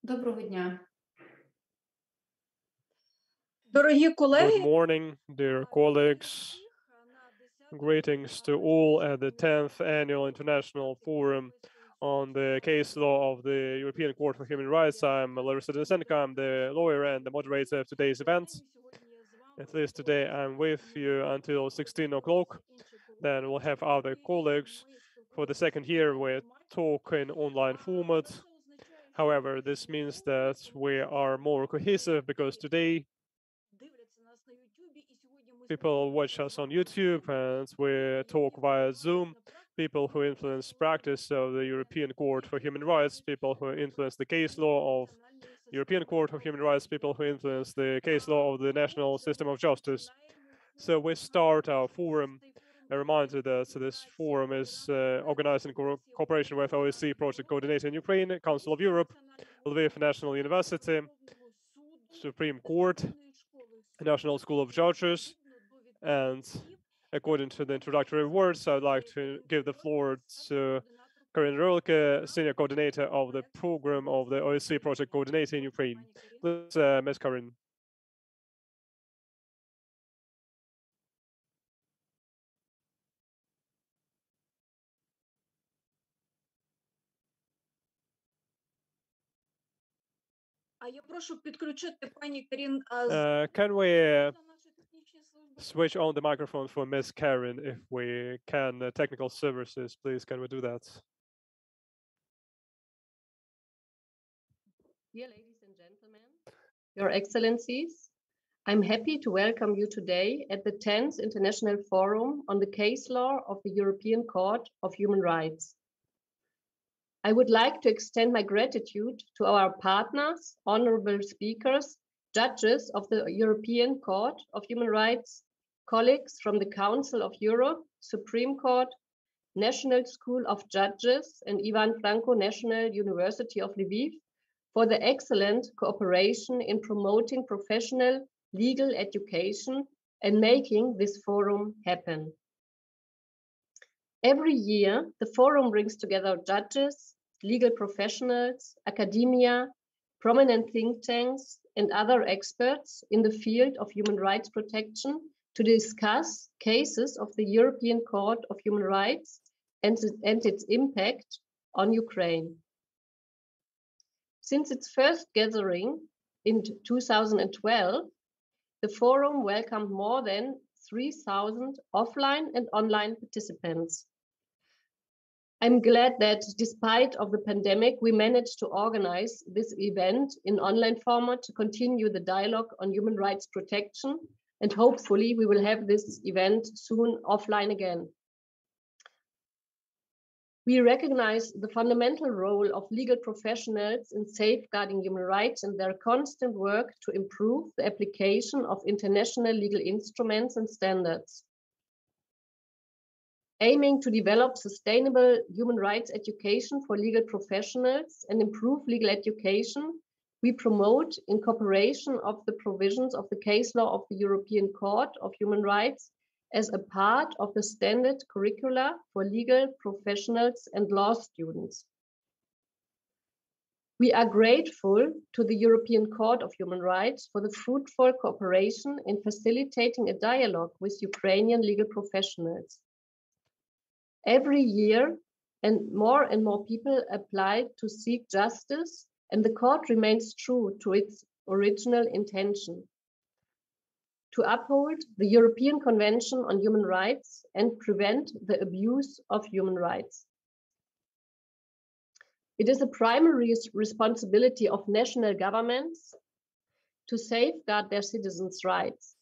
Доброго дня. Дорогі Good колеги, morning, dear colleagues. Greetings to all at the 10th Annual International Forum on the Case Law of the European Court for Human Rights. I'm Larissa Denisenko, I'm the lawyer and the moderator of today's event. At least today I'm with you until 16 o'clock. Then we'll have other colleagues. For the second year, we talk in online format. However, this means that we are more cohesive because today people watch us on YouTube and we talk via Zoom. People who influence practice of the European Court for Human Rights, people who influence the case law of European Court of Human Rights, people who influence the case law of the national system of justice. So we start our forum. A reminder that this forum is organized in cooperation with OSCE Project Coordinator in Ukraine, Council of Europe, Lviv National University, Supreme Court, National School of Judges, and according to the introductory words, I'd like to give the floor to Karin Rilke, Senior Coordinator of the program of the OSCE Project Coordinator in Ukraine. Please, Ms. Karin. я прошу підключити пані Карін. Can we switch on the microphone for Ms. Karin if we can? Technical services, please, can we do that? Dear ladies and gentlemen, Your Excellencies, I'm happy to welcome you today at the 10th International Forum on the Case Law of the European Court of Human Rights. I would like to extend my gratitude to our partners, honorable speakers, judges of the European Court of Human Rights, colleagues from the Council of Europe, Supreme Court, National School of Judges, and Franko National University of Lviv for the excellent cooperation in promoting professional legal education and making this forum happen. Every year, the forum brings together judges, legal professionals, academia, prominent think tanks, and other experts in the field of human rights protection to discuss cases of the European Court of Human Rights and its impact on Ukraine. Since its first gathering in 2012, the forum welcomed more than 3,000 offline and online participants. I'm glad that despite of the pandemic, we managed to organize this event in online format to continue the dialogue on human rights protection, and hopefully we will have this event soon offline again. We recognize the fundamental role of legal professionals in safeguarding human rights and their constant work to improve the application of international legal instruments and standards. Aiming to develop sustainable human rights education for legal professionals and improve legal education, we promote incorporation of the provisions of the case law of the European Court of Human Rights as a part of the standard curricula for legal professionals and law students. We are grateful to the European Court of Human Rights for the fruitful cooperation in facilitating a dialogue with Ukrainian legal professionals. Every year, and more people apply to seek justice, and the court remains true to its original intention: to uphold the European Convention on Human Rights and prevent the abuse of human rights. It is a primary responsibility of national governments to safeguard their citizens' rights.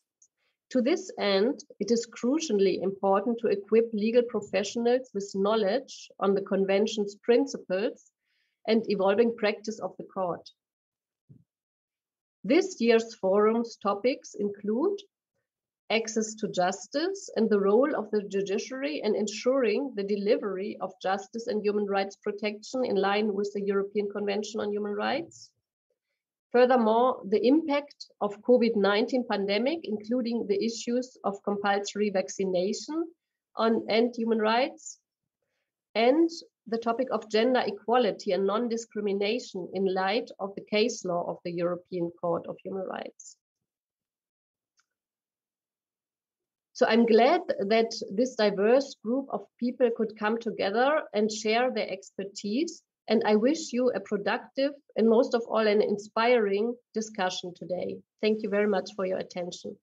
To this end, it is crucially important to equip legal professionals with knowledge on the Convention's principles and evolving practice of the court. This year's forum's topics include access to justice and the role of the judiciary in ensuring the delivery of justice and human rights protection in line with the European Convention on Human Rights. Furthermore, the impact of COVID-19 pandemic, including the issues of compulsory vaccination and human rights, and the topic of gender equality and non-discrimination in light of the case law of the European Court of Human Rights. So I'm glad that this diverse group of people could come together and share their expertise. And I wish you a productive and most of all an inspiring discussion today. Thank you very much for your attention.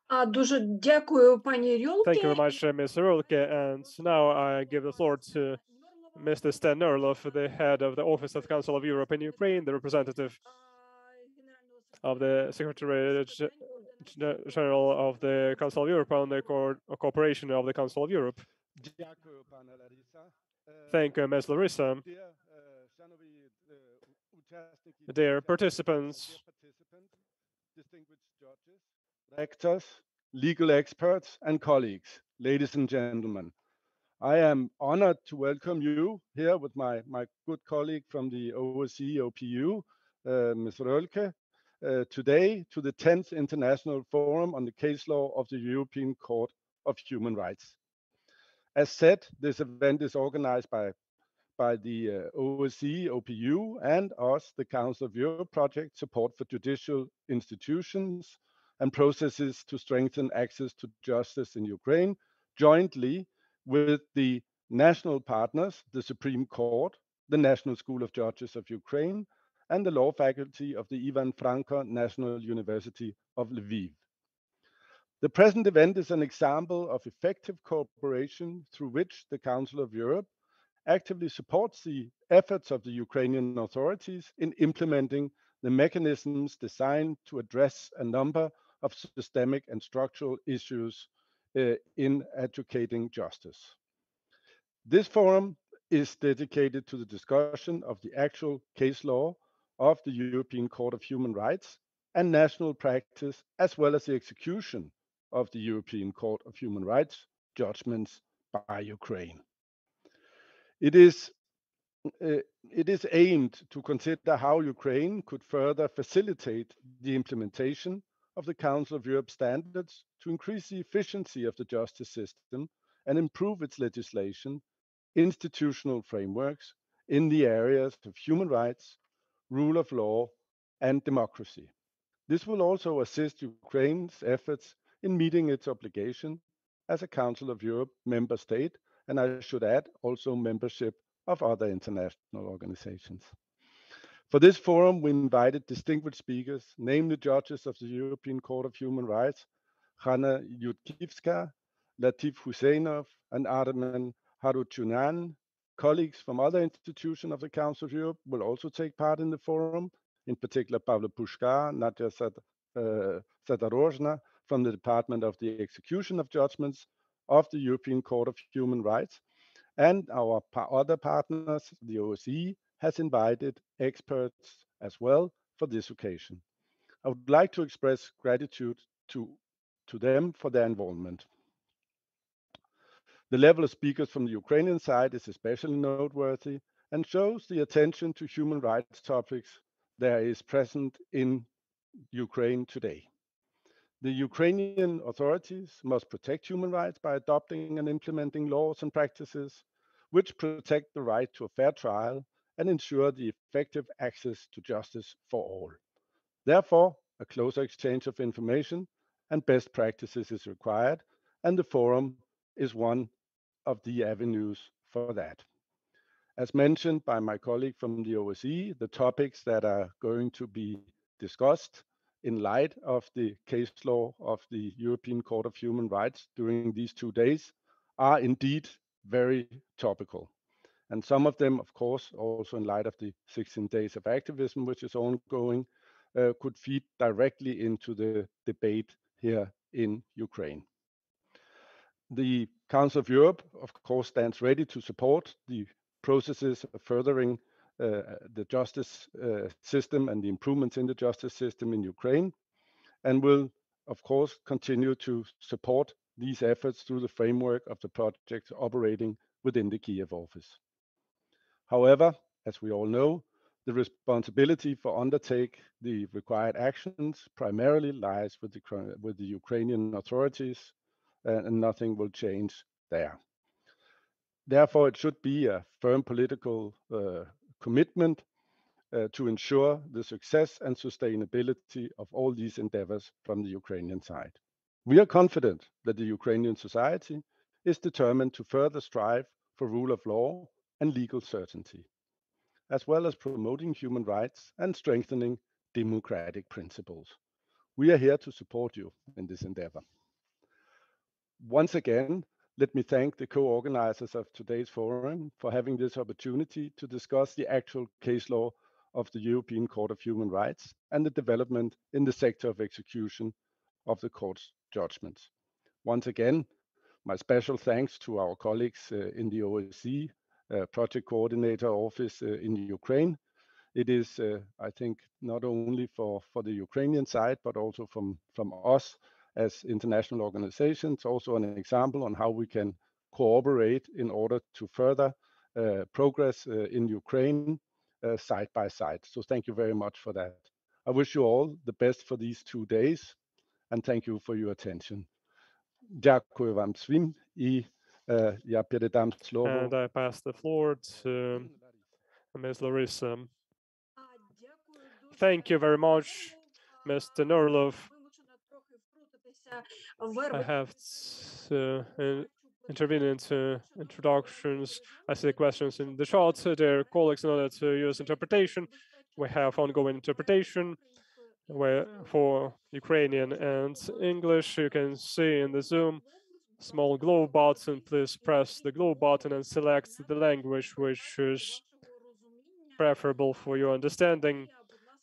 Дуже дякую, пані Рюлке. Thank you very much, Ms. Rulke. And now I give the floor to Mr. Sten Orlov, the head of the Office of the Council of Europe in Ukraine, the representative of the Secretary General of the Council of Europe on the cooperation of the Council of Europe. Thank you, Ms. Larissa. Dear participants, distinguished judges, rectors, legal experts, and colleagues, ladies and gentlemen. I am honored to welcome you here with my good colleague from the OSCE OPU, Ms. Rölke, today to the 10th International Forum on the Case Law of the European Court of Human Rights. As said, this event is organized by the OSCE OPU and us, the Council of Europe Project Support for Judicial Institutions and Processes to Strengthen Access to Justice in Ukraine, jointly with the national partners, the Supreme Court, the National School of Judges of Ukraine, and the law faculty of the Ivan Franko National University of Lviv. The present event is an example of effective cooperation through which the Council of Europe actively supports the efforts of the Ukrainian authorities in implementing the mechanisms designed to address a number of systemic and structural issues in advocating justice. This forum is dedicated to the discussion of the actual case law of the European Court of Human Rights and national practice, as well as the execution of the European Court of Human Rights judgments by Ukraine. It is aimed to consider how Ukraine could further facilitate the implementation of the Council of Europe standards to increase the efficiency of the justice system and improve its legislation, institutional frameworks in the areas of human rights, rule of law, and democracy. This will also assist Ukraine's efforts in meeting its obligation as a Council of Europe member state, and I should add also membership of other international organizations. For this forum, we invited distinguished speakers, namely judges of the European Court of Human Rights, Hanna Yudkivska, Latif Husseinov, and Armen Harutyunyan. Colleagues from other institutions of the Council of Europe will also take part in the forum, in particular Pavlo Pushkar, Nadia Zadorozhna from the Department of the Execution of Judgments of the European Court of Human Rights, and our other partners, the OSCE, has invited experts as well for this occasion. I would like to express gratitude to them for their involvement. The level of speakers from the Ukrainian side is especially noteworthy and shows the attention to human rights topics there is present in Ukraine today. The Ukrainian authorities must protect human rights by adopting and implementing laws and practices which protect the right to a fair trial and ensure the effective access to justice for all. Therefore, a closer exchange of information and best practices is required, and the forum is one of the avenues for that. As mentioned by my colleague from the OSCE, the topics that are going to be discussed in light of the case law of the European Court of Human Rights during these 2 days are indeed very topical. And some of them, of course, also in light of the 16 days of activism, which is ongoing, could feed directly into the debate here in Ukraine. The Council of Europe, of course, stands ready to support the processes of furthering the justice system and the improvements in the justice system in Ukraine, and will, of course, continue to support these efforts through the framework of the project operating within the Kiev office. However, as we all know, the responsibility for undertake the required actions primarily lies with the Ukrainian authorities, and nothing will change there. Therefore, it should be a firm political commitment to ensure the success and sustainability of all these endeavors from the Ukrainian side. We are confident that the Ukrainian society is determined to further strive for rule of law and legal certainty, as well as promoting human rights and strengthening democratic principles. We are here to support you in this endeavor. Once again, let me thank the co-organizers of today's forum for having this opportunity to discuss the actual case law of the European Court of Human Rights and the development in the sector of execution of the court's judgments. Once again, my special thanks to our colleagues in the OSCE project coordinator office in Ukraine. It is, I think, not only for the Ukrainian side, but also from us as international organizations, also an example on how we can cooperate in order to further progress in Ukraine side by side. So thank you very much for that. I wish you all the best for these 2 days, and thank you for your attention. Дякую вам всім, і я передам слово. And I pass the floor to Ms. Larissa. Thank you very much, Mr. Norlov. I have to intervene into introductions. I see questions in the chat. Dear colleagues, in order to use interpretation, we have ongoing interpretation where for Ukrainian and English. You can see in the Zoom small globe button. Please press the globe button and select the language which is preferable for your understanding.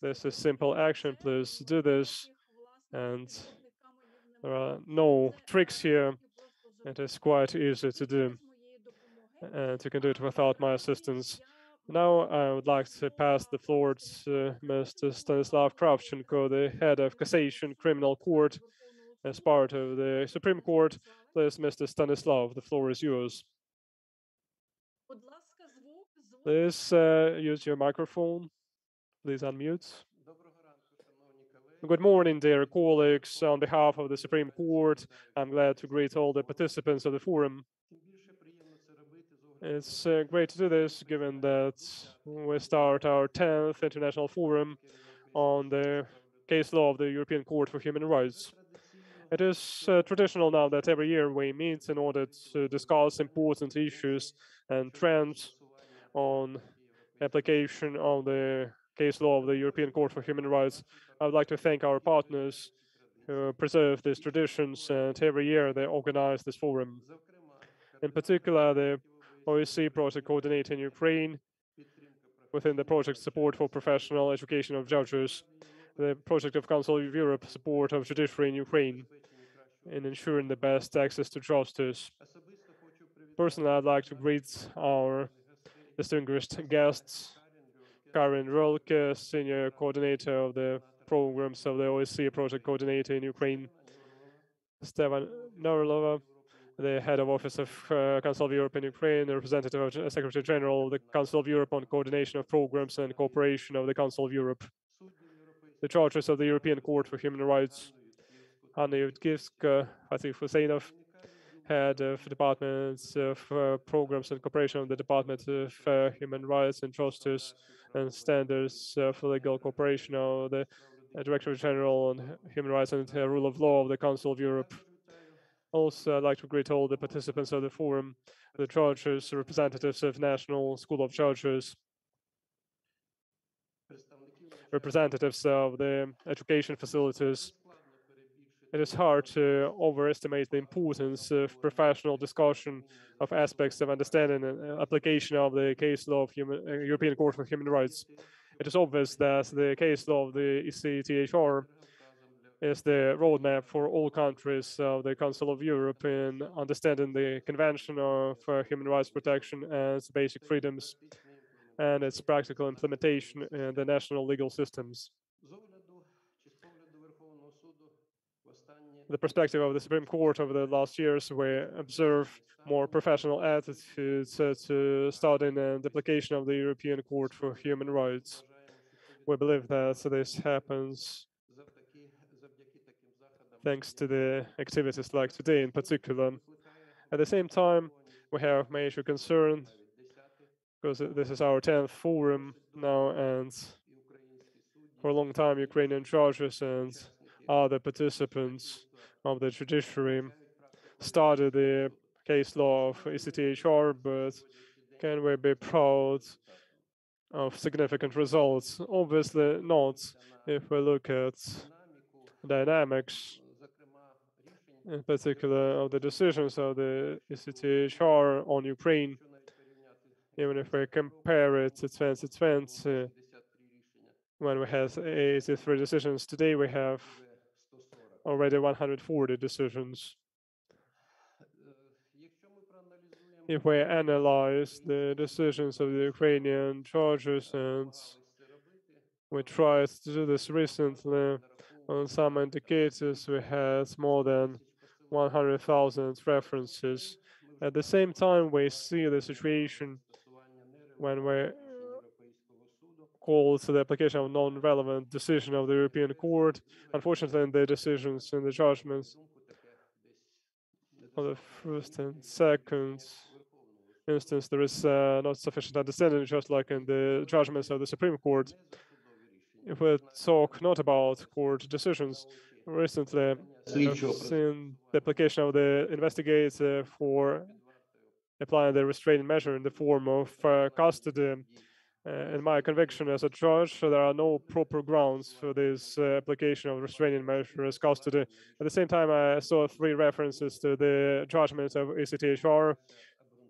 This is simple action. Please do this. And there are no tricks here. It is quite easy to do. And you can do it without my assistance. Now I would like to pass the floor to Mr. Stanislav Kravchenko, the head of Cassation Criminal Court, as part of the Supreme Court. Please, Mr. Stanislav, the floor is yours. Please use your microphone. Please unmute. Good morning, dear colleagues. On behalf of the Supreme Court, I'm glad to greet all the participants of the forum. It's great to do this, given that we start our 10th International Forum on the case law of the European Court for Human Rights. It is traditional now that every year we meet in order to discuss important issues and trends on application of the case law of the European Court for Human Rights. I would like to thank our partners who preserve these traditions, and every year they organize this forum. In particular, the OSCE project coordinator in Ukraine, within the project support for professional education of judges, the project of Council of Europe support of judiciary in Ukraine, in ensuring the best access to justice. Personally, I'd like to greet our distinguished guests, Karen Rolke, Senior Coordinator of the programs of the OSCE Project Coordinator in Ukraine, Stefan Norlova, the Head of Office of Council of Europe in Ukraine, the representative of Secretary General of the Council of Europe on coordination of programs and cooperation of the Council of Europe, the Charters of the European Court for Human Rights, Anna Yevgivska, Fatif Husseinov, Head of Departments of Programs and Cooperation of the Department of Human Rights and Justice and Standards for Legal Cooperation of the Director General on Human Rights and Rule of Law of the Council of Europe. Also, I'd like to greet all the participants of the forum, the judges, representatives of National School of Judges, representatives of the education facilities. It is hard to overestimate the importance of professional discussion of aspects of understanding and application of the case law of European Court for Human Rights. It is obvious that the case law of the ECHR is the roadmap for all countries of the Council of Europe in understanding the Convention of Human Rights Protection as basic freedoms and its practical implementation in the national legal systems. The perspective of the Supreme Court over the last years, we observe more professional attitudes to studying and application of the European Court for Human Rights. We believe that this happens thanks to the activities like today in particular. At the same time, we have major concern because this is our 10th forum now, and for a long time, Ukrainian judges and other participants of the judiciary started the case law of ECHR, but can we be proud of significant results? Obviously not, if we look at dynamics, in particular of the decisions of the ECHR on Ukraine. Even if we compare it to 2020, when we had 83 decisions, today we have already 140 decisions. If we analyze the decisions of the Ukrainian judges, and we tried to do this recently, on some indicators we had more than 100,000 references. At the same time, we see the situation when we call to the application of non-relevant decision of the European Court. Unfortunately, in the decisions and the judgments of the first and second instance, there is not sufficient understanding, just like in the judgments of the Supreme Court. If we talk not about court decisions, recently I've seen the application of the investigator for applying the restraining measure in the form of custody. In my conviction as a judge, there are no proper grounds for this application of restraining measure as custody. At the same time, I saw 3 references to the judgment of ECHR,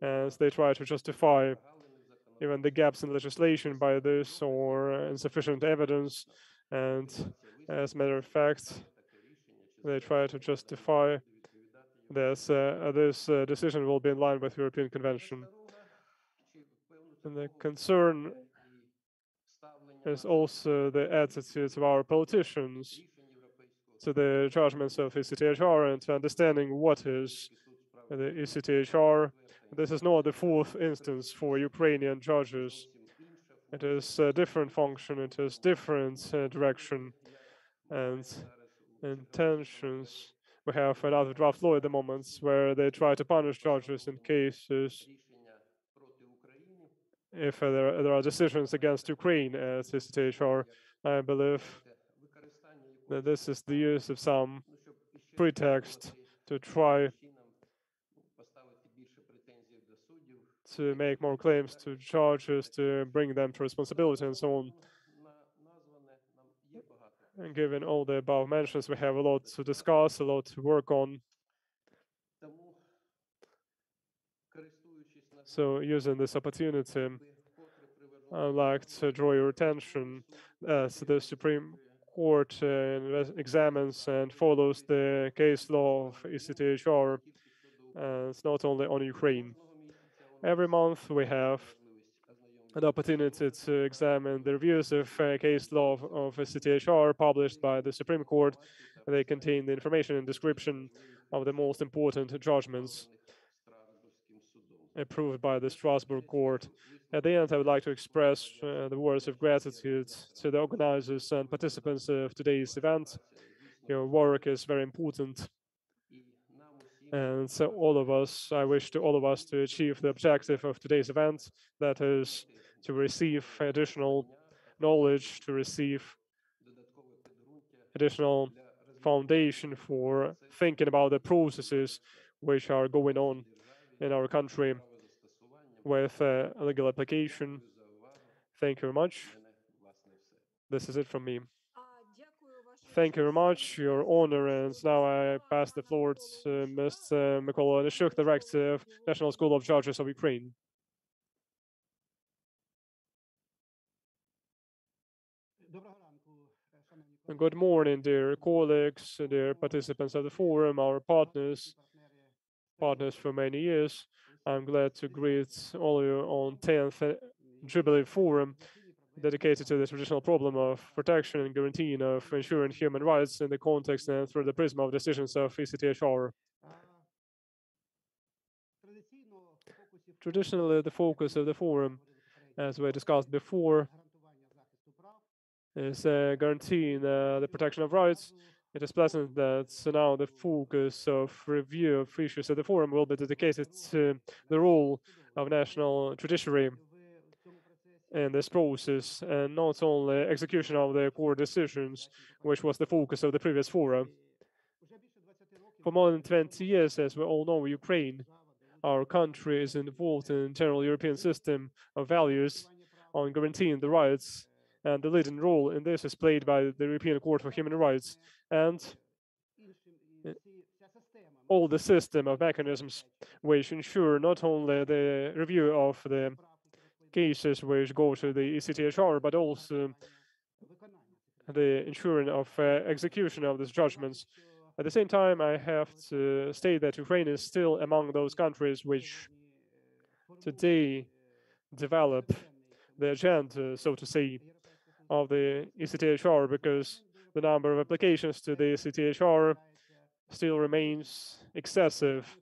as they try to justify even the gaps in legislation by this or insufficient evidence. And as a matter of fact, they try to justify this decision will be in line with European Convention. And the concern is also the attitudes of our politicians to the judgments of ECHR and to understanding what is the ECHR. This is not the 4th instance for Ukrainian judges. It is a different function, it is different direction and intentions. We have another draft law at the moment where they try to punish judges in cases if there are decisions against Ukraine at ECHR. I believe that this is the use of some pretext to try to make more claims to judges, to bring them to responsibility and so on. And given all the above mentions, we have a lot to discuss, a lot to work on. So using this opportunity, I'd like to draw your attention as the Supreme Court examines and follows the case law of ECHR. It's not only on Ukraine. Every month we have an opportunity to examine the reviews of case law of ECHR published by the Supreme Court. They contain the information and description of the most important judgments approved by the Strasbourg Court. At the end, I would like to express the words of gratitude to the organizers and participants of today's event. Your work is very important. And so I wish to all of us to achieve the objective of today's event, that is to receive additional knowledge, to receive additional foundation for thinking about the processes which are going on in our country with legal application. Thank you very much. This is it from me. Thank you very much, Your Honor. And now I pass the floor to Mr. Mykola Nishuk, Director of National School of Judges of Ukraine. Good morning, dear colleagues, dear participants of the forum, our partners for many years. I'm glad to greet all of you on 10th Jubilee Forum, dedicated to the traditional problem of protection and guaranteeing of ensuring human rights in the context and through the prism of decisions of ECHR. Traditionally, the focus of the forum, as we discussed before, is guaranteeing the protection of rights It is pleasant that now the focus of review of issues at the forum will be dedicated to the role of national judiciary in this process, and not only execution of the court decisions, which was the focus of the previous fora. For more than 20 years, as we all know, Ukraine, our country, is involved in a general European system of values on guaranteeing the rights, and the leading role in this is played by the European Court for Human Rights and all the system of mechanisms which ensure not only the review of the cases which go to the ECHR, but also the ensuring of execution of these judgments. At the same time, I have to state that Ukraine is still among those countries which today develop the agenda, so to say, of the ECHR, because the number of applications to the ECHR still remains excessive.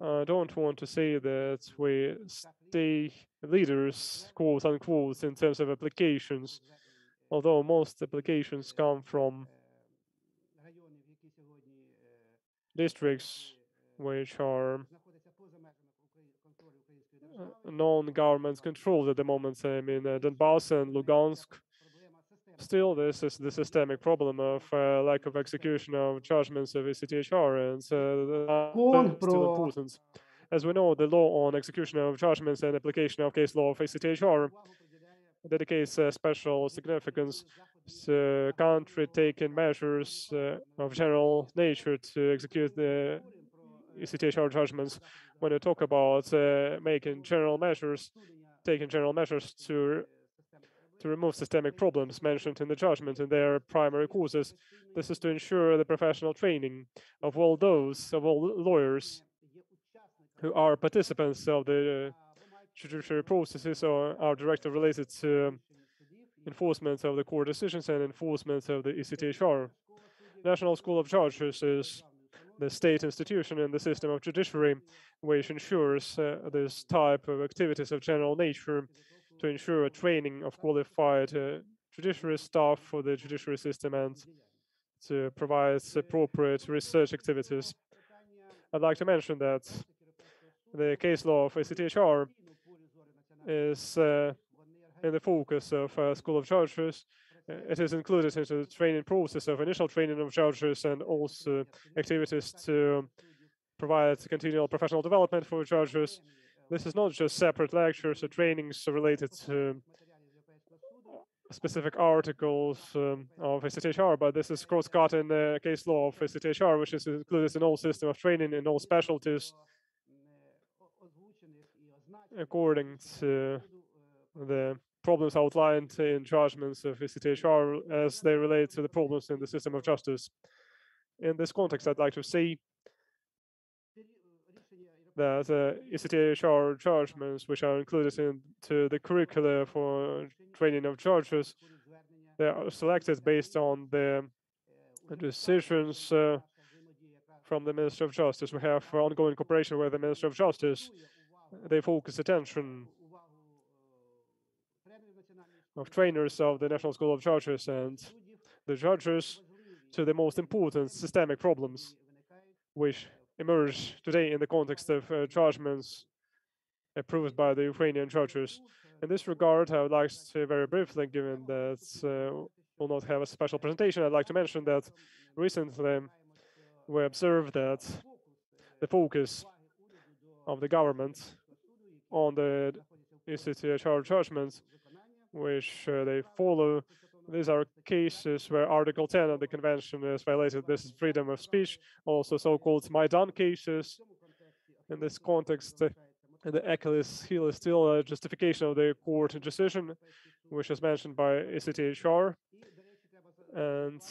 I don't want to say that we stay leaders, quote unquote, in terms of applications, although most applications come from districts which are non-government controlled at the moment. I mean, Donbass and Lugansk. Still, this is the systemic problem of lack of execution of judgments of ECHR, and still important. As we know, the law on execution of judgments and application of case law of ECHR dedicates special significance to country taking measures of general nature to execute the ECHR judgments. When we talk about making general measures, taking general measures to remove systemic problems mentioned in the judgment and their primary causes, this is to ensure the professional training of all lawyers who are participants of the judiciary processes or are directly related to enforcement of the court decisions and enforcement of the ECHR. National School of Judges is the state institution in the system of judiciary, which ensures this type of activities of general nature to ensure a training of qualified judiciary staff for the judiciary system and to provide appropriate research activities. I'd like to mention that the case law of ECHR is in the focus of School of Judges. It is included into the training process of initial training of judges and also activities to provide continual professional development for judges. This is not just separate lectures or trainings related to specific articles of ECHR, but this is cross-cut in the case law of ECHR, which is included in all system of training in all specialties according to the problems outlined in judgments of ECHR as they relate to the problems in the system of justice. In this context, I'd like to say that ECHR judgments, which are included into the curricula for training of judges, they are selected based on the decisions from the Minister of Justice. We have ongoing cooperation with the Minister of Justice. They focus attention of trainers of the National School of Judges and the judges to the most important systemic problems which emerge today in the context of judgments approved by the Ukrainian judges. In this regard, I would like to very briefly, given that we'll not have a special presentation, I'd like to mention that recently we observed that the focus of the government on the ECHR judgments which they follow. These are cases where Article 10 of the Convention is violated. This is freedom of speech, also so-called Maidan cases. In this context, the Achilles heel is still a justification of the court decision, which is mentioned by ECHR. And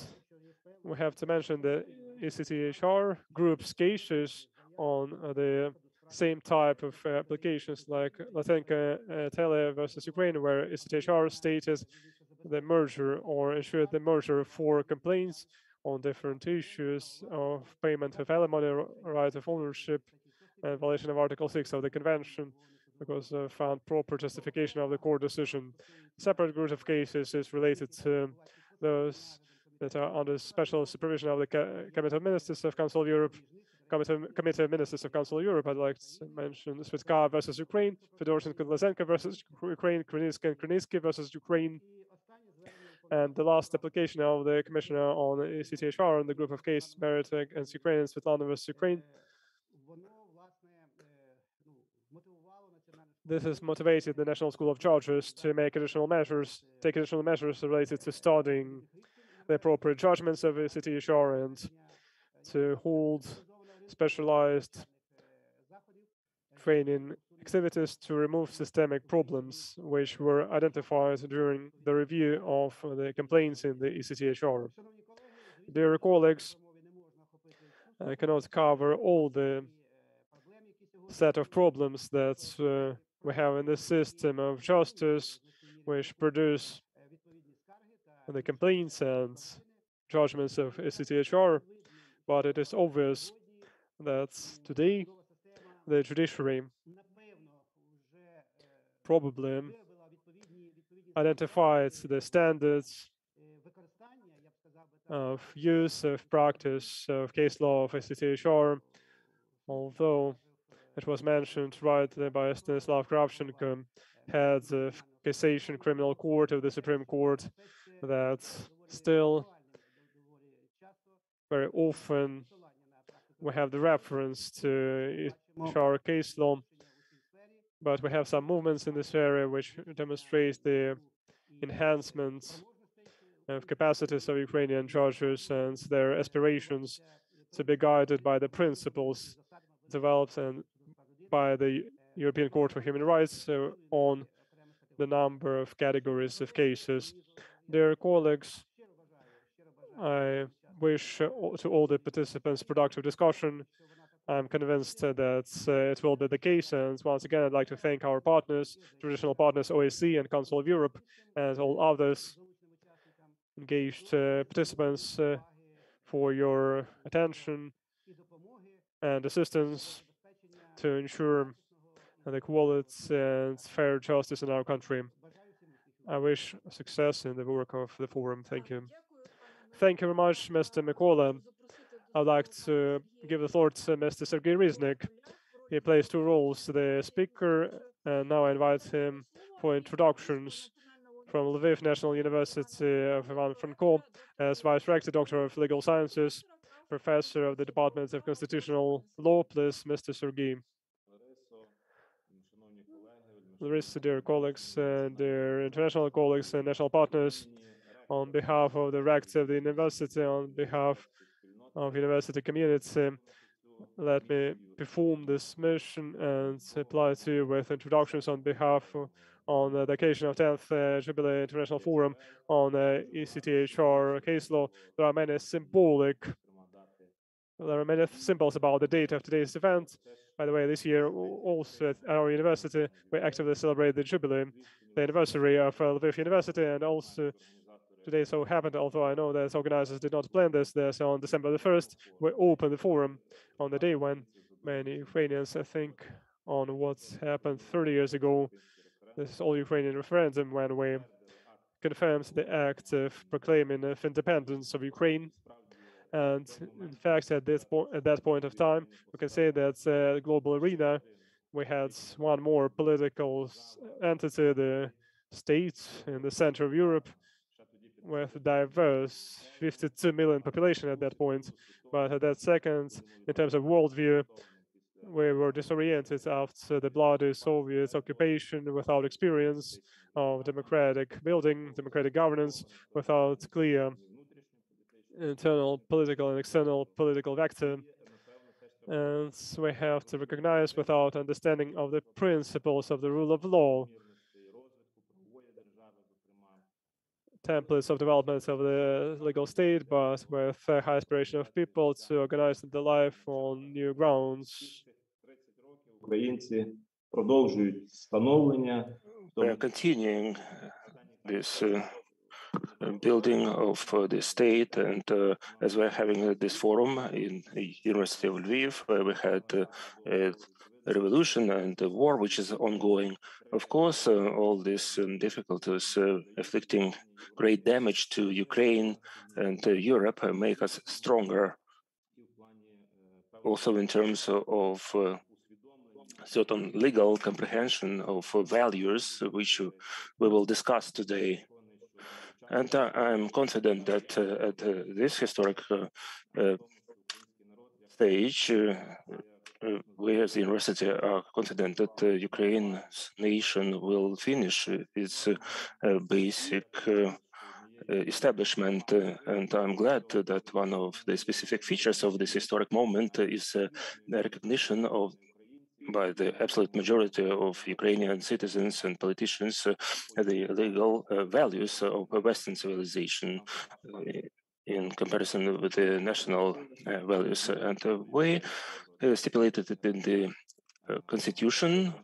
we have to mention the ECHR groups cases on the same type of applications like Tele versus Ukraine, where ECHR stated the merger or ensured the merger for complaints on different issues of payment of alimony, right of ownership, and violation of Article 6 of the Convention, because found proper justification of the court decision. A separate group of cases is related to those that are under special supervision of the Committee of Ministers of Council of Europe. Committee of Ministers of Council of Europe, I'd like to mention Svitka versus Ukraine, Fedorshin Kudlazenko versus Ukraine, Kryniski and Kryniski versus Ukraine, and the last application of the Commissioner on ECHR on the group of cases Merit against Ukraine and Svetlana versus Ukraine. This has motivated the National School of Judges to take additional measures related to studying the appropriate judgments of ECHR and to hold specialized training activities to remove systemic problems which were identified during the review of the complaints in the ECHR. Dear colleagues, I cannot cover all the set of problems that we have in the system of justice which produce the complaints and judgments of ECHR, but it is obvious that today the judiciary probably identified the standards of use of practice of case law of ECHR, although it was mentioned rightly by Stanislav Kravchenko, head of Cassation Criminal Court of the Supreme Court, that still very often we have the reference to ECHR case law, but we have some movements in this area which demonstrate the enhancement of capacities of Ukrainian judges and their aspirations to be guided by the principles developed and by the European Court for Human Rights on the number of categories of cases. Dear colleagues, I wish to all the participants productive discussion. I'm convinced that it will be the case. And once again, I'd like to thank our partners, traditional partners, OSCE and Council of Europe, and all others engaged participants for your attention and assistance to ensure the quality and fair justice in our country. I wish success in the work of the forum. Thank you. Thank you very much, Mr. Mikola. I'd like to give the floor to Mr. Sergei Riznik. He plays two roles, the speaker, and now I invite him for introductions from Lviv National University of Ivan Franko as Vice Rector, Doctor of Legal Sciences, Professor of the Department of Constitutional Law. Please, Mr. Sergei. Larissa, dear colleagues, dear international colleagues and national partners, on behalf of the rector of the university, on behalf of university community, let me perform this mission and apply to you with introductions on behalf on the occasion of 10th Jubilee International Forum on ECHR case law. There are many symbols about the date of today's event. By the way, this year also at our university, we actively celebrate the Jubilee, the anniversary of Lviv University, and also today so happened, although I know that organizers did not plan this, so on December the 1st, we opened the forum on the day when many Ukrainians think on what happened 30 years ago, this all-Ukrainian referendum, when we confirmed the act of proclaiming of independence of Ukraine. And in fact, at that point of time, we can say that the global arena, we had one more political entity, the state in the center of Europe, with a diverse 52 million population at that point. But at that second, in terms of worldview, we were disoriented after the bloody Soviet occupation, without experience of democratic building, democratic governance, without clear internal political and external political vector. And we have to recognize, without understanding of the principles of the rule of law, templates of development of the legal state, but with a high aspiration of people to organize the life on new grounds. We are continuing this building of the state, and as we're having this forum in the University of Lviv, we had revolution and the war which is ongoing. Of course, all these difficulties afflicting great damage to Ukraine and Europe make us stronger, also in terms of certain legal comprehension of values, which we will discuss today. And I'm confident that at this historic stage, we as the university are confident that Ukraine's nation will finish its basic establishment. And I'm glad that one of the specific features of this historic moment is the recognition of by the absolute majority of Ukrainian citizens and politicians the legal values of Western civilization in comparison with the national values. And we stipulated it in the constitution,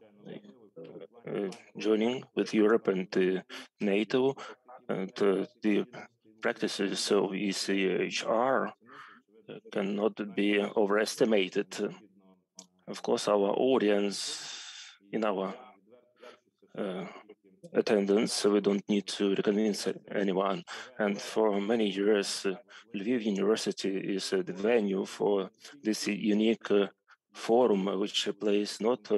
joining with Europe and NATO, and the practices of ECHR cannot be overestimated. Of course, our audience in our attendance, we don't need to convince anyone. And for many years, Lviv University is the venue for this unique forum, which plays not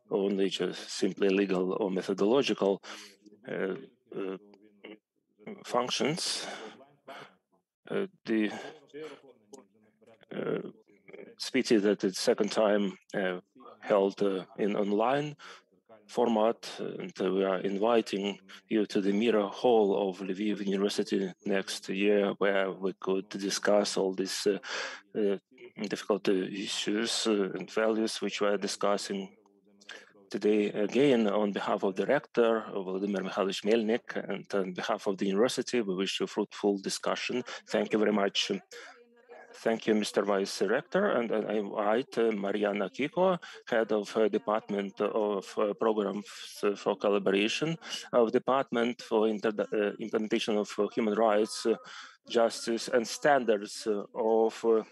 only just simply legal or methodological functions. The speeches that it's second time held in online format, and we are inviting you to the Mirror Hall of Lviv University next year, where we could discuss all these difficult issues and values which we are discussing today. Again, on behalf of the rector, Vladimir Mikhailovich Melnik, and on behalf of the university, we wish you a fruitful discussion. Thank you very much. Thank you, Mr. Vice Rector, and I invite Mariana Kiko, Head of Department of Programs for Collaboration of Department for Implementation of Human Rights, Justice and Standards of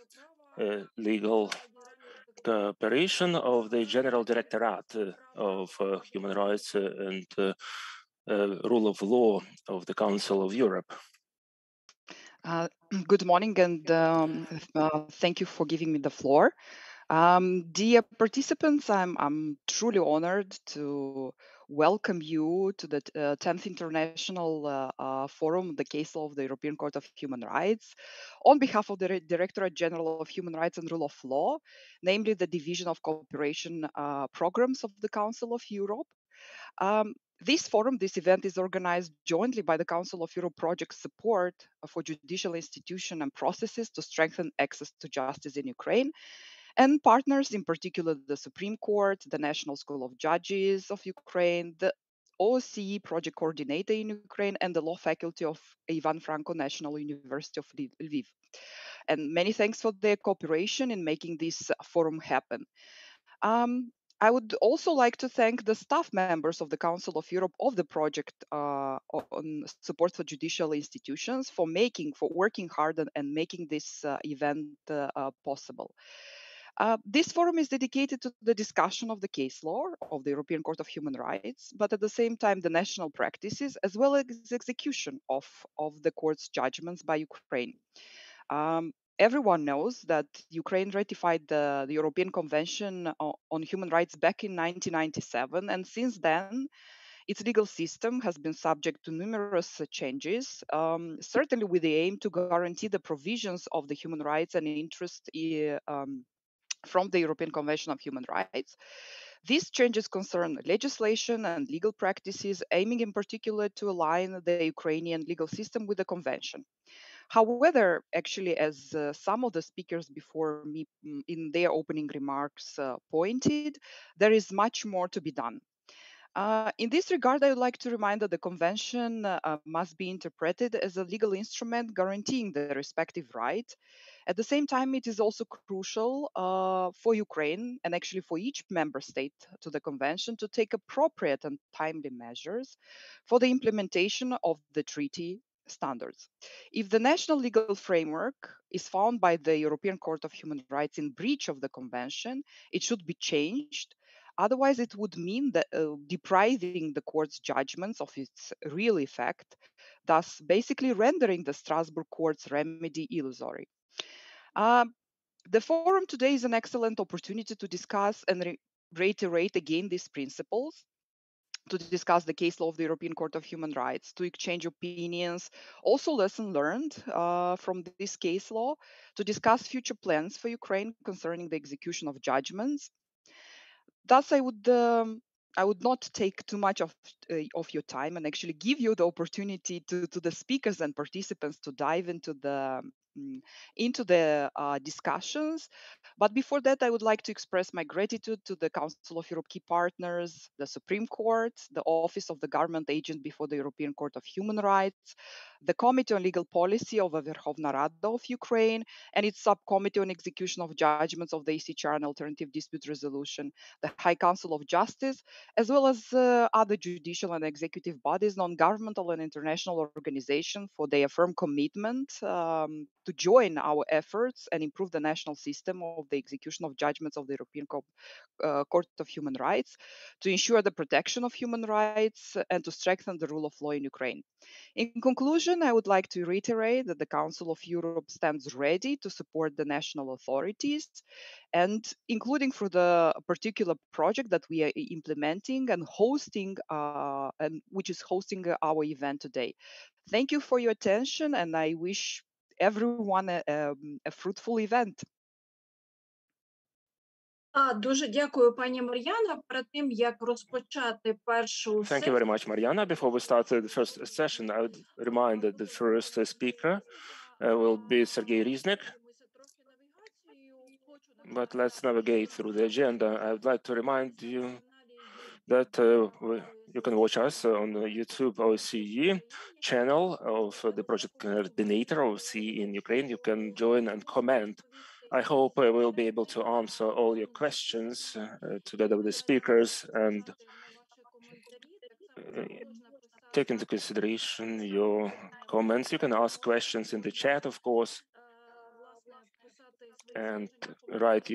Legal Cooperation of the General Directorate of Human Rights and Rule of Law of the Council of Europe. Good morning, and thank you for giving me the floor. Dear participants, I'm truly honored to welcome you to the 10th International Forum, the Case Law of the European Court of Human Rights, on behalf of the Directorate General of Human Rights and Rule of Law, namely the Division of Cooperation Programs of the Council of Europe. This forum, this event is organized jointly by the Council of Europe Project Support for Judicial Institutions and Processes to Strengthen Access to Justice in Ukraine, and partners, in particular the Supreme Court, the National School of Judges of Ukraine, the OSCE Project Coordinator in Ukraine, and the Law Faculty of Franko National University of Lviv. And many thanks for their cooperation in making this forum happen. I would also like to thank the staff members of the Council of Europe of the project on support for judicial institutions for working hard and making this event possible. This forum is dedicated to the discussion of the case law of the European Court of Human Rights, but at the same time the national practices as well as execution of the court's judgments by Ukraine. Everyone knows that Ukraine ratified the European Convention on Human Rights back in 1997, and since then, its legal system has been subject to numerous changes, certainly with the aim to guarantee the provisions of the human rights and interest from the European Convention of Human Rights. These changes concern legislation and legal practices, aiming in particular to align the Ukrainian legal system with the Convention. However, actually, as some of the speakers before me in their opening remarks pointed, there is much more to be done. In this regard, I would like to remind that the Convention must be interpreted as a legal instrument guaranteeing the respective right. At the same time, it is also crucial for Ukraine and actually for each member state to the Convention to take appropriate and timely measures for the implementation of the treaty standards. If the national legal framework is found by the European Court of Human Rights in breach of the Convention, it should be changed Otherwise, it would mean that depriving the court's judgments of its real effect, thus basically rendering the Strasbourg court's remedy illusory. The forum today is an excellent opportunity to discuss and reiterate again these principles, to discuss the case law of the European Court of Human Rights, to exchange opinions, also lessons learned from this case law, to discuss future plans for Ukraine concerning the execution of judgments. Thus, I would not take too much of your time and actually give you the opportunity to the speakers and participants to dive into the discussions. But before that, I would like to express my gratitude to the Council of Europe key partners, the Supreme Court, the Office of the Government Agent before the European Court of Human Rights, the Committee on Legal Policy of the Verkhovna Rada of Ukraine, and its subcommittee on execution of judgments of the ECHR and alternative dispute resolution, the High Council of Justice, as well as other judicial and executive bodies, non-governmental and international organizations for their firm commitment to join our efforts and improve the national system of the execution of judgments of the European Court of Human Rights, to ensure the protection of human rights and to strengthen the rule of law in Ukraine. In conclusion, I would like to reiterate that the Council of Europe stands ready to support the national authorities, and including for the particular project that we are implementing and hosting, and which is hosting our event today. Thank you for your attention, and I wish everyone a fruitful event. Дуже дякую, пані Мар'яна. Перед тим, як розпочати першу Thank you very much, Mariana. Before we start the first session, I would remind that the first speaker will be Sergei Riznik. But let's navigate through the agenda. I would like to remind you that you can watch us on the YouTube OSCE channel of the project coordinator of OSCE in Ukraine. You can join and comment. I hope I will be able to answer all your questions together with the speakers and take into consideration your comments. You can ask questions in the chat, of course, and write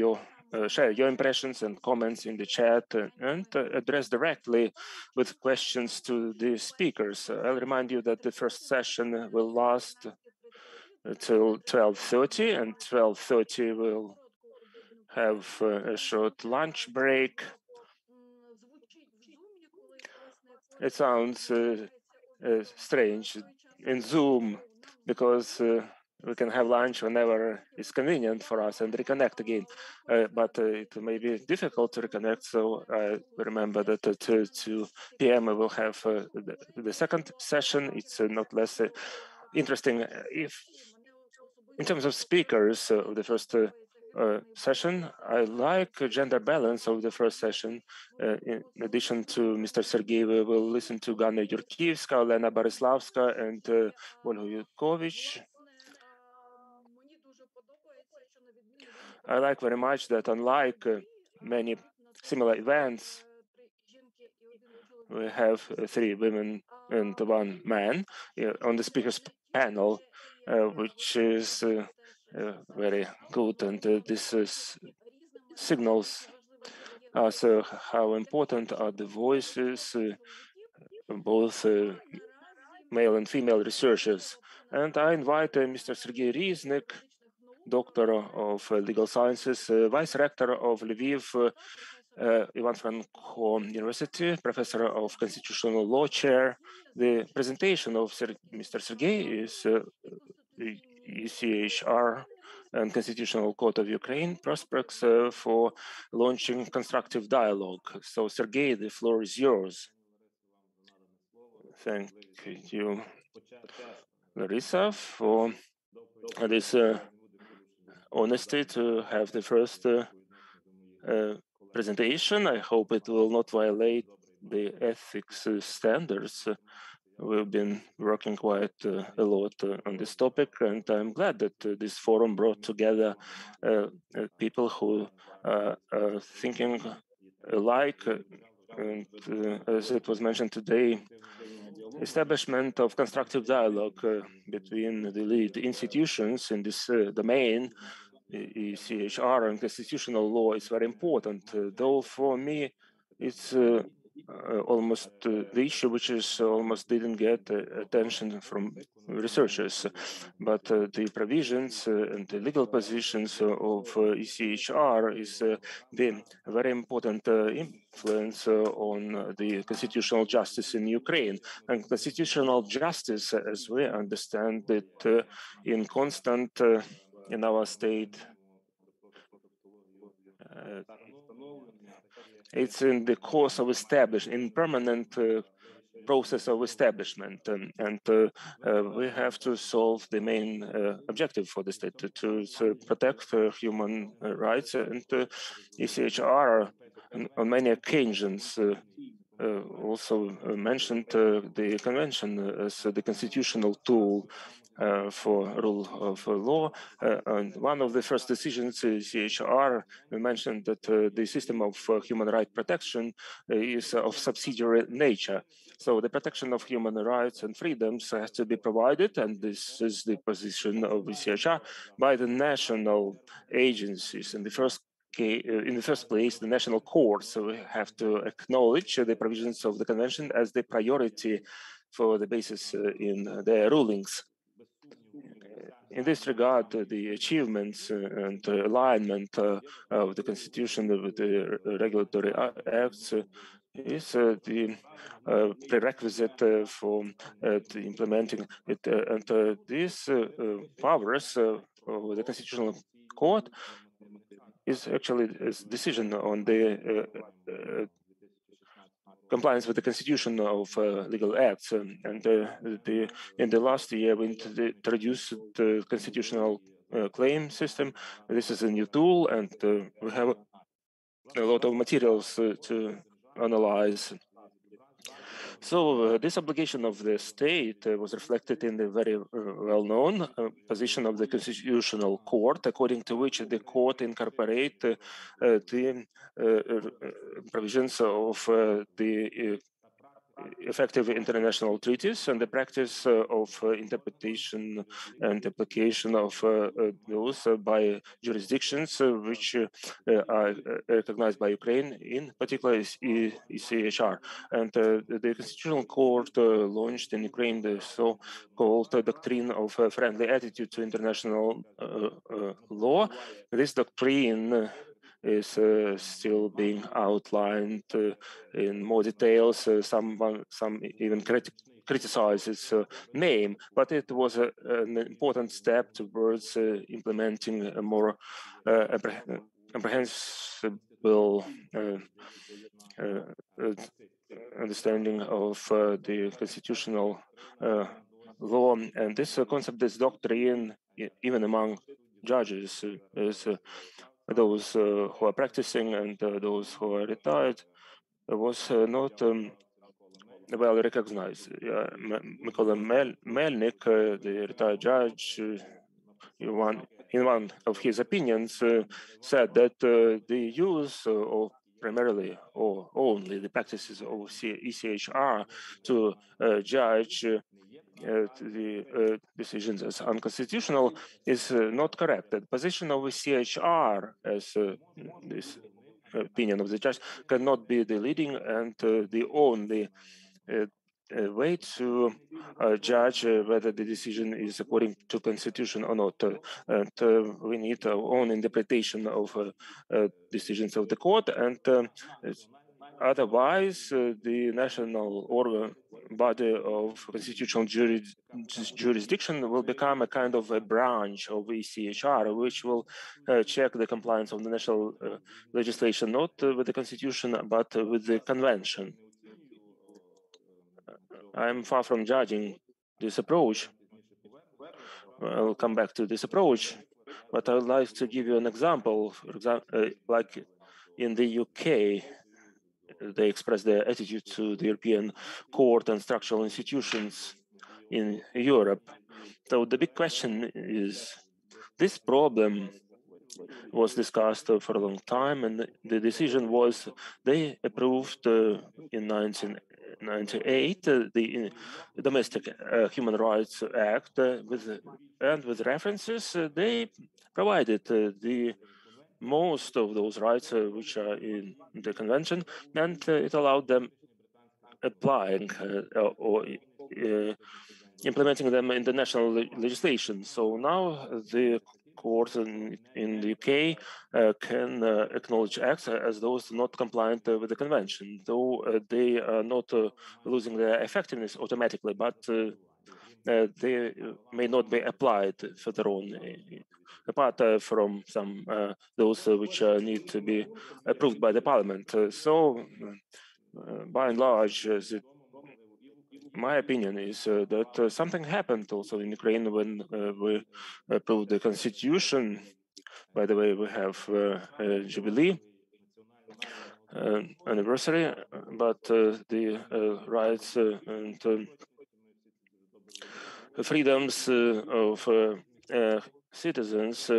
share your impressions and comments in the chat and address directly with questions to the speakers. I'll remind you that the first session will last till 12:30, and 12:30 we'll have a short lunch break. It sounds strange in Zoom because we can have lunch whenever it's convenient for us and reconnect again. But it may be difficult to reconnect, so I remember that at 2 p.m. we will have the second session. It's not less interesting. In terms of speakers of the first session, I like gender balance of the first session. In addition to Mr. Sergei, we will listen to Gana Yurkievska, Olena Borislavska, and Olga Yudkovich. I like very much that unlike many similar events, we have 3 women and 1 man on the speakers panel, which is very good, and this signals us how important are the voices, both male and female researchers. And I invite Mr. Sergei Riznik, Doctor of Legal Sciences, Vice Rector of Lviv, Ivan Franko University, Professor of Constitutional Law Chair. The presentation of Mr. Sergei is ECHR and Constitutional Court of Ukraine prospects for launching constructive dialogue. So, Sergei, the floor is yours. Thank you, Larissa, for this honesty to have the first presentation. I hope it will not violate the ethics standards. We've been working quite a lot on this topic, and I'm glad that this forum brought together people who are thinking alike. And as it was mentioned today, establishment of constructive dialogue between the lead institutions in this domain ECHR and constitutional law is very important, though for me it's almost the issue which is almost didn't get attention from researchers, but the provisions and the legal positions of ECHR is the very important influence on the constitutional justice in Ukraine. And constitutional justice, as we understand it, in constant in our state, it's in the course of establishment, in permanent process of establishment, and we have to solve the main objective for the state to protect human rights, and ECHR on many occasions also mentioned the convention as the constitutional tool for rule of law. And one of the first decisions, ECHR mentioned that the system of human rights protection is of subsidiary nature. So the protection of human rights and freedoms has to be provided, and this is the position of ECHR, by the national agencies. In the first place, the national courts have to acknowledge the provisions of the convention as the priority for the basis in their rulings. In this regard, the achievements and alignment of the constitution with the regulatory acts is the prerequisite for implementing it. And these powers of the Constitutional Court is actually a decision on the compliance with the constitution of legal acts. And in the last year, we introduced the constitutional claim system. This is a new tool, and we have a lot of materials to analyze. So this obligation of the state was reflected in the very well-known position of the Constitutional Court, according to which the court incorporate the provisions of the effective international treaties and the practice of interpretation and application of those by jurisdictions which are recognized by Ukraine, in particular is ECHR. And the Constitutional Court launched in Ukraine the so-called doctrine of a friendly attitude to international law. This doctrine is still being outlined in more details. Some even criticize its name, but it was an important step towards implementing a more comprehensible understanding of the constitutional law. And this concept, this doctrine, even among judges, is those who are practicing and those who are retired, was not well recognized. Mykola Melnik, the retired judge, in one of his opinions, said that the use of primarily or only the practices of ECHR to judge the decisions as unconstitutional is not correct. The position of ECHR, as this opinion of the judge, cannot be the leading and the only way to judge whether the decision is according to constitution or not. And we need our own interpretation of decisions of the court, and otherwise the national organ body of constitutional jurisdiction will become a kind of a branch of ECHR, which will check the compliance of the national legislation, not with the constitution, but with the convention. I'm far from judging this approach. I'll come back to this approach, but I would like to give you an example. For example, like in the UK, they express their attitude to the European Court and structural institutions in Europe. So the big question is, this problem was discussed for a long time, and the decision was they approved in 19 1998, the Domestic Human Rights Act, with references, they provided the most of those rights which are in the convention, and it allowed them applying or implementing them in the national legislation. So now the court in the UK can acknowledge acts as those not compliant with the convention, though they are not losing their effectiveness automatically, but they may not be applied further on, apart from some those which need to be approved by the parliament. By and large, my opinion is that something happened also in Ukraine when we approved the constitution. By the way, we have a Jubilee anniversary, but the rights and freedoms of citizens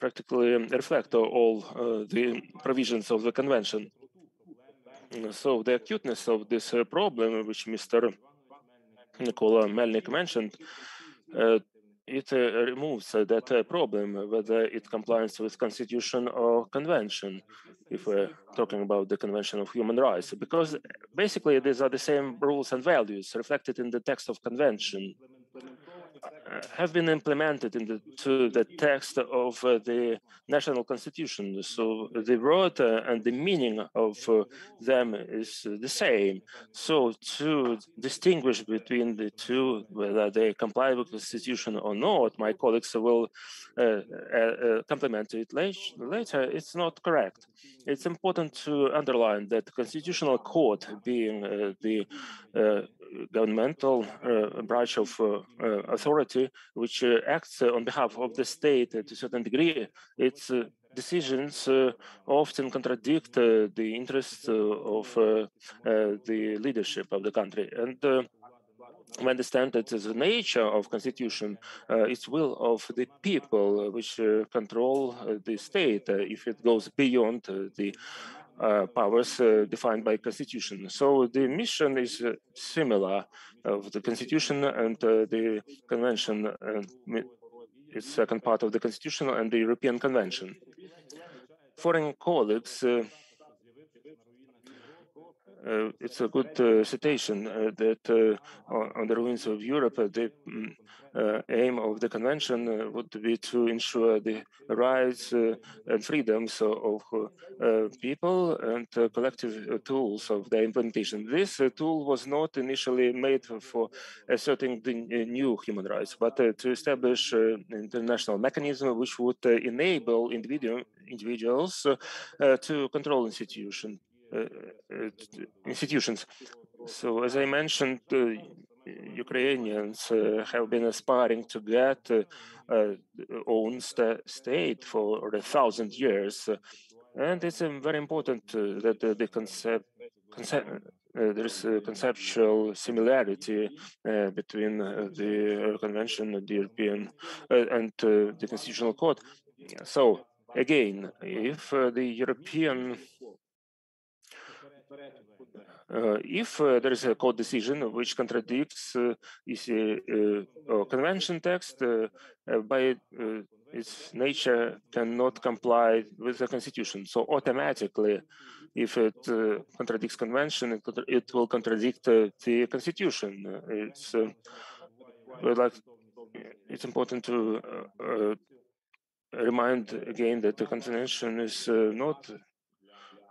practically reflect all the provisions of the convention. So the acuteness of this problem, which Mr. Nicola Melnik mentioned, it removes that problem, whether it complies with constitution or convention, if we're talking about the Convention of Human Rights, because basically these are the same rules and values reflected in the text of convention, have been implemented into the text of the national constitution. So the word and the meaning of them is the same. So to distinguish between the two, whether they comply with the constitution or not, my colleagues will complement it later, it's not correct. It's important to underline that the Constitutional Court, being the governmental branch of authority, which acts on behalf of the state to a certain degree, its decisions often contradict the interests of the leadership of the country. And we understand that the nature of constitution is will of the people, which control the state if it goes beyond the powers defined by constitution. So the mission is similar of the constitution and the convention. It's second part of the constitution and the European Convention. Foreign colleagues, it's a good citation that on the ruins of Europe, the aim of the convention would be to ensure the rights and freedoms of people and collective tools of their implementation. This tool was not initially made for asserting the new human rights, but to establish an international mechanism which would enable individuals to control institutions. So, as I mentioned, Ukrainians have been aspiring to get own state for 1,000 years, and it's very important that there's a conceptual similarity between the convention, the European, and the Constitutional Court. So, again, if the European if there is a court decision which contradicts convention text, by its nature cannot comply with the constitution. So automatically, if it contradicts convention, it will contradict the constitution. It's important to remind again that the convention is not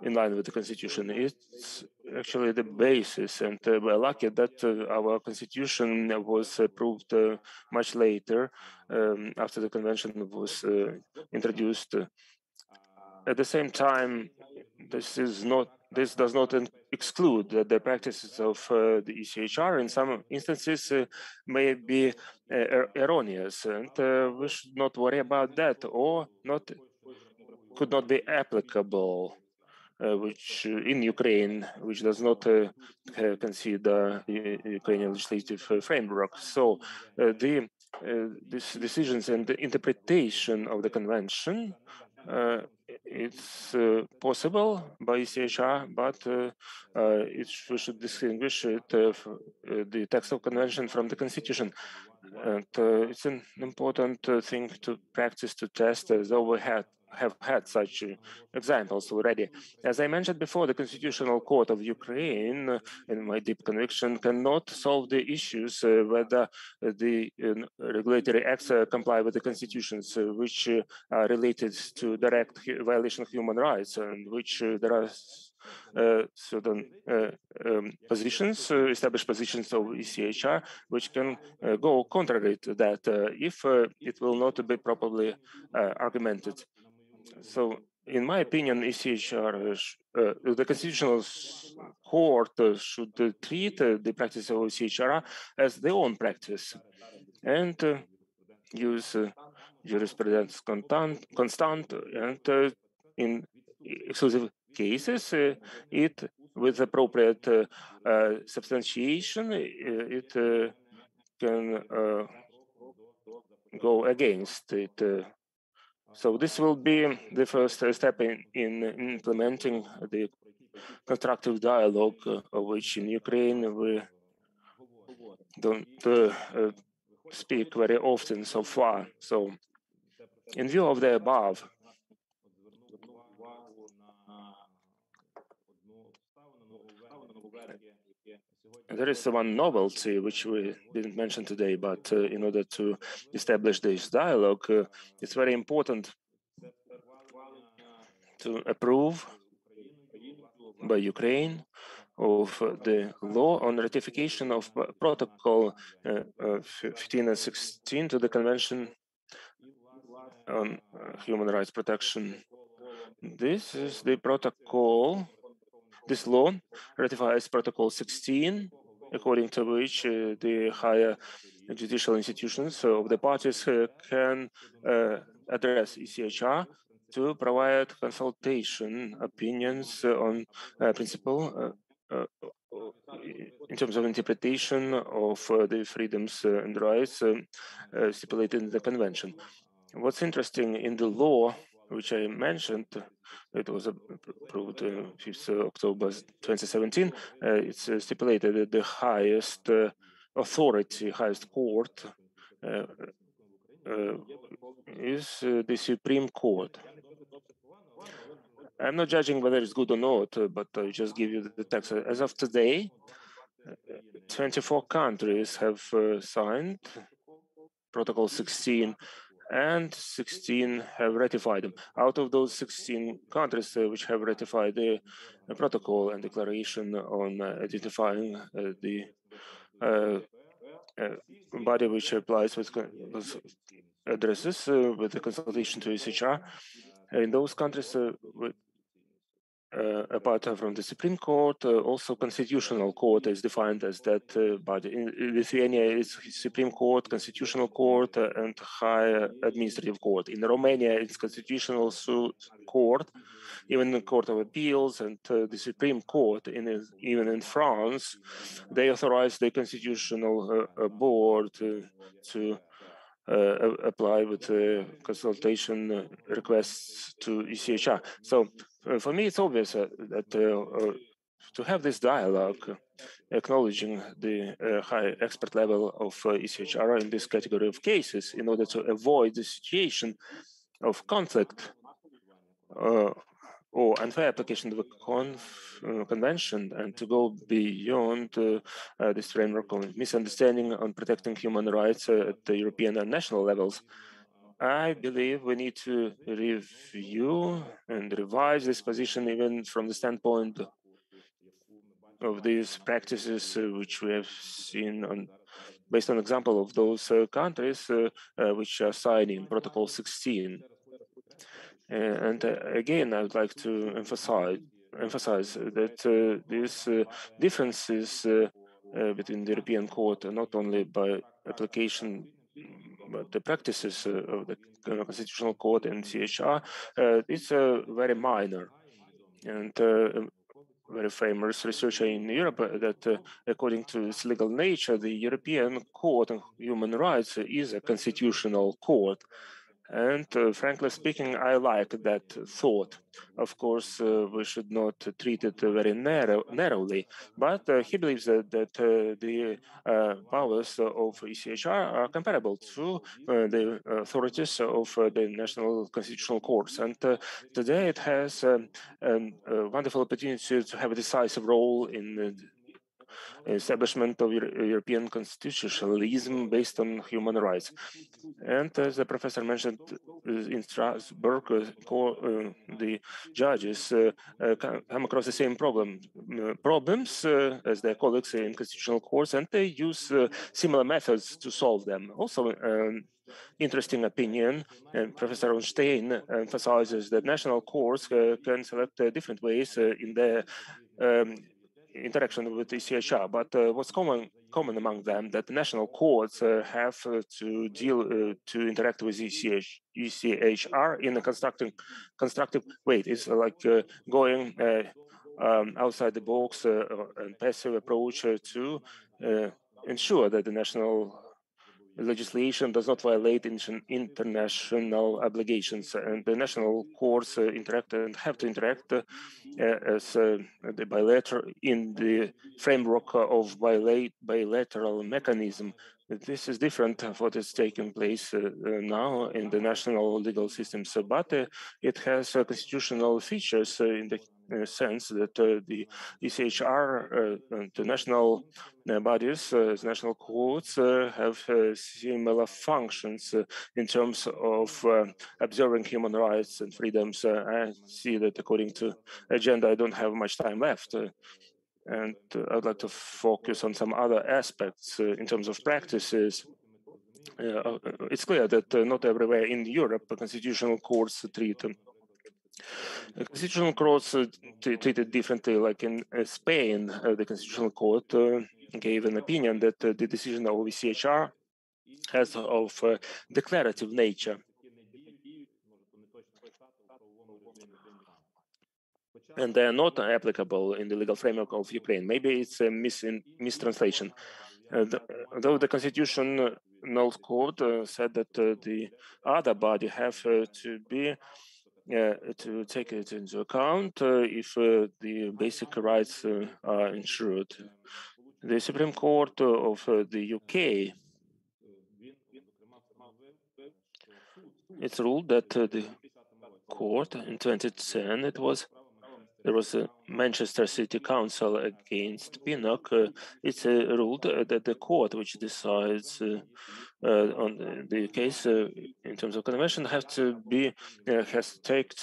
in line with the constitution. It's actually the basis, and we're lucky that our constitution was approved much later after the convention was introduced. At the same time, this does not exclude that the practices of the ECHR in some instances may be erroneous, and we should not worry about that, or could not be applicable. Which in Ukraine, which does not consider Ukrainian legislative framework. So these decisions and the interpretation of the convention it's possible by ECHR, but we should distinguish the text of convention from the constitution. And it's an important thing to practice, to test, though we have had such examples already. As I mentioned before, the Constitutional Court of Ukraine, in my deep conviction, cannot solve the issues whether the regulatory acts comply with the constitutions, which are related to direct violation of human rights, and which there are certain positions, established positions of ECHR, which can go contrary to that if it will not be properly argumented. So, in my opinion, ECHR, the Constitutional Court should treat the practice of ECHR as their own practice and use jurisprudence constant and in exclusive cases, it with appropriate substantiation, it can go against it. So this will be the first step in implementing the constructive dialogue, of which in Ukraine we don't speak very often so far. So in view of the above, there is one novelty which we didn't mention today, but in order to establish this dialogue, it's very important to approve by Ukraine of the law on ratification of Protocol 15 and 16 to the Convention on Human Rights Protection. This is the protocol. This law ratifies Protocol 16, according to which the higher judicial institutions of the parties can address ECHR to provide consultation opinions on principle in terms of interpretation of the freedoms and rights stipulated in the convention. What's interesting in the law, which I mentioned, it was approved 5th October 2017, it's stipulated that the highest authority, highest court is the Supreme Court. I'm not judging whether it's good or not, but I just give you the text. As of today, 24 countries have signed Protocol 16, and 16 have ratified them. Out of those 16 countries which have ratified the protocol and declaration on identifying the body which applies with addresses with the consultation to ECHR, in those countries, apart from the Supreme Court, also Constitutional Court is defined as that body. In Lithuania, it's Supreme Court, Constitutional Court, and High Administrative Court. In Romania, it's Constitutional Court, even the Court of Appeals, and the Supreme Court. Even in France, they authorize the Constitutional Board to apply with consultation requests to ECHR. So for me, it's obvious that to have this dialogue, acknowledging the high expert level of ECHR in this category of cases, in order to avoid the situation of conflict or unfair application of the convention, and to go beyond this framework of misunderstanding on protecting human rights at the European and national levels, I believe we need to review and revise this position even from the standpoint of these practices which we have seen based on example of those countries which are signing Protocol 16. And again, I would like to emphasize that these differences between the European Court, not only by application, but the practices of the Constitutional Court and CHR, it's very minor. And very famous researcher in Europe that according to its legal nature, the European Court of Human Rights is a constitutional court. And frankly speaking, I like that thought. Of course, we should not treat it very narrowly, but he believes that the powers of ECHR are comparable to the authorities of the national constitutional courts. And today it has a wonderful opportunity to have a decisive role in the establishment of European constitutionalism based on human rights. And as the professor mentioned, in Strasbourg, the judges come across the same problems as their colleagues in constitutional courts, and they use similar methods to solve them. Also, interesting opinion, and Professor Ornstein emphasizes that national courts can select different ways in their interaction with ECHR, but what's common among them that the national courts have to interact with ECHR in a constructive way. It's like going outside the box and passive approach to ensure that the national legislation does not violate international obligations, and the national courts interact and have to interact as the bilateral in the framework of bilateral mechanism. This is different of what is taking place now in the national legal systems, but it has constitutional features in the sense that the ECHR, the national bodies, national courts, have similar functions in terms of observing human rights and freedoms. I see that according to agenda, I don't have much time left. And I'd like to focus on some other aspects in terms of practices. It's clear that not everywhere in Europe constitutional courts treat constitutional courts treated differently. Like in Spain, the constitutional court gave an opinion that the decision of ECHR has of declarative nature. And they are not applicable in the legal framework of Ukraine. Maybe it's a mistranslation. Though the constitutional court said that the other body have to be to take it into account if the basic rights are ensured. The Supreme Court of the UK, it's ruled that the court in 2010, there was a Manchester City Council against Pinnock. It's ruled that the court which decides on the case in terms of convention has to take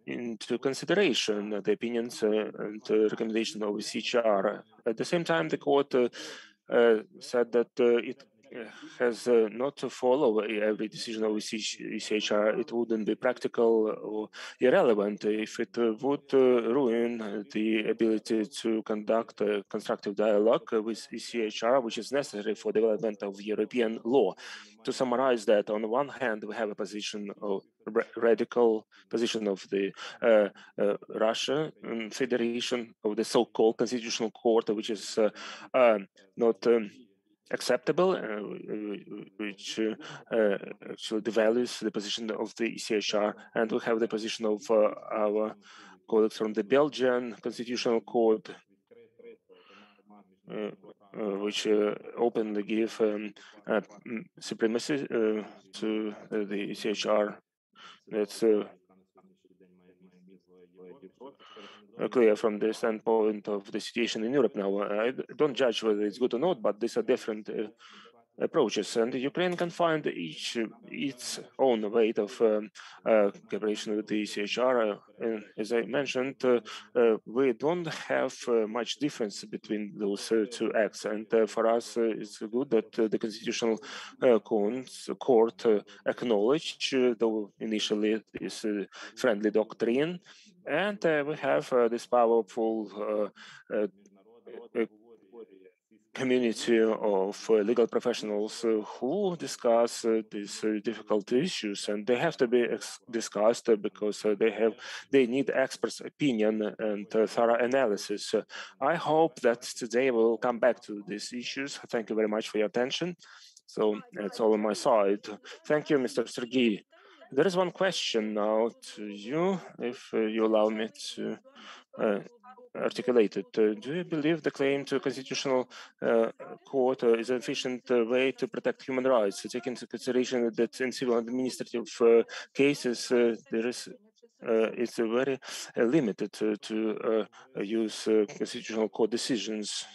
into consideration the opinions and recommendation of ECHR. At the same time, the court said that it has not to follow every decision of ECHR. It wouldn't be practical or irrelevant if it would ruin the ability to conduct a constructive dialogue with ECHR, which is necessary for development of European law. To summarize that, on the one hand, we have a position of radical position of the Russia Federation of the so-called Constitutional Court, which is not acceptable, which actually devalues the position of the ECHR, and we have the position of our colleagues from the Belgian Constitutional Court, which openly give supremacy to the ECHR. That's clear from the standpoint of the situation in Europe now. I don't judge whether it's good or not, but these are different approaches, and Ukraine can find its own way of cooperation with the ECHR. As I mentioned, we don't have much difference between those two acts, and for us it's good that the Constitutional Court acknowledged, though initially this friendly doctrine, and we have this powerful community of legal professionals who discuss these difficult issues, and they have to be discussed because they need experts' opinion and thorough analysis. I hope that today we'll come back to these issues. Thank you very much for your attention. So that's all on my side. Thank you, Mr. Sergey. There is one question now to you, if you allow me to articulate it. Do you believe the claim to a constitutional court is an efficient way to protect human rights, taking into consideration that in civil and administrative cases there is it's very limited to use constitutional court decisions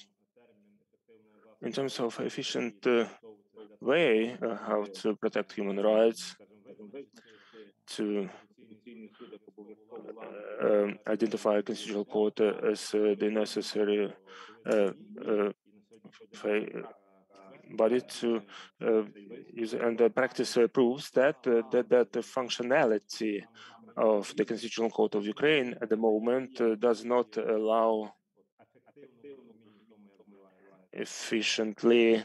in terms of efficient way how to protect human rights, to identify a constitutional court as the necessary body to use, and the practice proves that that the functionality of the Constitutional Court of Ukraine at the moment does not allow efficiently,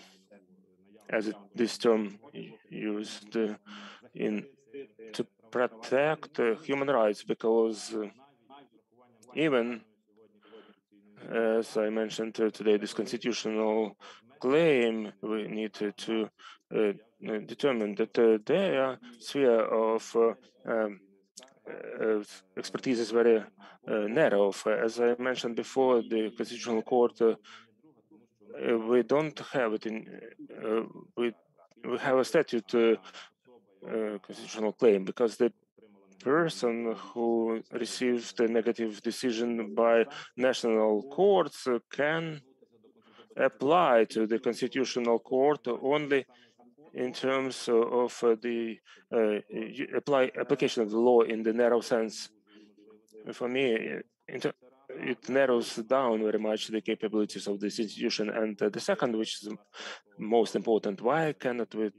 as this term used in to protect human rights, because even as I mentioned today, this constitutional claim, we need to determine that their sphere of expertise is very narrow. As I mentioned before, the Constitutional Court, we don't have it in, we have a statute constitutional claim, because the person who received a negative decision by national courts can apply to the Constitutional Court only in terms of the application of the law in the narrow sense. For me, it narrows down very much the capabilities of this institution. And the second, which is most important, why cannot we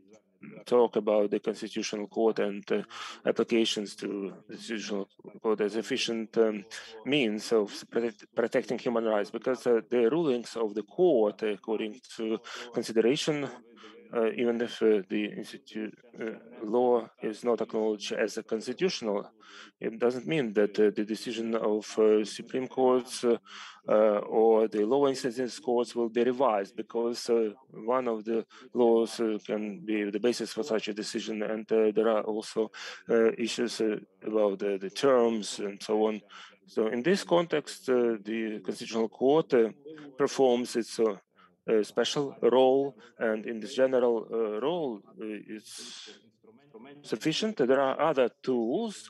talk about the Constitutional Court and applications to the Constitutional Court as efficient means of protecting human rights? Because the rulings of the court, according to consideration, even if the law is not acknowledged as a constitutional, it doesn't mean that the decision of Supreme Courts or the lower instance courts will be revised, because one of the laws can be the basis for such a decision, and there are also issues about the terms and so on. So in this context, the Constitutional Court performs its special role, and in this general role, it's sufficient. There are other tools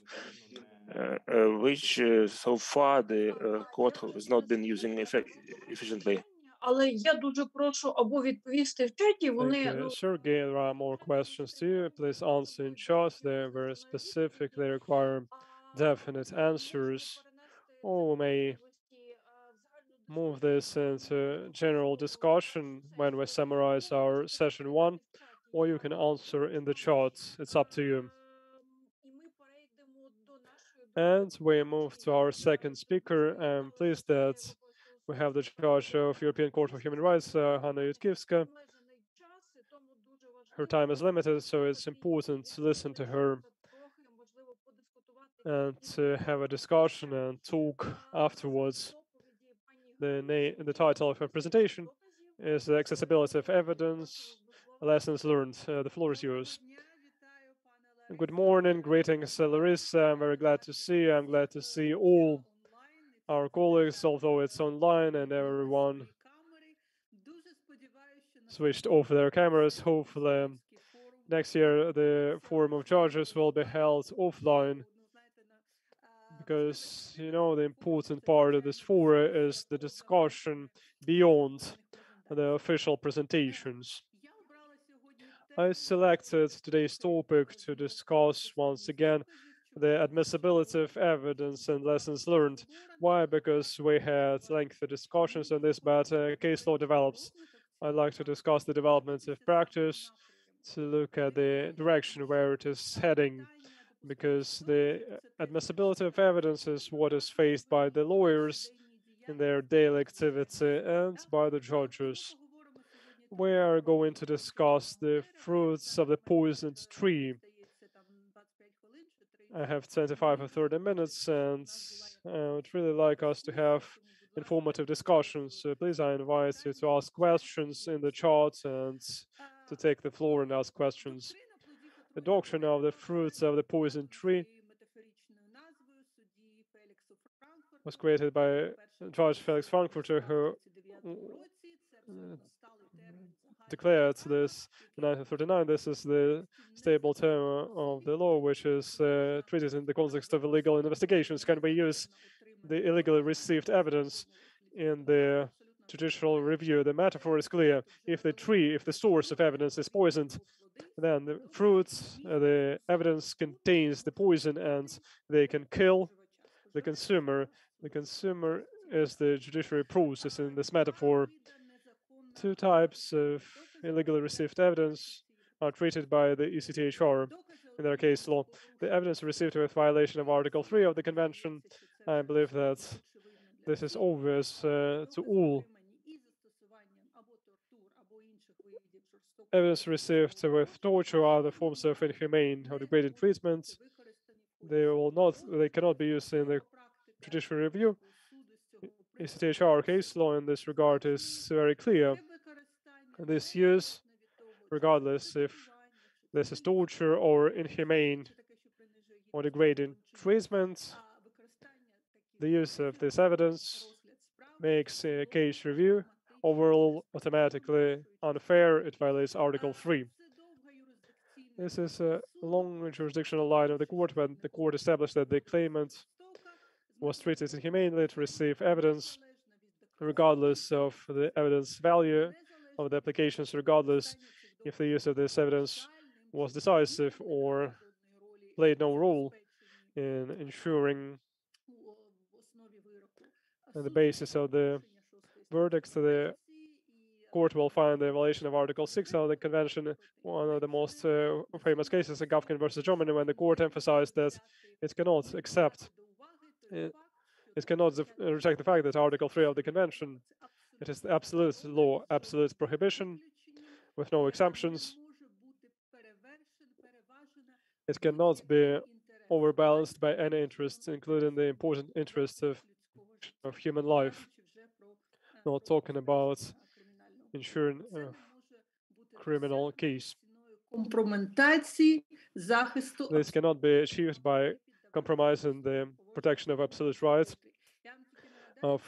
which so far the court has not been using efficiently. Але я дуже прошу або відповісти в чаті. Вони Thank you, Sergey. There are more questions to you. Please answer in chat. They're very specific. They require definite answers. Or we may move this into general discussion when we summarize our session 1, or you can answer in the chat. It's up to you. And we move to our second speaker. I'm pleased that we have the judge of European Court of Human Rights, Hanna Yutkivska. Her time is limited, so it's important to listen to her and to have a discussion and talk afterwards. The title of her presentation is The Accessibility of Evidence, Lessons Learned. The floor is yours. Good morning, greetings, Larissa. I'm very glad to see you. I'm glad to see all our colleagues, although it's online and everyone switched off their cameras. Hopefully, next year the Forum of Judges will be held offline, because, you know, the important part of this forum is the discussion beyond the official presentations. I selected today's topic to discuss once again the admissibility of evidence and lessons learned. Why? Because we had lengthy discussions on this, but case law develops. I'd like to discuss the developments of practice, to look at the direction where it is heading, because the admissibility of evidence is what is faced by the lawyers in their daily activity and by the judges. We are going to discuss the fruits of the poisoned tree. I have 25 or 30 minutes, and I would really like us to have informative discussions. So please, I invite you to ask questions in the chat and to to take the floor and ask questions. The doctrine of the fruits of the poison tree was created by Judge Felix Frankfurter, who declared this in 1939. This is the stable term of the law, which is treated in the context of illegal investigations. Can we use the illegally received evidence in the judicial review? The metaphor is clear. If the source of evidence is poisoned, then the fruits, the evidence contains the poison, and they can kill the consumer. The consumer is the judiciary process in this metaphor. Two types of illegally received evidence are treated by the ECHR in their case law. The evidence received with violation of Article 3 of the Convention, I believe that this is obvious to all. Evidence received with torture or other forms of inhumane or degrading treatment, they cannot be used in the judicial review. ECHR case law in this regard is very clear. This use, regardless if this is torture or inhumane or degrading treatment, the use of this evidence makes a case review overall automatically unfair. It violates Article 3. This is a long jurisdictional line of the court when the court established that the claimant was treated inhumanely to receive evidence, regardless of the evidence value of the applications, regardless if the use of this evidence was decisive or played no role in ensuring the basis of the verdict. The court will find the violation of Article 6 of the Convention, one of the most famous cases in Gafkin versus Germany, when the court emphasized that it cannot accept, it cannot reject the fact that Article 3 of the Convention, it is the absolute law, absolute prohibition, with no exemptions. It cannot be overbalanced by any interests, including the important interests of human life. Not talking about ensuring a criminal case. This cannot be achieved by compromising the protection of absolute rights, of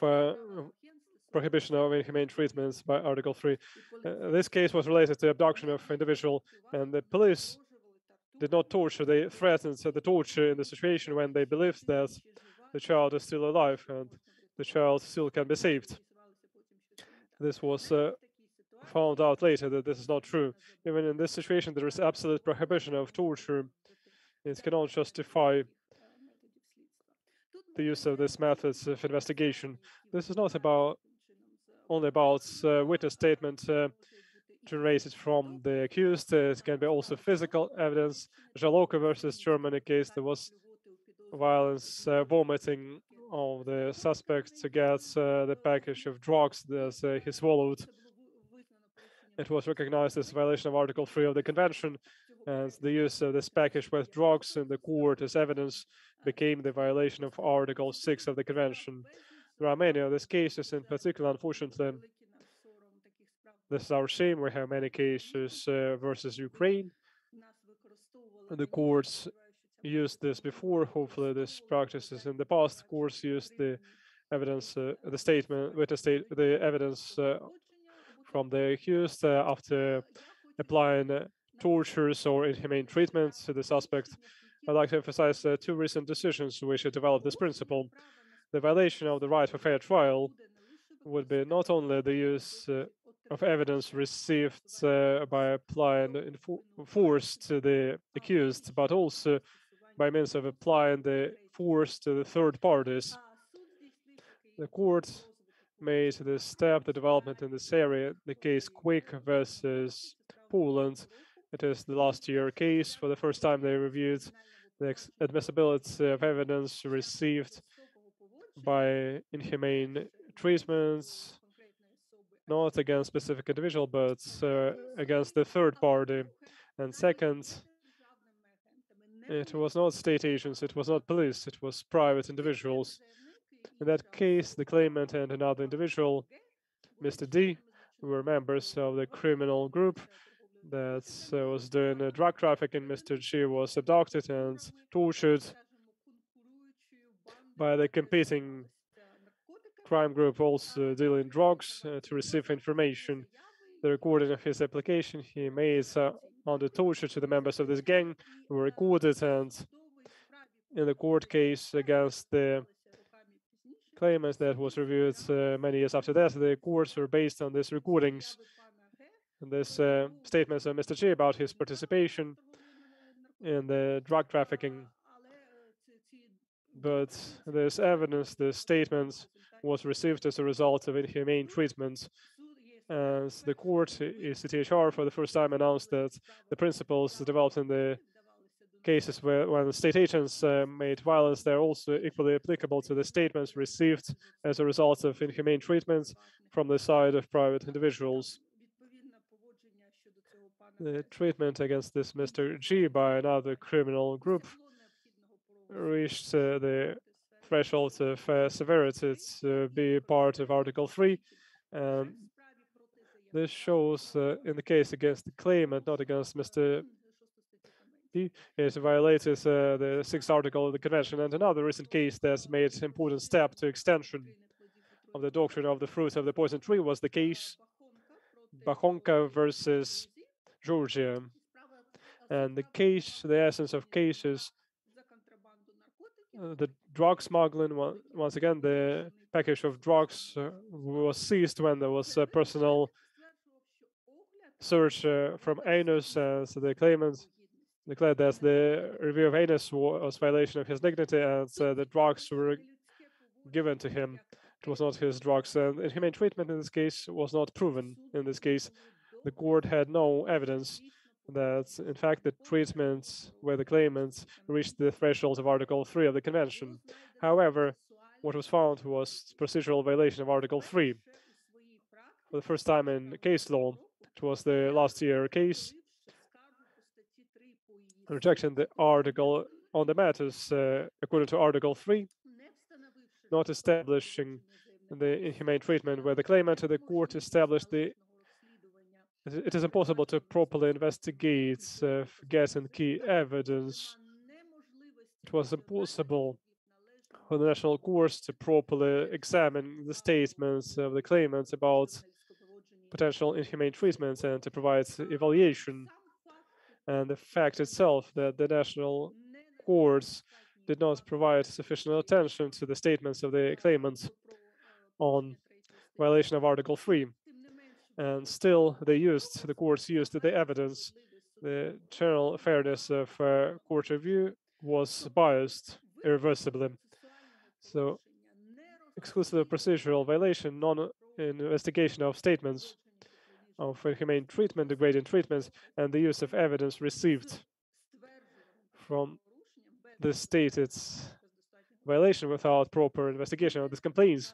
prohibition of inhumane treatments by Article 3. This case was related to abduction of individual, and the police did not torture. They threatened the torture in the situation when they believed that the child is still alive and the child still can be saved. This was found out later that this is not true. Even in this situation, there is absolute prohibition of torture. It cannot justify the use of these methods of investigation. This is not only about witness statement generated from the accused. It can be also physical evidence. Jaloko versus Germany case, there was violence, vomiting of the suspect to get the package of drugs that he swallowed. It was recognized as a violation of Article 3 of the Convention, and the use of this package with drugs in the court as evidence became the violation of Article 6 of the Convention. There are many of these cases, in particular, unfortunately. This is our shame. We have many cases versus Ukraine. The courts used this before. Hopefully, this practice is in the past. Courts used the evidence, the evidence from the accused after applying tortures or inhumane treatments to the suspect. I'd like to emphasize two recent decisions which developed this principle. The violation of the right for fair trial would be not only the use of evidence received by applying force to the accused, but also by means of applying the force to the third parties. The court made this step, the development in this area, the case Quick versus Poland. It is the last year case. For the first time, they reviewed the admissibility of evidence received by inhumane treatments, not against specific individual, but against the third party. And second, it was not state agents, it was not police, it was private individuals. In that case, the claimant and another individual, Mr. D, who were members of the criminal group. that was doing drug trafficking. Mr. G was abducted and tortured by the competing crime group also dealing drugs to receive information. The recording of his application he made under torture to the members of this gang were recorded, and in the court case against the claimants that was reviewed many years after that, the courts were based on these recordings and this statements of Mr. G about his participation in the drug trafficking. But this evidence, this statement, was received as a result of inhumane treatment. As the court, ECHR, for the first time announced that the principles developed in the cases where when state agents made violence, they're also equally applicable to the statements received as a result of inhumane treatment from the side of private individuals. The treatment against this Mr. G by another criminal group reached the threshold of severity to be part of Article 3. This shows in the case against the claimant, not against Mr. B, it violated the 6th article of the Convention. And another recent case that's made an important step to extension of the doctrine of the fruit of the poison tree was the case Bahonka versus Georgia. And the case, the essence of cases, the drug smuggling, once again, the package of drugs was seized when there was a personal search from anus. So the claimant declared that the review of anus was violation of his dignity, and the drugs were given to him. It was not his drugs. And inhumane treatment in this case was not proven. In this case, the court had no evidence that, in fact, the treatment where the claimant reached the threshold of Article 3 of the Convention. However, what was found was procedural violation of Article 3. For the first time in case law, it was the last year case, rejecting the article on the matters according to Article 3, not establishing the inhumane treatment where the claimant to the court established it is impossible to properly investigate getting key evidence. It was impossible for the national courts to properly examine the statements of the claimants about potential inhumane treatments and to provide evaluation. And the fact itself that the national courts did not provide sufficient attention to the statements of the claimants on violation of Article 3. And still, the courts used the evidence. The general fairness of court review was biased irreversibly. So, exclusive procedural violation, non-investigation of statements of inhumane treatment, degrading treatments, and the use of evidence received from the stated violation without proper investigation of these complaints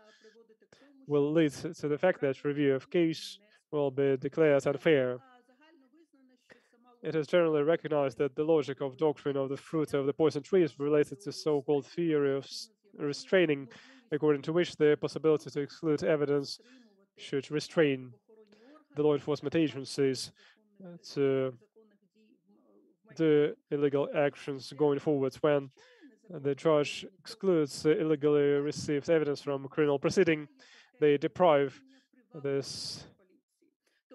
will lead to the fact that review of case will be declared unfair. It is generally recognized that the logic of doctrine of the fruit of the poison tree is related to so-called theory of restraining, according to which the possibility to exclude evidence should restrain the law enforcement agencies to do illegal actions going forward. When the judge excludes illegally received evidence from criminal proceeding, they deprive this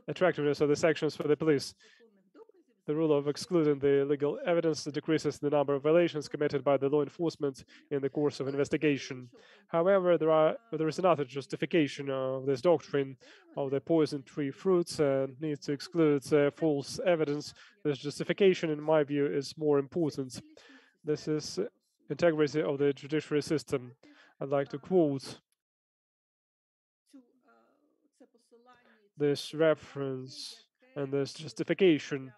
attractiveness of the sanctions for the police. The rule of excluding the illegal evidence decreases the number of violations committed by the law enforcement in the course of investigation. However, there is another justification of this doctrine of the poison tree fruits and needs to exclude false evidence. This justification, in my view, is more important. This is integrity of the judiciary system. I'd like to quote this reference and this justification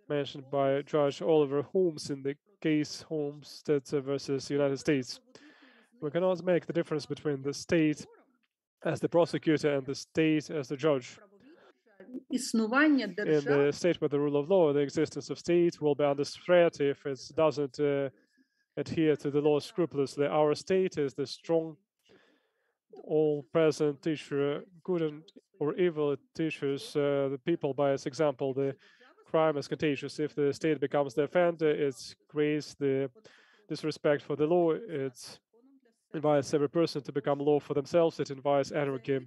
mentioned by Judge Oliver Holmes in the case Homestead versus United States. We cannot make the difference between the state as the prosecutor and the state as the judge. In the state with the rule of law, the existence of state will be under threat if it doesn't adhere to the law scrupulously. Our state is the strong, all-present teacher, good or evil, it teaches the people by its example. The crime as contagious. If the state becomes the offender, it creates the disrespect for the law. It invites every person to become law for themselves. It invites anarchy.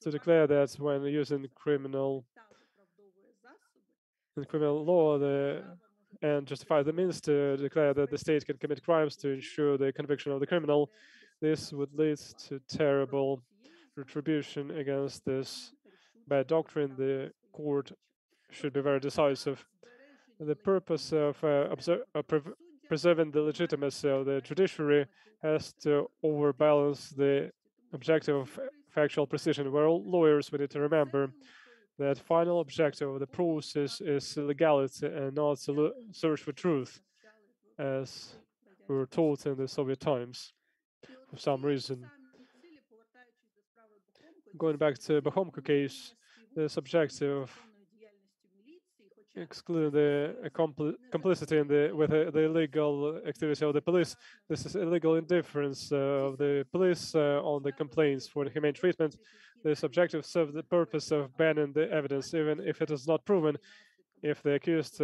To declare that when using criminal law and justify the means to declare that the state can commit crimes to ensure the conviction of the criminal, this would lead to terrible retribution against this bad doctrine. The court should be very decisive. The purpose of preserving the legitimacy of the judiciary has to overbalance the objective of factual precision. We're all lawyers, we need to remember that final objective of the process is legality and not search for truth, as we were taught in the Soviet times for some reason. Going back to the Bohomko case, this objective excluding the complicity with the illegal activity of the police. This is illegal indifference of the police on the complaints for the humane treatment. This objective serves the purpose of banning the evidence, even if it is not proven. If the accused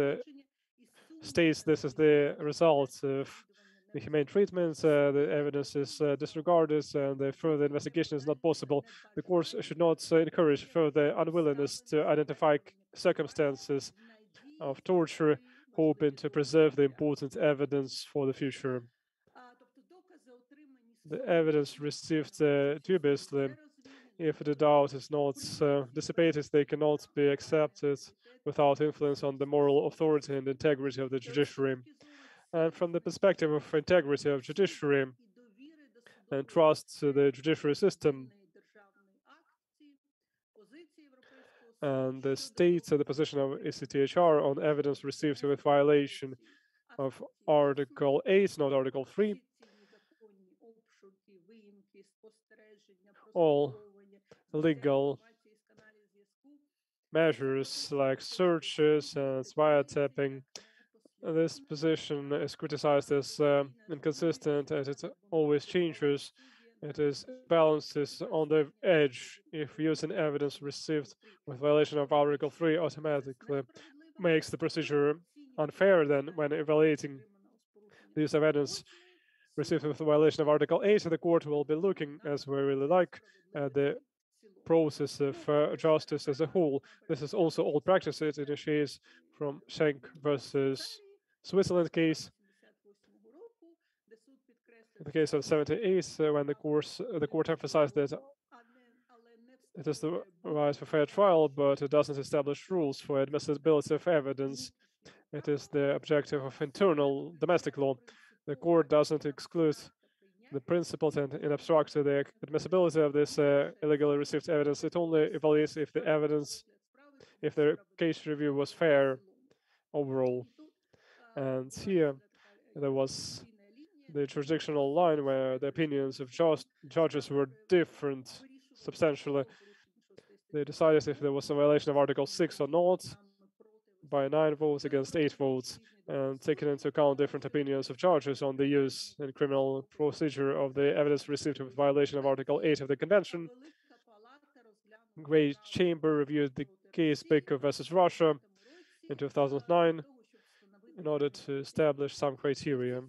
states this is the result of the humane treatment, the evidence is disregarded, and the further investigation is not possible. The court should not encourage further unwillingness to identify circumstances of torture, hoping to preserve the important evidence for the future. The evidence received dubiously, if the doubt is not dissipated, they cannot be accepted without influence on the moral authority and integrity of the judiciary. And from the perspective of integrity of judiciary and trust to the judiciary system, and the states the position of ECHR on evidence received with violation of Article 8, not Article 3. All legal measures like searches and wiretapping, this position is criticized as inconsistent, as it always changes. It is balances on the edge. If using evidence received with violation of Article 3 automatically makes the procedure unfair, then when evaluating the use of evidence received with violation of Article 8, the court will be looking, as we really like, at the process of justice as a whole. This is also old practice. It initiates from Schenk versus Switzerland case. In the case of 78, when the court emphasized that it is the right for fair trial, but it doesn't establish rules for admissibility of evidence. It is the objective of internal domestic law. The court doesn't exclude the principles and in abstract the admissibility of this illegally received evidence. It only evaluates if the case review was fair overall. And here there was the jurisdictional line where the opinions of judges were different substantially. They decided if there was a violation of Article 6 or not by 9 votes against 8 votes, and taking into account different opinions of judges on the use and criminal procedure of the evidence received with violation of Article 8 of the Convention. Great Chamber reviewed the case Baker versus Russia in 2009 in order to establish some criteria.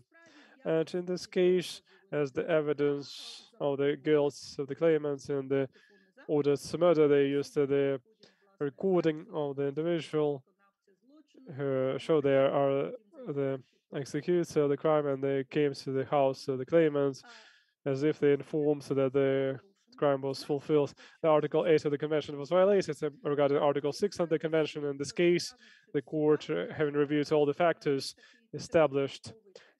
And in this case, as the evidence of the guilt of the claimants in the ordered murder, they used the recording of the individual who showed there are the executor of the crime, and they came to the house of the claimants as if they informed that the crime was fulfilled. The Article 8 of the Convention was violated regarding Article 6 of the Convention. In this case, the court, having reviewed all the factors, established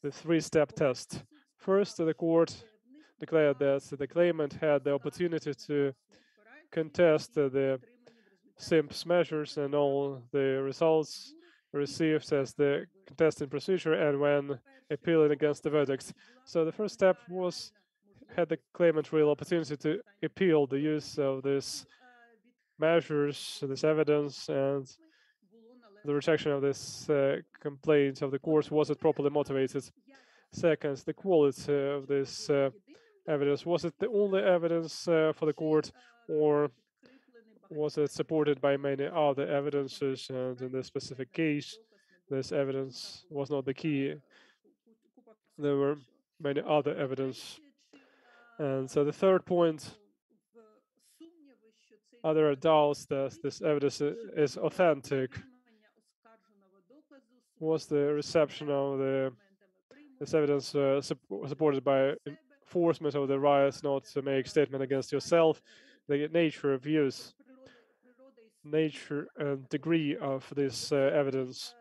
the three-step test. First, the court declared that the claimant had the opportunity to contest the SIMP's measures and all the results received as the contesting procedure and when appealing against the verdict. So the first step was, had the claimant real opportunity to appeal the use of these measures, this evidence, and the rejection of this complaint of the court, was it properly motivated? Second, the quality of this evidence. Was it the only evidence for the court, or was it supported by many other evidences, and in this specific case, this evidence was not the key. There were many other evidence. And so the third point, other doubts that this evidence is authentic, was the reception of this evidence supported by enforcement of the rights not to make statement against yourself, the nature of use, nature and degree of this evidence.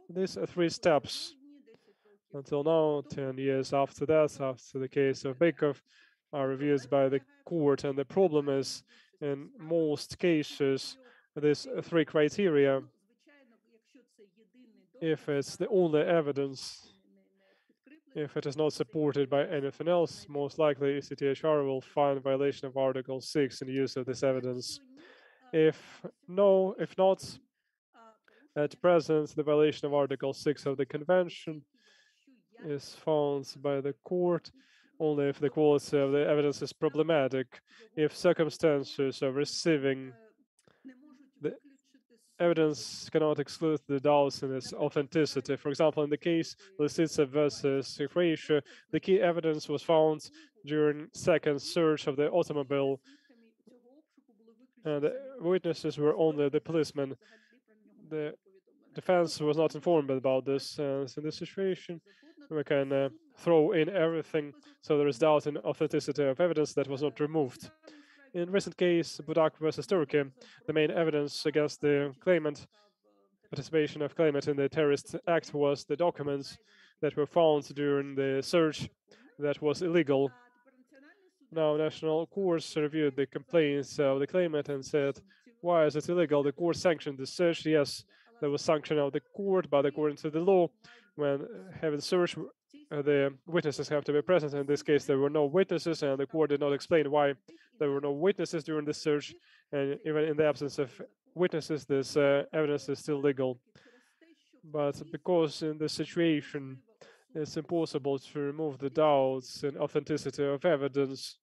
These are three steps. Until now, 10 years after that, after the case of Bykov, are reviewed by the court. And the problem is, in most cases, these three criteria, if it's the only evidence, if it is not supported by anything else, most likely ECHR will find violation of Article 6 in use of this evidence. If not, at present, the violation of Article 6 of the Convention is found by the court only if the quality of the evidence is problematic, if circumstances of receiving the evidence cannot exclude the doubts in its authenticity. For example, in the case Lviv versus Croatia, the key evidence was found during second search of the automobile, and the witnesses were only the policemen. The defense was not informed about this. So in this situation, we can throw in everything, so there is doubt in authenticity of evidence that was not removed. In recent case, Budak versus Turkey, the main evidence against the claimant, participation of claimant in the terrorist act, was the documents that were found during the search that was illegal. Now, national courts reviewed the complaints of the claimant and said, why is it illegal? The court sanctioned the search. Yes, there was sanction of the court, but according to the law, when having search, the witnesses have to be present. In this case, there were no witnesses, and the court did not explain why there were no witnesses during the search. And even in the absence of witnesses, this evidence is still legal. But because in this situation, it's impossible to remove the doubts in authenticity of evidence,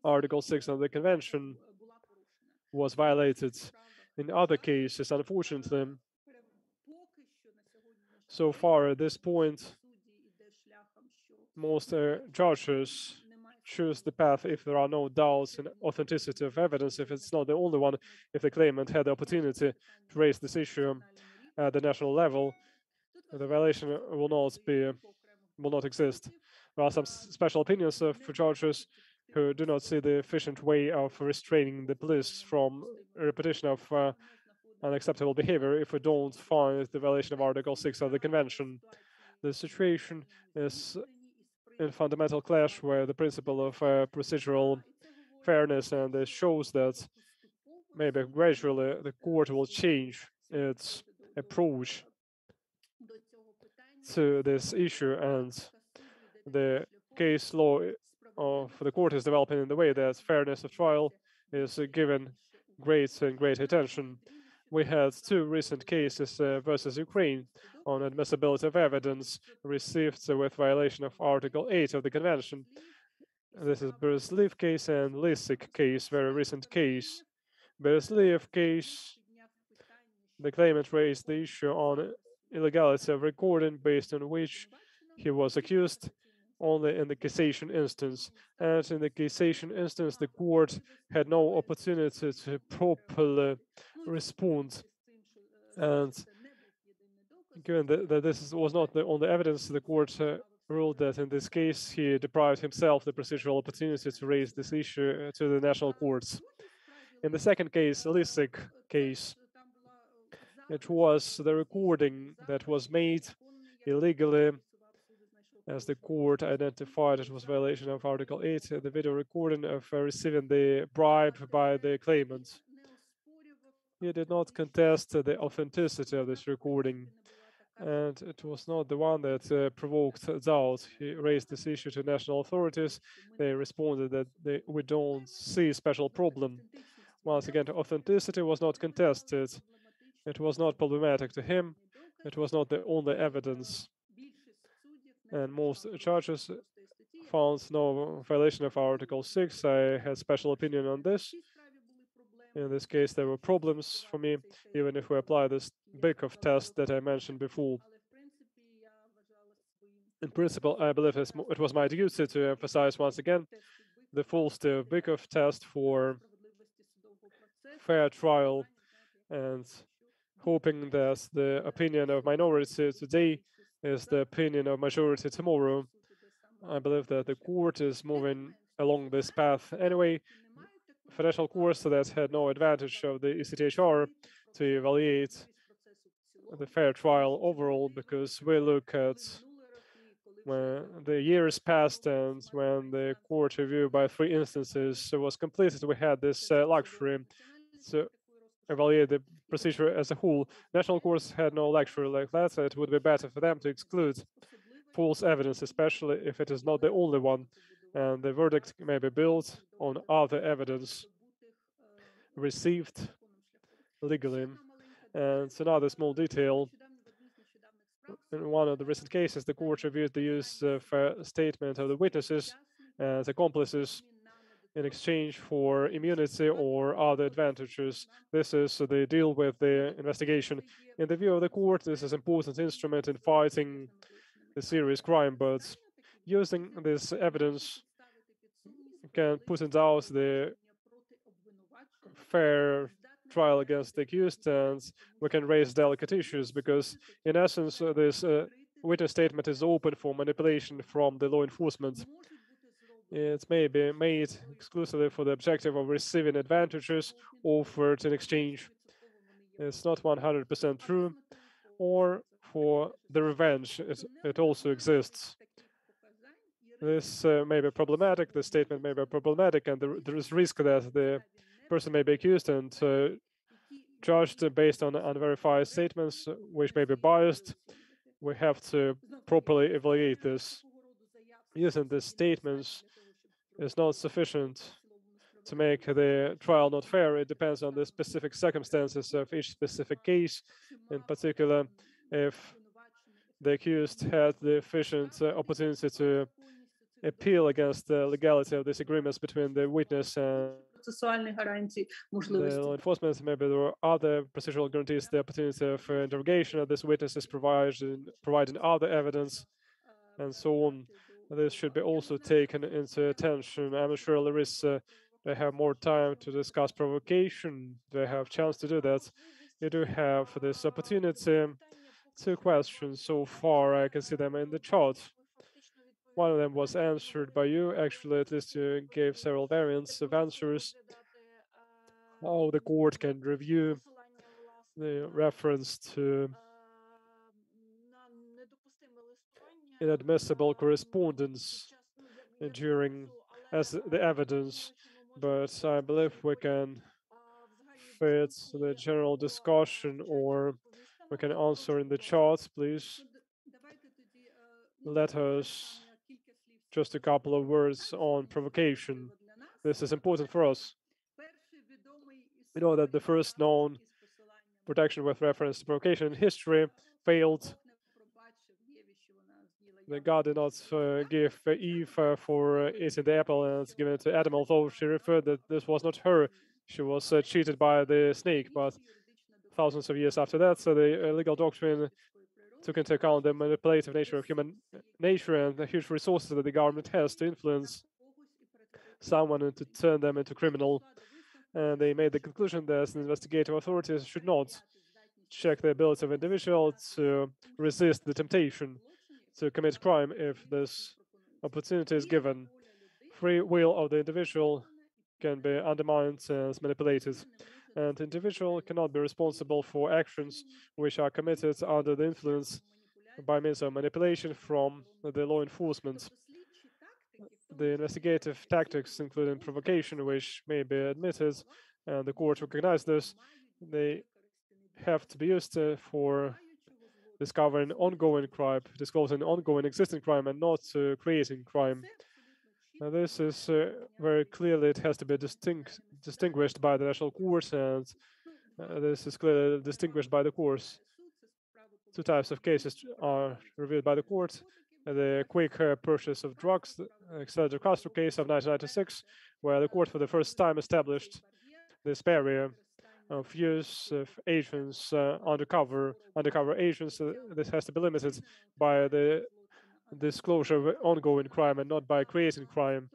Article 6 of the Convention was violated. In other cases, unfortunately, so far at this point, most judges choose the path if there are no doubts in authenticity of evidence, if it's not the only one, if the claimant had the opportunity to raise this issue at the national level, the violation will not exist. There are some special opinions for judges who do not see the efficient way of restraining the police from a repetition of unacceptable behavior if we don't find the violation of Article 6 of the Convention. The situation is in fundamental clash with the principle of procedural fairness, and this shows that maybe gradually the court will change its approach to this issue, and the case law of the court is developing in the way that fairness of trial is given great attention. We had two recent cases versus Ukraine on admissibility of evidence received with violation of Article 8 of the Convention. This is Berezliv case and Lisik case, very recent case. Berezliv case, the claimant raised the issue on illegality of recording based on which he was accused only in the cassation instance. And in the cassation instance, the court had no opportunity to properly respond. And given that this was not the only evidence, the court ruled that in this case he deprived himself the procedural opportunity to raise this issue to the national courts. In the second case, Lisik case, it was the recording that was made illegally, as the court identified it was violation of Article 8, the video recording of receiving the bribe by the claimant. He did not contest the authenticity of this recording, and it was not the one that provoked doubt. He raised this issue to national authorities. They responded that we don't see a special problem. Once again, authenticity was not contested. It was not problematic to him. It was not the only evidence. And most judges found no violation of Article 6. I had special opinion on this. In this case, there were problems for me, even if we apply this Bykov test that I mentioned before. In principle, I believe it was my duty to emphasize once again the full Bykov test for fair trial, and hoping that the opinion of minority today is the opinion of majority tomorrow. I believe that the court is moving along this path anyway. Financial courts that had no advantage of the ECHR to evaluate the fair trial overall, because we look at when the years passed and when the court review by 3 instances was completed, we had this luxury to evaluate the procedure as a whole. National courts had no luxury like that, so it would be better for them to exclude false evidence, especially if it is not the only one, and the verdict may be built on other evidence received legally. And another small detail, in one of the recent cases, the court reviewed the use of a statement of the witnesses as accomplices in exchange for immunity or other advantages. This is the deal with the investigation. In the view of the court, this is an important instrument in fighting the serious crime, but using this evidence can put in doubt the fair trial against the accused, and we can raise delicate issues because, in essence, this witness statement is open for manipulation from the law enforcement. It may be made exclusively for the objective of receiving advantages offered in exchange. It's not 100% true, or for the revenge. It also exists. This may be problematic, the statement may be problematic, and there is risk that the person may be accused and judged based on unverified statements, which may be biased. We have to properly evaluate this. Using these statements is not sufficient to make the trial not fair. It depends on the specific circumstances of each specific case, in particular, if the accused had the efficient opportunity to appeal against the legality of disagreements between the witness and the law enforcement. Maybe there are other procedural guarantees, the opportunity of interrogation of this witness is providing other evidence, and so on. This should be also taken into attention. I'm sure Larissa, they have more time to discuss provocation. They have chance to do that. You do have this opportunity. 2 questions so far. I can see them in the chart. One of them was answered by you. Actually, at least you gave several variants of answers. How the court can review the reference to inadmissible correspondence during as the evidence, but I believe we can fit the general discussion, or we can answer in the chat, please. Let us just a couple of words on provocation. This is important for us. We know that the first known protection with reference to provocation in history failed. God did not give Eve for eating the apple and given it to Adam, although she referred that this was not her. She was cheated by the snake, but thousands of years after that, so the legal doctrine took into account the manipulative nature of human nature and the huge resources that the government has to influence someone and to turn them into criminal. And they made the conclusion that the investigative authorities should not check the ability of individual to resist the temptation to commit crime if this opportunity is given. Free will of the individual can be undermined and manipulated, and the individual cannot be responsible for actions which are committed under the influence by means of manipulation from the law enforcement. The investigative tactics, including provocation, which may be admitted, and the court recognizes this, they have to be used for discovering ongoing crime, disclosing ongoing existing crime, and not creating crime. Now, this is very clearly, it has to be distinguished by the national courts, and this is clearly distinguished by the courts. 2 types of cases are reviewed by the court. The quick purchase of drugs, the accelerated Castro case of 1996, where the court for the first time established this barrier of use of agents, undercover agents. This has to be limited by the disclosure of ongoing crime and not by creating crime.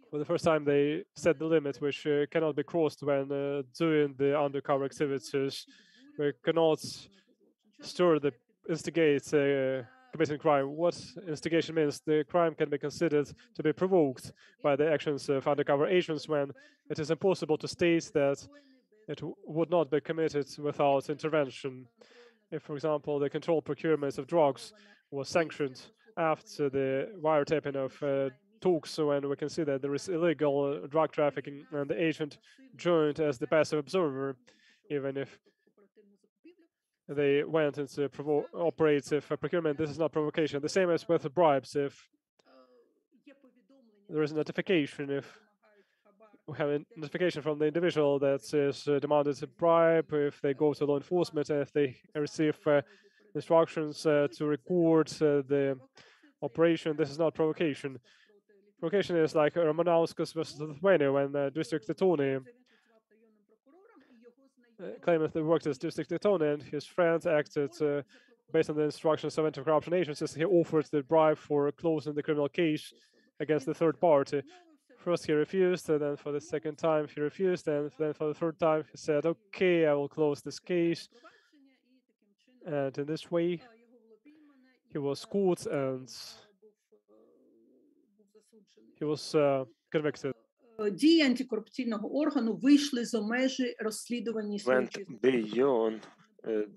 For the first time, they set the limit, which cannot be crossed when doing the undercover activities. We cannot instigate committing crime. What instigation means? The crime can be considered to be provoked by the actions of undercover agents when it is impossible to state that it would not be committed without intervention. If, for example, the controlled procurement of drugs was sanctioned after the wiretapping of talks, when we can see that there is illegal drug trafficking and the agent joined as the passive observer, even if they went into operative procurement. This is not provocation. The same as with bribes. If there is a notification, if we have a notification from the individual that is demanded a bribe, if they go to law enforcement, and if they receive instructions to record the operation, this is not provocation. Provocation is like Romanauskas versus Lithuania, when district attorney claimant that worked as district attorney and his friends acted based on the instructions of anti-corruption agencies. He offered the bribe for closing the criminal case against the third party. First he refused, and then for the second time he refused, and then for the third time he said, okay, I will close this case. And in this way, he was caught and he was convicted. Дії антикорупційного органу вийшли за межі розслідування Went beyond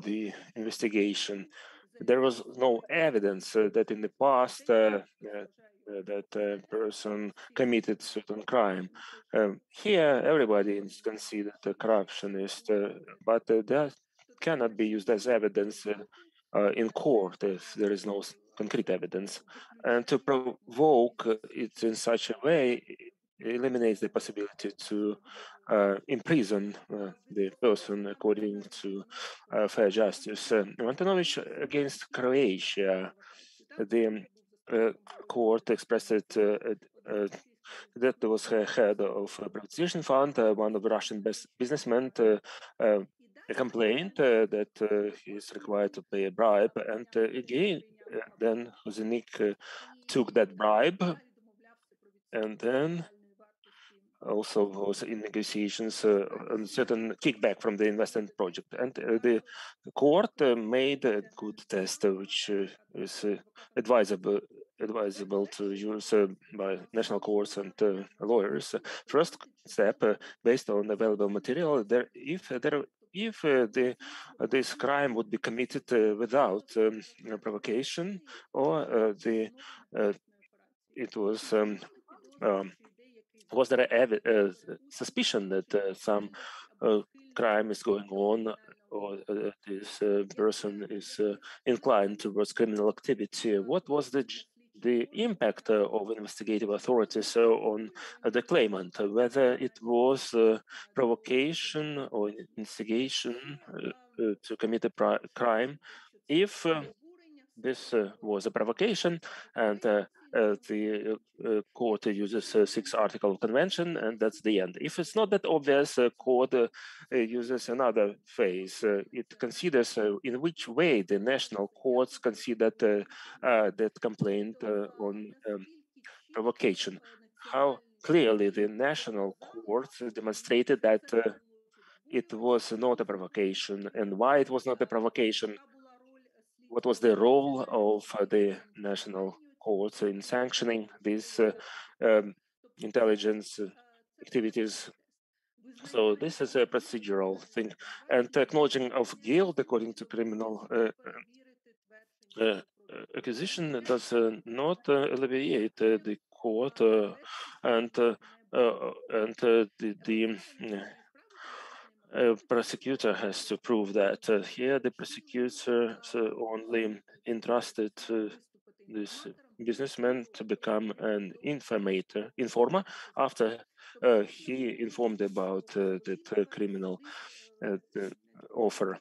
the investigation. There was no evidence that in the past that a person committed certain crime. Here, everybody can see that the corruptionist, but that cannot be used as evidence in court if there is no concrete evidence. And to provoke it in such a way eliminates the possibility to imprison the person according to fair justice. Antonovich against Croatia, the court expressed it that there was a head of a privatization fund, one of the Russian businessmen, complained that he is required to pay a bribe, and again, then Huzinik took that bribe, and then also was in negotiations on certain kickback from the investment project. And the court made a good test, which is advisable to use by national courts and lawyers. First step, based on available material, if this crime would be committed without provocation, or it was there a suspicion that some crime is going on, or this person is inclined towards criminal activity? What was the impact of investigative authorities on the claimant, whether it was provocation or instigation to commit a crime? If this was a provocation, and the court uses a 6th article of convention, and that's the end. If it's not that obvious, court uses another phase. It considers in which way the national courts considered that complaint on provocation. How clearly the national courts demonstrated that it was not a provocation, and why it was not a provocation. What was the role of the national courts in sanctioning these intelligence activities? So this is a procedural thing. And acknowledging of guilt according to criminal accusation does not alleviate the court and the prosecutor has to prove that. Here, the prosecutor only entrusted this businessman to become an informer after he informed about that criminal offer.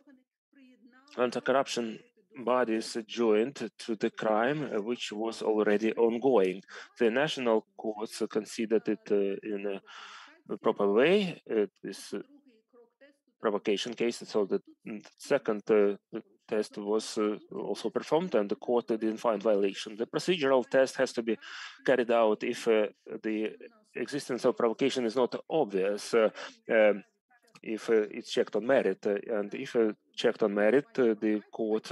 Anti-corruption bodies joined to the crime, which was already ongoing. The national courts considered it in proper way. This provocation case. So the second test was also performed, and the court didn't find violation. The procedural test has to be carried out if the existence of provocation is not obvious. If it's checked on merit, and if checked on merit, the court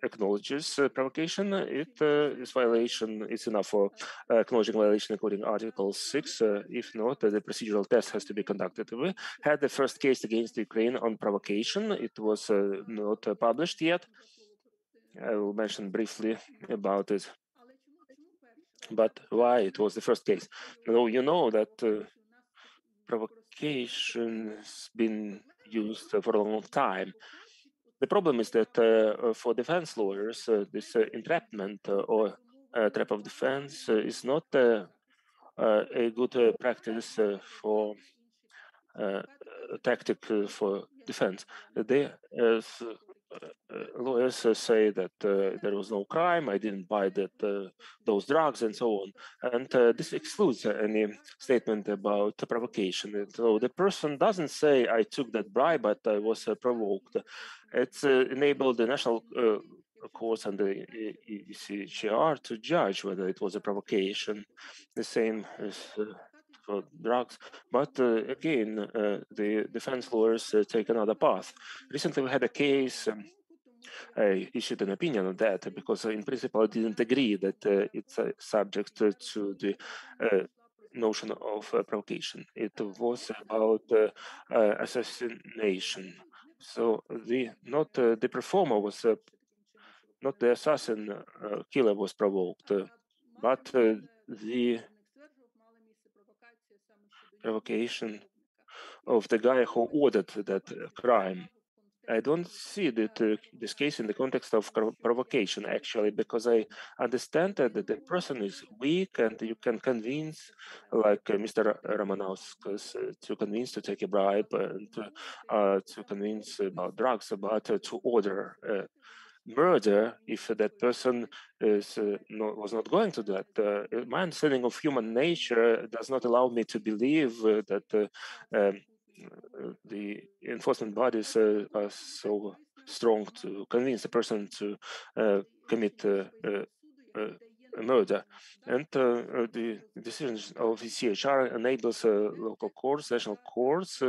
acknowledges provocation. It is violation. It's enough for acknowledging violation according to Article 6. If not, the procedural test has to be conducted. We had the first case against Ukraine on provocation. It was not published yet. I will mention briefly about it. But why it was the first case? Well, you know that provocation has been used for a long time. The problem is that for defense lawyers, this entrapment or trap of defense is not a good practice for tactic for defense. They, lawyers say that there was no crime, I didn't buy those drugs, and so on. And this excludes any statement about provocation. And so the person doesn't say, I took that bribe, but I was provoked. It's enabled the national courts and the ECHR to judge whether it was a provocation. The same as for drugs. But again, the defense lawyers take another path. Recently, we had a case. I issued an opinion on that because, in principle, I didn't agree that it's subject to the notion of provocation. It was about assassination. So not the performer was not the assassin killer was provoked, but the provocation of the guy who ordered that crime. I don't see this case in the context of provocation, actually, because I understand that the person is weak and you can convince, like Mr. Romanovskis, to convince to take a bribe and to convince about drugs, but to order murder if that person was not going to that. My understanding of human nature does not allow me to believe that the enforcement bodies are so strong to convince a person to commit a murder. And the decisions of ECHR enables local courts, national courts,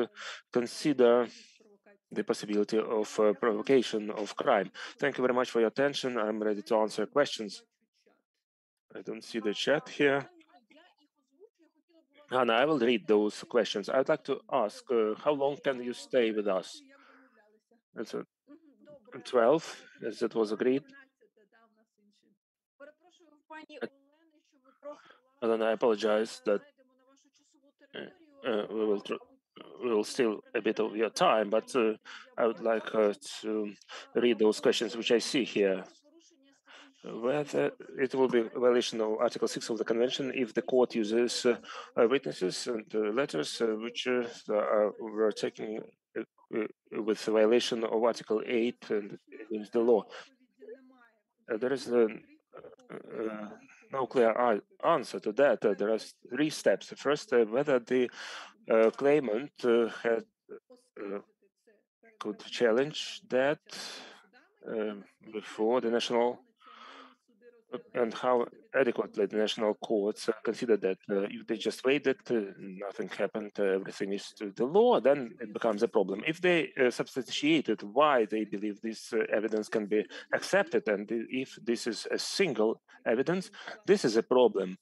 consider the possibility of provocation of crime. Thank you very much for your attention. I'm ready to answer questions. I don't see the chat here. Anna, I will read those questions. I'd like to ask, how long can you stay with us? It's 12, as it was agreed. And then I apologize that we will steal a bit of your time, but I would like to read those questions which I see here. Whether it will be a violation of Article 6 of the Convention if the court uses witnesses and letters which were taken with a violation of Article 8 and against the law. There is no clear answer to that. There are 3 steps. First, whether the claimant could challenge that before the national, and how adequately the national courts consider that. If they just waited, nothing happened, everything is to the law, then it becomes a problem. If they substantiated why they believe this evidence can be accepted, and if this is a single evidence, this is a problem.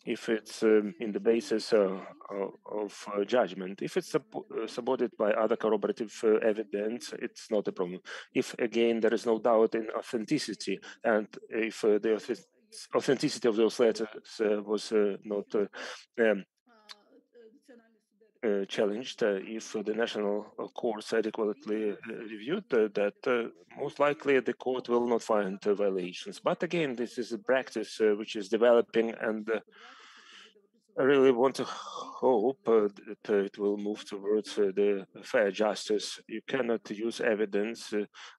If it's in the basis of judgment. If it's supported by other corroborative evidence, it's not a problem. If, again, there is no doubt in authenticity, and if the authenticity of those letters was not challenged, if the national courts adequately reviewed that, most likely the court will not find violations. But again, this is a practice which is developing, and I really want to hope that it will move towards the fair justice. You cannot use evidence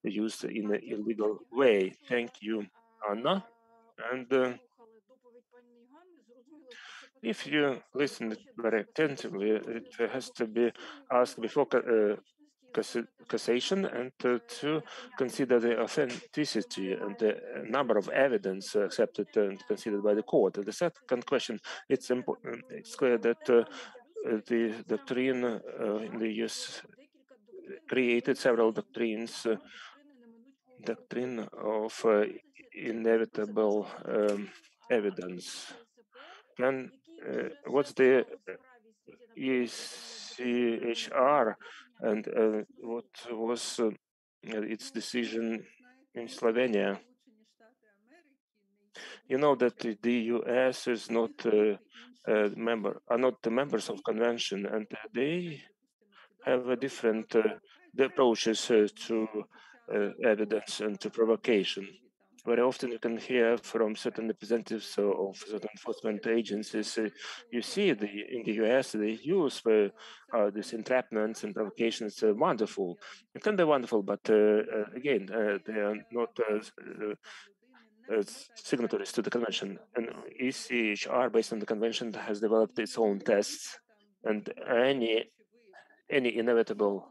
used in an illegal way. Thank you, Anna. And If you listen very attentively, it has to be asked before cassation and to consider the authenticity and the number of evidence accepted and considered by the court. The second question, it's important. It's clear that the doctrine in the US created several doctrines, doctrine of inevitable evidence. And what's the ECHR and what was its decision in Slovenia? You know that the US is not are not the members of convention, and they have a different the approaches to evidence and to provocation. Very often you can hear from certain representatives of certain enforcement agencies, you see in the US they use these entrapments and provocations wonderful. It can be wonderful, but again, they are not signatories to the convention. And ECHR, based on the convention, has developed its own tests, and any inevitable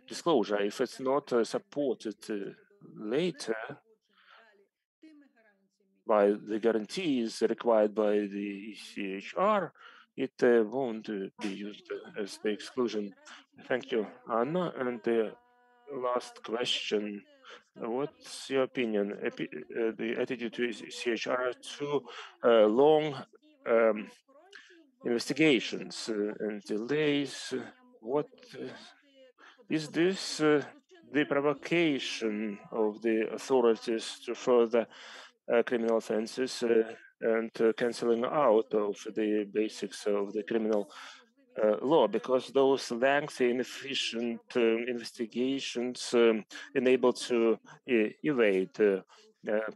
disclosure, if it's not supported later by the guarantees required by the ECHR, it won't be used as the exclusion. Thank you, Anna. And the last question. What's your opinion? The attitude to ECHR to long investigations and delays? What is this the provocation of the authorities to further criminal offenses and canceling out of the basics of the criminal law, because those lengthy, inefficient investigations enable to evade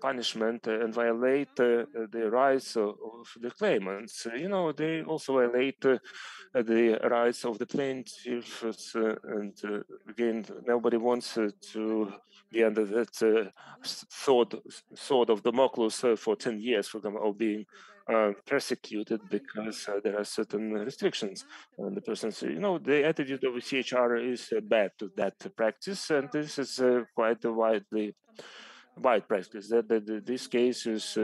punishment and violate the rights of the claimants. You know, they also violate the rights of the plaintiffs, and again, nobody wants to be under that sword of Damocles for 10 years, for them, of being persecuted because there are certain restrictions on the person. So, you know, the attitude of the CHR is bad to that practice, and this is quite a wide practice. That these cases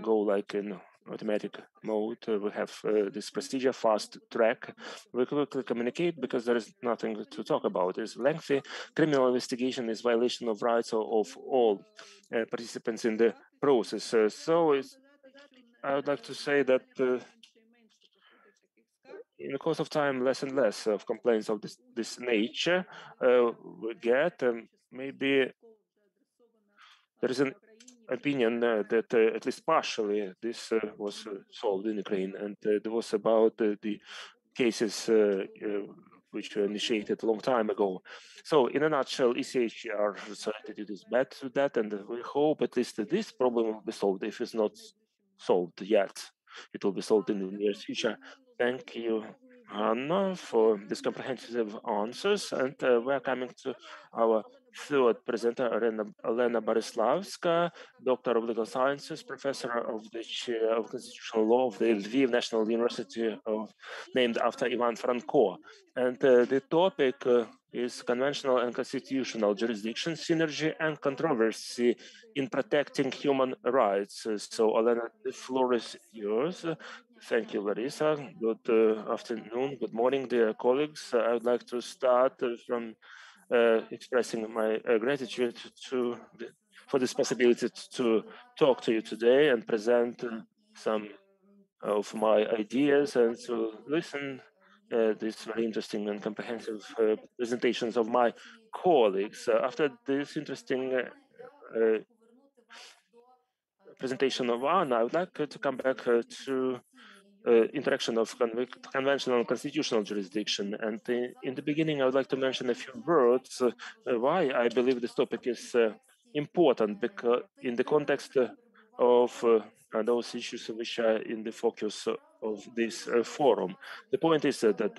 go like in automatic mode. We have this procedure, fast track. We quickly communicate because there is nothing to talk about. It's lengthy. Criminal investigation is violation of rights of all participants in the process. So I would like to say that in the course of time, less and less of complaints of this nature we get. Maybe there is an opinion that at least partially this was solved in Ukraine, and it was about the cases which were initiated a long time ago. So in a nutshell, ECHR's attitude is bad to that, and we hope at least that this problem will be solved. If it's not solved yet, it will be solved in the near future. Thank you, Anna, for these comprehensive answers, and we're coming to our third presenter, Elena Borislavska, Doctor of Legal Sciences, Professor of the Chair of Constitutional Law of the Lviv National University, named after Ivan Franko. And the topic is conventional and constitutional jurisdiction, synergy and controversy in protecting human rights. So, Elena, the floor is yours. Thank you, Larissa. Good afternoon, good morning, dear colleagues. I would like to start from expressing my gratitude for this possibility to talk to you today and present some of my ideas and to listen these very interesting and comprehensive presentations of my colleagues. After this interesting presentation of Anna, I would like to come back to interaction of conventional and constitutional jurisdiction. And in the beginning, I would like to mention a few words why I believe this topic is important, because in the context of those issues which are in the focus of this forum. The point is that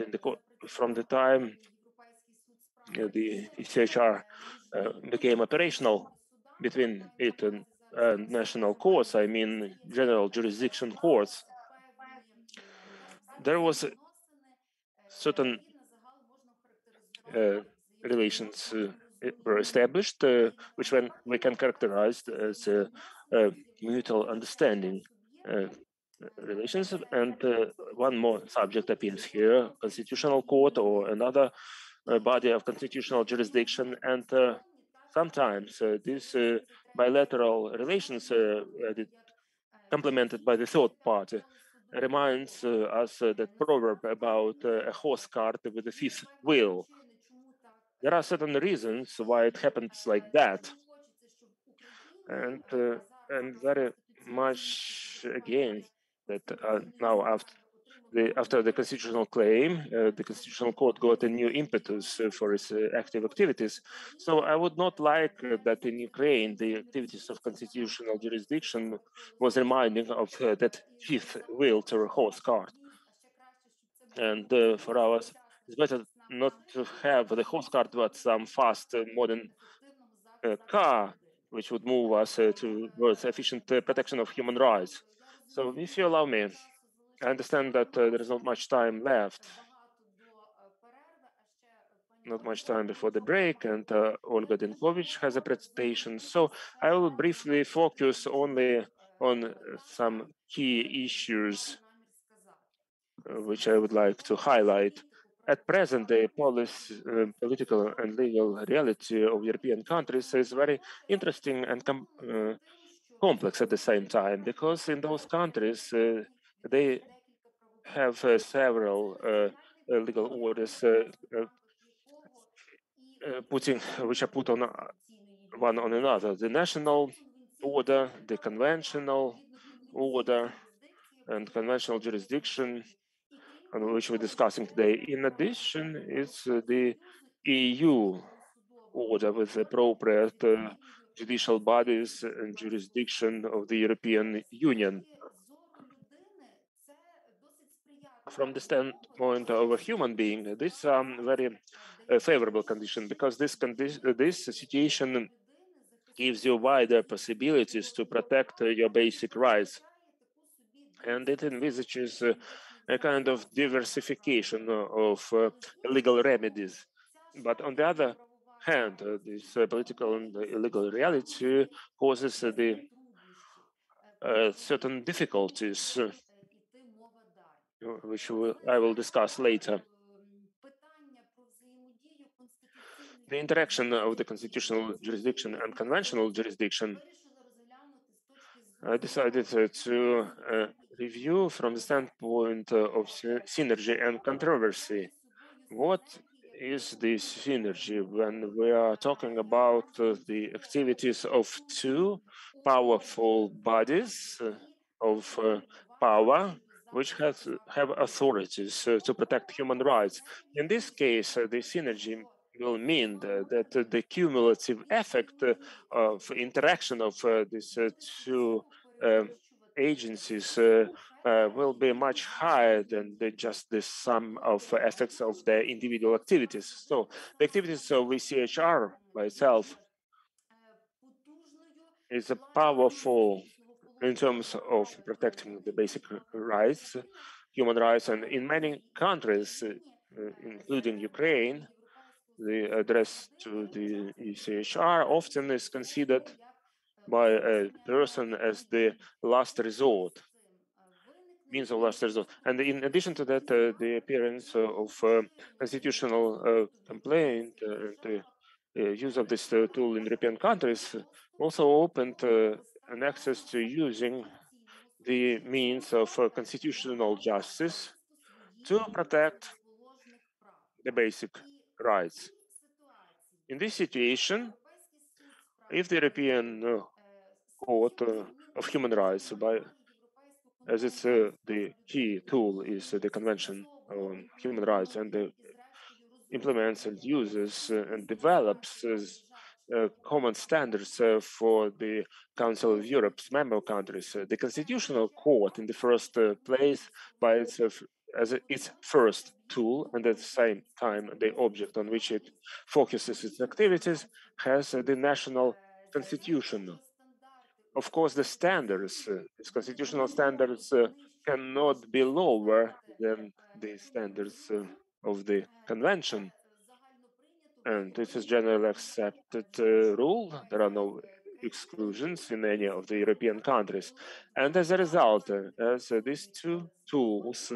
from the time the ECHR became operational between it and national courts, I mean general jurisdiction courts, there was certain relations were established, which we can characterize as mutual understanding relations. And one more subject appears here: constitutional court or another body of constitutional jurisdiction. And sometimes these bilateral relations, complemented by the third party, reminds us that proverb about a horse cart with a fifth wheel. There are certain reasons why it happens like that. And I'm very much against that now after the constitutional claim, the Constitutional Court got a new impetus for its active activities. So I would not like that in Ukraine the activities of constitutional jurisdiction was reminding of that fifth wheel to a horse cart. And for us, it's better not to have the horse cart, but some fast modern car, which would move us towards efficient protection of human rights. So if you allow me, I understand that there is not much time left, not much time before the break, and Olga Denkovich has a presentation. So I will briefly focus only on some key issues which I would like to highlight. At present, the political and legal reality of European countries is very interesting and complex at the same time, because in those countries they have several legal orders which are put on one on another: the national order, the conventional order, and conventional jurisdiction, on which we're discussing today. In addition, it's the EU order with appropriate judicial bodies and jurisdiction of the European Union. From the standpoint of a human being, this very favorable condition, because this situation gives you wider possibilities to protect your basic rights, and it envisages a kind of diversification of legal remedies. But on the other hand, this political and legal reality causes the certain difficulties, which I will discuss later. The interaction of the constitutional jurisdiction and conventional jurisdiction, I decided to review from the standpoint of synergy and controversy. What is this synergy when we are talking about the activities of two powerful bodies of power which have authorities to protect human rights? In this case, the synergy will mean that the cumulative effect of interaction of these two agencies will be much higher than just the sum of effects of the individual activities. So the activities of ECHR by itself is powerful in terms of protecting the basic rights, human rights, and in many countries, including Ukraine, the address to the ECHR often is considered by a person as the last resort, means of last resort. And in addition to that, the appearance of constitutional complaint and the use of this tool in European countries also opened an access to using the means of constitutional justice to protect the basic rights. In this situation, if the European Court of Human Rights, as it's the key tool is the Convention on Human Rights, and implements and uses and develops common standards for the Council of Europe's member countries. The Constitutional Court, in the first place, by itself as its first tool, and at the same time the object on which it focuses its activities, has the national constitution. Of course, the standards, its constitutional standards, cannot be lower than the standards of the convention. And this is generally accepted rule. There are no exclusions in any of the European countries. And as a result, as these two tools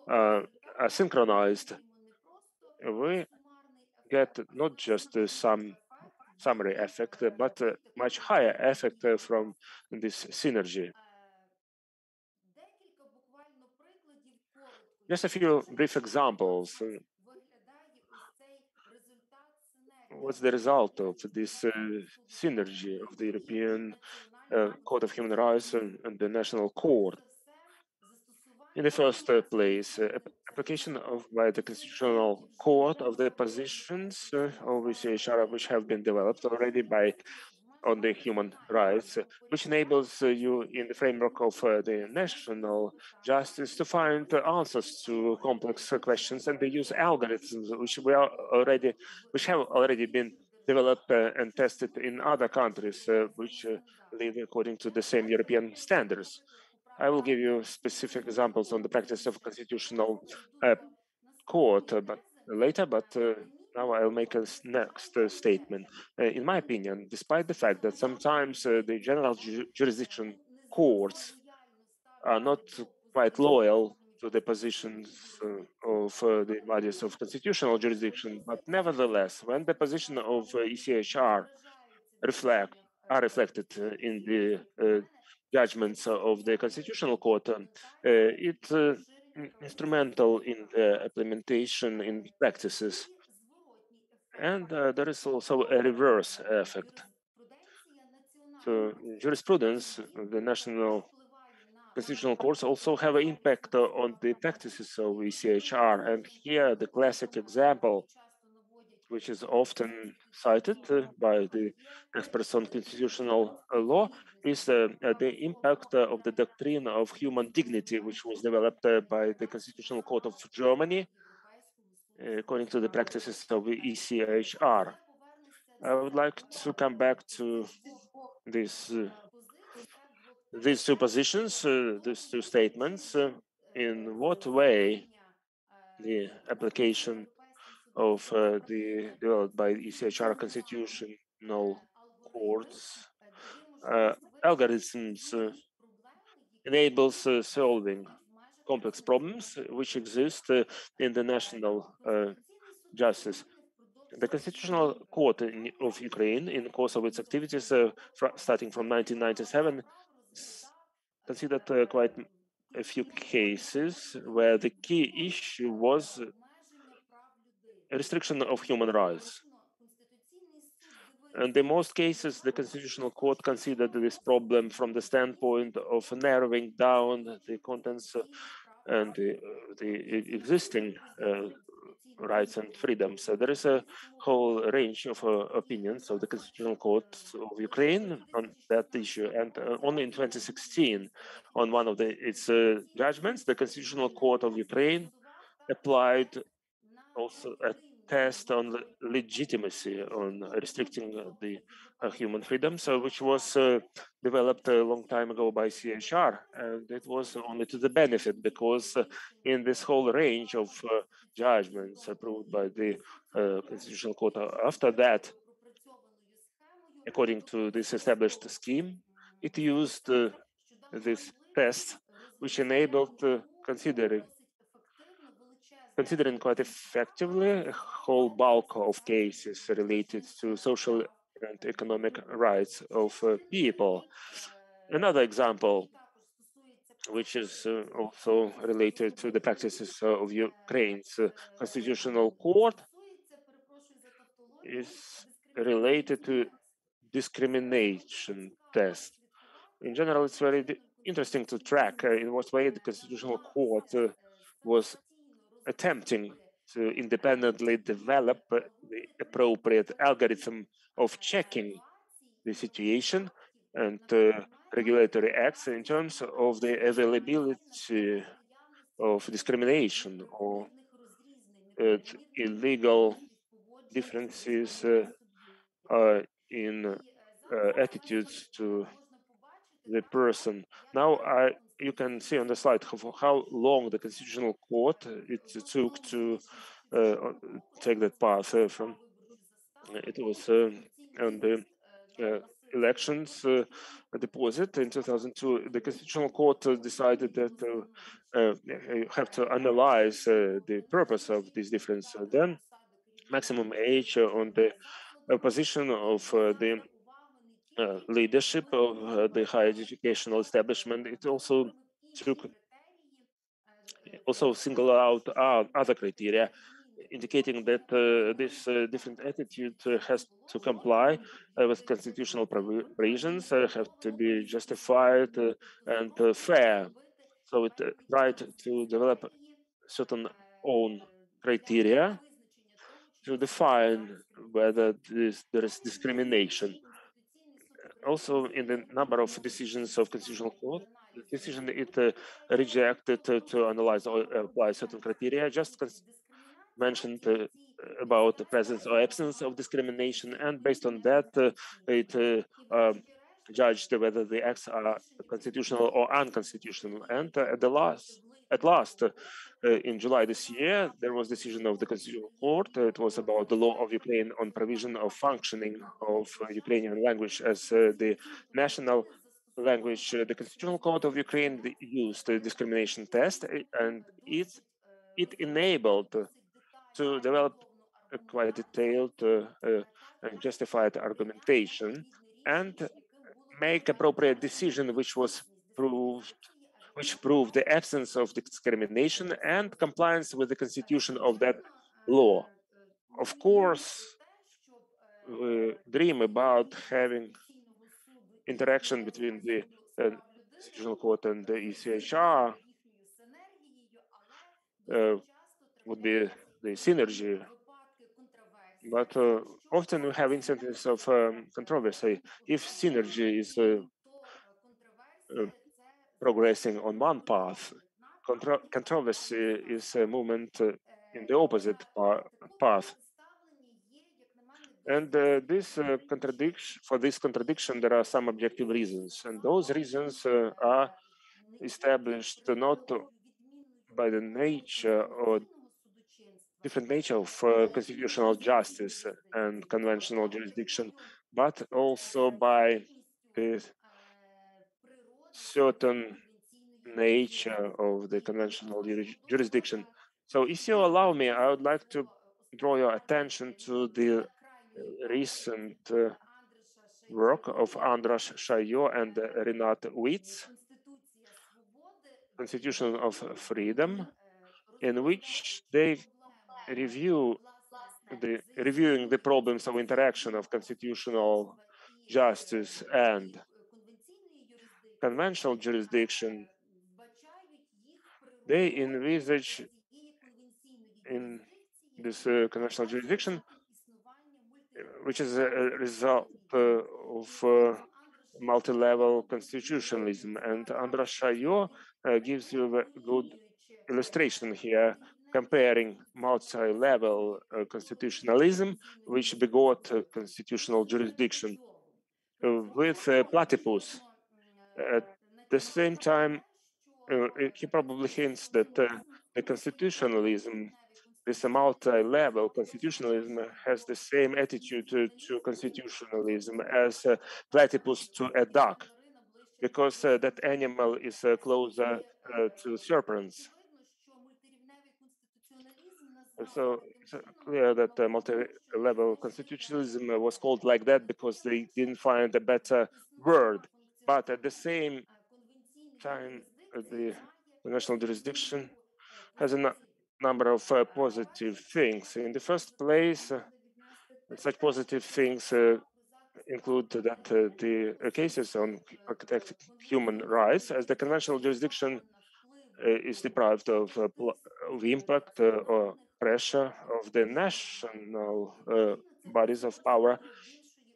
are synchronized, we get not just some summary effect, but much higher effect from this synergy. Just a few brief examples. What's the result of this synergy of the European Court of Human Rights and the National Court? In the first place, application by the Constitutional Court of the positions of ECHR, which have been developed already on the human rights, which enables you in the framework of the national justice to find answers to complex questions, and they use algorithms which have already been developed and tested in other countries which live according to the same European standards. I will give you specific examples on the practice of constitutional court but later, but now I'll make a next statement. In my opinion, despite the fact that sometimes the general jurisdiction courts are not quite loyal to the positions of the bodies of constitutional jurisdiction, but nevertheless, when the position of ECHR are reflected in the judgments of the Constitutional Court, it's instrumental in the implementation in practices. And there is also a reverse effect. So jurisprudence of the national constitutional courts also have an impact on the practices of ECHR. And here the classic example, which is often cited by the experts on constitutional law, is the impact of the doctrine of human dignity, which was developed by the Constitutional Court of Germany, according to the practices of ECHR. I would like to come back to these two positions, these two statements. In what way the application of the developed by ECHR constitutional courts algorithms enables solving complex problems which exist in the national justice. The Constitutional Court of Ukraine, in the course of its activities starting from 1997, considered quite a few cases where the key issue was a restriction of human rights. And in most cases, the Constitutional Court considered this problem from the standpoint of narrowing down the contents and the existing rights and freedoms. So there is a whole range of opinions of the Constitutional Court of Ukraine on that issue. And only in 2016, on one of its judgments, the Constitutional Court of Ukraine applied also a test on legitimacy on restricting the human freedoms, which was developed a long time ago by CHR, and it was only to the benefit because in this whole range of judgments approved by the Constitutional Court after that, according to this established scheme, it used this test, which enabled considering quite effectively a whole bulk of cases related to social and economic rights of people. Another example, which is also related to the practices of Ukraine's constitutional court, is related to discrimination test. In general, it's very interesting to track in what way the constitutional court was attempting to independently develop the appropriate algorithm of checking the situation and regulatory acts in terms of the availability of discrimination or illegal differences in attitudes to the person. Now, you can see on the slide how long the Constitutional Court it took to take that path from. It was on the elections deposit in 2002. The Constitutional Court decided that you have to analyze the purpose of this difference. Then maximum age on the position of the leadership of the higher educational establishment. It also singled out other criteria, indicating that this different attitude has to comply with constitutional provisions, have to be justified and fair. So it tried to develop certain own criteria to define whether there is discrimination. Also, in the number of decisions of Constitutional Court, the decision it rejected to analyze or apply certain criteria, just mentioned about the presence or absence of discrimination, and based on that, it judged whether the acts are constitutional or unconstitutional. And at last, in July this year, there was a decision of the Constitutional Court. It was about the law of Ukraine on provision of functioning of Ukrainian language as the national language. The Constitutional Court of Ukraine used the discrimination test, and it enabled to develop a quite detailed and justified argumentation and make appropriate decision which proved the absence of discrimination and compliance with the constitution of that law. Of course, we dream about having interaction between the Constitutional Court and the ECHR would be the synergy. But often we have instances of controversy. If synergy is progressing on one path, controversy is a movement in the opposite path. And for this contradiction, there are some objective reasons. And those reasons are established not by the nature or different nature of constitutional justice and conventional jurisdiction, but also by the certain nature of the conventional jurisdiction. So if you allow me, I would like to draw your attention to the recent work of Andras Shayo and Renat Witz, Constitution of Freedom, in which they reviewing the problems of interaction of constitutional justice and conventional jurisdiction. They envisage in this conventional jurisdiction, which is a result of multi-level constitutionalism. And Andras Shayo gives you a good illustration here, comparing multi-level constitutionalism, which begot constitutional jurisdiction, with platypus. At the same time, he probably hints that the constitutionalism, this multi-level constitutionalism, has the same attitude to constitutionalism as platypus to a duck, because that animal is closer to serpents. So it's clear that multi-level constitutionalism was called like that because they didn't find a better word. But at the same time, the national jurisdiction has a number of positive things. In the first place, such positive things include that the cases on protecting human rights, as the conventional jurisdiction is deprived of impact or pressure of the national bodies of power,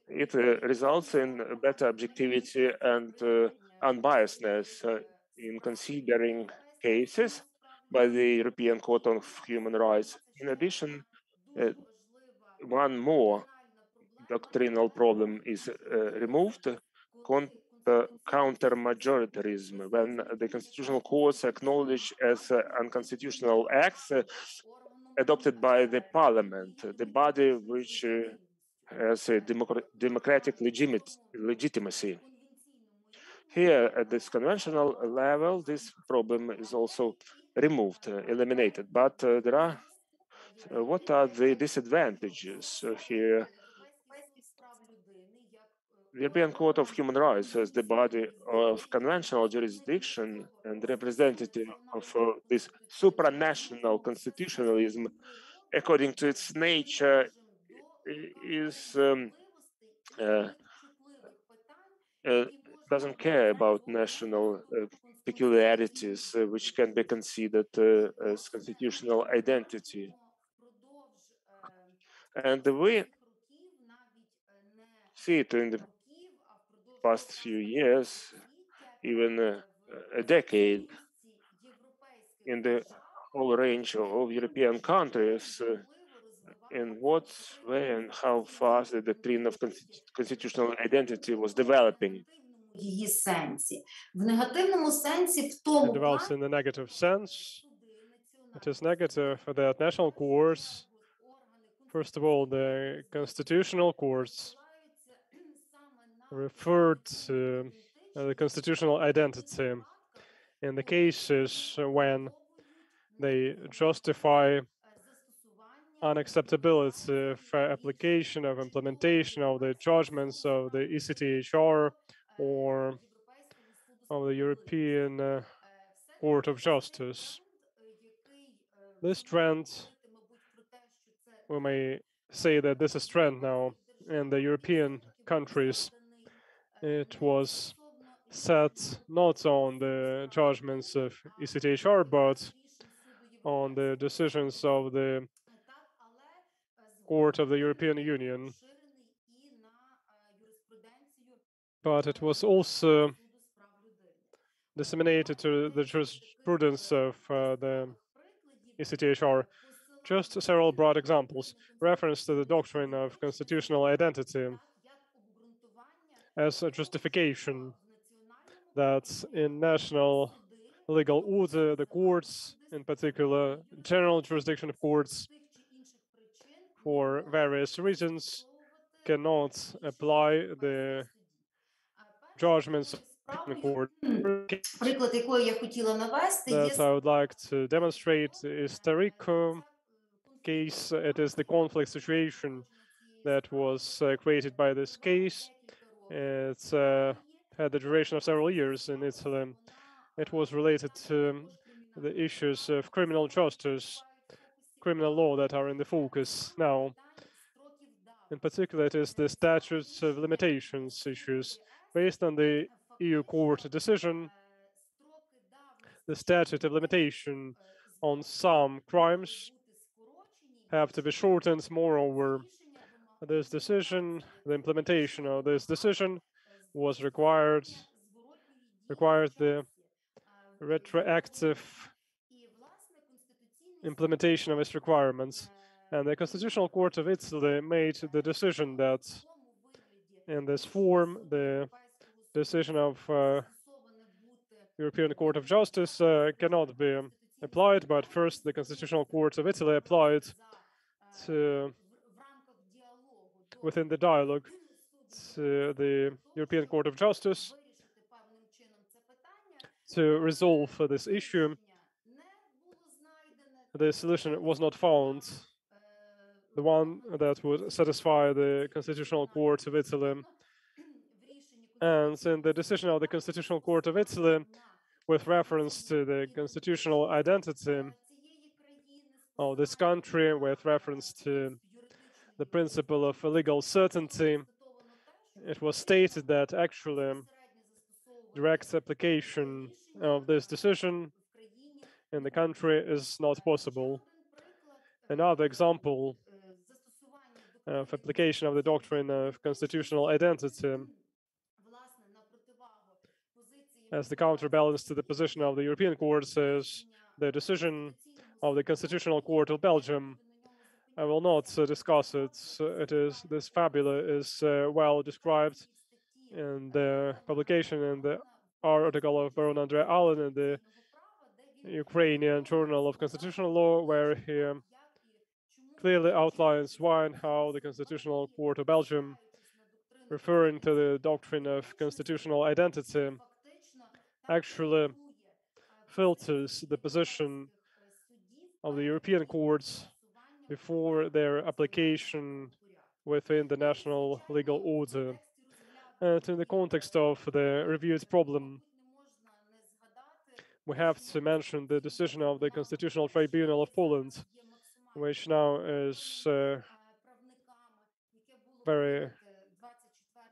it results in better objectivity and unbiasedness in considering cases by the European Court of Human Rights. In addition, one more doctrinal problem is removed. counter-majoritarism, when the constitutional courts acknowledge as unconstitutional acts adopted by the parliament, the body which has a democratic legitimacy. Here, at this conventional level, this problem is also removed, eliminated. But there are what are the disadvantages here? The European Court of Human Rights as the body of conventional jurisdiction and representative of this supranational constitutionalism, according to its nature, is doesn't care about national peculiarities, which can be considered as constitutional identity. And we see it in the past few years, even a decade, in the whole range of European countries, in what way and how fast the doctrine of constitutional identity was developing. It develops in the negative sense. It is negative that national courts, first of all, the constitutional courts, referred to the constitutional identity in the cases when they justify unacceptability for application of implementation of the judgments of the ECHR or of the European Court of Justice. This trend, we may say that this is trend now in the European countries. It was set not on the judgments of ECHR, but on the decisions of the Court of the European Union. But it was also disseminated to the jurisprudence of the ECHR. Just several broad examples. Reference to the doctrine of constitutional identity as a justification that in national legal order, the courts, in particular general jurisdiction of courts, for various reasons, cannot apply the judgments of the court. That I would like to demonstrate is Tarico case. It is the conflict situation that was created by this case. It's had the duration of several years in Italy. It was related to the issues of criminal justice, criminal law that are in the focus now. In particular, it is the statutes of limitations issues. Based on the EU court decision, the statute of limitation on some crimes have to be shortened. Moreover, this decision, the implementation of this decision was required the retroactive implementation of its requirements. And the Constitutional Court of Italy made the decision that in this form, the decision of European Court of Justice cannot be applied, but first the Constitutional Court of Italy applied to, within the dialogue, to the European Court of Justice to resolve this issue. The solution was not found, the one that would satisfy the Constitutional Court of Italy. And in the decision of the Constitutional Court of Italy, with reference to the constitutional identity of this country, with reference to the principle of legal certainty, it was stated that actually direct application of this decision in the country is not possible. Another example of application of the doctrine of constitutional identity as the counterbalance to the position of the European courts is the decision of the Constitutional Court of Belgium. I will not discuss it. This fabula is well described in the publication in the article of Baron Andrei Allen in the Ukrainian Journal of Constitutional Law, where he clearly outlines why and how the Constitutional Court of Belgium, referring to the doctrine of constitutional identity, actually filters the position of the European courts before their application within the national legal order. And in the context of the reviewed problem, we have to mention the decision of the Constitutional Tribunal of Poland, which now is very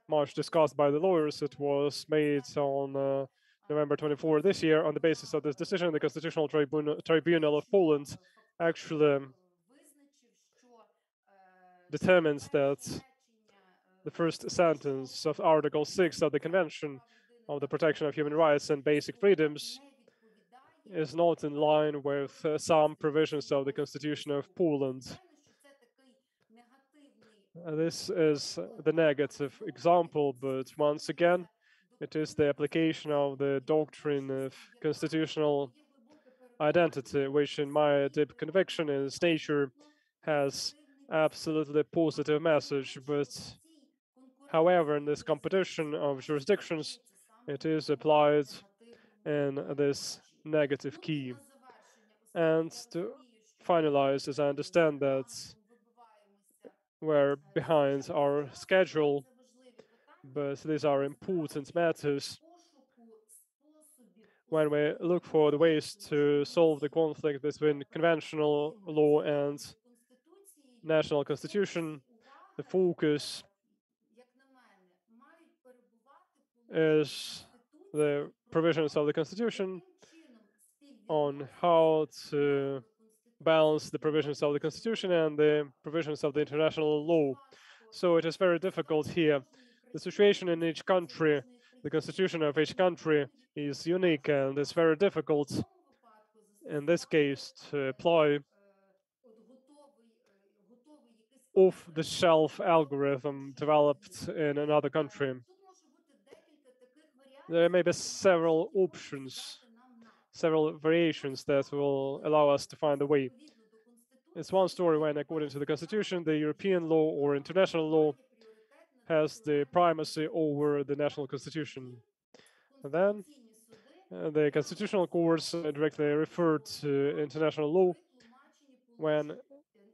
much discussed by the lawyers. It was made on November 24 this year. On the basis of this decision, the Constitutional Tribunal of Poland actually determines that the first sentence of Article 6 of the Convention of the Protection of Human Rights and Basic Freedoms is not in line with some provisions of the Constitution of Poland. This is the negative example, but once again, it is the application of the doctrine of constitutional identity, which in my deep conviction in its nature has absolutely positive message. But however, in this competition of jurisdictions, it is applied in this negative key. And to finalize, as I understand that we're behind our schedule, but these are important matters. When we look for the ways to solve the conflict between conventional law and national constitution, the focus is the provisions of the constitution on how to balance the provisions of the constitution and the provisions of the international law. So it is very difficult here. The situation in each country, the constitution of each country is unique, and it's very difficult in this case to apply off-the-shelf algorithm developed in another country. There may be several options, several variations that will allow us to find a way. It's one story when, according to the Constitution, the European law or international law has the primacy over the national constitution. And then the constitutional courts directly refer to international law when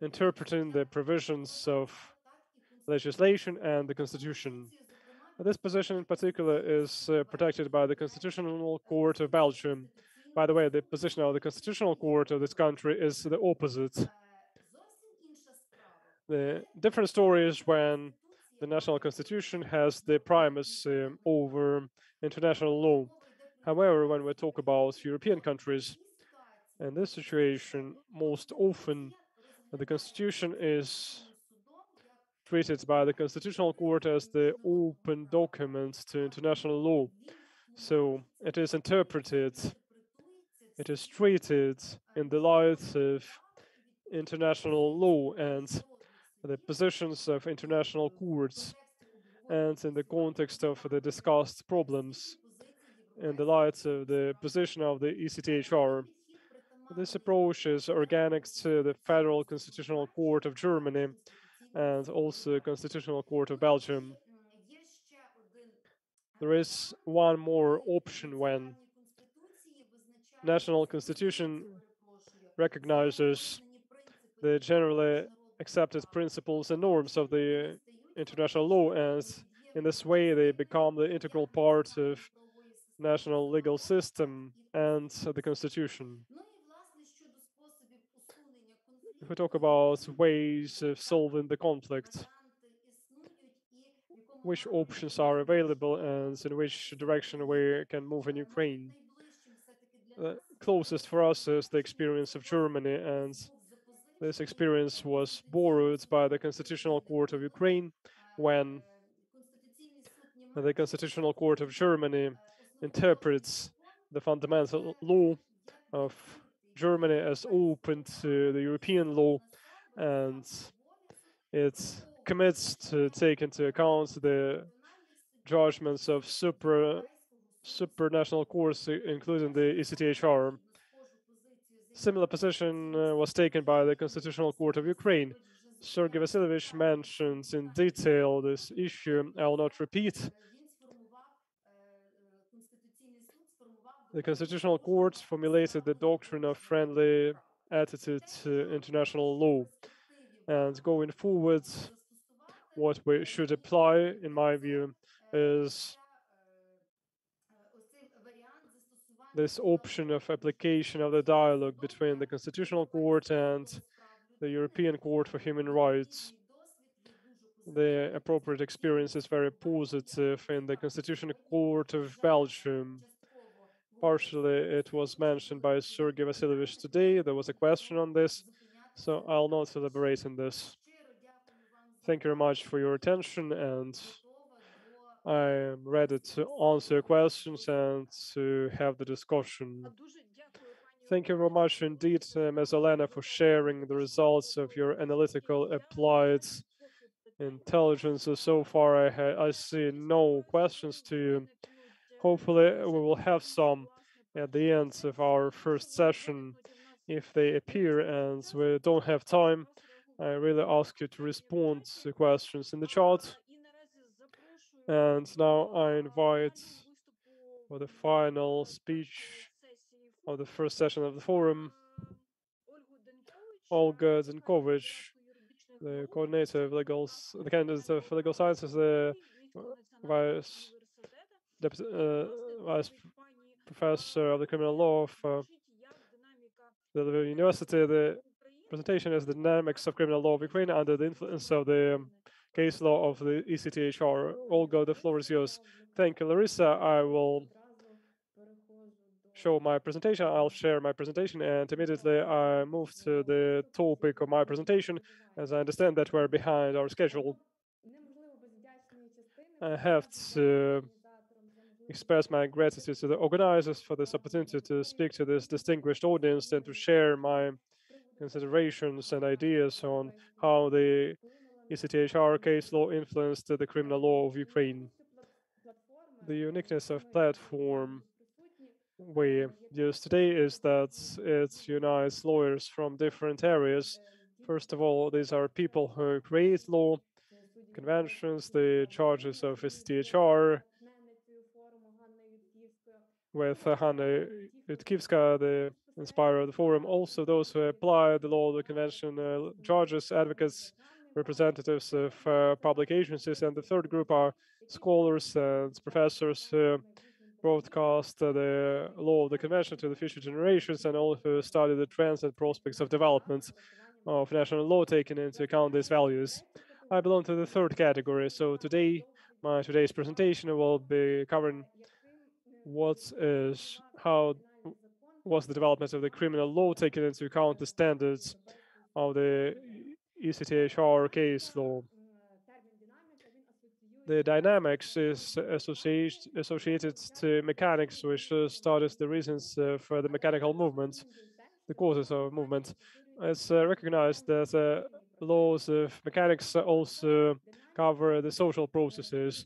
interpreting the provisions of legislation and the constitution. This position in particular is protected by the Constitutional Court of Belgium. By the way, the position of the Constitutional Court of this country is the opposite. The different story is when the national constitution has the primacy over international law. However, when we talk about European countries, in this situation, most often the constitution is treated by the Constitutional Court as the open document to international law. So it is interpreted, it is treated in the light of international law and the positions of international courts, and in the context of the discussed problems in the light of the position of the ECHR. This approach is organic to the Federal Constitutional Court of Germany and also Constitutional Court of Belgium. There is one more option when national constitution recognizes the generally accepted principles and norms of the international law, and in this way they become the integral part of national legal system and the constitution. If we talk about ways of solving the conflict, which options are available and in which direction we can move in Ukraine? The closest for us is the experience of Germany, and this experience was borrowed by the Constitutional Court of Ukraine when the Constitutional Court of Germany interprets the fundamental law of Germany as open to the European law, and it commits to take into account the judgments of supranational courts, including the ECHR. Similar position was taken by the Constitutional Court of Ukraine. Sergei Vasilyevich mentions in detail this issue. I will not repeat. The Constitutional Court formulated the doctrine of friendly attitude to international law. And going forward, what we should apply, in my view, is this option of application of the dialogue between the Constitutional Court and the European Court for Human Rights. The appropriate experience is very positive in the Constitutional Court of Belgium. Partially, it was mentioned by Sergei Vasilyevich today. There was a question on this, so I'll not elaborate on this. Thank you very much for your attention, and I am ready to answer your questions and to have the discussion. Thank you very much indeed, Ms. Elena, for sharing the results of your analytical applied intelligence. So far, I see no questions to you. Hopefully, we will have some at the end of our first session if they appear, and we don't have time. I really ask you to respond to questions in the chat. And now I invite for the final speech of the first session of the forum, Olga Zenkovich, the coordinator of the candidate of legal sciences, the vice professor of the criminal law of the Lviv University. The presentation is the dynamics of criminal law of Ukraine under the influence of the case law of the ECHR. Olga, the floor is yours. Thank you, Larissa. I will show my presentation. I'll share my presentation, and immediately I move to the topic of my presentation, as I understand that we're behind our schedule. I have to express my gratitude to the organizers for this opportunity to speak to this distinguished audience and to share my considerations and ideas on how the ECHR case law influenced the criminal law of Ukraine. The uniqueness of platform we use today is that it unites lawyers from different areas. First of all, these are people who create law, conventions, the charges of ECHR, with Hanna Yutkivska, the inspirer of the forum. Also, those who apply the law, the convention, judges, advocates, representatives of public agencies. And the third group are scholars and professors who broadcast the law of the convention to the future generations, and all who study the trends and prospects of development of national law, taking into account these values. I belong to the third category. So today, today's presentation will be covering how was the development of the criminal law taking into account the standards of the ECHR case law. The dynamics is associated to mechanics, which studies the reasons for the mechanical movement, the causes of movement. It's recognized that laws of mechanics also cover the social processes,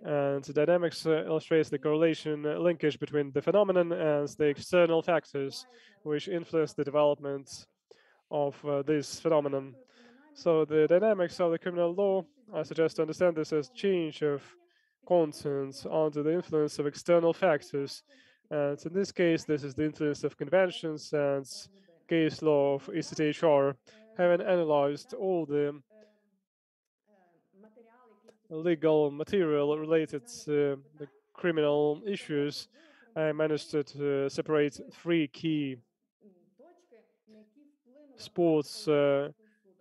and the dynamics illustrates the correlation linkage between the phenomenon and the external factors which influence the development of this phenomenon. So the dynamics of the criminal law, I suggest to understand this as change of content under the influence of external factors. And in this case, this is the influence of conventions and case law of ECHR. Having analyzed all the legal material related to the criminal issues, I managed to separate three key spots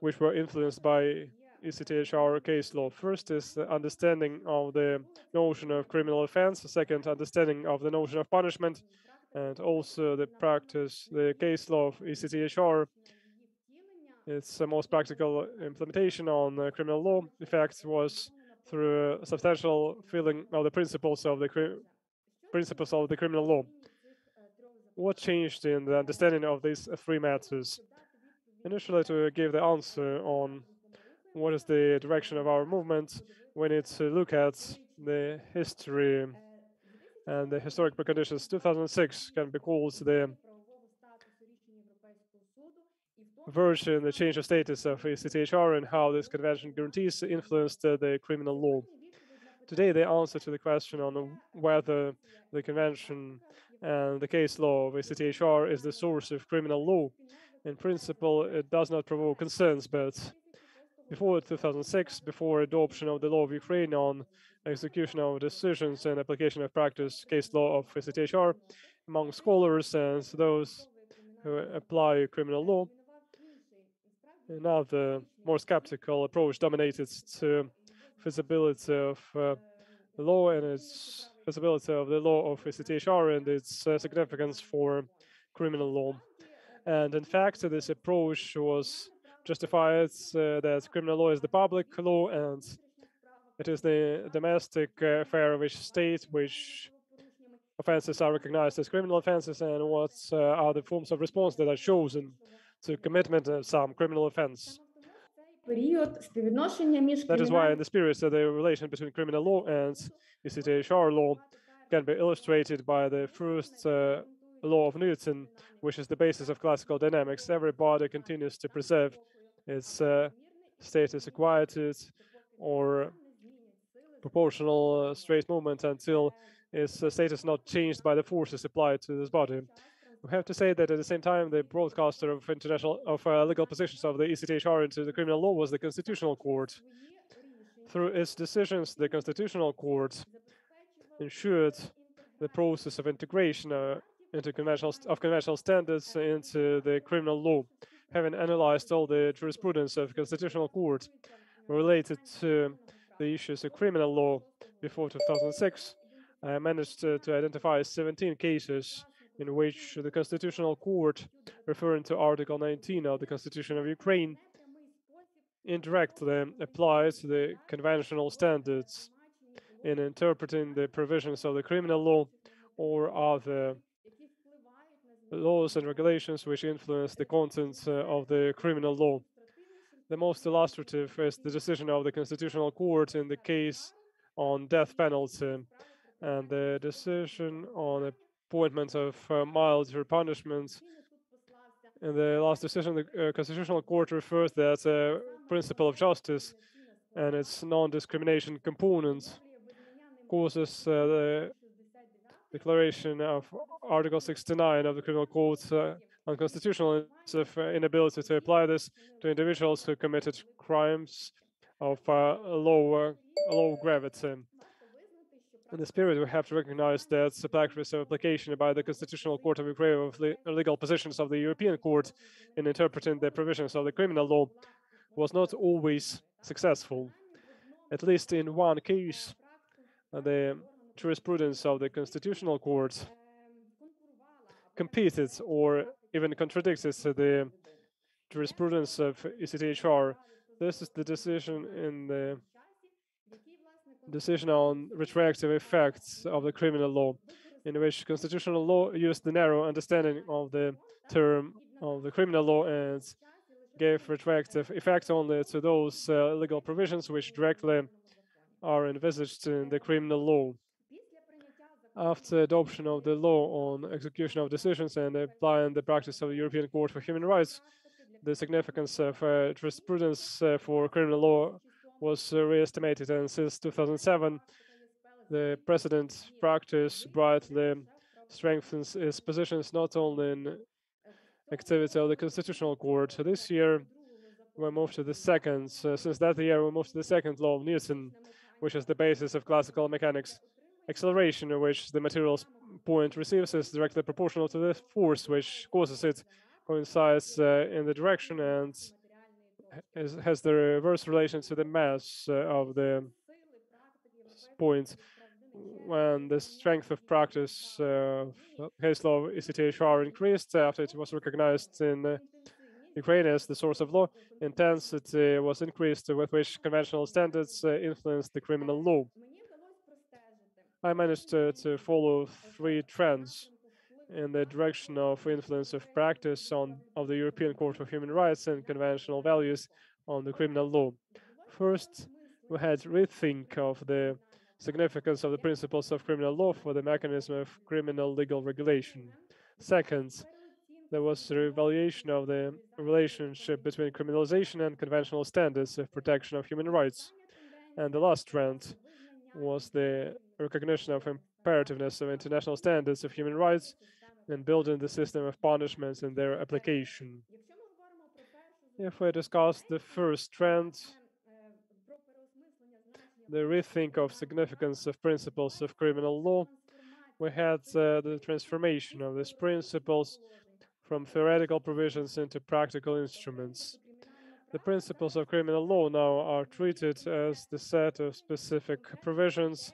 which were influenced by ECHR case law. First is the understanding of the notion of criminal offense. Second, understanding of the notion of punishment, and also the practice, the case law of ECHR. Its most practical implementation on criminal law effects was through a substantial feeling of the principles of the criminal law. What changed in the understanding of these three matters? Initially, to give the answer on what is the direction of our movement. We need to look at the history and the historic preconditions. 2006 can be called the version, the change of status of ECHR and how this convention guarantees influenced the criminal law. Today, the answer to the question on whether the convention and the case law of ECHR is the source of criminal law, in principle, it does not provoke concerns, but before 2006, before adoption of the law of Ukraine on execution of decisions and application of practice case law of ECHR, among scholars and those who apply criminal law, another more skeptical approach dominated to feasibility of the law and its feasibility of the law of ECHR and its significance for criminal law. And in fact, this approach was justified that criminal law is the public law and it is the domestic affair of each state which offenses are recognized as criminal offenses and what are the forms of response that are chosen to commitment of some criminal offense. That is why in the spirit the relation between criminal law and ECHR law can be illustrated by the first law of Newton, which is the basis of classical dynamics. Every body continues to preserve its status quietude or proportional straight movement until its status not changed by the forces applied to this body. We have to say that at the same time, the broadcaster of legal positions of the ECHR into the criminal law was the Constitutional Court. Through its decisions, the Constitutional Court ensured the process of integration into conventional standards into the criminal law. Having analyzed all the jurisprudence of Constitutional Court related to the issues of criminal law before 2006, I managed to identify 17 cases in which the Constitutional Court, referring to Article 19 of the Constitution of Ukraine, indirectly applies the conventional standards in interpreting the provisions of the criminal law or other laws and regulations which influence the contents of the criminal law. The most illustrative is the decision of the Constitutional Court in the case on death penalty and the decision on appointment of milder punishments. In the last decision, the Constitutional Court refers that principle of justice and its non-discrimination component causes the declaration of Article 69 of the Criminal Code unconstitutional of inability to apply this to individuals who committed crimes of low gravity. In the spirit, we have to recognize that the practice of application by the Constitutional Court of Ukraine of legal positions of the European Court in interpreting the provisions of the criminal law was not always successful. At least in one case, the jurisprudence of the Constitutional Court competed or even contradicted the jurisprudence of ECHR. This is the decision in the decision on retroactive effects of the criminal law, in which constitutional law used the narrow understanding of the term of the criminal law and gave retroactive effect only to those legal provisions which directly are envisaged in the criminal law. After adoption of the law on execution of decisions and applying the practice of the European Court for Human Rights, the significance of jurisprudence for criminal law was re-estimated, and since 2007, the precedent practice brightly strengthens its positions not only in activity of the Constitutional Court. This year, we moved to the second. Since that year, we moved to the second law of Newton, which is the basis of classical mechanics. Acceleration, which the material point receives, is directly proportional to the force which causes it, coincides in the direction and has the reverse relation to the mass of the point. When the strength of practice of case law of ECHR increased after it was recognized in Ukraine as the source of law, intensity was increased with which conventional standards influenced the criminal law. I managed to follow three trends in the direction of influence of practice of the European Court of Human Rights and conventional values on the criminal law. First, we had to rethink of the significance of the principles of criminal law for the mechanism of criminal legal regulation. Second, there was a reevaluation of the relationship between criminalization and conventional standards of protection of human rights. And the last trend was the recognition of imperativeness of international standards of human rights and building the system of punishments and their application. If we discuss the first trend, the rethink of significance of principles of criminal law, we had the transformation of these principles from theoretical provisions into practical instruments. The principles of criminal law now are treated as the set of specific provisions,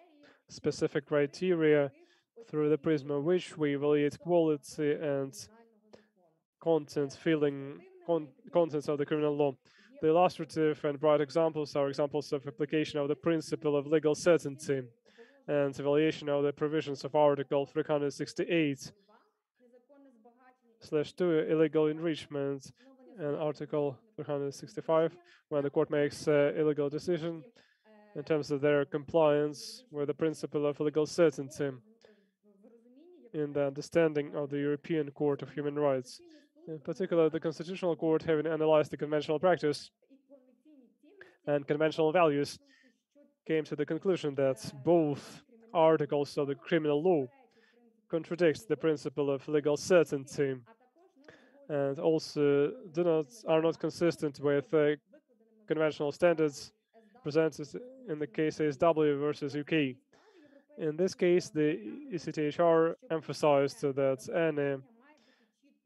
specific criteria, through the prism of which we evaluate quality and contents of the criminal law. The illustrative and bright examples are examples of application of the principle of legal certainty and evaluation of the provisions of Article 368/2 illegal enrichment and Article 365 when the court makes illegal decision in terms of their compliance with the principle of legal certainty in the understanding of the European Court of Human Rights. In particular, the Constitutional Court, having analyzed the conventional practice and conventional values, came to the conclusion that both articles of the criminal law contradict the principle of legal certainty and also are not consistent with conventional standards presented in the case OSCE versus UK. In this case, the ECHR emphasized that any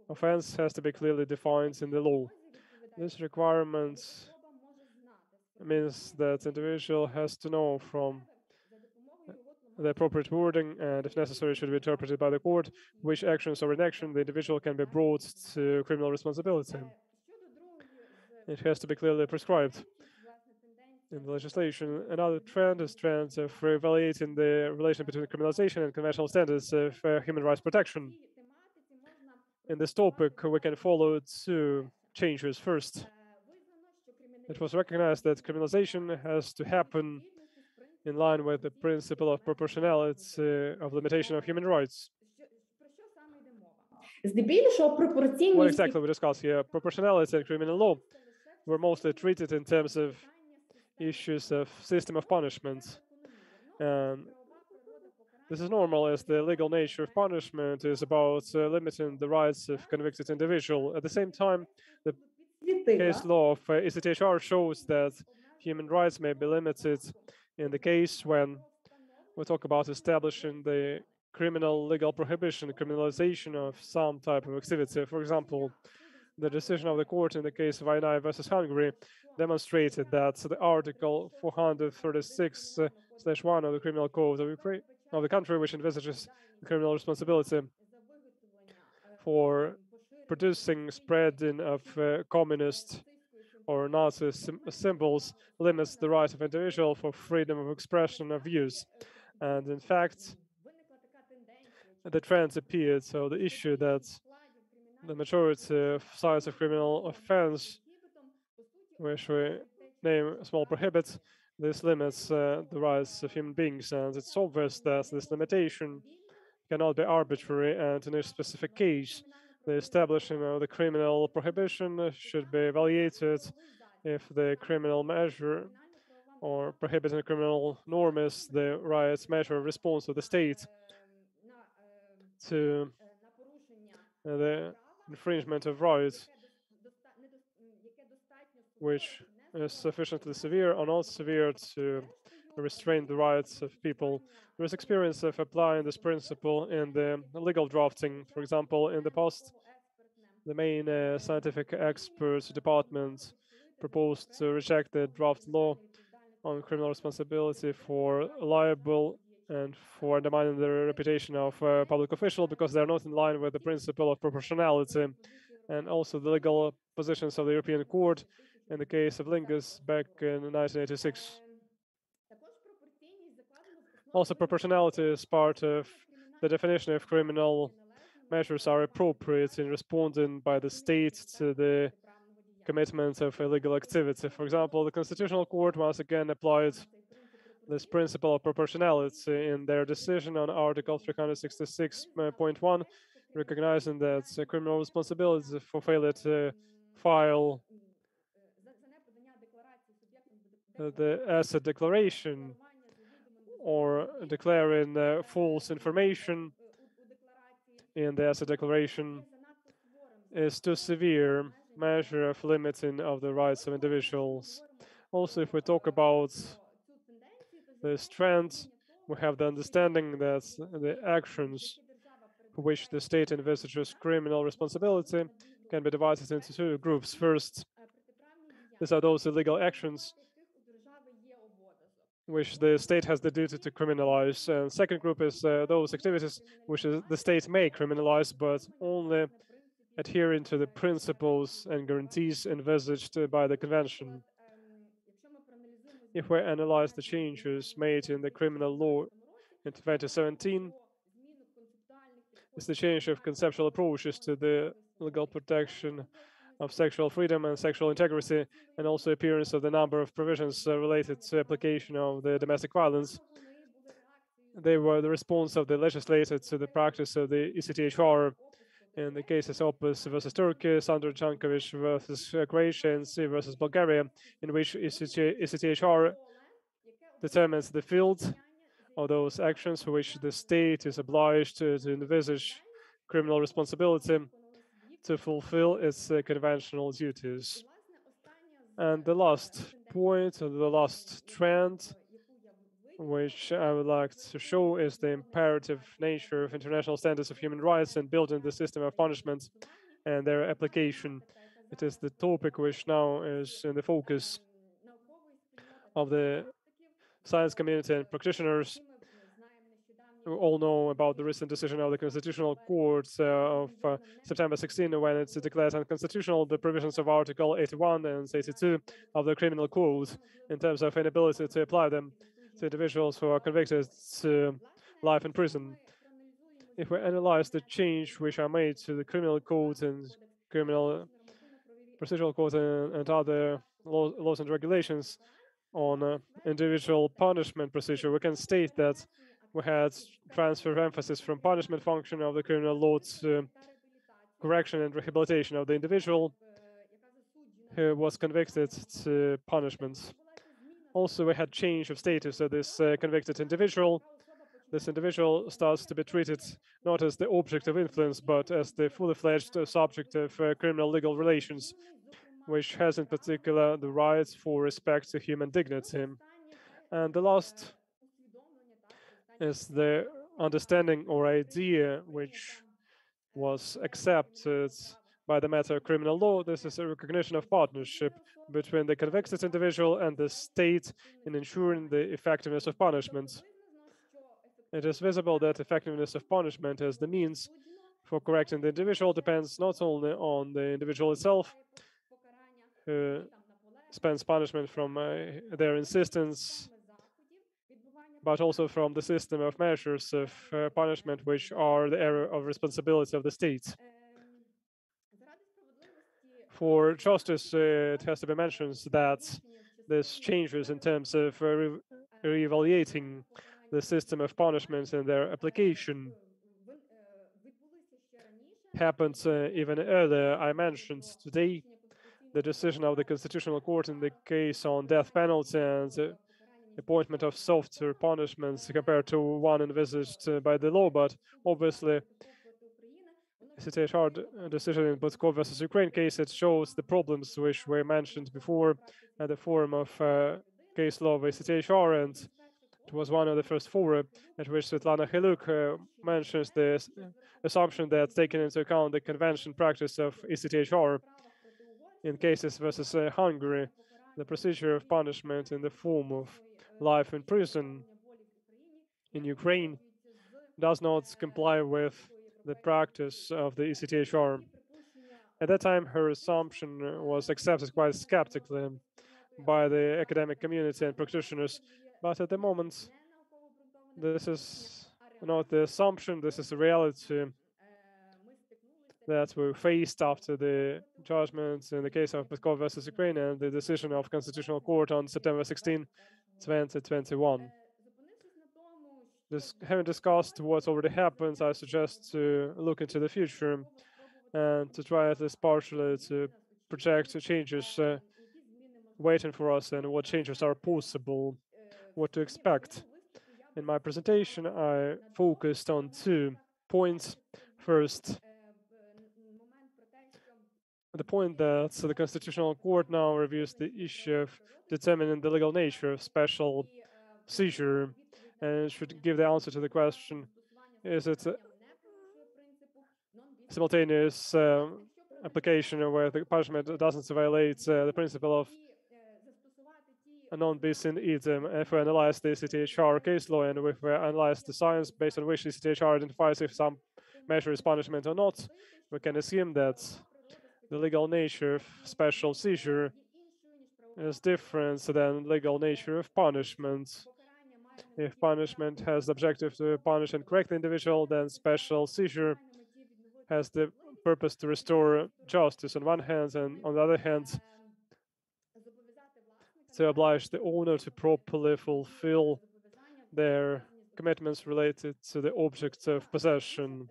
offense has to be clearly defined in the law. This requirement means that the individual has to know from the appropriate wording and, if necessary, should be interpreted by the court, which actions or inaction the individual can be brought to criminal responsibility. It has to be clearly prescribed in the legislation. Another trend is trends of evaluating the relation between criminalization and conventional standards of human rights protection. In this topic, we can follow two changes. First, it was recognized that criminalization has to happen in line with the principle of proportionality of limitation of human rights. What exactly we discuss here? Proportionality and criminal law were mostly treated in terms of issues of system of punishment. This is normal, as the legal nature of punishment is about limiting the rights of convicted individual. At the same time, the case law of ECHR shows that human rights may be limited in the case when we talk about establishing the criminal legal prohibition, criminalization of some type of activity. For example, the decision of the court in the case of INI versus Hungary demonstrated that the Article 436/1 of the Criminal Code of the country, which envisages criminal responsibility for producing, spreading of communist or Nazi symbols, limits the right of individual for freedom of expression of views. And in fact, the trends appeared. So the issue that the majority of sides of criminal offense, which we name small prohibits, this limits the rights of human beings. And it's obvious that this limitation cannot be arbitrary, and in a specific case, the establishing of the criminal prohibition should be evaluated if the criminal measure or prohibiting criminal norm is the right measure of response of the state to the infringement of rights, which is sufficiently severe or not severe to restrain the rights of people. There is experience of applying this principle in the legal drafting. For example, in the past, the main scientific experts department proposed to reject the draft law on criminal responsibility for libel and for undermining the reputation of a public official because they're not in line with the principle of proportionality, and also the legal positions of the European Court in the case of Lingus back in 1986. Also, proportionality is part of the definition of criminal measures are appropriate in responding by the state to the commitment of illegal activity. For example, the Constitutional Court once again applied this principle of proportionality in their decision on Article 366.1, recognizing that criminal responsibility for failure to file the asset declaration or declaring false information in the asset declaration is too severe measure of limiting of the rights of individuals. Also, if we talk about this trend, we have the understanding that the actions for which the state envisages criminal responsibility can be divided into two groups. First, these are those illegal actions which the state has the duty to criminalize. And second group is those activities which the state may criminalize, but only adhering to the principles and guarantees envisaged by the convention. If we analyze the changes made in the criminal law in 2017, it's the change of conceptual approaches to the legal protection of sexual freedom and sexual integrity, and also appearance of the number of provisions related to application of the domestic violence. They were the response of the legislator to the practice of the ECHR in the cases Opus versus Turkey, Sandor Jankovic versus Croatia, and C versus Bulgaria, in which ECHR determines the field of those actions for which the state is obliged to envisage criminal responsibility to fulfill its conventional duties. And the last point, or the last trend, which I would like to show is the imperative nature of international standards of human rights and building the system of punishment and their application. It is the topic which now is in the focus of the science community and practitioners. We all know about the recent decision of the Constitutional Court of September 16, when it's declared unconstitutional the provisions of Article 81 and 82 of the Criminal Code in terms of inability to apply them to individuals who are convicted to life in prison. If we analyze the change which are made to the Criminal Code and Criminal Procedural Code and other laws and regulations on individual punishment procedure, we can state that we had transfer of emphasis from punishment function of the criminal law to correction and rehabilitation of the individual who was convicted to punishment. Also, we had change of status of this convicted individual. This individual starts to be treated not as the object of influence, but as the fully fledged subject of criminal legal relations, which has in particular the rights for respect to human dignity. And the last is the understanding or idea which was accepted by the matter of criminal law. This is a recognition of partnership between the convicted individual and the state in ensuring the effectiveness of punishment. It is visible that effectiveness of punishment as the means for correcting the individual depends not only on the individual itself, who spends punishment from their insistence, but also from the system of measures of punishment, which are the area of responsibility of the state. For justice, it has to be mentioned that this changes in terms of re-evaluating the system of punishments and their application happened even earlier. I mentioned today the decision of the Constitutional Court in the case on death penalty and appointment of softer punishments compared to one envisaged by the law, but obviously ECHR decision in Butko versus Ukraine case, it shows the problems which were mentioned before at the forum of case law of ECHR, and it was one of the first fora at which Svetlana Heluk mentions the assumption that taking into account the convention practice of ECHR in cases versus Hungary, the procedure of punishment in the form of life in prison in Ukraine does not comply with the practice of the ECHR. At that time, her assumption was accepted quite skeptically by the academic community and practitioners. But at the moment, this is not the assumption, this is a reality. that we faced after the judgments in the case of Peskov versus Ukraine and the decision of Constitutional Court on September 16, 2021. Having discussed what's already happened, I suggest to look into the future and to try at least partially to project changes waiting for us and what changes are possible, what to expect. In my presentation, I focused on 2 points. First, the point that the Constitutional Court now reviews the issue of determining the legal nature of special seizure and should give the answer to the question, is it a simultaneous application where the punishment doesn't violate the principle of a non-bis in idem. If we analyze the ECHR case law and if we analyze the science based on which the ECHR identifies if some measure is punishment or not, we can assume that the legal nature of special seizure is different than legal nature of punishment. If punishment has the objective to punish and correct the individual, then special seizure has the purpose to restore justice on one hand, and on the other hand, to oblige the owner to properly fulfill their commitments related to the object of possession.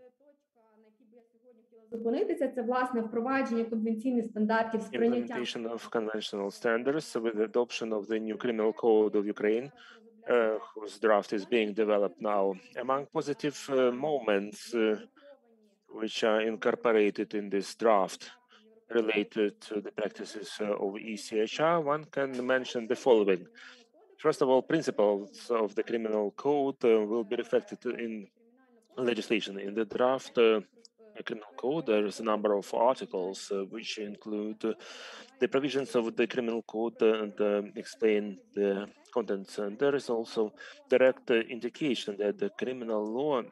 Implementation of conventional standards with the adoption of the new criminal code of Ukraine, whose draft is being developed now. Among positive moments which are incorporated in this draft related to the practices of ECHR, one can mention the following. First of all, principles of the criminal code will be reflected in legislation. In the draft criminal code, there is a number of articles which include the provisions of the criminal code and explain the contents. And there is also direct indication that the criminal law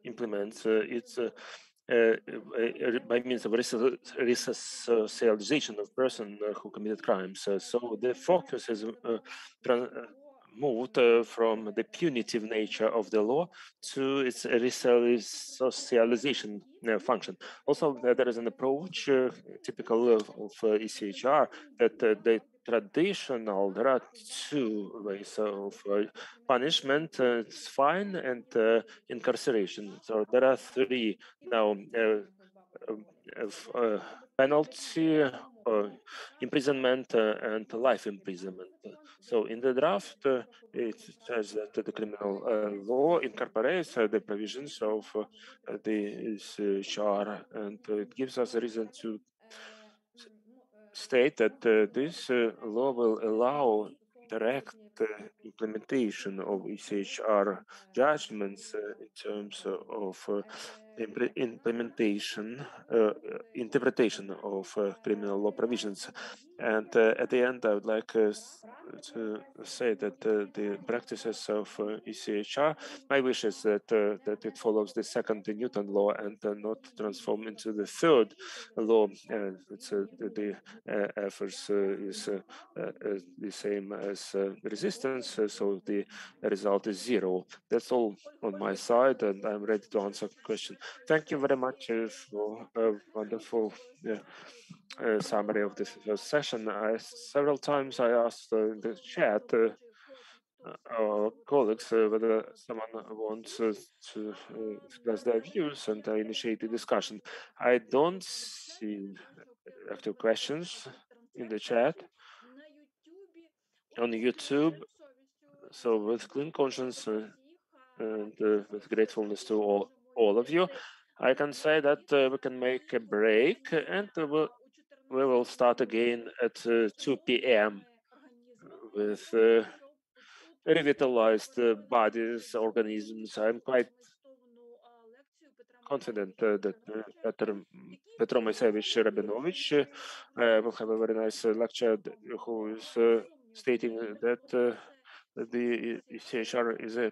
implements its by means of resocialization of person who committed crimes. So the focus is moved from the punitive nature of the law to its resocialization function. Also, there is an approach typical of ECHR that the traditional, there are 2 ways of punishment, it's fine and incarceration. So there are 3 now, penalty, imprisonment, and life imprisonment. So in the draft, it says that the criminal law incorporates the provisions of the ECHR, and it gives us a reason to state that this law will allow direct implementation of ECHR judgments in terms of interpretation of criminal law provisions. And at the end, I would like to say that the practices of ECHR, my wish is that it follows the second Newton law and not transform into the third law. It's the efforts is the same as resistance, so the result is 0. That's all on my side, and I'm ready to answer questions. Thank you very much for a wonderful summary of this first session. Several times I asked in the chat our colleagues whether someone wants to express their views and initiate the discussion. I don't see active questions in the chat on YouTube. So with clean conscience and with gratefulness to all of you, I can say that we can make a break and we will start again at 2 p.m. with revitalized bodies, organisms. I'm quite confident that Petro Moisevich Rabinovich will have a very nice lecture, who is stating that the ECHR is a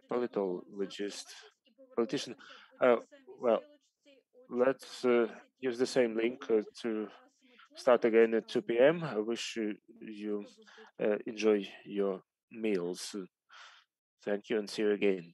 politician. Well, let's use the same link to start again at 2 p.m. I wish you enjoy your meals. Thank you and see you again.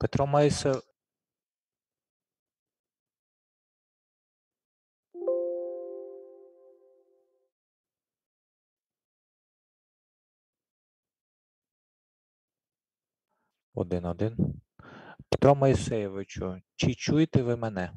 Петро Моїсеєв. Один. Петро Моїсеєвичу, чи чуєте ви мене?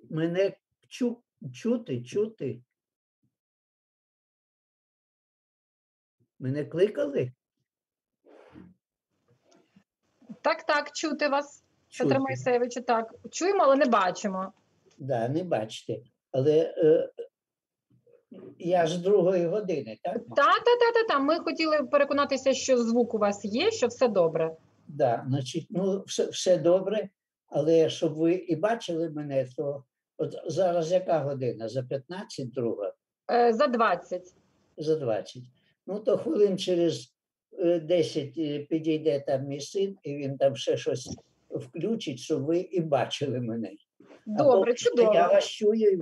Мене чути. Мене кликали? Так, чути вас, Чути. Петро Моїсеєвичу, так. Чуємо, але не бачимо. Да, не бачите. Але я ж 2-ї години, так? Так. Ми хотіли переконатися, що звук у вас є, що все добре. Да, значить, ну, все добре, але щоб ви і бачили мене, то от зараз яка година? За 15, 2? За 20. За 20. Ну, то хвилин через 10 підійде там мій син, і він там ще щось включить, щоб ви і бачили мене. Добре, Я чудово. вас чую,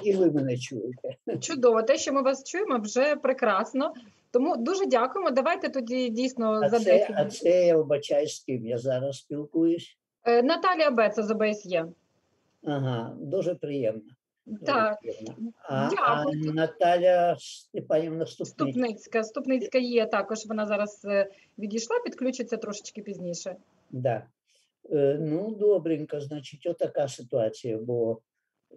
і ви мене чуєте. Чудово. Те, що ми вас чуємо, вже прекрасно. Тому дуже дякуємо. Давайте тоді дійсно за 10. А це я вибачаюсь, з ким я зараз спілкуюсь. Наталія Беца з ОБСЄ. Ага, дуже приємно. Так. А Дякую. Наталя Степанівна Ступницька є також, вона зараз відійшла, підключиться трошечки пізніше. Да. Ну, добренько, значить, отака ситуація, бо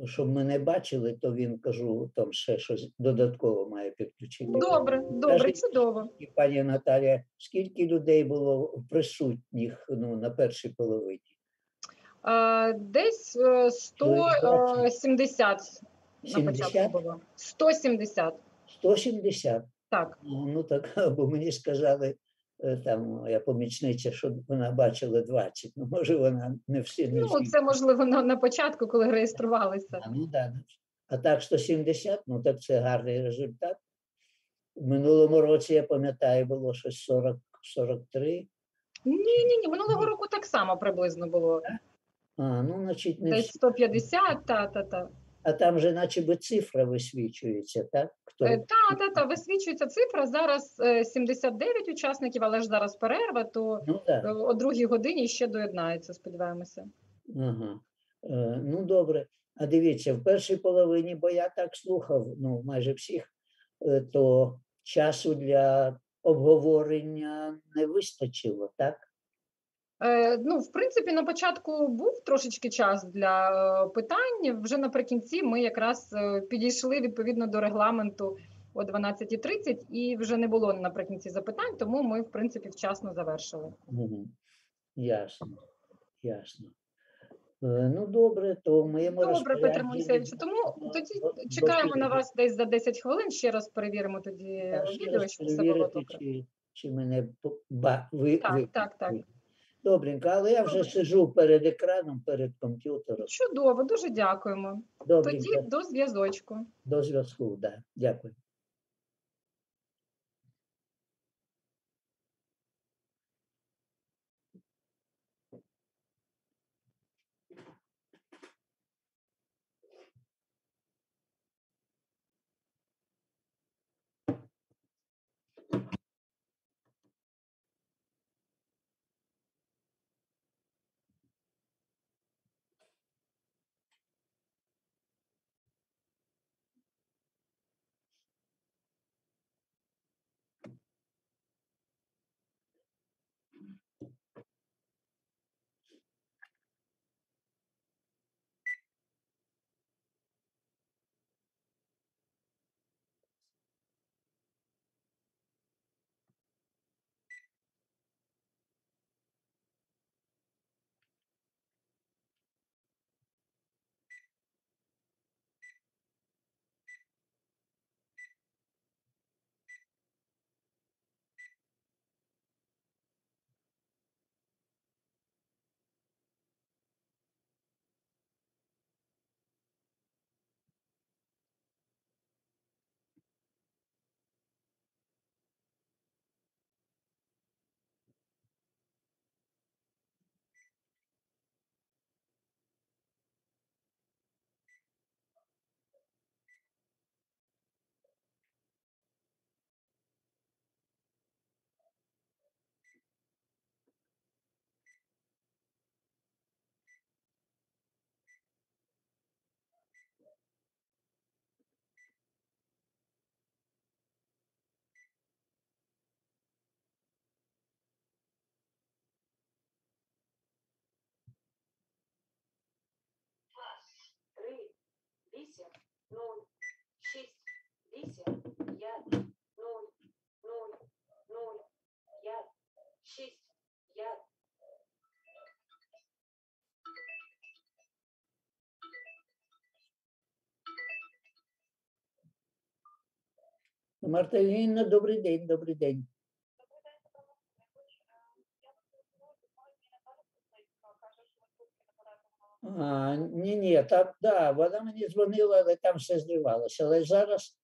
щоб ми не бачили, то він, кажу, там ще щось додатково має підключити. Добре, чудово. Пані Наталія, скільки людей було присутніх на першій половині? Десь 170 на початку було. 170. 170? Так. Ну так, бо мені сказали, там я помічниця, що вона бачила 20. Ну, може, вона не всі. Ну, це можливо на початку, коли реєструвалися. Ну, да. А так 170, ну так це гарний результат. В минулому році, я пам'ятаю, було щось 40-43. Ні, минулого року так само приблизно було. Ну, значить, не десь 150, та. А там же наче би цифра висвічується, так? Так, висвічується цифра. Зараз 79 учасників, але ж зараз перерва, то о 2-й годині ще доєднаються, сподіваємося. Ага. Ну, добре. А дивіться, в першій половині, бо я так слухав, майже всіх, то часу для обговорення не вистачило, так? В принципі, на початку був трошечки час для питань. Вже наприкінці ми якраз підійшли відповідно до регламенту о 12:30 і вже не було наприкінці запитань, тому ми, в принципі, вчасно завершили. Ясно. Ну, добре, то в моєму розпорядженні... Добре, Петре Моїсеєвичу, тому тоді чекаємо на вас десь за 10 хвилин, ще раз перевіримо тоді відео, щоб все було добре. Чи мене Так. Добренько, але я вже сиджу перед екраном, перед комп'ютером. Чудово, дуже дякуємо. Добренько. Тоді до зв'язочку. До зв'язку, так. Дякую. Марта Євгенівна, добрий день. Ні, так, вона мені дзвонила, але там все зривалося. Але зараз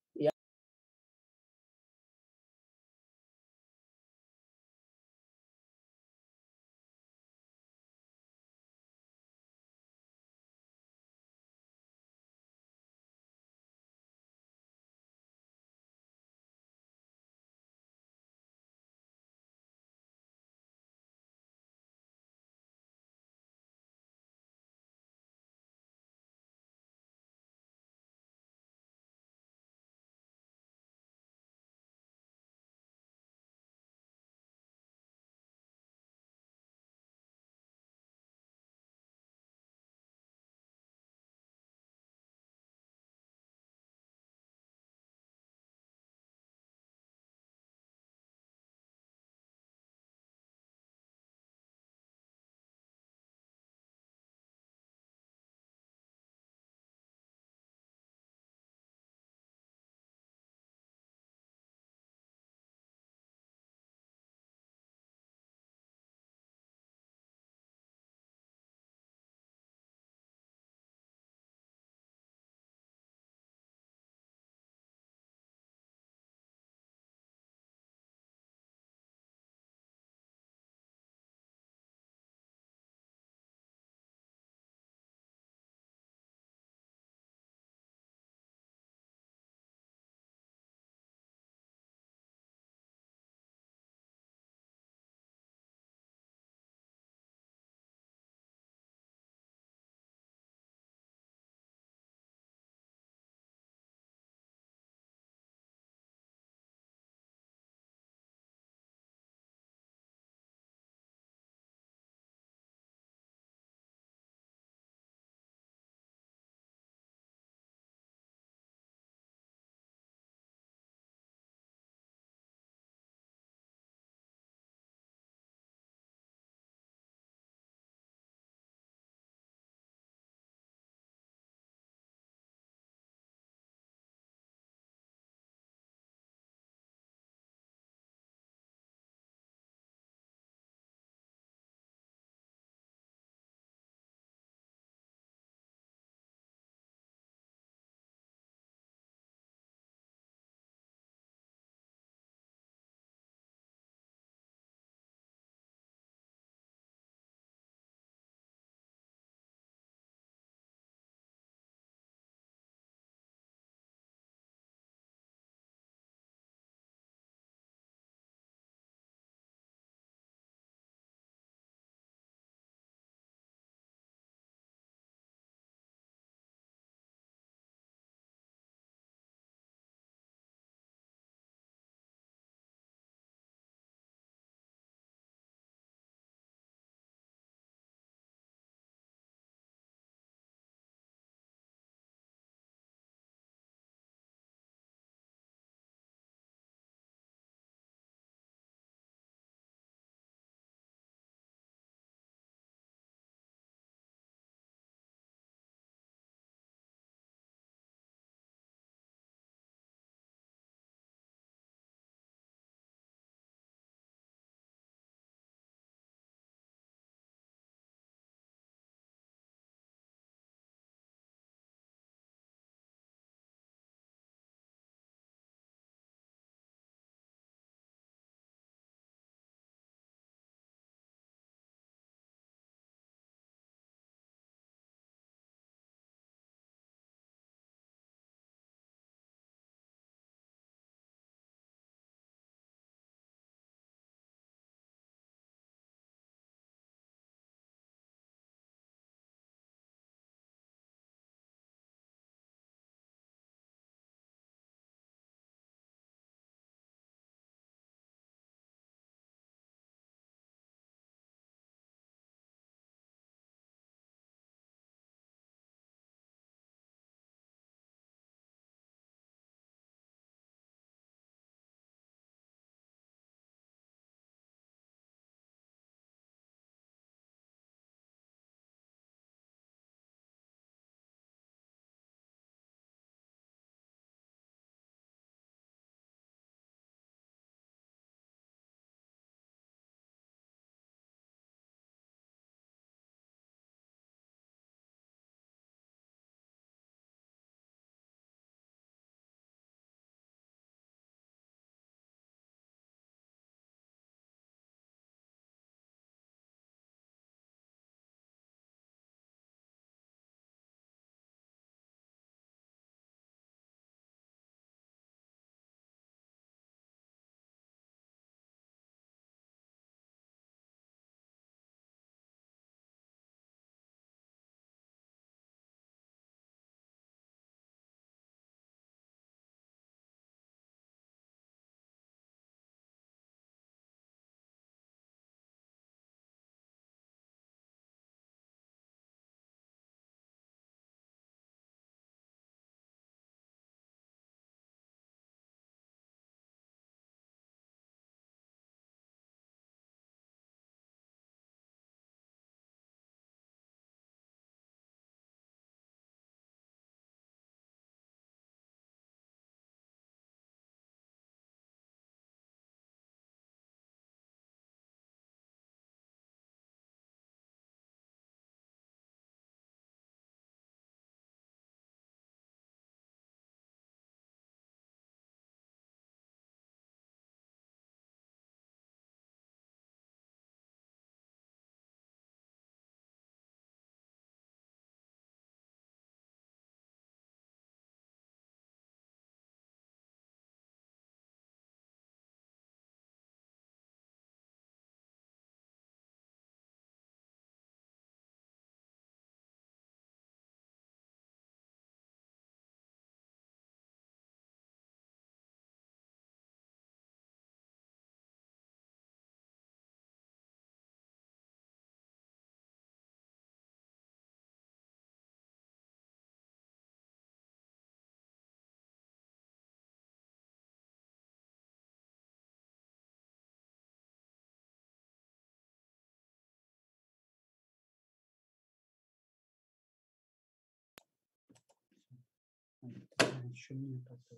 Что мне как-то...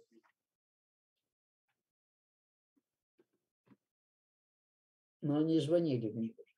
Но они звонили мне уже.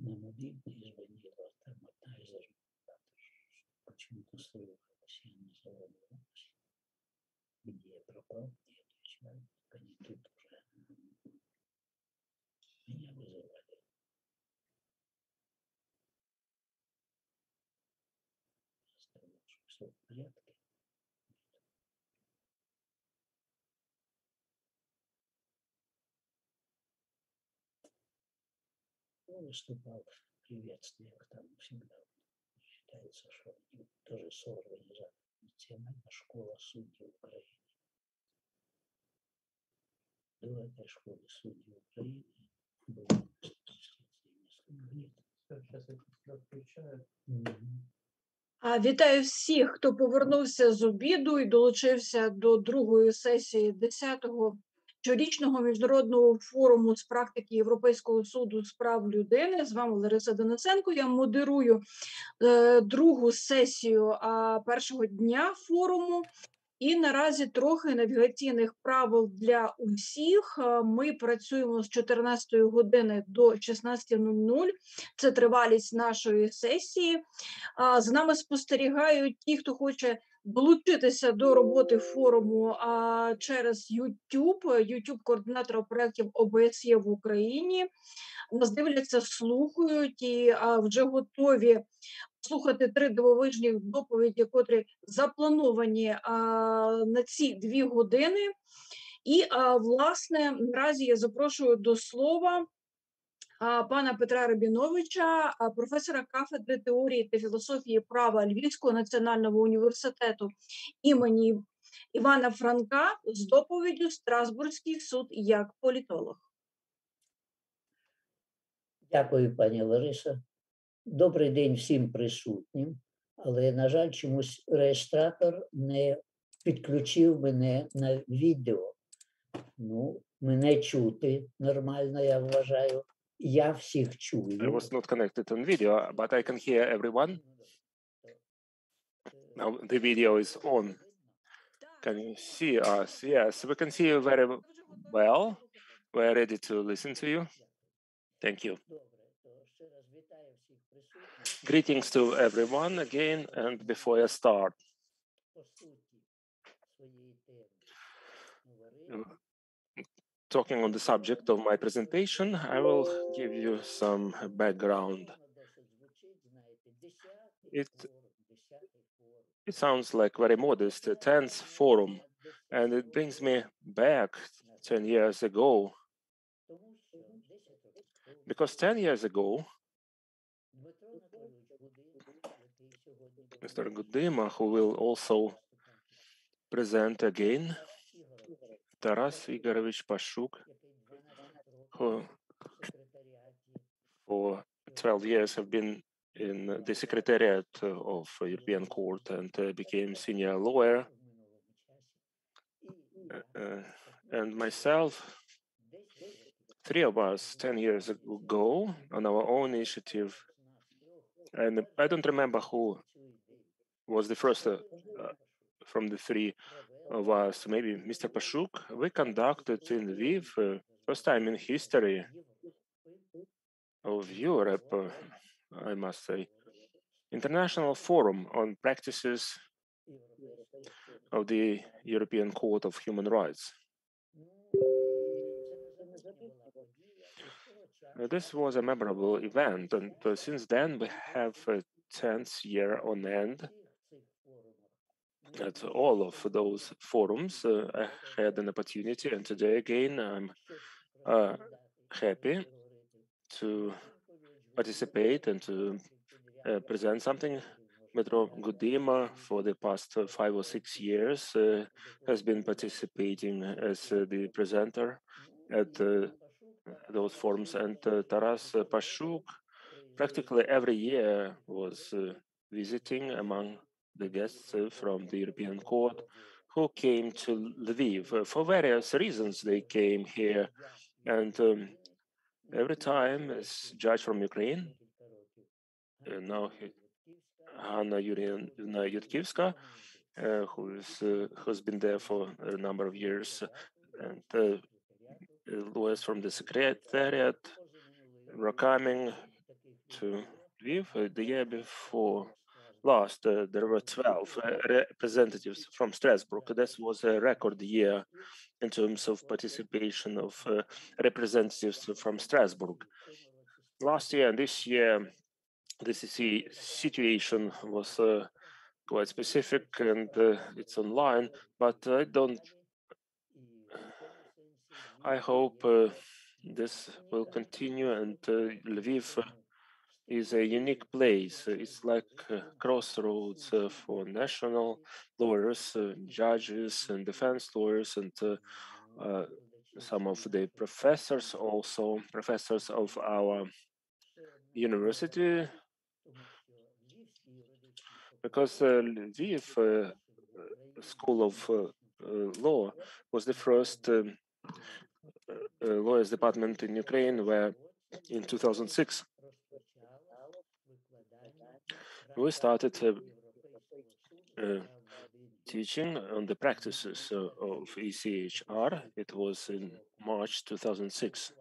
Нам обидно и звонила там одна из организаторов, почему-то слово «Россия» назвала новость. Где я пропал, не отвечаю, они тут уже меня вызывали. Сказал, что все в порядке. Ну, выступал в приветствиях, там всегда считается, что они тоже соорганизаторы. Национальная школа судей Украины. До этой школы судей Украины было несколько лет. Сейчас это включают. Вітаю всіх, хто повернувся з обіду і долучився до другої сесії 10-го щорічного міжнародного форуму з практики Європейського суду з прав людини. З вами Лариса Денисенко. Я модерую другу сесію першого дня форуму. І наразі трохи навігаційних правил для усіх. Ми працюємо з 14 години до 16:00. Це тривалість нашої сесії. За нами спостерігають ті, хто хоче долучитися до роботи форуму через YouTube, YouTube-координатора проєктів ОБСЄ в Україні. Нас дивляться, слухають і вже готові слухати 3 дивовижні доповіді, котрі заплановані на ці 2 години. І, власне, наразі я запрошую до слова пана Петра Рабіновича, професора кафедри теорії та філософії права Львівського національного університету імені Івана Франка з доповіддю «Страсбурзький суд як політолог». Дякую, пані Лариса. Добрий день всім присутнім, але, на жаль, чомусь реєстратор не підключив мене на відео. Ну, мене чути нормально, я вважаю. Я всіх чую. I was not connected on video, but I can hear everyone. Now the video is on. Can you see us? Yes, we can see you very well. We're ready to listen to you. Thank you. Greetings to everyone again, and before I start, talking on the subject of my presentation, I will give you some background. It sounds like very modest, a 10th forum, and it brings me back 10 years ago. Because 10 years ago, Mr. Gudima, who will also present again, Taras Igorovich Pashuk, who for 12 years have been in the Secretariat of European Court and became senior lawyer, and myself, 3 of us 10 years ago on our own initiative, and I don't remember who was the first from the 3 of us, maybe Mr. Pashuk. We conducted in Lviv, first time in history of Europe, I must say, international forum on practices of the European Court of Human Rights. This was a memorable event, and since then we have a 10th year on end. At all of those forums, I had an opportunity, and today again I'm happy to participate and to present something. Metro Gudima, for the past 5 or 6 years, has been participating as the presenter at those forums, and Taras Pashuk practically every year was visiting among the guests from the European Court who came to Lviv. For various reasons they came here, and every time as judge from Ukraine, now Hanna Yurievna Yutkivska, who's been there for a number of years, and lawyers from the Secretariat were coming to Lviv. The year before last, there were 12 representatives from Strasbourg. This was a record year in terms of participation of representatives from Strasbourg. Last year and this year, the situation was quite specific, and it's online, but I hope this will continue, and Lviv is a unique place. It's like crossroads for national lawyers, judges, and defense lawyers, and some of the professors, also professors of our university, because Lviv School of Law was the first lawyers department in Ukraine, where in 2006 we started teaching on the practices of ECHR. It was in March 2006.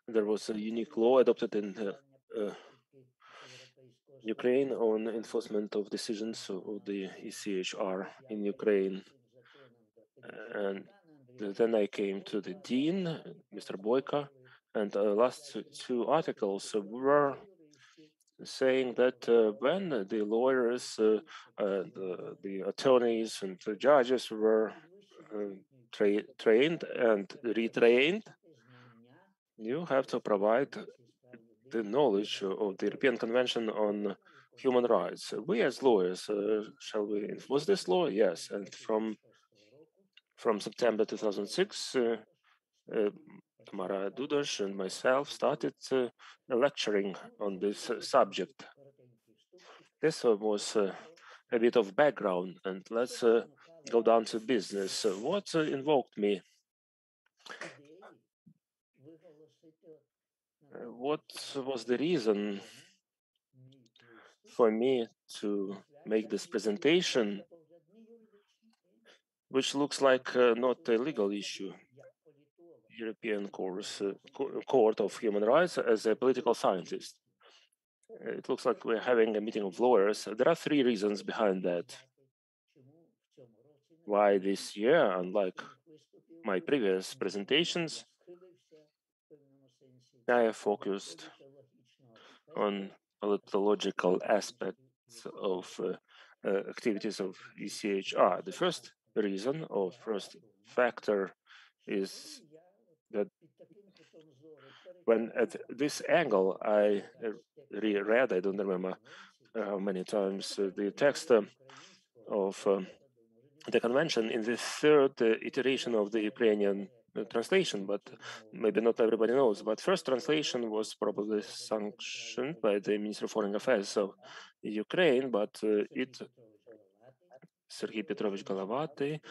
There was a unique law adopted in Ukraine on enforcement of decisions of the ECHR in Ukraine. And then I came to the dean, Mr. Boyka, and the last two articles were saying that when the lawyers, the attorneys, and the judges were trained and retrained, you have to provide the knowledge of the European Convention on Human Rights. We as lawyers, shall we enforce this law? Yes. And from September 2006, Tamara Dudas and myself started lecturing on this subject. This was a bit of background, and let's go down to business. What invoked me? What was the reason for me to make this presentation, which looks like not a legal issue? European Court of Human Rights as a political scientist. It looks like we're having a meeting of lawyers. There are three reasons behind that. Why this year, unlike my previous presentations, I have focused on politological aspects of activities of ECHR. The first reason or first factor is that when at this angle I reread, I don't remember how many times, the text of the convention in the third iteration of the Ukrainian translation, but maybe not everybody knows. But first translation was probably sanctioned by the Minister of Foreign Affairs of Ukraine, but Sergei Petrovich Golovatiy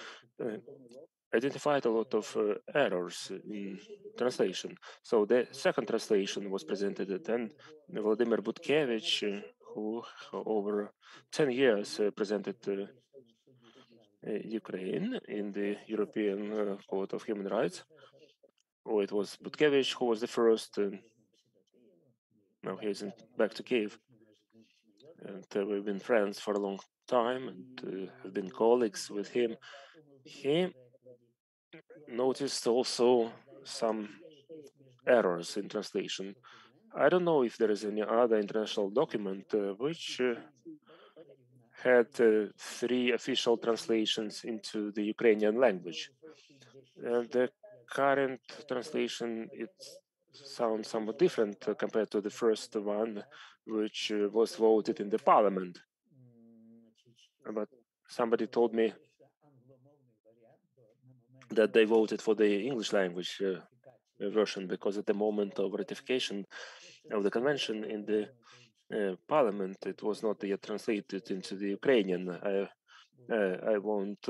identified a lot of errors in translation. So the second translation was presented, and then Vladimir Butkevich, who over 10 years presented Ukraine in the European Court of Human Rights. Or it was Butkevich who was the first. Now he's back to Kiev. And we've been friends for a long time and have been colleagues with him. He noticed also some errors in translation. I don't know if there is any other international document which had three official translations into the Ukrainian language. And the current translation, it sounds somewhat different compared to the first one, which was voted in the parliament. But somebody told me that they voted for the English language version because at the moment of ratification of the convention in the parliament, it was not yet translated into the Ukrainian. I won't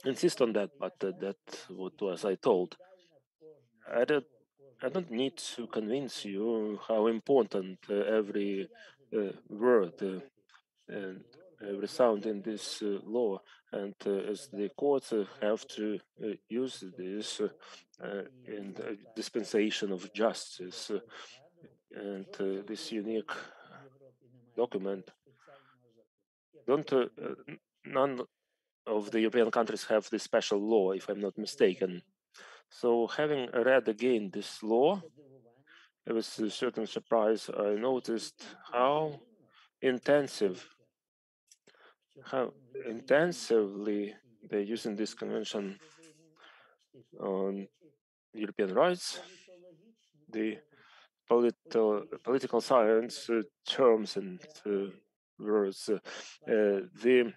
insist on that, but that what was I told. I don't need to convince you how important every word and every sound in this law And as the courts have to use this in the dispensation of justice, and this unique document, none of the European countries have this special law, if I'm not mistaken. So having read again this law, it was a certain surprise. I noticed how intensively they're using this convention on European rights, the political science terms and words, the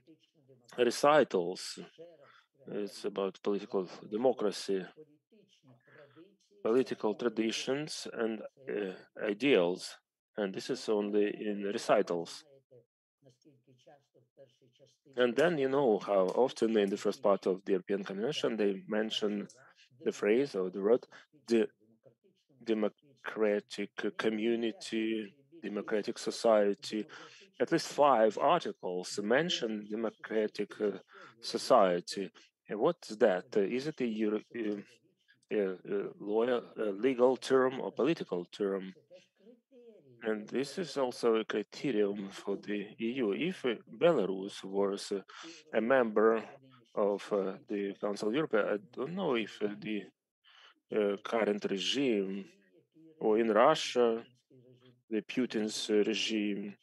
recitals. It's about political democracy, political traditions, and ideals. And this is only in recitals. And then you know how often in the first part of the European Convention they mention the phrase or the word the democratic community, democratic society. At least 5 articles mention democratic society. And what's that? Is it a legal term or political term? And this is also a criterion for the EU. If Belarus was a member of the Council of Europe, I don't know if the current regime or in Russia, the Putin's regime,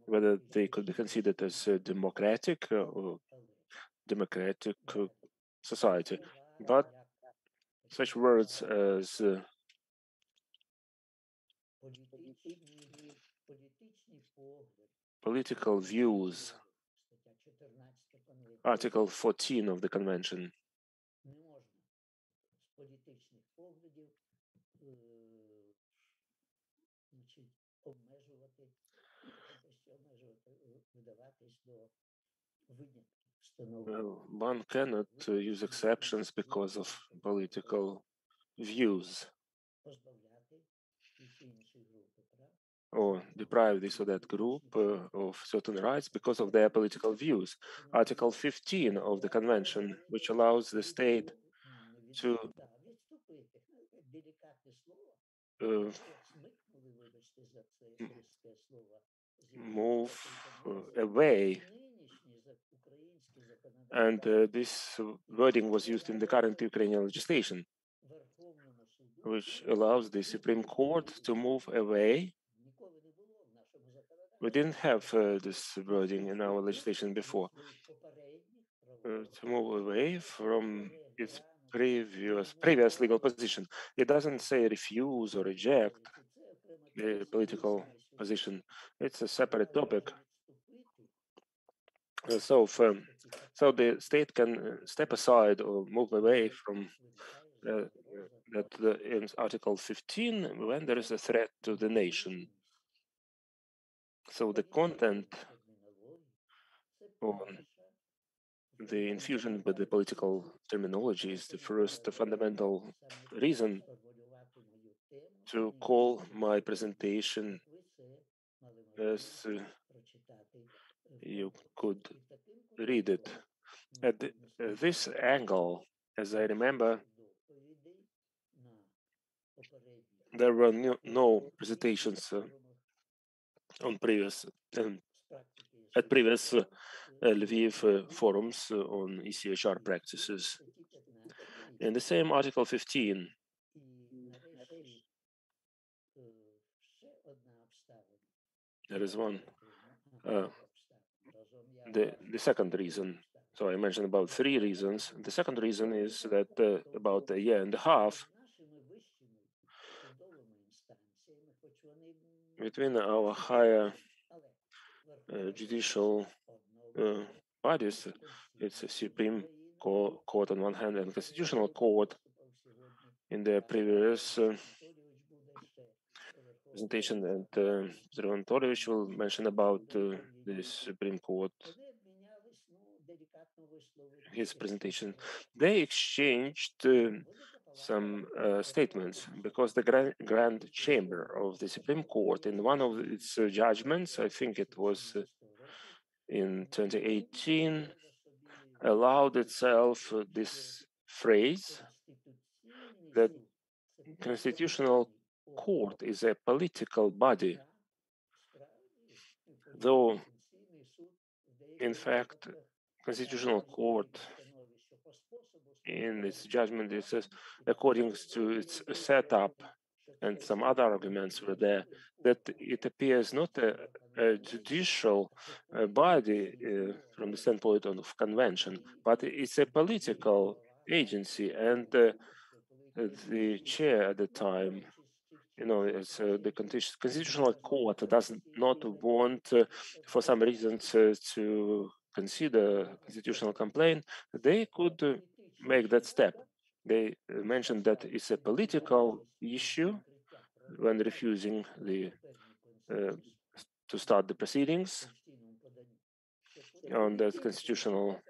whether they could be considered as a democratic or democratic society. But such words as political views, Article 14 of the Convention, one cannot use exceptions because of political views or deprive this or that group of certain rights because of their political views. Article 15 of the Convention, which allows the state to move away. And this wording was used in the current Ukrainian legislation, which allows the Supreme Court to move away. We didn't have this wording in our legislation before. To move away from its previous legal position. It doesn't say refuse or reject the political position. It's a separate topic. So the state can step aside or move away from that in Article 15 when there is a threat to the nation. So the content on the infusion with the political terminology is the first fundamental reason to call my presentation as you could read it. At this angle, as I remember, there were no presentations on previous at previous Lviv forums on ECHR practices. In the same Article 15, there is one. The second reason. So I mentioned about 3 reasons. The second reason is that about a year and a half between our higher judicial bodies, it's a Supreme Court on one hand and Constitutional Court. In the previous presentation, and Mr. Anatolovich will mention about the Supreme Court, his presentation. They exchanged some statements because the Grand Chamber of the Supreme Court, in one of its judgments, I think it was in 2018, allowed itself this phrase that Constitutional Court is a political body, though in fact Constitutional Court in its judgment it says according to its setup and some other arguments were there that it appears not a judicial body from the standpoint of convention, but it's a political agency, and the chair at the time, it's the Constitutional Court does not want, for some reasons, to consider constitutional complaint. They could make that step. They mentioned that it's a political issue when refusing to start the proceedings on that constitutional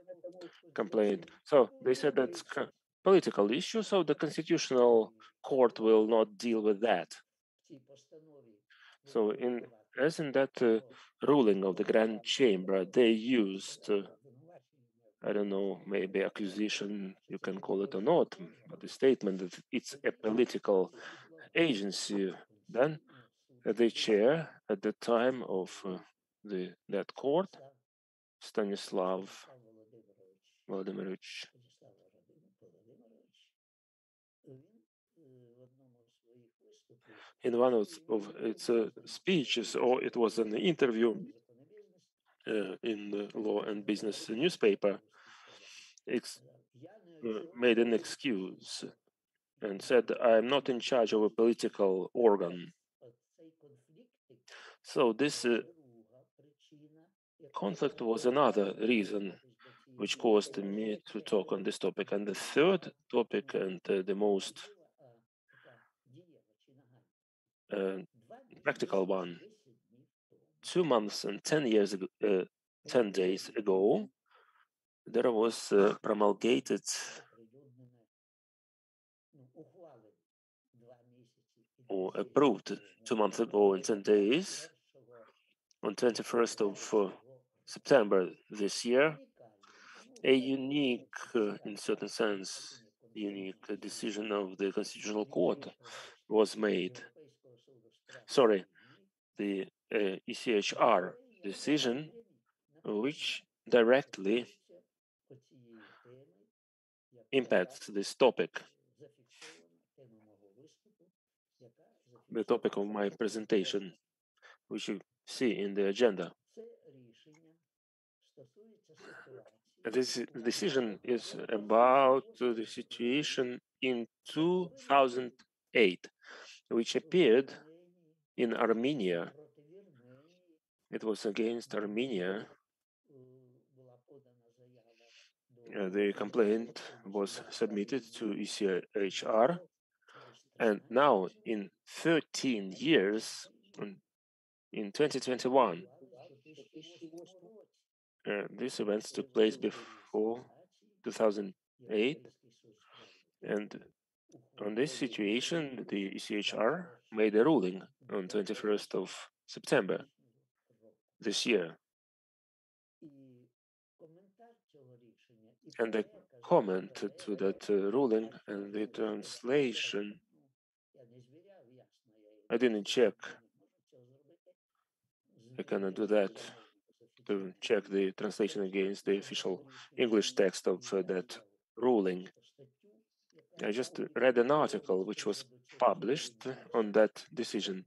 complaint. So they said that's a political issue, so the Constitutional Court will not deal with that. So as in that ruling of the Grand Chamber, they used, I don't know, maybe accusation, you can call it or not, but the statement that it's a political agency. Then the chair at the time of that court, Stanislav Vladimirovich, in one of its speeches, or it was an interview in the Law and Business newspaper, made an excuse and said, I'm not in charge of a political organ. So this conflict was another reason which caused me to talk on this topic. And the third topic, and the most practical one, 2 months and 10 years ago, 10 days ago, there was promulgated or approved 2 months ago and 10 days, on 21st of September this year, a unique, in certain sense, unique decision of the Constitutional Court was made. Sorry, the ECHR decision, which directly impacts this topic, the topic of my presentation, which you see in the agenda. This decision is about the situation in 2008, which appeared in Armenia. It was against Armenia. The complaint was submitted to ECHR, and now in 13 years, in 2021, these events took place before 2008, and on this situation, the ECHR made a ruling on 21st of September this year. And the comment to that ruling and the translation, I didn't check. I cannot do that to check the translation against the official English text of that ruling. I just read an article which was published on that decision.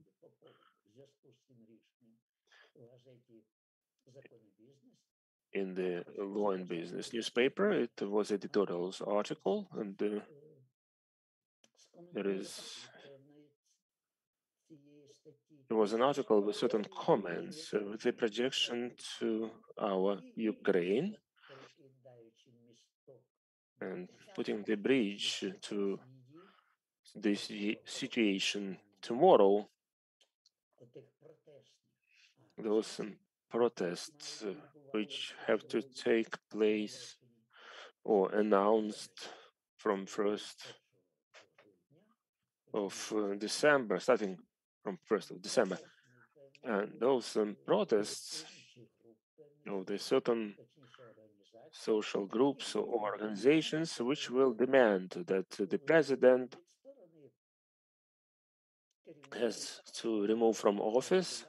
In the Law and Business newspaper, it was an editorial article, and there was an article with certain comments with the projection to our Ukraine and putting the bridge to this situation tomorrow. There was some protests which have to take place or announced from 1st of December, starting from 1st of December. And those protests of the certain social groups or organizations which will demand that the president has to remove from office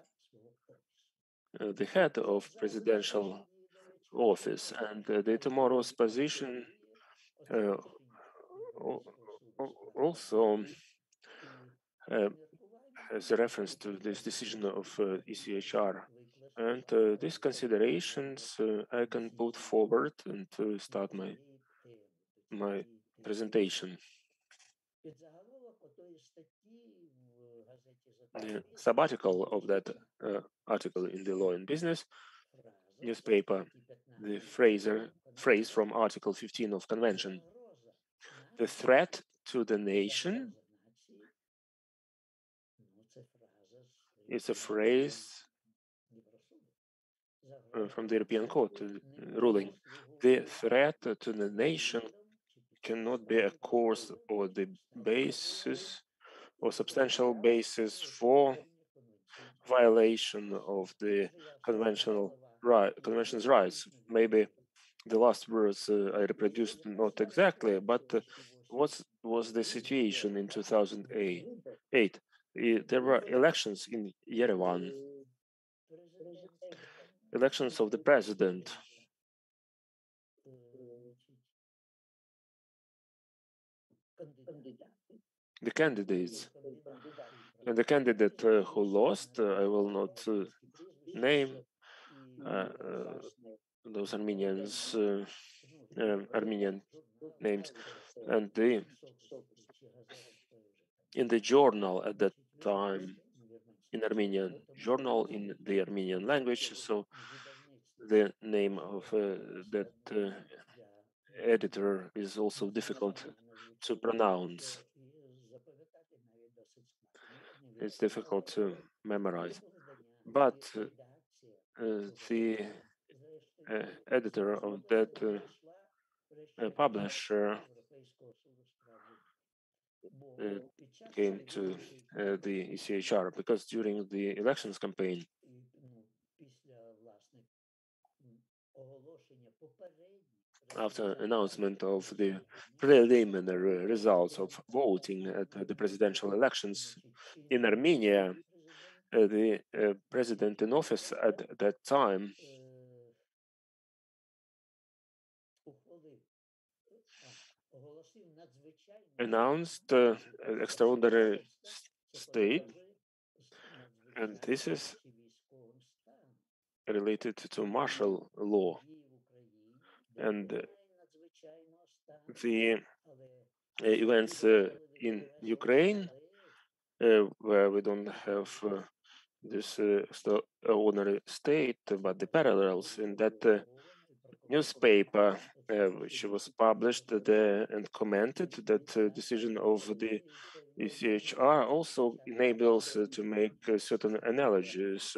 the head of presidential office, and the tomorrow's position also has a reference to this decision of ECHR. And these considerations I can put forward and start my presentation. The sabbatical of that article in the Law and Business newspaper, the phrase from Article 15 of Convention, the threat to the nation, is a phrase from the European Court ruling. The threat to the nation cannot be a cause or the basis or substantial basis for violation of the convention's rights. Maybe the last words I reproduced not exactly, but what was the situation in 2008? There were elections in Yerevan, elections of the president. The candidates. And the candidate who lost, I will not name those Armenian names. And in the journal at that time, in Armenian journal in the Armenian language, so the name of that editor is also difficult to pronounce. It's difficult to memorize. But the editor of that publisher came to the ECHR because during the elections campaign, after announcement of the preliminary results of voting at the presidential elections in Armenia, the president in office at that time announced extraordinary state, and this is related to martial law. And the events in Ukraine, where we don't have this extraordinary state, but the parallels in that newspaper, which was published there and commented, that decision of the ECHR also enables to make certain analogies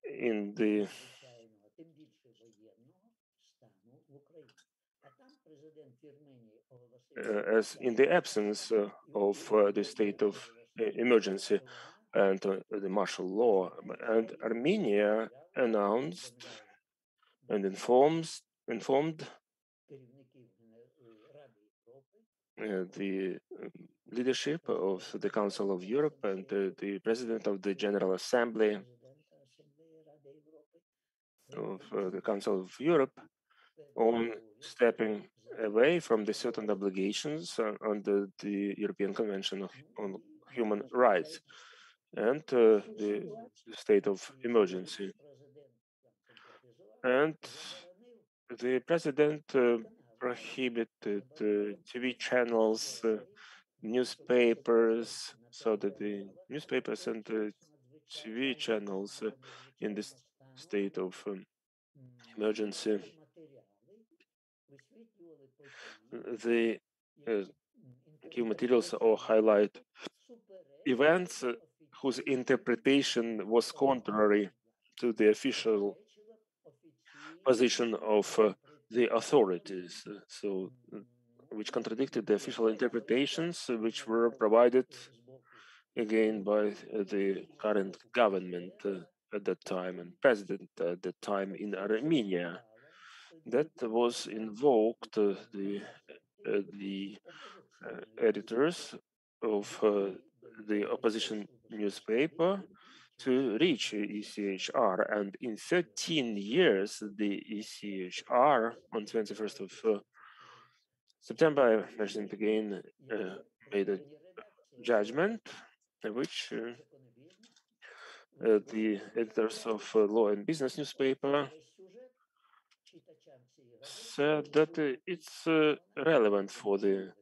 in the as in the absence of the state of emergency and the martial law. And Armenia announced and informed the leadership of the Council of Europe and the President of the General Assembly of the Council of Europe on stepping away from the certain obligations under the European Convention on Human Rights and the state of emergency. And the president prohibited TV channels, newspapers, so that the newspapers and TV channels in this state of emergency, the give materials or highlight events whose interpretation was contrary to the official position of the authorities, so which contradicted the official interpretations which were provided again by the current government at that time and president at that time in Armenia. That was invoked the editors of the opposition newspaper to reach ECHR, and in 13 years, the ECHR on 21st of September, I mentioned again, made a judgment which the editors of Law and Business newspaper said that it's relevant for the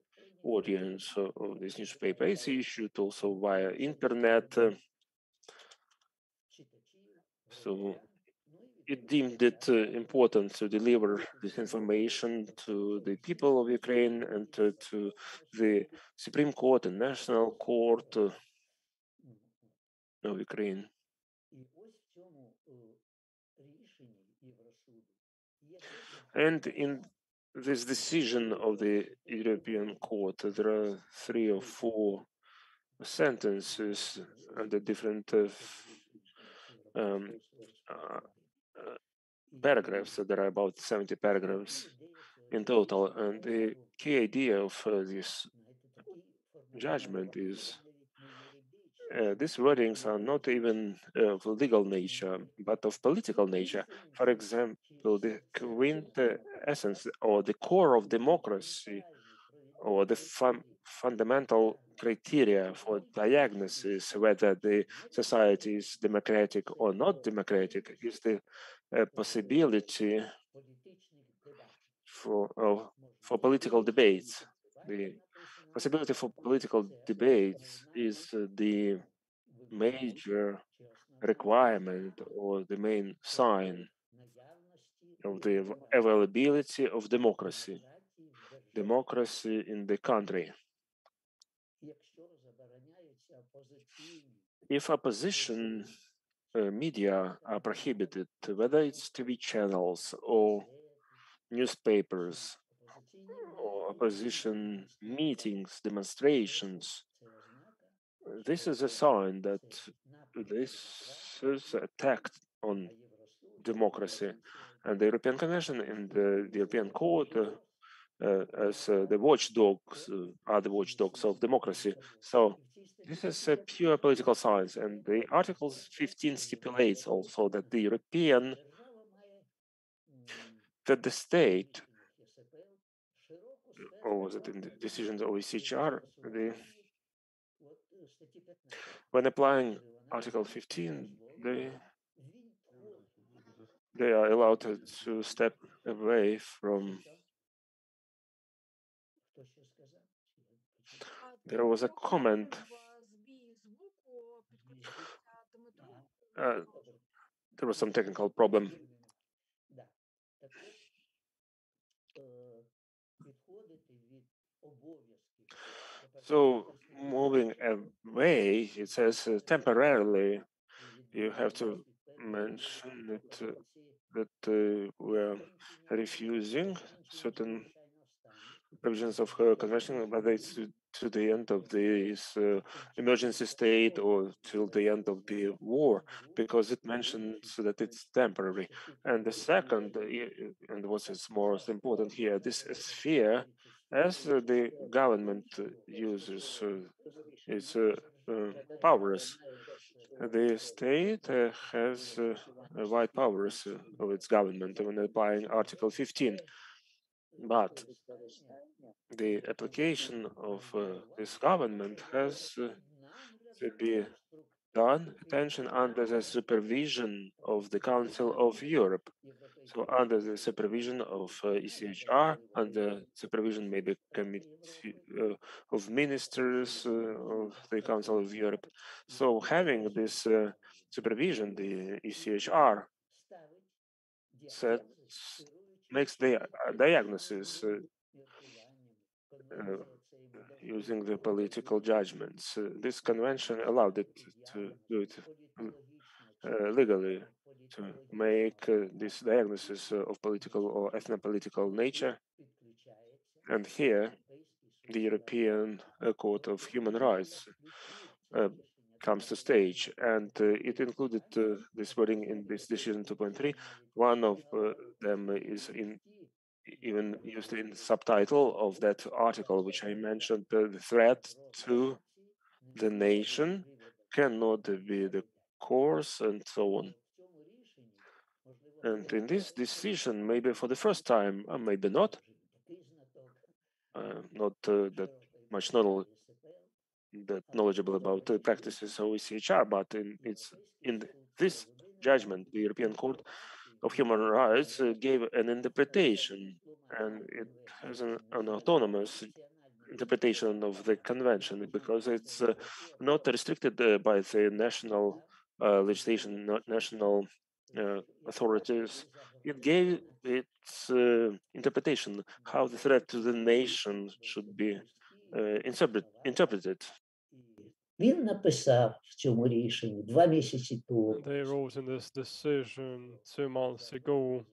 audience of this newspaper. It's issued also via internet. So it deemed it important to deliver this information to the people of Ukraine and to the Supreme Court and National Court of Ukraine. And in this decision of the European Court, there are 3 or 4 sentences under different paragraphs. There are about 70 paragraphs in total. And the key idea of this judgment is these wordings are not even of legal nature, but of political nature. For example, the quintessence or the core of democracy or the fundamental criteria for diagnosis whether the society is democratic or not democratic is the possibility for political debates. The possibility for political debates is the major requirement or the main sign of the availability of democracy in the country. If opposition media are prohibited, whether it's TV channels or newspapers or opposition meetings, demonstrations, this is a sign that this is attack on democracy. And the European Convention and the European Court as the watchdogs are the watchdogs of democracy. So this is a pure political science. And the Article 15 stipulates also that that the state, or was it in the decisions of ECHR, when applying Article 15, they are allowed to step away from. There was a comment. There was some technical problem. So moving away, it says temporarily. You have to mention that we're refusing certain provisions of her convention, whether it's to the end of this emergency state or till the end of the war, because it mentions that it's temporary. And the second, and what is most important here, this sphere, as the government uses its powers, the state has wide powers of its government when applying Article 15. But the application of this government has to be done, attention, under the supervision of the Council of Europe. So under the supervision of ECHR, under supervision maybe committee of ministers of the Council of Europe. So having this supervision, the ECHR makes the diagnosis using the political judgments. This convention allowed it to do it legally, to make this diagnosis of political or ethnopolitical nature. And here, the European Court of Human Rights comes to stage, and it included this wording in this decision 2.3. One of them is even used in the subtitle of that article, which I mentioned. The threat to the nation cannot be the course, and so on. And in this decision, maybe for the first time, maybe not, not that much knowledgeable about the practices of ECHR, but in this judgment, the European Court of Human Rights gave an interpretation, and it has an autonomous interpretation of the convention, because it's not restricted by the national legislation, not national authorities. It gave its interpretation how the threat to the nation should be interpreted. Він написав в цьому рішенні 2 місяці тому. They wrote in this decision 2 months ago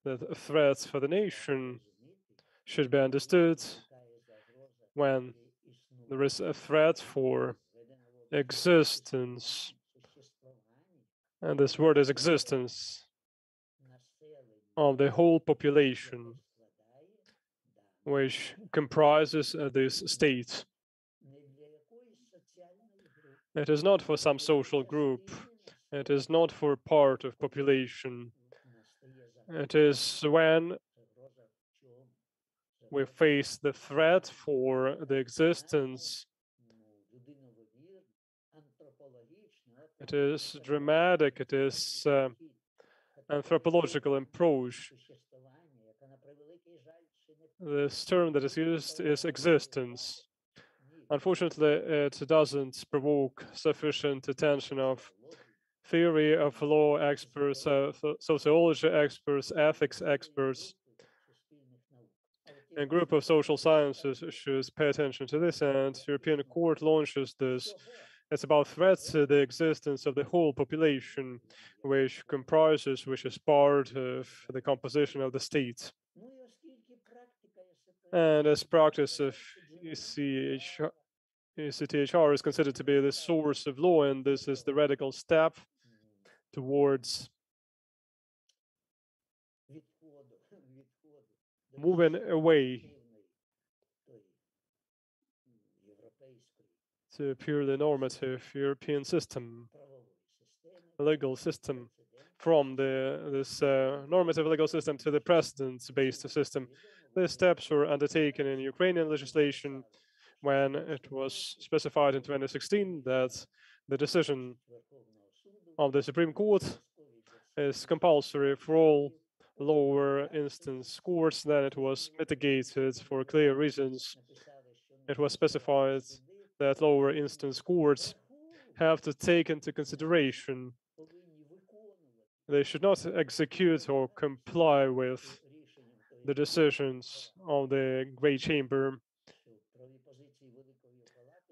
that threats for the nation should be understood when there is a threat for existence, and this word is existence, of the whole population, which comprises this state. It is not for some social group. It is not for part of population. It is when we face the threat for the existence. It is dramatic. It is anthropological approach. This term that is used is existence. Unfortunately, it doesn't provoke sufficient attention of theory of law experts, sociology experts, ethics experts. A group of social sciences should pay attention to this, and European Court launches this. It's about threats to the existence of the whole population, which is part of the composition of the state. And as practice of ECHR is considered to be the source of law, and this is the radical step towards moving away to a purely normative European system, legal system, from this normative legal system to the precedent-based system. The steps were undertaken in Ukrainian legislation when it was specified in 2016 that the decision of the Supreme Court is compulsory for all lower instance courts. Then it was mitigated for clear reasons. It was specified that lower instance courts have to take into consideration, they should not execute or comply with the decisions of the Great Chamber.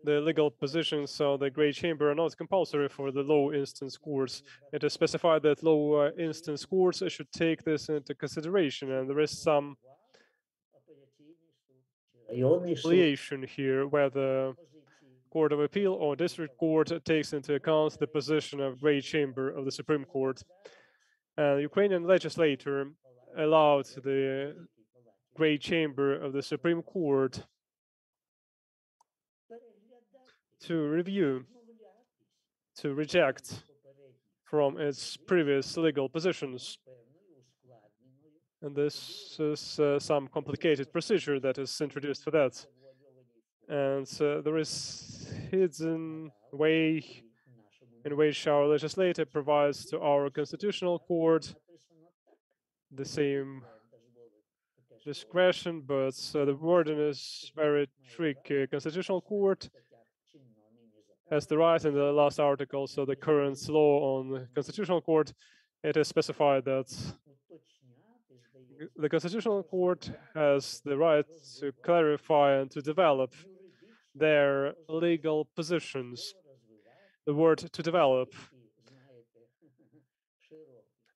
The legal positions of the Great Chamber are not compulsory for the low instance courts. It is specified that low instance courts should take this into consideration, and there is some affiliation here where the Court of Appeal or District Court takes into account the position of Great Chamber of the Supreme Court. The Ukrainian legislature allowed the Great Chamber of the Supreme Court to review, to reject from its previous legal positions. And this is some complicated procedure that is introduced for that. And there is hidden way in which our legislator provides to our constitutional court the same discretion, but the wording is very tricky. Constitutional court has the right in the last article, so the current law on the Constitutional Court, it is specified that the Constitutional Court has the right to clarify and to develop their legal positions. The word "to develop"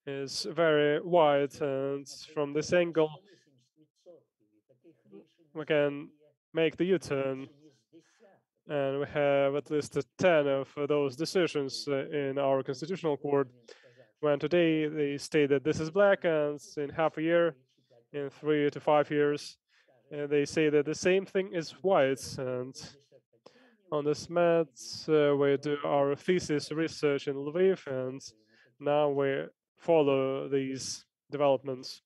is very wide, and from this angle, we can make the U-turn And we have at least 10 of those decisions in our constitutional court, when today they state that this is black, and in half a year, in 3 to 5 years, they say that the same thing is white. And on this mat, we do our thesis research in Lviv, and now we follow these developments.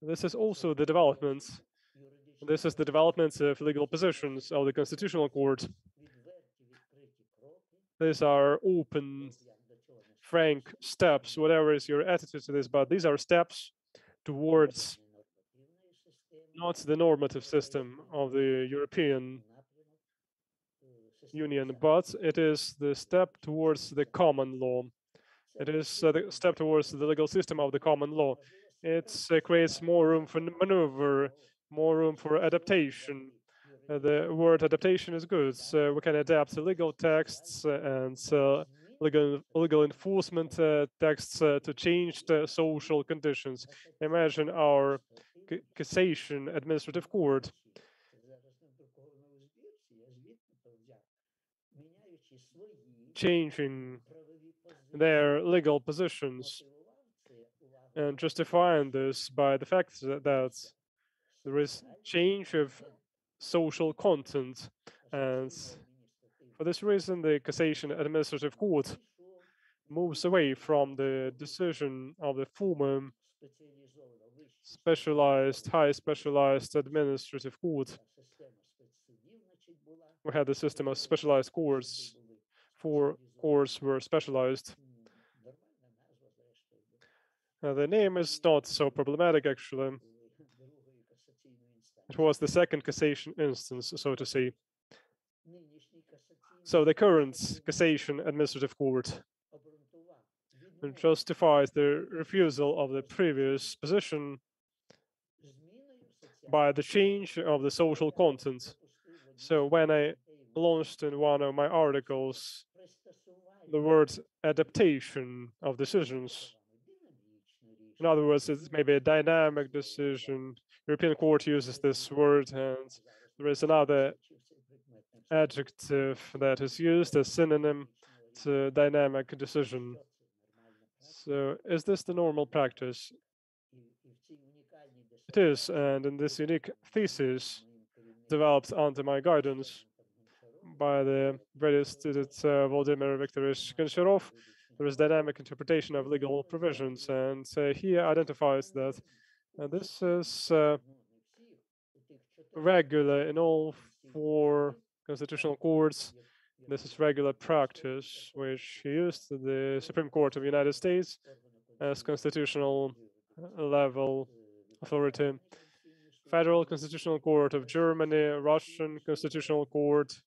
This is also the developments. This is the developments of legal positions of the Constitutional Court. These are open, frank steps, whatever is your attitude to this, but these are steps towards not the normative system of the European Union, but it is the step towards the common law. It is the step towards the legal system of the common law. It creates more room for maneuver, more room for adaptation. The word adaptation is good. So we can adapt legal texts and legal enforcement texts to change the social conditions. Imagine our cassation administrative court changing their legal positions and justifying this by the fact that there is change of social content. And for this reason, the Cassation Administrative Court moves away from the decision of the former high specialized administrative court. We had the system of specialized courts. 4 courts were specialized. The name is not so problematic, actually. It was the second cassation instance, so to say. So the current Cassation Administrative Court justifies the refusal of the previous position by the change of the social content. So when I launched in one of my articles the word adaptation of decisions, in other words, it's maybe a dynamic decision. European Court uses this word, and there is another adjective that is used as synonym to dynamic decision. So is this the normal practice? It is, and in this unique thesis developed under my guidance by the very student Vladimir Viktorovich Goncharov, there is dynamic interpretation of legal provisions, and he identifies that this is regular in all 4 constitutional courts. This is regular practice, which used the Supreme Court of the United States as constitutional level authority, Federal Constitutional Court of Germany, Russian Constitutional Court,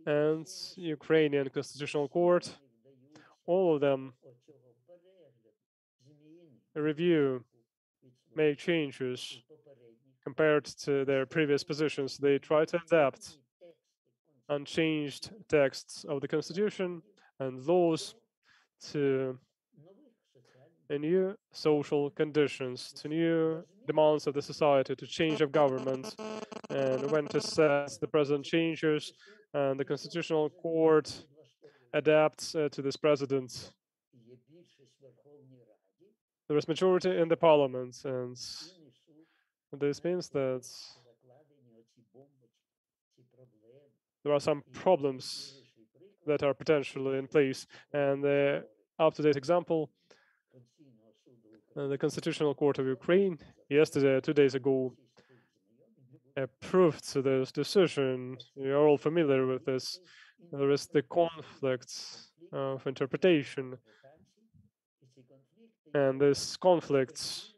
and Ukrainian Constitutional Court. All of them review, make changes compared to their previous positions. They try to adapt unchanged texts of the Constitution and laws to new social conditions, to new demands of the society, to change of government. And when to assess the present changes, and the Constitutional Court adapts to this president. There is majority in the parliament, and this means that there are some problems that are potentially in place. And the up-to-date example, the Constitutional Court of Ukraine yesterday, 2 days ago, approved this decision. You're all familiar with this. There is the conflict of interpretation, and these conflicts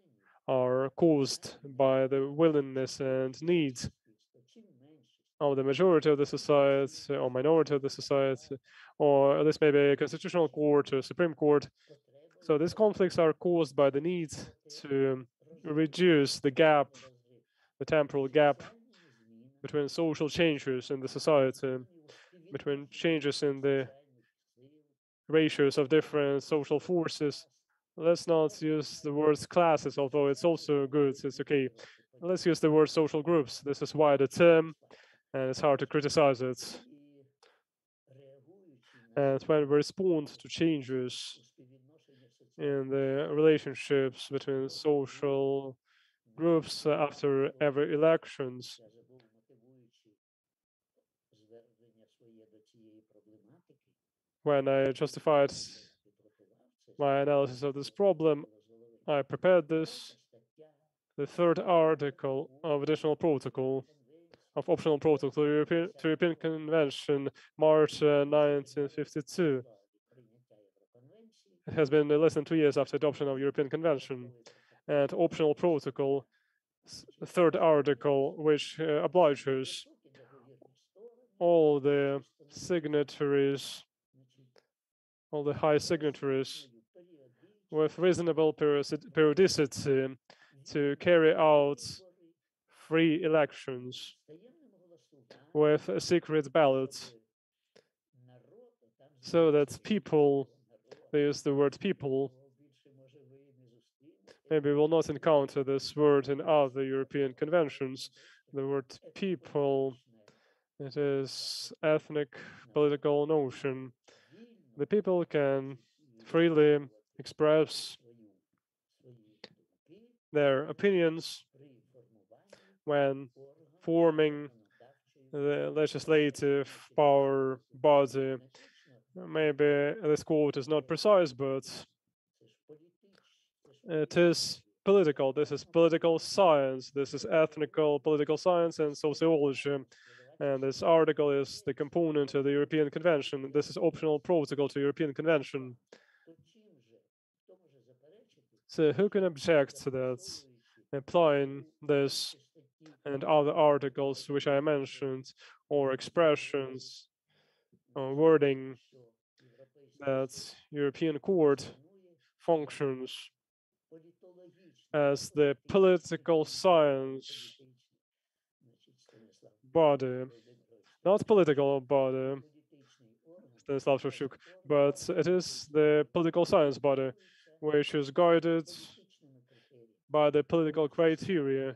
are caused by the willingness and needs of the majority of the society or minority of the society, or this may be a constitutional court or Supreme Court. So these conflicts are caused by the need to reduce the gap, the temporal gap between social changes in the society, between changes in the ratios of different social forces. Let's not use the word classes, although it's also good, it's okay. Let's use the word social groups. This is why the term, and it's hard to criticize it. And when we respond to changes in the relationships between social groups after every elections, when I justified my analysis of this problem, I prepared this, the third article of additional protocol, of optional protocol to European Convention, March 1952. It has been less than 2 years after adoption of European Convention. And optional protocol, third article, which obliges all the signatories, all the high signatories, with reasonable periodicity to carry out free elections with a secret ballot, so that people, they use the word people, maybe we will not encounter this word in other European conventions. The word people, it is ethnic political notion. The people can freely express their opinions when forming the legislative power body. Maybe this quote is not precise, but it is political. This is political science. This is ethnical political science and sociology. And this article is the component of the European Convention. This is optional protocol to European Convention. So who can object to that? Applying this and other articles which I mentioned, or expressions or wording that European Court functions as the political science body, not political body, Stanislav Shevchuk, but it is the political science body, which is guided by the political criteria.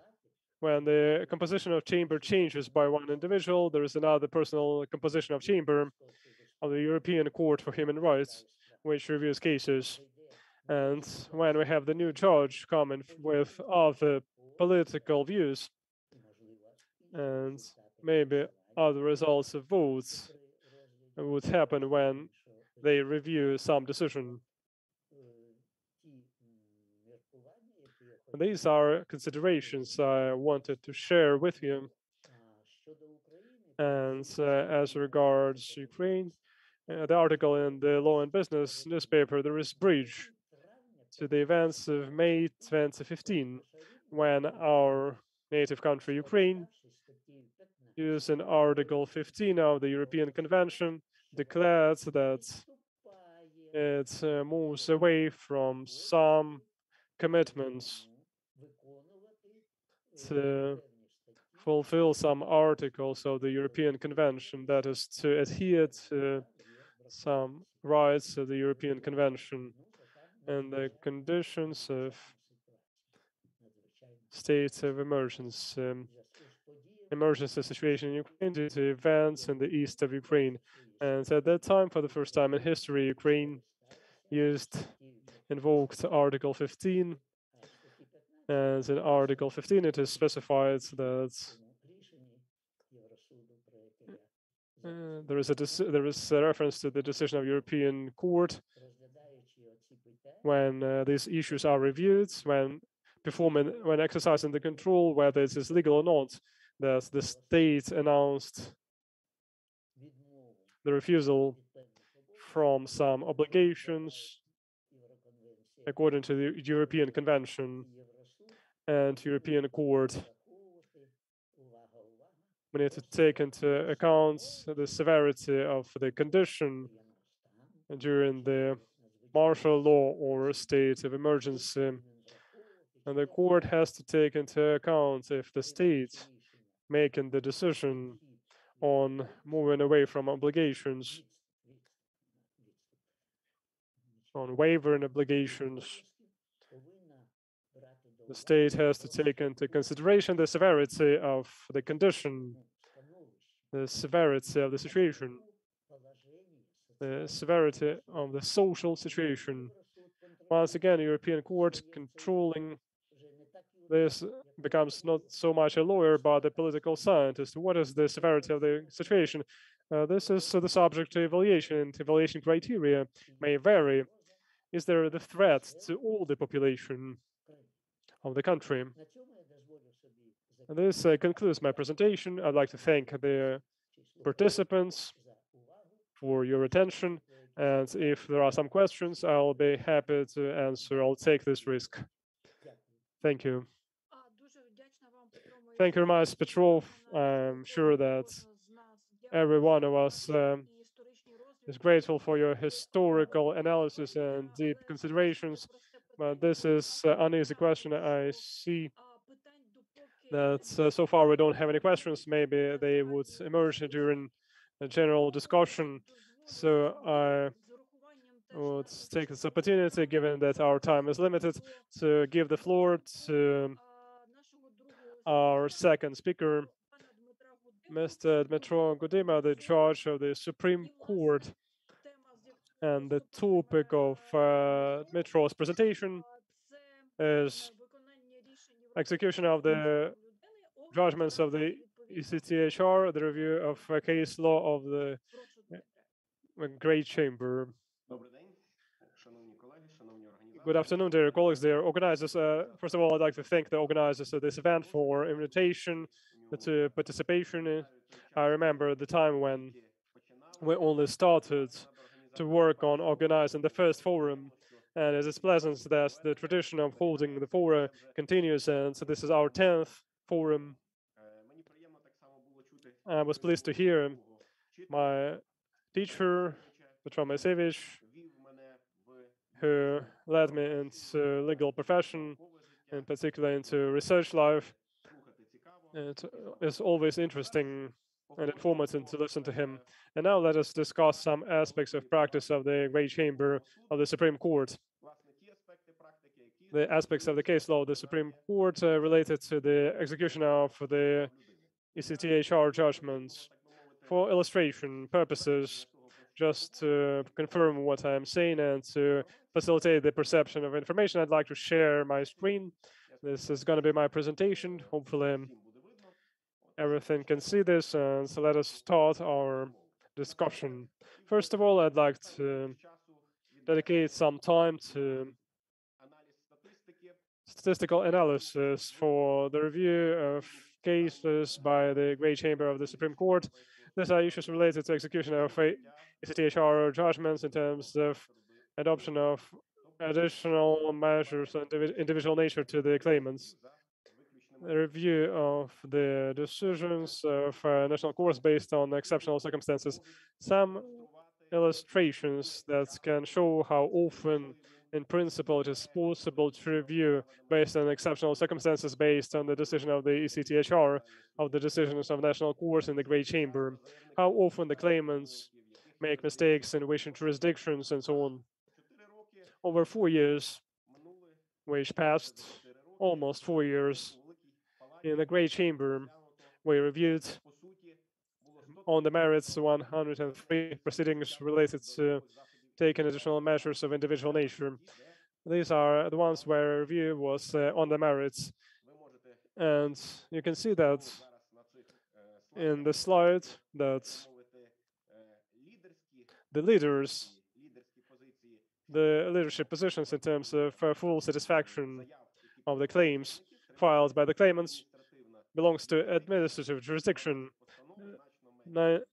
When the composition of chamber changes by one individual, there is another personal composition of chamber of the European Court for Human Rights, which reviews cases. And when we have the new judge coming with other political views, and maybe other results of votes would happen when they review some decision. These are considerations I wanted to share with you. And as regards Ukraine, the article in the Law and Business newspaper, there is bridge to the events of May 2015, when our native country, Ukraine, using Article 15 of the European Convention, declared that it moves away from some commitments to fulfill some articles of the European Convention, that is, to adhere to some rights of the European Convention and the conditions of state of emergency situation in Ukraine due to events in the east of Ukraine. And at that time, for the first time in history, Ukraine invoked Article 15. And in Article 15, it is specified that there is a reference to the decision of European Court when these issues are reviewed, when exercising the control, whether it is legal or not, that the state announced the refusal from some obligations according to the European Convention and European Court. We need to take into account the severity of the condition during the martial law or state of emergency. And the court has to take into account if the state making the decision on moving away from obligations, on waiving obligations, the state has to take into consideration the severity of the condition the severity of the situation, the severity of the social situation. Once again, European Court controlling this becomes not so much a lawyer, but a political scientist. What is the severity of the situation? This is the subject to evaluation, and evaluation criteria may vary. Is there the threat to all the population of the country? And this concludes my presentation. I'd like to thank the participants for your attention. And if there are some questions, I'll be happy to answer. I'll take this risk. Thank you. Thank you very much, Petrov. I'm sure that every one of us is grateful for your historical analysis and deep considerations. But this is an easy question. I see that so far we don't have any questions. Maybe they would emerge during a general discussion. So I would take this opportunity, given that our time is limited, to give the floor to our second speaker, Mr. Dmytro Gudima, the judge of the Supreme Court. And the topic of Dmytro's presentation is execution of the judgments of the ECHR, the review of case law of the Great Chamber. Good afternoon, dear colleagues, dear organizers. First of all, I'd like to thank the organizers of this event for invitation to participation. I remember the time when we only started to work on organizing the first forum, and it is pleasant that the tradition of holding the fora continues, and so this is our 10th forum. I was pleased to hear my teacher, Petro Masevich, who led me into legal profession, in particular into research life. It is always interesting and informative to listen to him. And now let us discuss some aspects of practice of the Great Chamber of the Supreme Court. The aspects of the case law of the Supreme Court related to the execution of the ECHR judgments. For illustration purposes, just to confirm what I'm saying and to facilitate the perception of information, I'd like to share my screen. This is going to be my presentation. Hopefully, everything can see this. And so let us start our discussion. First of all, I'd like to dedicate some time to statistical analysis for the review of cases by the Great Chamber of the Supreme Court. These are issues related to execution of ECHR judgments in terms of adoption of additional measures and individual nature to the claimants. A review of the decisions of national courts based on exceptional circumstances. Some illustrations that can show how often, in principle, it is possible to review based on exceptional circumstances based on the decision of the ECHR, of the decisions of national courts in the Great Chamber, how often the claimants make mistakes in which jurisdictions and so on. Over 4 years, which passed almost 4 years, in the Great Chamber, we reviewed on the merits 103 proceedings related to taking additional measures of individual nature. These are the ones where review was on the merits. And you can see that in the slide that the leadership positions in terms of full satisfaction of the claims filed by the claimants belongs to administrative jurisdiction.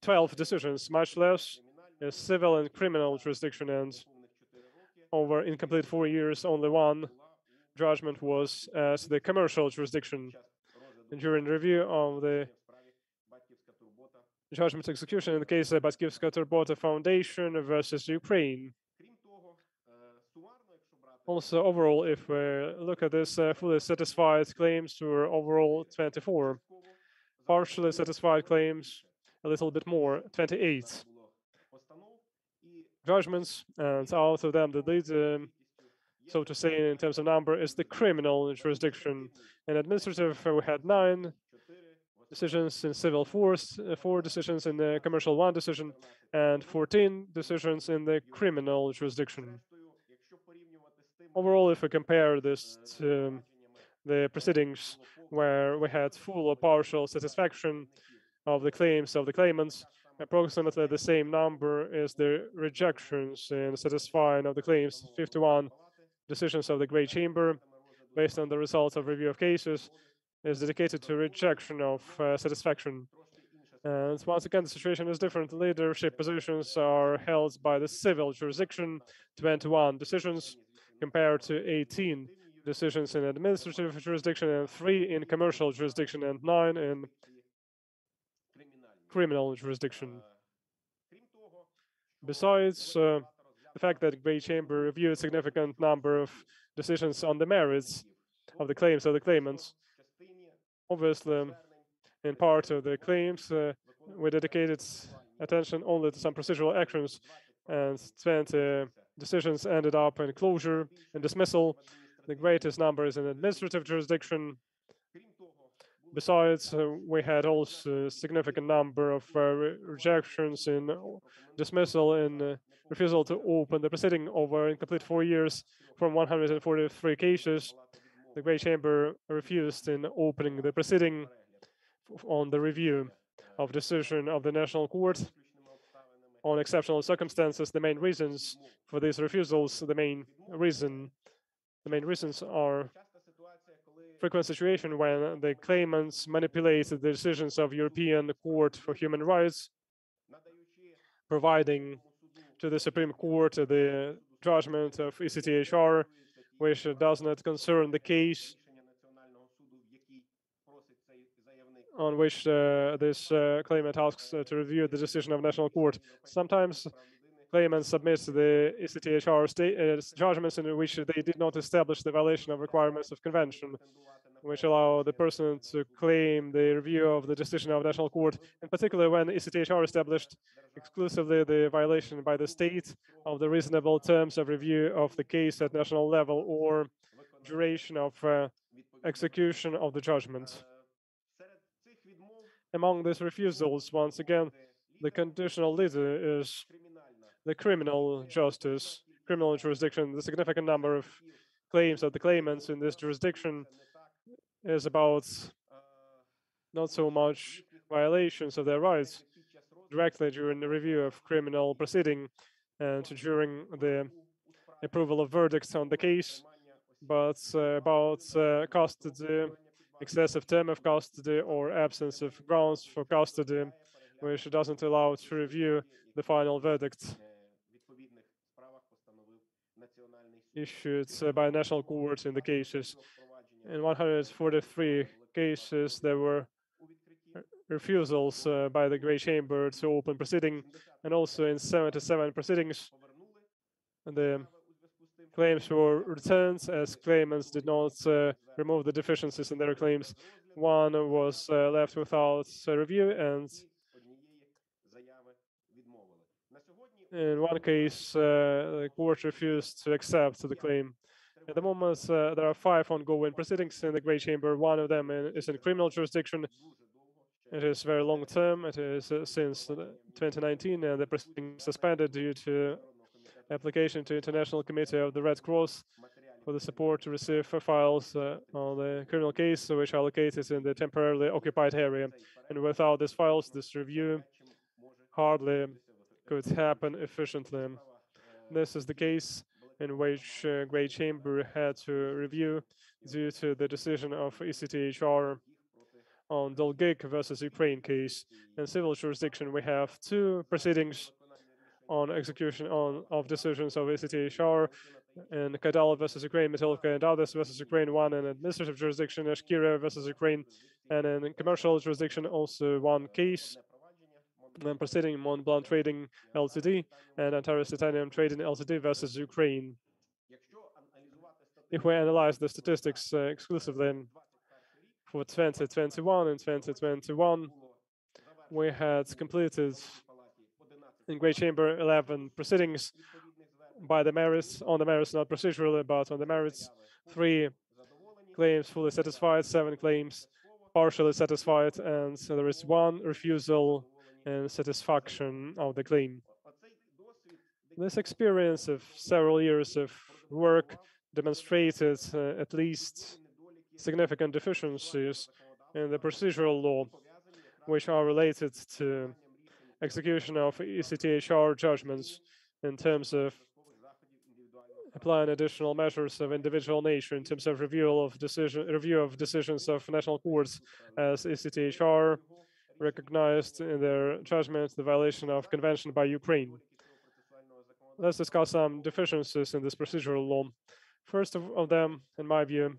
12 decisions, much less is civil and criminal jurisdiction, and over incomplete 4 years, only one judgment was as the commercial jurisdiction. And during review of the judgment execution in the case of Batkivska Turbota Foundation versus Ukraine. Also, overall, if we look at this, fully satisfied claims were overall 24. Partially satisfied claims, a little bit more, 28. Judgments, and out of them, the lead, so to say, in terms of number, is the criminal jurisdiction. In administrative, we had 9 decisions in civil 4 decisions in the commercial 1 decision, and 14 decisions in the criminal jurisdiction. Overall, if we compare this to the proceedings where we had full or partial satisfaction of the claims of the claimants, approximately the same number is the rejections in satisfying of the claims. 51 decisions of the Great Chamber, based on the results of review of cases, is dedicated to rejection of satisfaction. And once again, the situation is different. Leadership positions are held by the civil jurisdiction, 21 decisions, compared to 18 decisions in administrative jurisdiction, and 3 in commercial jurisdiction, and 9 in criminal jurisdiction. Besides the fact that the Great Chamber reviewed a significant number of decisions on the merits of the claims of the claimants, obviously, in part of the claims, we dedicated attention only to some procedural actions, and 20 decisions ended up in closure and dismissal. The greatest number is in administrative jurisdiction. Besides, we had also a significant number of rejections in dismissal and refusal to open the proceeding over incomplete 4 years from 143 cases. The Great Chamber refused in opening the proceeding on the review of decision of the National Court on exceptional circumstances. The main reasons for these refusals, the main reasons are frequent situation when the claimants manipulate the decisions of European Court for Human Rights, providing to the Supreme Court the judgment of ECHR, which does not concern the case on which this claimant asks to review the decision of National Court. Sometimes claimants submit the ECHR judgments in which they did not establish the violation of requirements of convention, which allow the person to claim the review of the decision of National Court, in particular when ECHR established exclusively the violation by the state of the reasonable terms of review of the case at national level or duration of execution of the judgment. Among these refusals, once again, the conditional leader is the criminal justice, criminal jurisdiction. The significant number of claims of the claimants in this jurisdiction is about not so much violations of their rights directly during the review of criminal proceeding and during the approval of verdicts on the case, but about custody, excessive term of custody, or absence of grounds for custody, which doesn't allow to review the final verdict issued by national courts in the cases. In 143 cases, there were refusals by the Great Chamber to open proceeding, and also in 77 proceedings, the claims were returned as claimants did not remove the deficiencies in their claims. One was left without review, and in one case, the court refused to accept the claim. At the moment, there are 5 ongoing proceedings in the Great Chamber. One of them is in criminal jurisdiction. It is very long term. It is since 2019, and the proceeding is suspended due to application to International Committee of the Red Cross for the support to receive files on the criminal case, which are located in the temporarily occupied area. And without these files, this review hardly could happen efficiently. This is the case in which Great Chamber had to review due to the decision of ECHR on Dolgik versus Ukraine case. In civil jurisdiction, we have 2 proceedings on execution of decisions of ECHR, in Kadala versus Ukraine, Metelivka and others versus Ukraine, 1 in administrative jurisdiction, Eshkira versus Ukraine, and in commercial jurisdiction, also 1 case. Then proceeding Mont Blanc Trading Ltd and Antares Titanium Trading Ltd versus Ukraine. If we analyze the statistics exclusively for 2021 and 2021, we had completed in Great Chamber 11 proceedings by the merits, on the merits, not procedurally, but on the merits. 3 claims fully satisfied, 7 claims partially satisfied, and so there is one refusal and satisfaction of the claim. This experience of several years of work demonstrated at least significant deficiencies in the procedural law, which are related to execution of ECHR judgments in terms of applying additional measures of individual nature in terms of review of decisions of national courts, as ECHR recognized in their judgment the violation of convention by Ukraine. Let's discuss some deficiencies in this procedural law. First of them, in my view,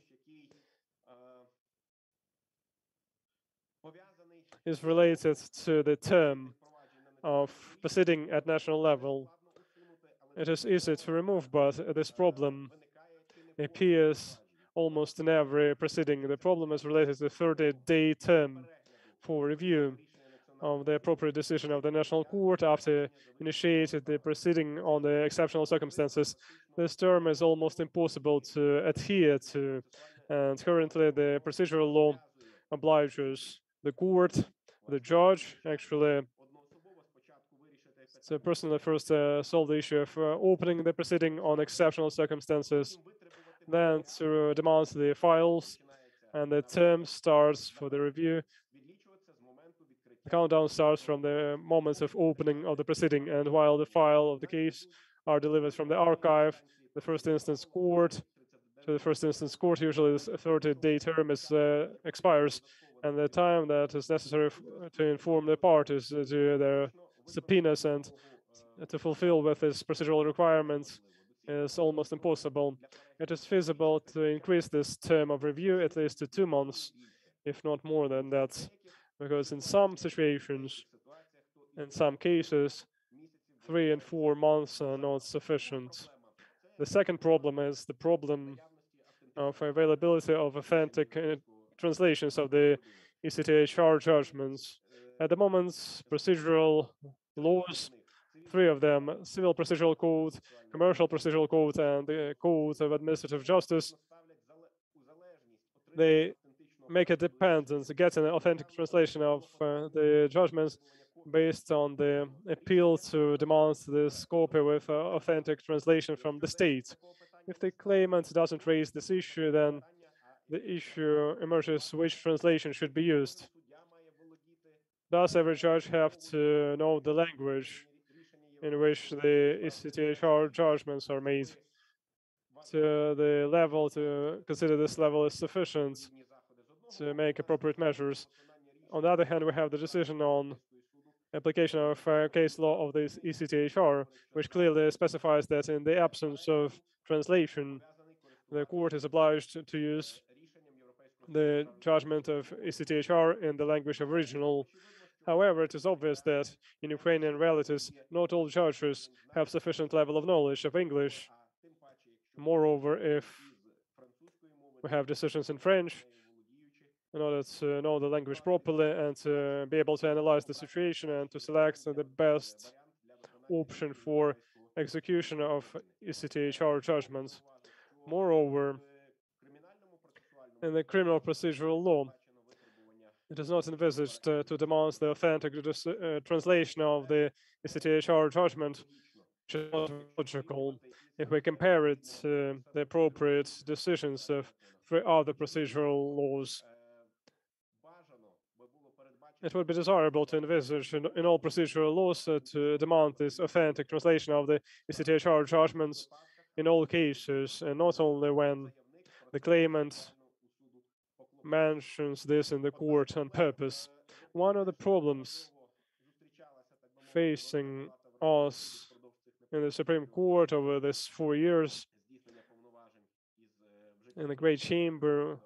is related to the term of proceeding at national level. It is easy to remove, but this problem appears almost in every proceeding. The problem is related to the 30-day term for review of the appropriate decision of the national court after initiated the proceeding on the exceptional circumstances. This term is almost impossible to adhere to, and currently the procedural law obliges the court, the judge, actually, the person that first solved the issue of opening the proceeding on exceptional circumstances, then to demand the files, and the term starts for the review. The countdown starts from the moment of opening of the proceeding, and while the file of the case are delivered from the archive, the first instance court, to the first instance court, usually this 30-day term is expires, and the time that is necessary to inform the parties to their subpoenas and to fulfill with its procedural requirements is almost impossible. It is feasible to increase this term of review at least to 2 months, if not more than that, because in some situations, in some cases, 3 and 4 months are not sufficient. The second problem is the problem of availability of authentic translations of the ECHR judgments. At the moment, procedural laws, 3 of them, Civil Procedural Code, Commercial Procedural Code, and the Code of Administrative Justice, they make a dependence, get an authentic translation of the judgments based on the appeal to demand this copy with authentic translation from the state. If the claimant doesn't raise this issue, then the issue emerges which translation should be used. Does every judge have to know the language in which the ECHR judgments are made to the level to consider this level is sufficient to make appropriate measures? On the other hand, we have the decision on application of case law of the ECHR, which clearly specifies that in the absence of translation, the court is obliged to use the judgment of ECHR in the language of original. However, it is obvious that in Ukrainian realities, not all judges have sufficient level of knowledge of English. Moreover, if we have decisions in French, in order to know the language properly and to be able to analyze the situation and to select the best option for execution of ECHR judgments. Moreover, in the criminal procedural law, it is not envisaged to demand the authentic translation of the ECHR judgment, which is not logical if we compare it to the appropriate decisions of 3 other procedural laws. It would be desirable to envisage in all procedural laws to demand this authentic translation of the ECHR judgments in all cases, and not only when the claimant mentions this in the court on purpose. One of the problems facing us in the Supreme Court over these 4 years in the Great Chamber,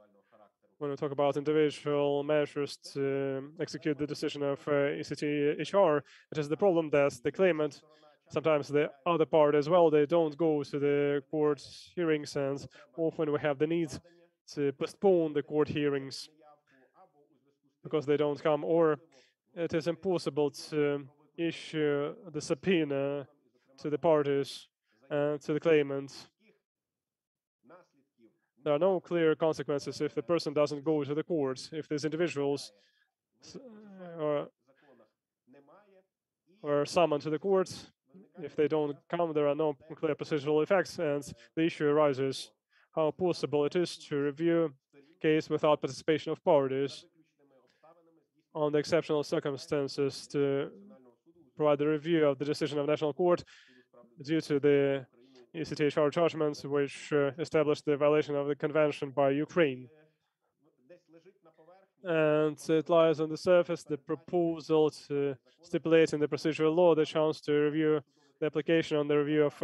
when we talk about individual measures to execute the decision of ECHR, it is the problem that the claimant, sometimes the other part as well, they don't go to the court hearings, and often we have the need to postpone the court hearings because they don't come, or it is impossible to issue the subpoena to the parties and to the claimant there are no clear consequences if the person doesn't go to the courts, if these individuals are summoned to the courts. If they don't come, there are no clear procedural effects, and the issue arises how possible it is to review case without participation of parties on the exceptional circumstances to provide the review of the decision of National Court due to the ECHR judgments which established the violation of the convention by Ukraine. And it lies on the surface the proposal to stipulate in the procedural law the chance to review the application on the review of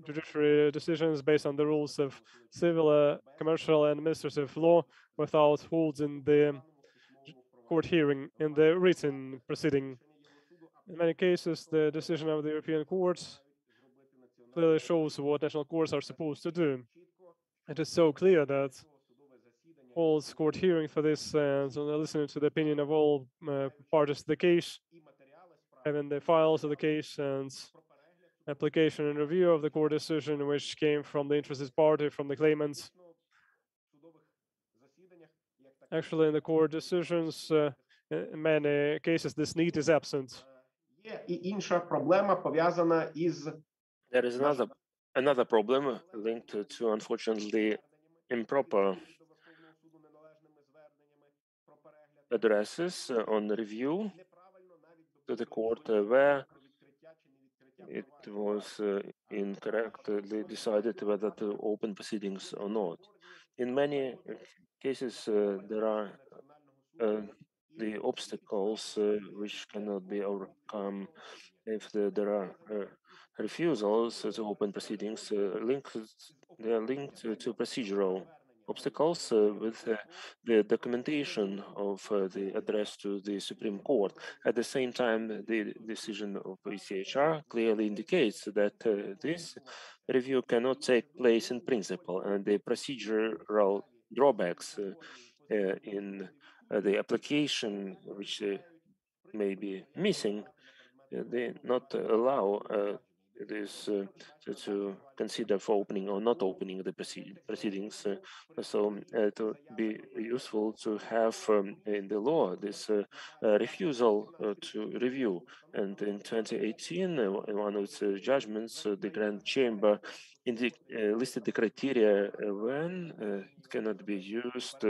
judiciary decisions based on the rules of civil, commercial, and administrative law without holding the court hearing in the written proceeding. In many cases, the decision of the European courts clearly shows what national courts are supposed to do. It is so clear that holds court hearing for this and listening to the opinion of all parties to the case, having the files of the case and application and review of the court decision which came from the interested party, from the claimant. Actually, in the court decisions, in many cases, this need is absent. There is another problem linked to, unfortunately, improper addresses on review to the court where it was incorrectly decided whether to open proceedings or not. In many cases, there are the obstacles which cannot be overcome if there are refusals to open proceedings. They are linked to procedural obstacles with the documentation of the address to the Supreme Court. At the same time, the decision of ECHR clearly indicates that this review cannot take place in principle, and the procedural drawbacks in the application, which may be missing, they not allow this to consider for opening or not opening the proceedings. So it would be useful to have in the law this refusal to review. And in 2018, in one of its judgments, the Grand Chamber listed the criteria when it cannot be used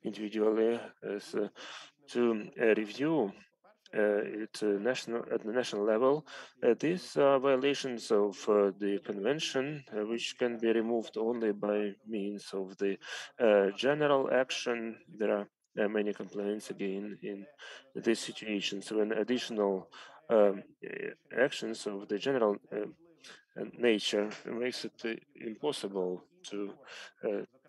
individually as to review at the national level. These are violations of the convention, which can be removed only by means of the general action. There are many complaints again in these situations when additional actions of the general nature makes it impossible to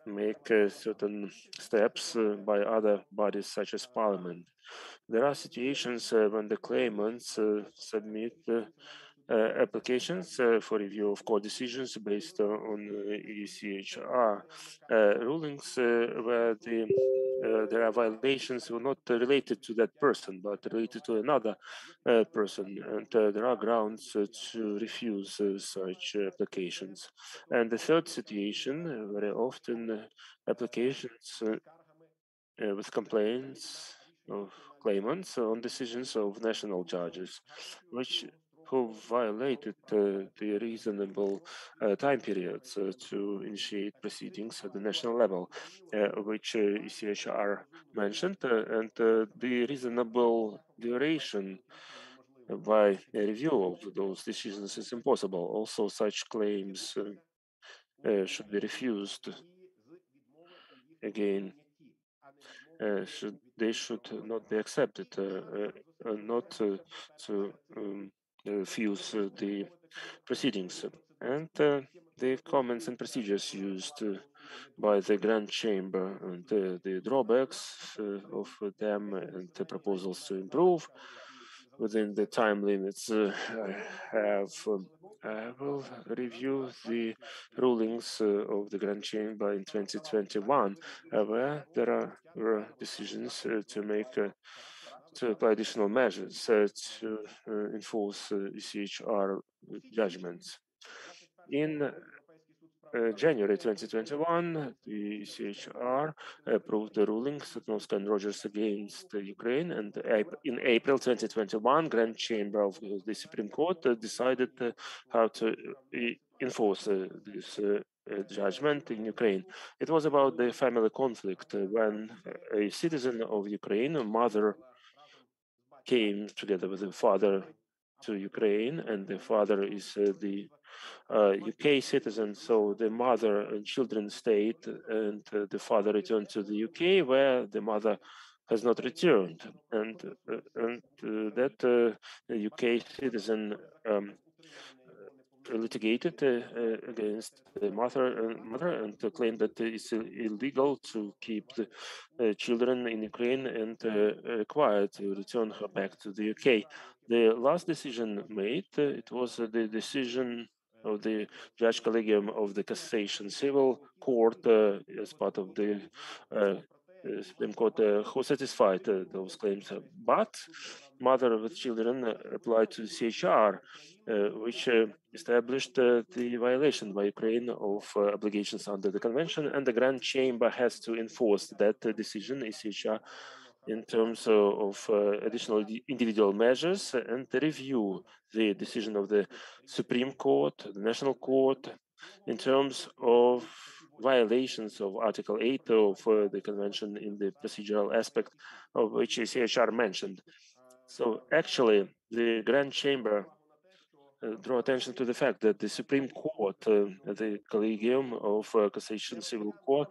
make certain steps by other bodies such as Parliament. There are situations when the claimants submit applications for review of court decisions based on ECHR rulings where there are violations not related to that person but related to another person, and there are grounds to refuse such applications. And the third situation, very often applications with complaints of claimants on decisions of national judges, who violated the reasonable time periods to initiate proceedings at the national level, which ECHR mentioned, and the reasonable duration by a review of those decisions is impossible. Also, such claims should be refused. Again, they should not be accepted, not to fuse the proceedings. And the comments and procedures used by the Grand Chamber and the drawbacks of them and the proposals to improve within the time limits I will review the rulings of the Grand Chamber in 2021, where there were decisions to apply additional measures to enforce ECHR judgments. In January 2021, the ECHR approved the ruling Sosnovska and Rogers against Ukraine, and in April 2021, Grand Chamber of the Supreme Court decided how to enforce this judgment in Ukraine. It was about the family conflict when a citizen of Ukraine, a mother, came together with the father to Ukraine, and the father is the UK citizen, so the mother and children stayed, and the father returned to the UK, where the mother has not returned, and that UK citizen litigated against the mother and claimed that it's illegal to keep the children in Ukraine and required to return her back to the UK. The last decision made, it was the decision of the Judge Collegium of the Cassation Civil Court as part of the Supreme Court who satisfied those claims. But mother with children applied to CHR, which established the violation by Ukraine of obligations under the convention, and the Grand Chamber has to enforce that decision, ECHR, in terms of additional individual measures and review the decision of the Supreme Court, the National Court, in terms of violations of Article 8 of the convention in the procedural aspect of which ECHR mentioned. So actually, the Grand Chamber draw attention to the fact that the Supreme Court, the Collegium of Cassation Civil Court,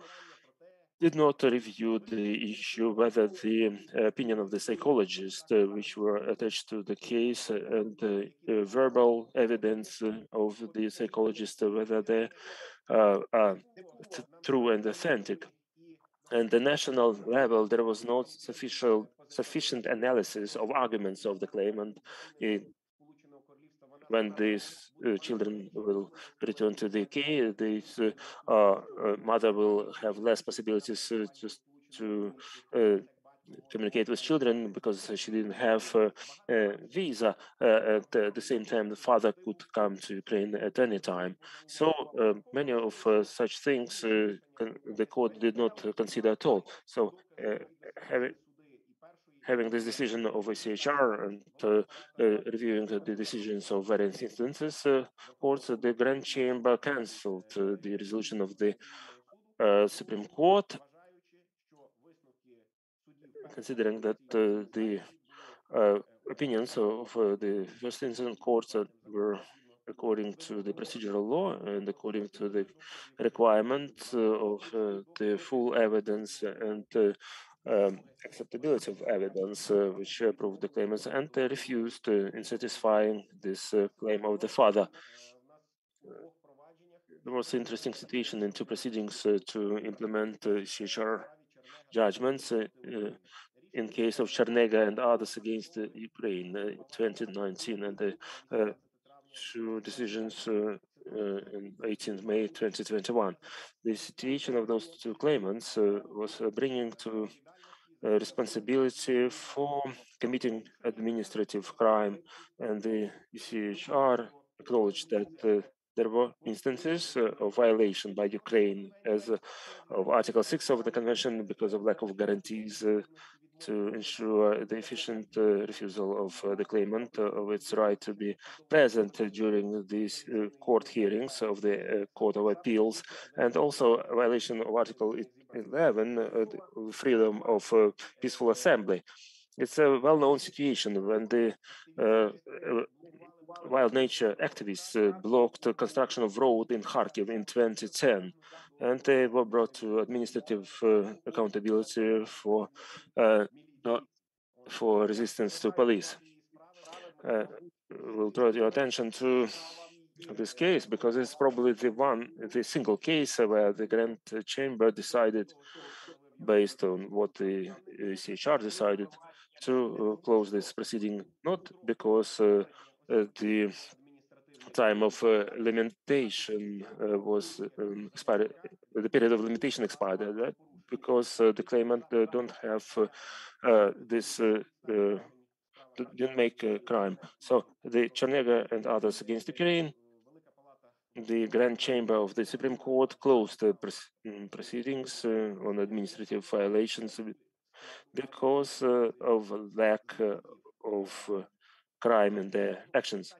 did not review the issue whether the opinion of the psychologist, which were attached to the case, and the verbal evidence of the psychologist, whether they are true and authentic. And the national level, there was no sufficient analysis of arguments of the claimant when these children will return to the UK, this mother will have less possibilities to communicate with children because she didn't have a visa. At the same time, the father could come to Ukraine at any time. So many of such things the court did not consider at all. So having this decision of ECHR and reviewing the decisions of various instances, courts, the Grand Chamber cancelled the resolution of the Supreme Court, considering that the opinions of the first instance courts were according to the procedural law and according to the requirements of the full evidence and acceptability of evidence, which proved the claimants, and refused in satisfying this claim of the father. There was an interesting situation in two proceedings to implement CHR judgments in case of Chernega and others against Ukraine in 2019, and the two decisions in 18th May 2021. The situation of those two claimants was bringing to responsibility for committing administrative crime, and the ECHR acknowledged that there were instances of violation by Ukraine of Article 6 of the Convention because of lack of guarantees to ensure the efficient refusal of the claimant of its right to be present during these court hearings of the Court of Appeals, and also a violation of Article 11, the freedom of peaceful assembly. It's a well-known situation when the wild nature activists blocked the construction of road in Kharkiv in 2010, and they were brought to administrative accountability for resistance to police. We'll draw your attention to this case because it's probably the single case where the Grand Chamber decided, based on what the ECHR decided, to close this proceeding, not because the time of limitation was expired, the period of limitation expired, right? Because the claimant don't have this, didn't make a crime. So the Chernega and others against Ukraine the Grand Chamber of the Supreme Court closed the proceedings on administrative violations because of lack of crime in their actions.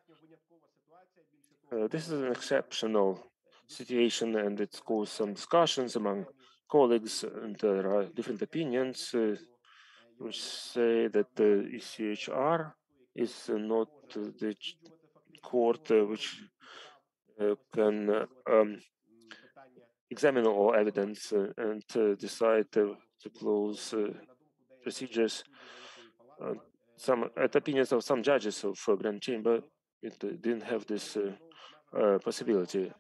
This is an exceptional situation, and it's caused some discussions among colleagues, and there are different opinions which say that the ECHR is not the court which can examine all evidence and decide to close procedures. Some opinions of some judges of Grand Chamber, it didn't have this possibility.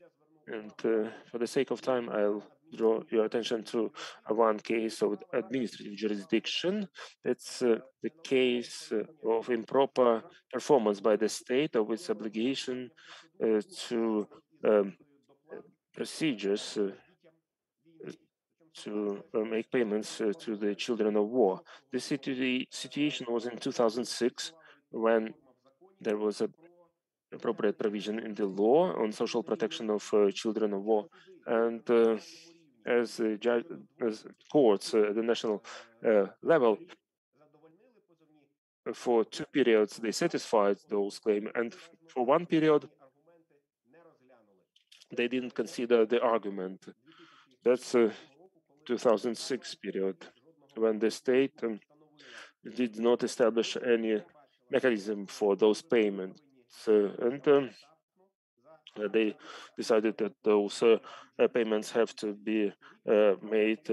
And for the sake of time, I'll draw your attention to one case of administrative jurisdiction. It's the case of improper performance by the state of its obligation to procedures to make payments to the children of war. The situation was in 2006 when there was an appropriate provision in the law on social protection of children of war. And as courts at the national level, for 2 periods, they satisfied those claims, and for 1 period, they didn't consider the argument. That's 2006 period, when the state did not establish any mechanism for those payments. And they decided that those payments have to be made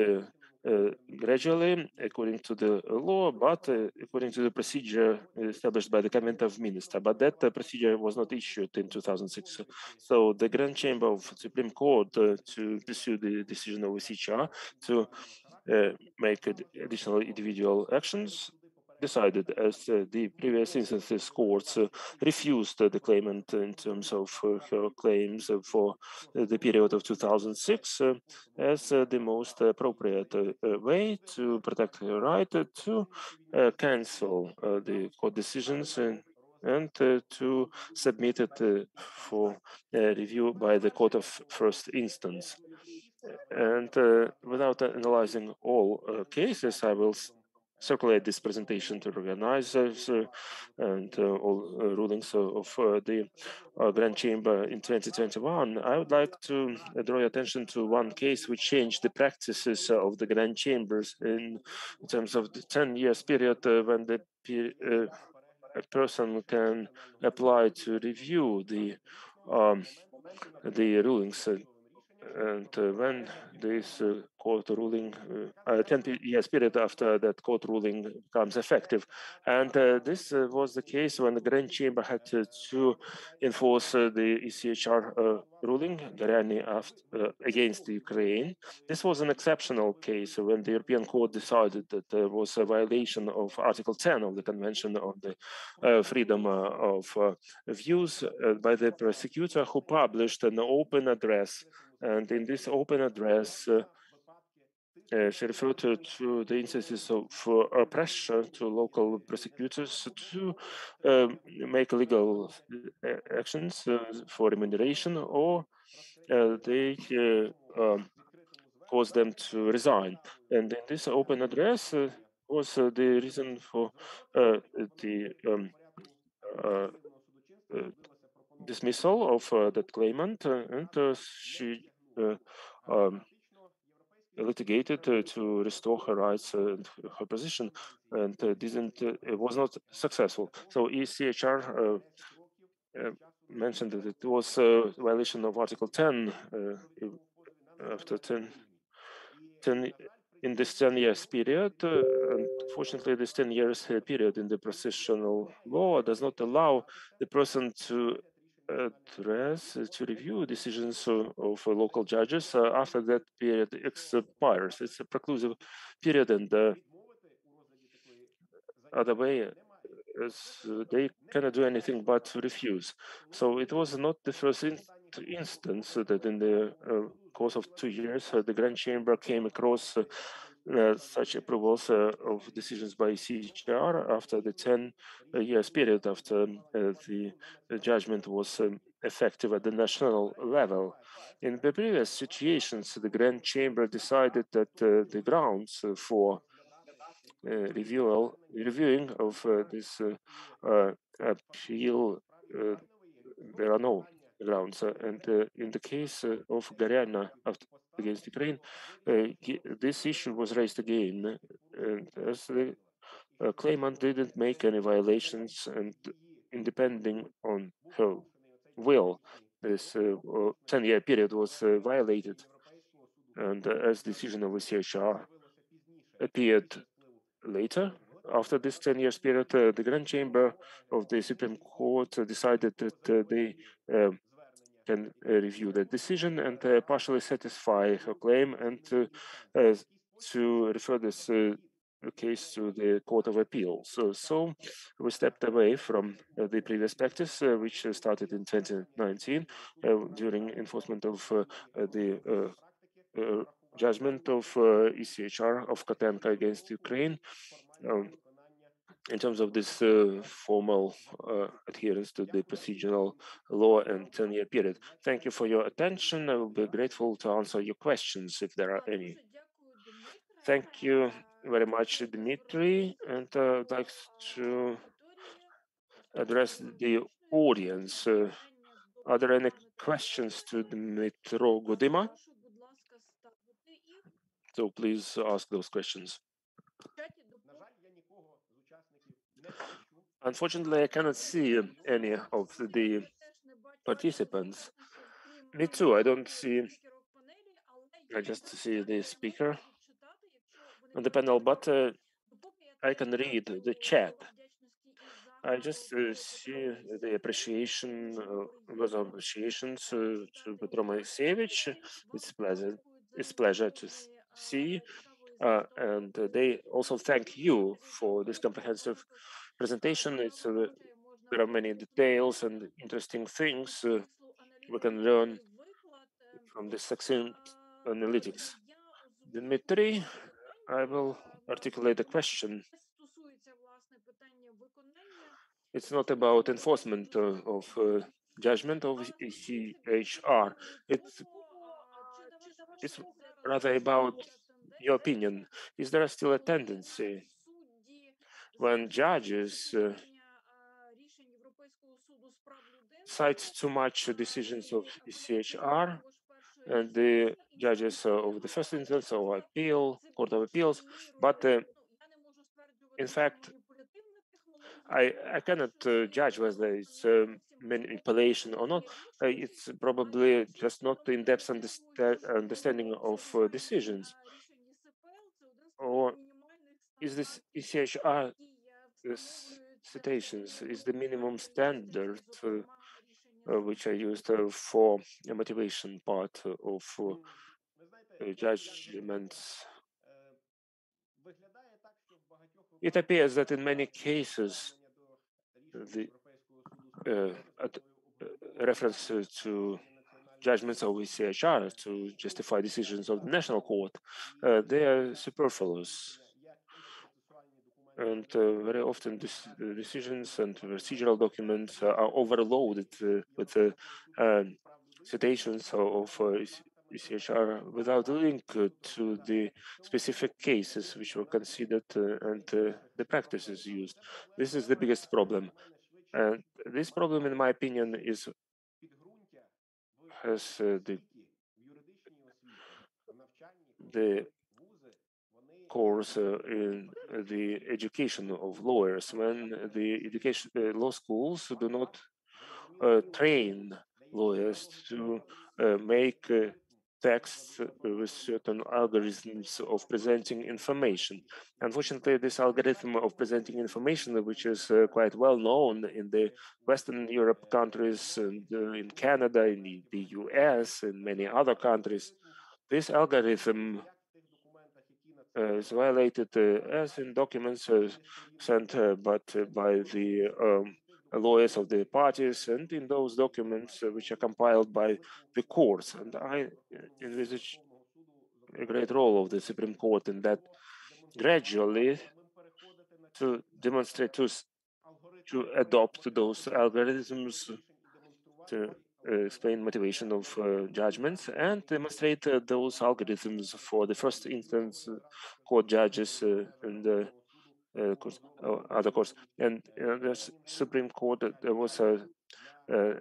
gradually according to the law, but according to the procedure established by the Convent of Ministers. But that procedure was not issued in 2006. So the Grand Chamber of Supreme Court to pursue the decision of ECHR to make additional individual actions decided, as the previous instances courts refused the claimant in terms of her claims for the period of 2006 as the most appropriate way to protect her right to cancel the court decisions and to submit it for review by the court of first instance. And without analyzing all cases, I will circulate this presentation to organizers and all rulings of the Grand Chamber in 2021. I would like to draw your attention to one case which changed the practices of the Grand Chambers in terms of the 10 years period when a person can apply to review the rulings. And when this court ruling, 10 years period after that court ruling becomes effective. And this was the case when the Grand Chamber had to enforce the ECHR ruling against Ukraine. This was an exceptional case when the European Court decided that there was a violation of Article 10 of the Convention on the Freedom of Views by the prosecutor, who published an open address. And in this open address, she referred to the instances of pressure to local prosecutors to make legal actions for remuneration, or they caused them to resign. And in this open address was the reason for the dismissal of that claimant, and she litigated to restore her rights and her position, and it was not successful. So ECHR mentioned that it was a violation of Article 10 after 10 in this 10 years period. Unfortunately, this 10 years period in the processional law does not allow the person to to review decisions of local judges after that period expires. It's a preclusive period, and the other way is they cannot do anything but refuse. So it was not the first instance that in the course of 2 years the Grand Chamber came across such approvals of decisions by ECHR after the 10 years period after the judgment was effective at the national level. In the previous situations, the Grand Chamber decided that the grounds for reviewing of this appeal, there are no grounds. And in the case of Gariana against Ukraine, this issue was raised again, and as the claimant didn't make any violations, and depending on her will, this 10-year period was violated. And as decision of ECHR appeared later, after this 10 years period, the Grand Chamber of the Supreme Court decided that they can review the decision and partially satisfy her claim, and to refer this case to the Court of Appeal. So we stepped away from the previous practice, which started in 2019 during enforcement of the judgment of ECHR of Katenka against Ukraine. In terms of this formal adherence to the procedural law and 10-year period. Thank you for your attention. I will be grateful to answer your questions if there are any. Thank you very much, Dmitry. And I'd like to address the audience. Are there any questions to Dmitro Godima? So please ask those questions. Unfortunately, I cannot see any of the participants. Me too, I don't see, I just see the speaker on the panel, but I can read the chat. I just see the appreciation, words of appreciations to Petro Moisevich. It's pleasure to see. And they also thank you for this comprehensive presentation. There are many details and interesting things we can learn from this succinct analytics. Dmitry, I will articulate the question. It's not about enforcement of judgment of ECHR. It's rather about your opinion. Is there still a tendency when judges cite too much decisions of ECHR and the judges of the first instance or appeal, Court of Appeals, but in fact, I cannot judge whether it's manipulation or not. It's probably just not in-depth understanding of decisions. Or is this ECHR citations is the minimum standard which I used for the motivation part of judgments? It appears that in many cases, the reference to judgments of ECHR to justify decisions of the National Court, they are superfluous. And very often decisions and procedural documents are overloaded with citations of ECHR without link to the specific cases which were considered and the practices used. This is the biggest problem. And this problem, in my opinion, has the course in the education of lawyers, when the law schools do not train lawyers to make texts with certain algorithms of presenting information. Unfortunately, this algorithm of presenting information, which is quite well known in the Western Europe countries and in Canada, in the US, and many other countries, this algorithm is violated as in documents sent by the lawyers of the parties and in those documents which are compiled by the courts. And I envisage a great role of the Supreme Court in that gradually to demonstrate to adopt those algorithms explain motivation of judgments and demonstrate those algorithms for the first instance court judges and other courts. And the Supreme Court, there was a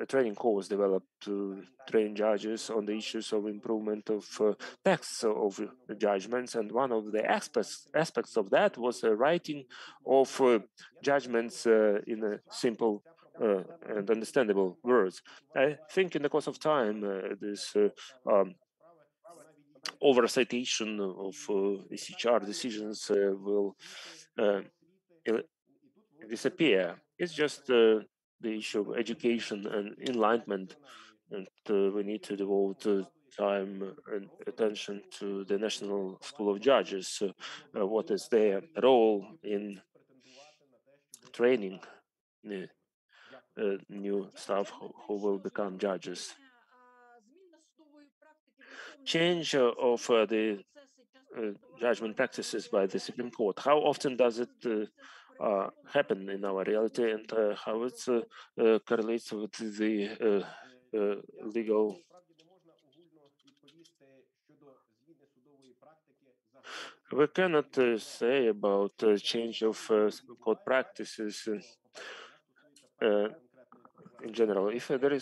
training course developed to train judges on the issues of improvement of texts of judgments, and one of the aspects of that was the writing of judgments in a simple and understandable words. I think in the course of time, this overcitation of ECHR decisions will disappear. It's just the issue of education and enlightenment, and we need to devote time and attention to the National School of Judges. What is their role in training new staff who will become judges? Change of the judgment practices by the Supreme Court. How often does it happen in our reality, and how it correlates with the legal? We cannot say about change of court practices in general. If there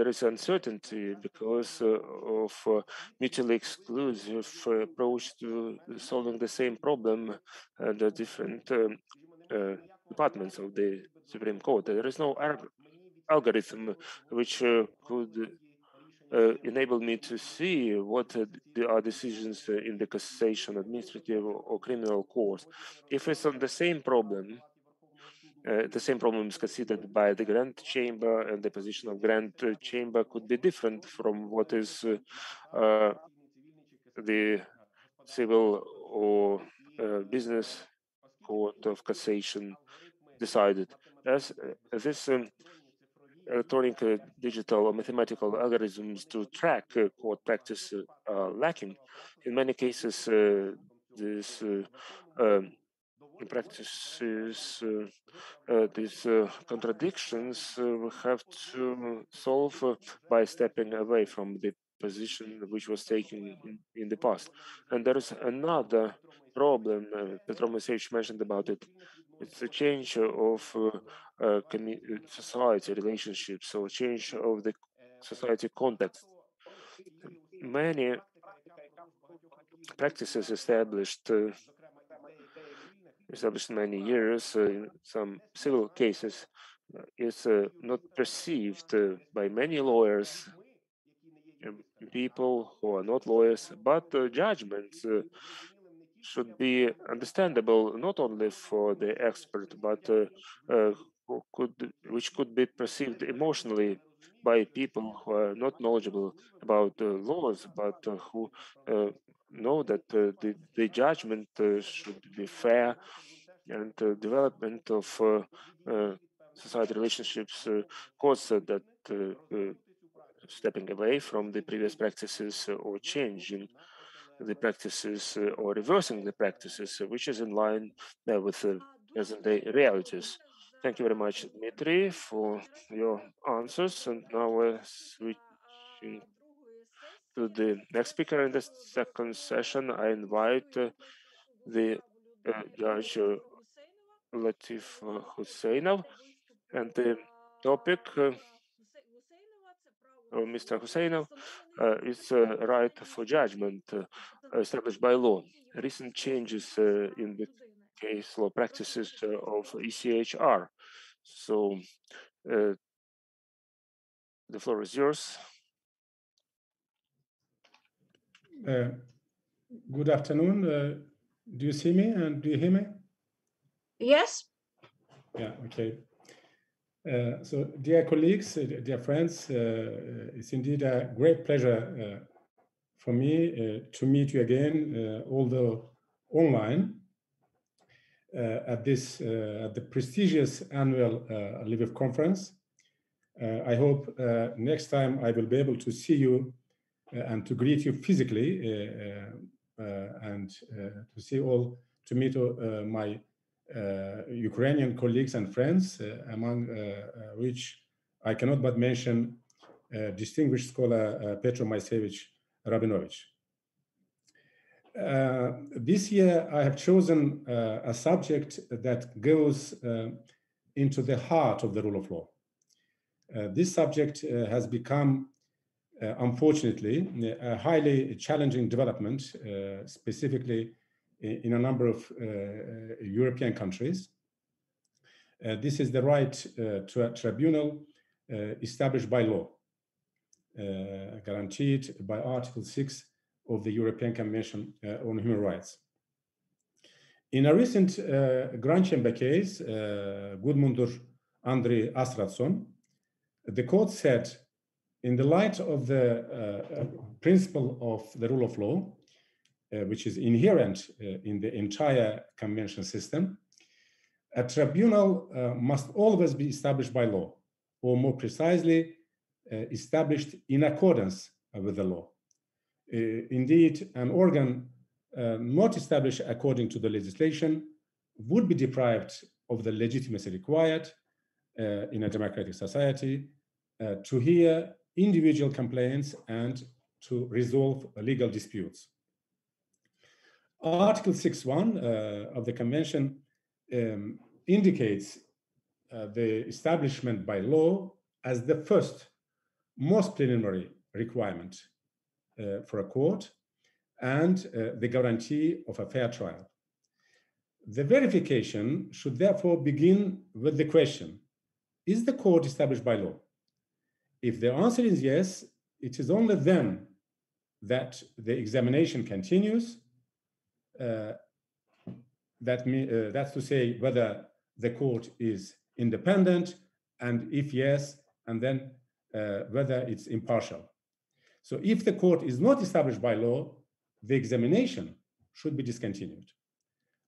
is uncertainty because of mutually exclusive approach to solving the same problem and the different departments of the Supreme Court, there is no algorithm which could enable me to see what are decisions in the cassation, administrative, or criminal court. If it's on the same problem is considered by the Grand Chamber, and the position of Grand Chamber could be different from what is the civil or business court of cassation decided. As this electronic, digital, or mathematical algorithms to track court practice are lacking. In many cases, these practices, these contradictions we have to solve by stepping away from the position which was taken in the past. And there is another problem, Petro Moisevich mentioned about it. It's a change of society relationships, or change of the society context. Many practices established many years in some civil cases is not perceived by many lawyers, people who are not lawyers, but judgments should be understandable not only for the expert, but which could be perceived emotionally by people who are not knowledgeable about laws, but who know that the judgment should be fair, and development of society relationships cause that stepping away from the previous practices or changing the practices or reversing the practices, which is in line with present-day realities. Thank you very much, Dmitry, for your answers. And now we're switching to the next speaker in the second session. I invite the Judge Latif Husseinov, and the topic Mr. Husseinov is right for judgment established by law. Recent changes in the case law practices of ECHR. So the floor is yours. Good afternoon. Do you see me and do you hear me? Yes. Yeah, okay. So, dear colleagues, dear friends, it's indeed a great pleasure for me to meet you again, although online, at the prestigious annual Lviv conference. I hope next time I will be able to see you and to greet you physically and to meet my Ukrainian colleagues and friends, among which I cannot but mention distinguished scholar Petro Moisevich Rabinovich. This year, I have chosen a subject that goes into the heart of the rule of law. This subject has become, unfortunately, a highly challenging development, specifically in a number of European countries. This is the right to a tribunal established by law, guaranteed by Article 6 of the European Convention on Human Rights. In a recent Grand Chamber case, Gudmundur Andri Asradsson, the court said, in the light of the principle of the rule of law, which is inherent in the entire convention system, a tribunal must always be established by law, or more precisely, established in accordance with the law. Indeed, an organ not established according to the legislation would be deprived of the legitimacy required in a democratic society to hear individual complaints and to resolve legal disputes. Article 6.1 of the Convention indicates the establishment by law as the first, most preliminary requirement for a court and the guarantee of a fair trial. The verification should therefore begin with the question, is the court established by law? If the answer is yes, it is only then that the examination continues. That's to say whether the court is independent, and if yes, and then whether it's impartial. So if the court is not established by law, the examination should be discontinued.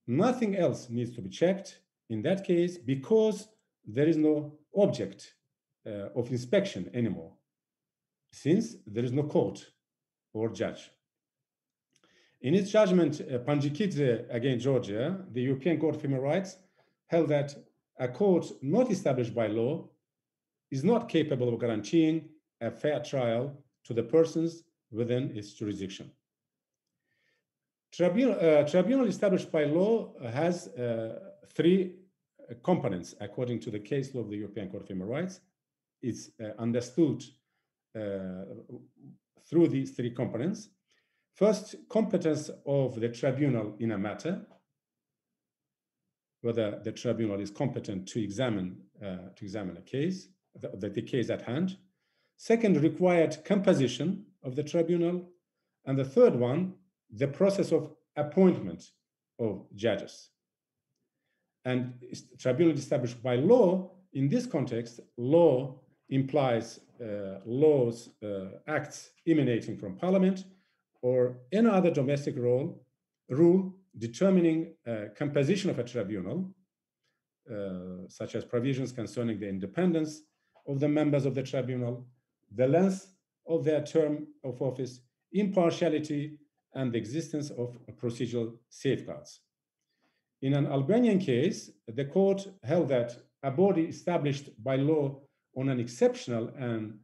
Nothing else needs to be checked in that case because there is no object of inspection anymore, since there is no court or judge. In its judgment, Panjikidze against Georgia, the European Court of Human Rights held that a court not established by law is not capable of guaranteeing a fair trial to the persons within its jurisdiction. Tribunal established by law has three components according to the case law of the European Court of Human Rights. It's understood through these three components. First, competence of the tribunal in a matter, whether the tribunal is competent to examine a case, the case at hand. Second, required composition of the tribunal. And the third one, the process of appointment of judges. And tribunal established by law, in this context, law implies laws, acts emanating from parliament, or any other domestic rule determining composition of a tribunal, such as provisions concerning the independence of the members of the tribunal, the length of their term of office, impartiality, and the existence of procedural safeguards. In an Albanian case, the court held that a body established by law on an exceptional and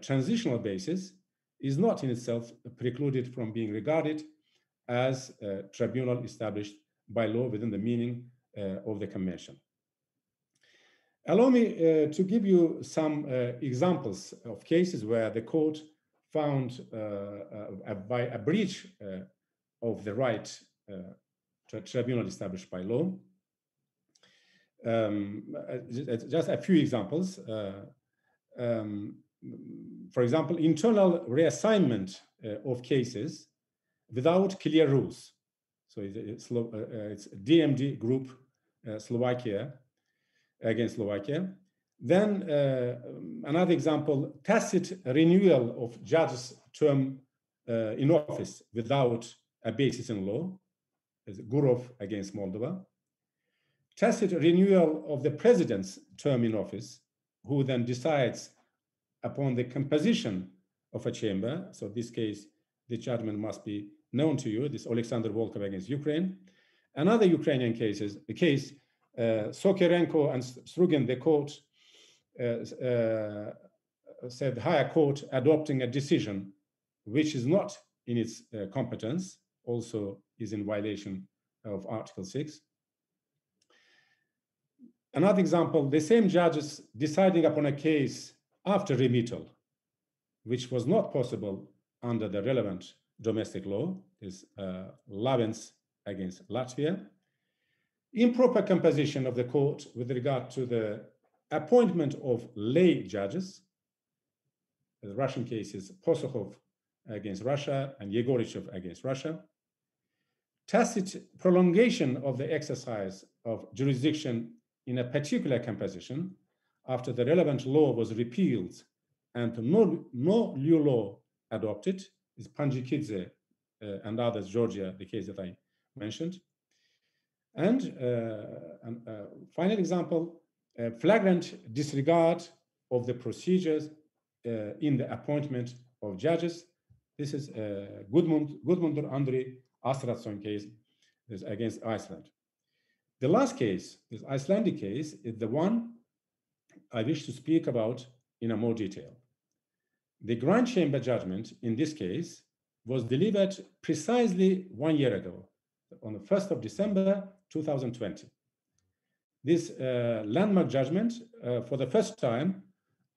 transitional basis is not in itself precluded from being regarded as a tribunal established by law within the meaning of the convention. Allow me to give you some examples of cases where the court found by a breach of the right to a tribunal established by law. Just a few examples. For example, internal reassignment of cases without clear rules. So it's DMD group Slovakia against Slovakia. Then another example, tacit renewal of judges' term in office without a basis in law, as Gurov against Moldova. Tacit renewal of the president's term in office, who then decides upon the composition of a chamber. So in this case, the judgment must be known to you. This Alexander Volkov against Ukraine. Another Ukrainian case Sokerenko and Strugin, the court said higher court adopting a decision which is not in its competence also is in violation of Article 6. Another example, the same judges deciding upon a case after remittal, which was not possible under the relevant domestic law, is Lavens against Latvia. Improper composition of the court with regard to the appointment of lay judges. The Russian cases, Posukhov against Russia and Yegorichev against Russia. Tacit prolongation of the exercise of jurisdiction in a particular composition after the relevant law was repealed and no new law adopted, is Panjikidze and others, Georgia, the case that I mentioned. And final example, flagrant disregard of the procedures in the appointment of judges. This is Gudmundur Andri Astradsson case against Iceland. The last case, this Icelandic case, is the one I wish to speak about in a more detail. The Grand Chamber judgment in this case was delivered precisely 1 year ago, on the 1st of December 2020. This landmark judgment, for the first time,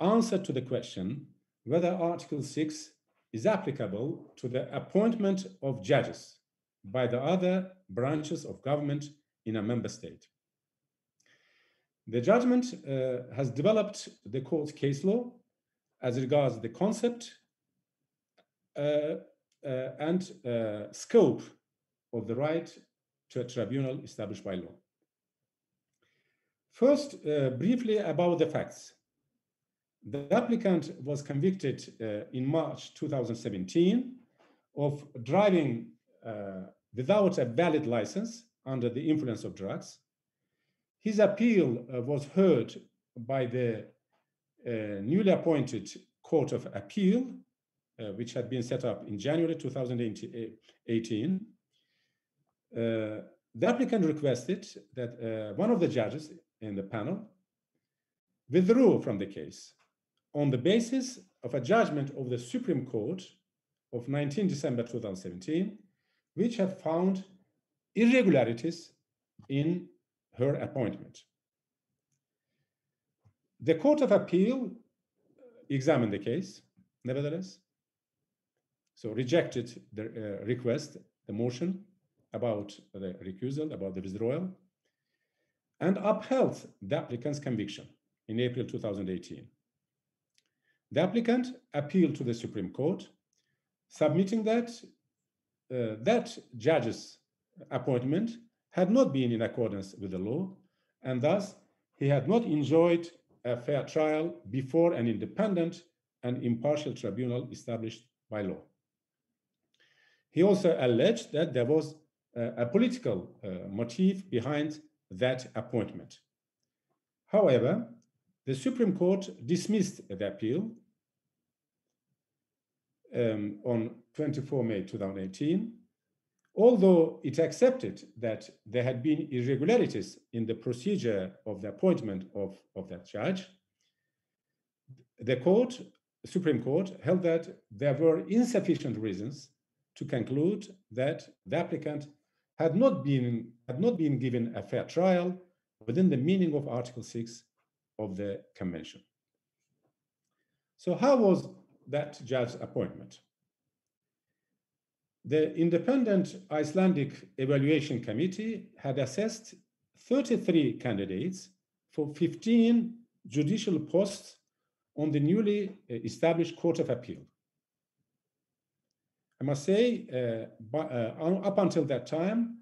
answered to the question whether Article 6 is applicable to the appointment of judges by the other branches of government in a member state. The judgment has developed the court's case law as regards the concept and scope of the right to a tribunal established by law. First, briefly about the facts. The applicant was convicted in March 2017 of driving without a valid license under the influence of drugs. His appeal was heard by the newly appointed Court of Appeal, which had been set up in January 2018. The applicant requested that one of the judges in the panel withdrew from the case on the basis of a judgment of the Supreme Court of 19 December 2017, which had found irregularities in her appointment. The Court of Appeal examined the case, nevertheless, so rejected the request, the motion about the recusal, about the withdrawal, and upheld the applicant's conviction in April 2018. The applicant appealed to the Supreme Court, submitting that that judge's appointment had not been in accordance with the law, and thus he had not enjoyed a fair trial before an independent and impartial tribunal established by law. He also alleged that there was a political motive behind that appointment. However, the Supreme Court dismissed the appeal on 24 May 2018, although it accepted that there had been irregularities in the procedure of the appointment of that judge. The Supreme Court held that there were insufficient reasons to conclude that the applicant had not been given a fair trial within the meaning of Article 6 of the Convention. So how was that judge's appointment? The independent Icelandic Evaluation Committee had assessed 33 candidates for 15 judicial posts on the newly established Court of Appeal. I must say, up until that time,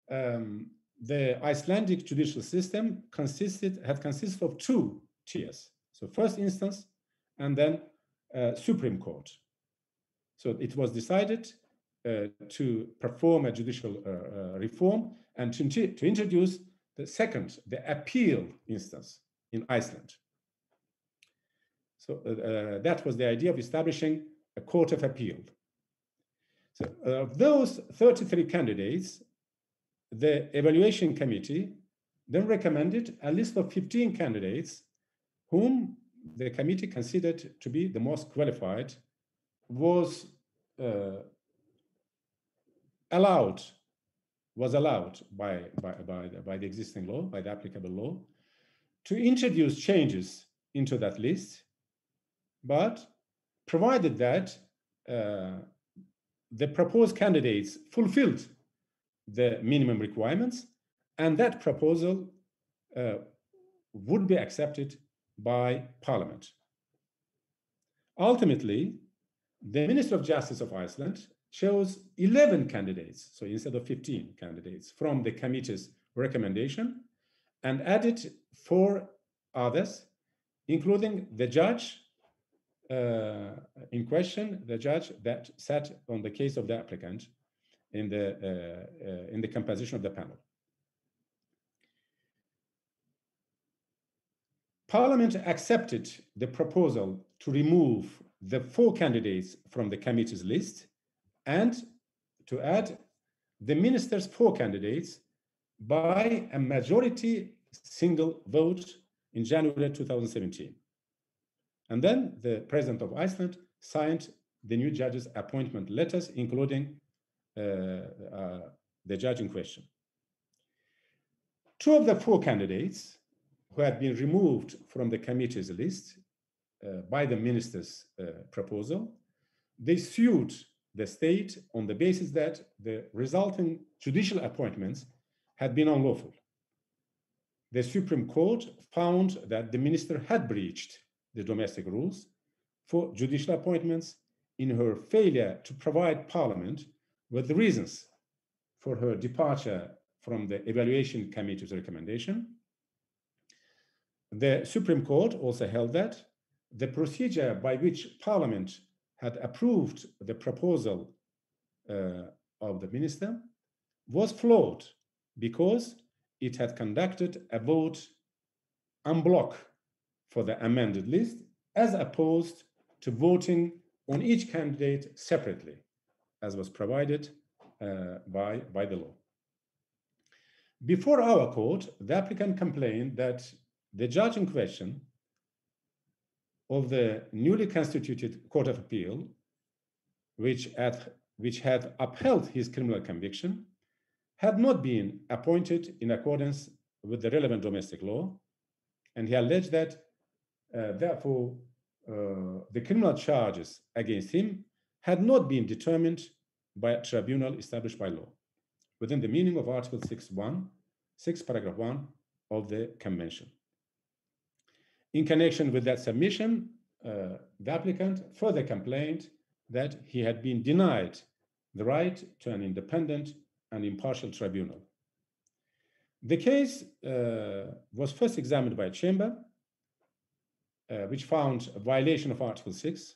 the Icelandic judicial system had consisted of two tiers. So first instance and then Supreme Court. So it was decided to perform a judicial reform and to introduce the appeal instance in Iceland. So that was the idea of establishing a Court of Appeal. So of those 33 candidates, the evaluation committee then recommended a list of 15 candidates whom the committee considered to be the most qualified, was allowed by the existing law, by the applicable law, to introduce changes into that list, but provided that the proposed candidates fulfilled the minimum requirements, and that proposal would be accepted by Parliament. Ultimately, the Minister of Justice of Iceland chose 11 candidates, so instead of 15 candidates, from the committee's recommendation, and added 4 others, including the judge in question, the judge that sat on the case of the applicant in the composition of the panel. Parliament accepted the proposal to remove the 4 candidates from the committee's list and to add the minister's 4 candidates by a majority single vote in January 2017. And then the President of Iceland signed the new judges' appointment letters, including the judge in question. 2 of the 4 candidates who had been removed from the committee's list by the minister's proposal, they sued the state on the basis that the resulting judicial appointments had been unlawful. The Supreme Court found that the minister had breached the domestic rules for judicial appointments in her failure to provide Parliament with the reasons for her departure from the evaluation committee's recommendation. The Supreme Court also held that the procedure by which Parliament had approved the proposal of the minister was flawed because it had conducted a vote en bloc for the amended list, as opposed to voting on each candidate separately, as was provided by the law. Before our court, the applicant complained that the judge in question of the newly constituted Court of Appeal, which had upheld his criminal conviction, had not been appointed in accordance with the relevant domestic law, and he alleged that, therefore, the criminal charges against him had not been determined by a tribunal established by law, within the meaning of Article 6, paragraph 1 of the Convention. In connection with that submission, the applicant further complained that he had been denied the right to an independent and impartial tribunal. The case was first examined by a chamber, which found a violation of Article 6.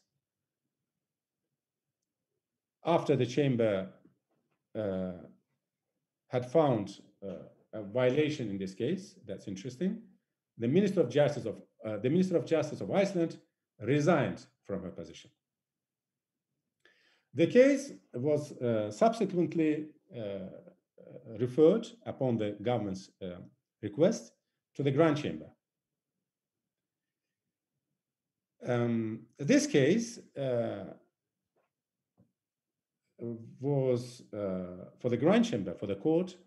After the chamber had found a violation in this case, that's interesting, the Minister of Justice of Iceland resigned from her position. The case was subsequently referred, upon the government's request, to the Grand Chamber. This case was, for the Grand Chamber, for the court,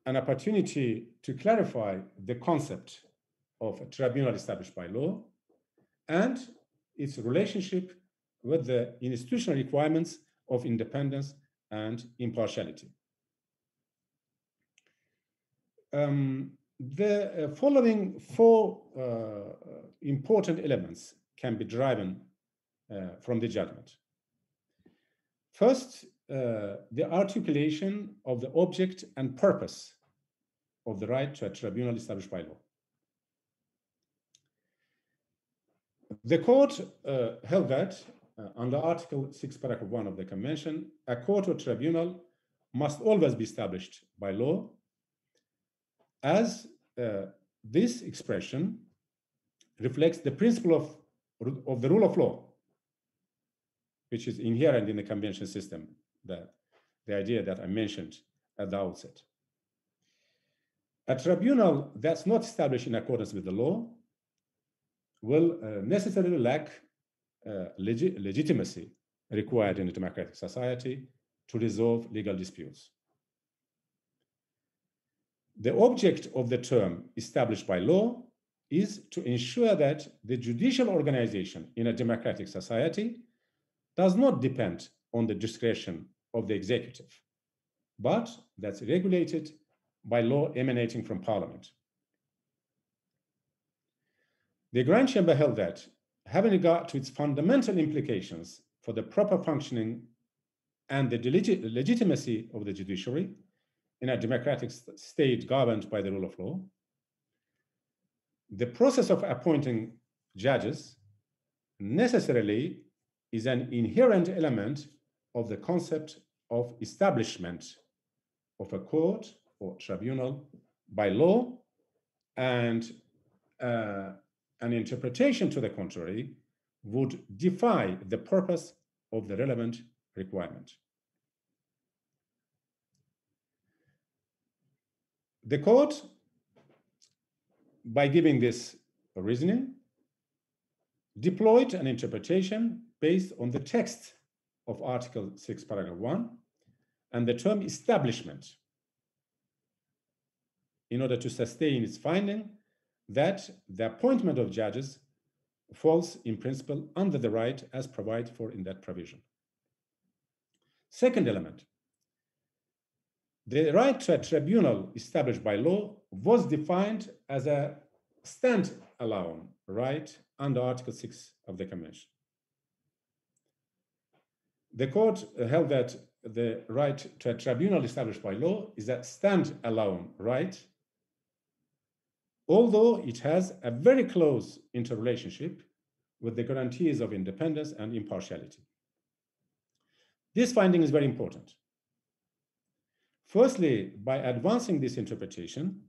an opportunity to clarify the concept of a tribunal established by law and its relationship with the institutional requirements of independence and impartiality. The following 4 important elements can be driven from the judgment. First, the articulation of the object and purpose of the right to a tribunal established by law. The court held that under Article 6, paragraph 1 of the Convention, a court or tribunal must always be established by law, as this expression reflects the principle of the rule of law, which is inherent in the Convention system, the idea that I mentioned at the outset. A tribunal that's not established in accordance with the law will necessarily lack legitimacy required in a democratic society to resolve legal disputes. The object of the term established by law is to ensure that the judicial organization in a democratic society does not depend on the discretion of the executive, but that's regulated by law emanating from Parliament. The Grand Chamber held that, having regard to its fundamental implications for the proper functioning and the legitimacy of the judiciary in a democratic state governed by the rule of law, the process of appointing judges necessarily is an inherent element of the concept of establishment of a court or tribunal by law, and an interpretation to the contrary would defy the purpose of the relevant requirement. The court, by giving this reasoning, deployed an interpretation based on the text of Article 6, Paragraph 1, and the term establishment, in order to sustain its finding that the appointment of judges falls in principle under the right as provided for in that provision. Second element, the right to a tribunal established by law was defined as a stand-alone right under Article 6 of the Convention. The court held that the right to a tribunal established by law is a stand-alone right, although it has a very close interrelationship with the guarantees of independence and impartiality. This finding is very important. Firstly, by advancing this interpretation,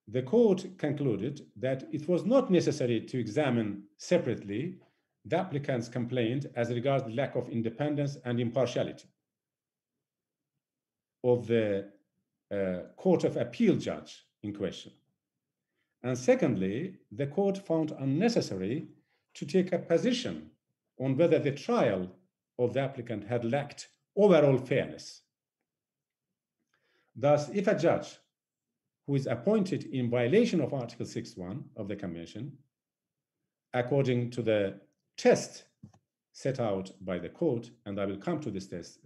the court concluded that it was not necessary to examine separately the applicant's complaint as regards the lack of independence and impartiality of the Court of Appeal judge in question. And secondly, the court found unnecessary to take a position on whether the trial of the applicant had lacked overall fairness. Thus, if a judge who is appointed in violation of Article 6.1 of the Convention, according to the test set out by the court, and I will come to this test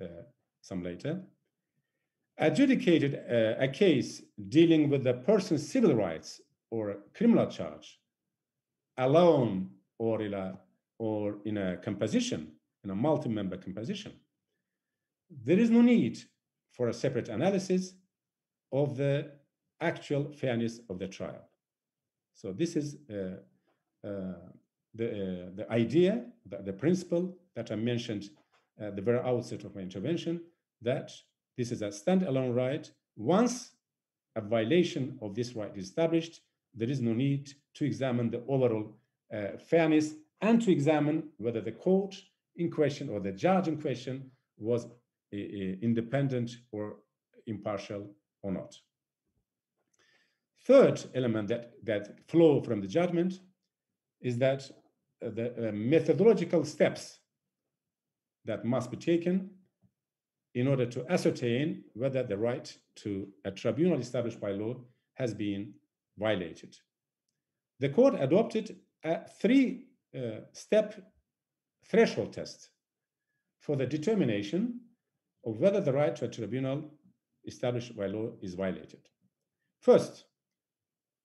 some later, adjudicated a case dealing with the person's civil rights or a criminal charge alone or in a composition, in a multi-member composition, there is no need for a separate analysis of the actual fairness of the trial. So this is the idea, the principle that I mentioned at the very outset of my intervention, that this is a standalone right. Once a violation of this right is established, there is no need to examine the overall fairness and to examine whether the court in question or the judge in question was independent or impartial or not. Third element that flow from the judgment is that the methodological steps that must be taken in order to ascertain whether the right to a tribunal established by law has been violated. The court adopted a three-step threshold test for the determination of whether the right to a tribunal established by law is violated. First,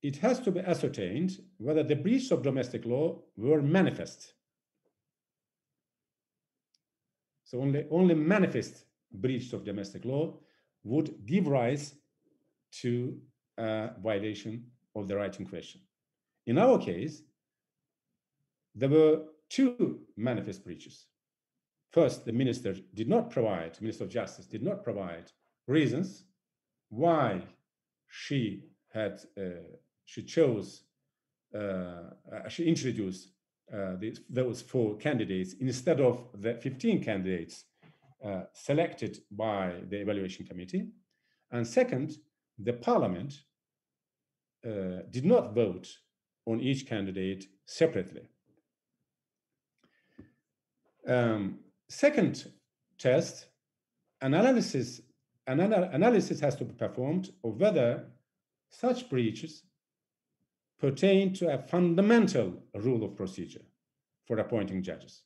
it has to be ascertained whether the breach of domestic law were manifest. So only manifest breach of domestic law would give rise to a violation of the right in question. In our case, there were two manifest breaches. First, the Minister of Justice did not provide reasons why she introduced those 4 candidates instead of the 15 candidates selected by the evaluation committee. And second, the Parliament did not vote on each candidate separately. Second test, analysis has to be performed of whether such breaches pertain to a fundamental rule of procedure for appointing judges.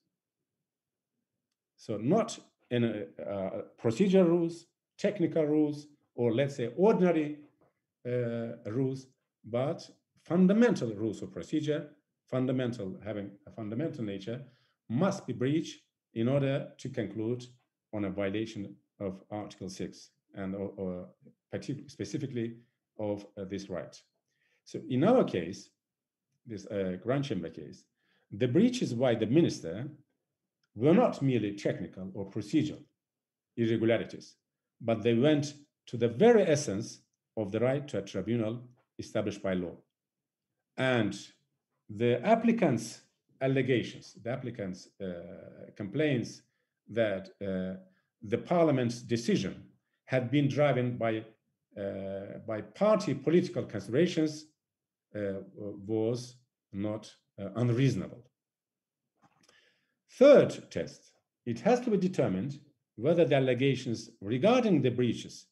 So not in procedure rules, technical rules, or let's say ordinary rules, but fundamental rules of procedure, having a fundamental nature, must be breached in order to conclude on a violation of Article 6 and or specifically of this right. So in our case, this Grand Chamber case, the breaches by the minister were not merely technical or procedural irregularities, but they went to the very essence of the right to a tribunal established by law. And the applicant's allegations, the applicant's complaints that the parliament's decision had been driven by party political considerations was not unreasonable. Third test, it has to be determined whether the allegations regarding the breaches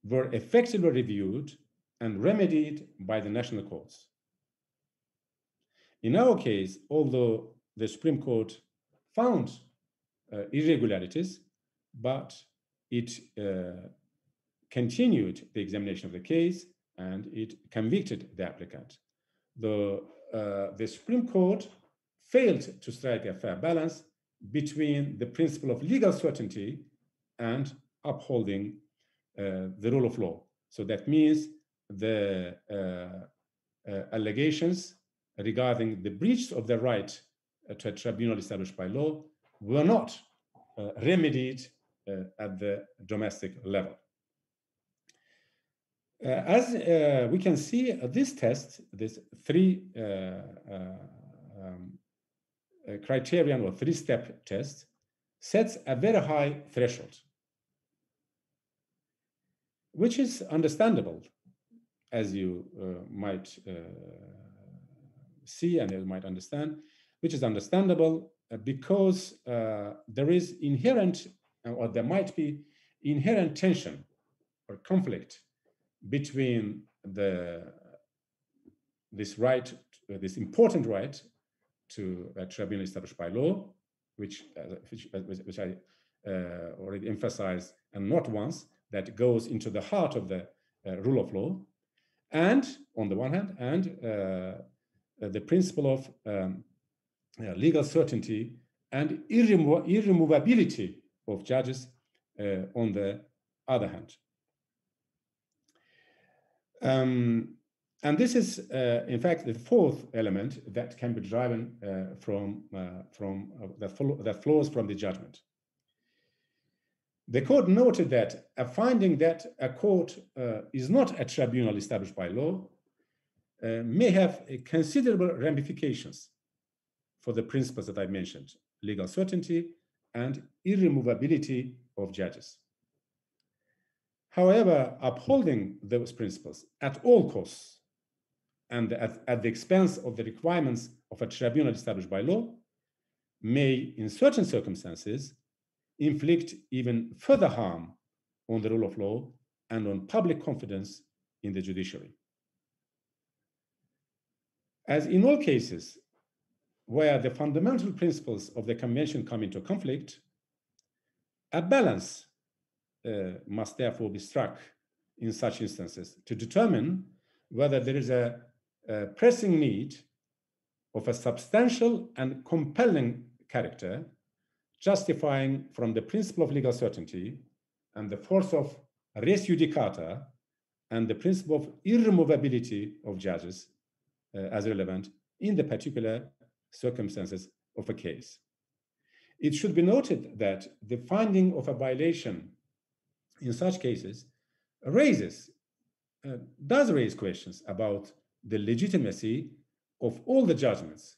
were effectively reviewed and remedied by the national courts. In our case, although the Supreme Court found irregularities, but it continued the examination of the case and it convicted the applicant. The Supreme Court failed to strike a fair balance between the principle of legal certainty and upholding the rule of law. So that means the allegations regarding the breach of the right to a tribunal established by law were not remedied at the domestic level. As we can see, this test, this three criterion or three-step test, sets a very high threshold, which is understandable, as you might see and you might understand, which is understandable because there is inherent, or there might be inherent tension or conflict between this important right to a tribunal established by law, which I already emphasized, and not once, that goes into the heart of the rule of law, and on the one hand, and the principle of legal certainty and irremovability of judges on the other hand. And this is, in fact, the fourth element that can be driven that flows from the judgment. The court noted that a finding that a court is not a tribunal established by law may have considerable ramifications for the principles that I mentioned, legal certainty and irremovability of judges. However, upholding those principles at all costs and at the expense of the requirements of a tribunal established by law may, in certain circumstances, inflict even further harm on the rule of law and on public confidence in the judiciary. As in all cases where the fundamental principles of the Convention come into conflict, a balance must therefore be struck in such instances to determine whether there is a pressing need of a substantial and compelling character justifying from the principle of legal certainty and the force of res judicata and the principle of irremovability of judges as relevant in the particular circumstances of a case. It should be noted that the finding of a violation in such cases does raise questions about the legitimacy of all the judgments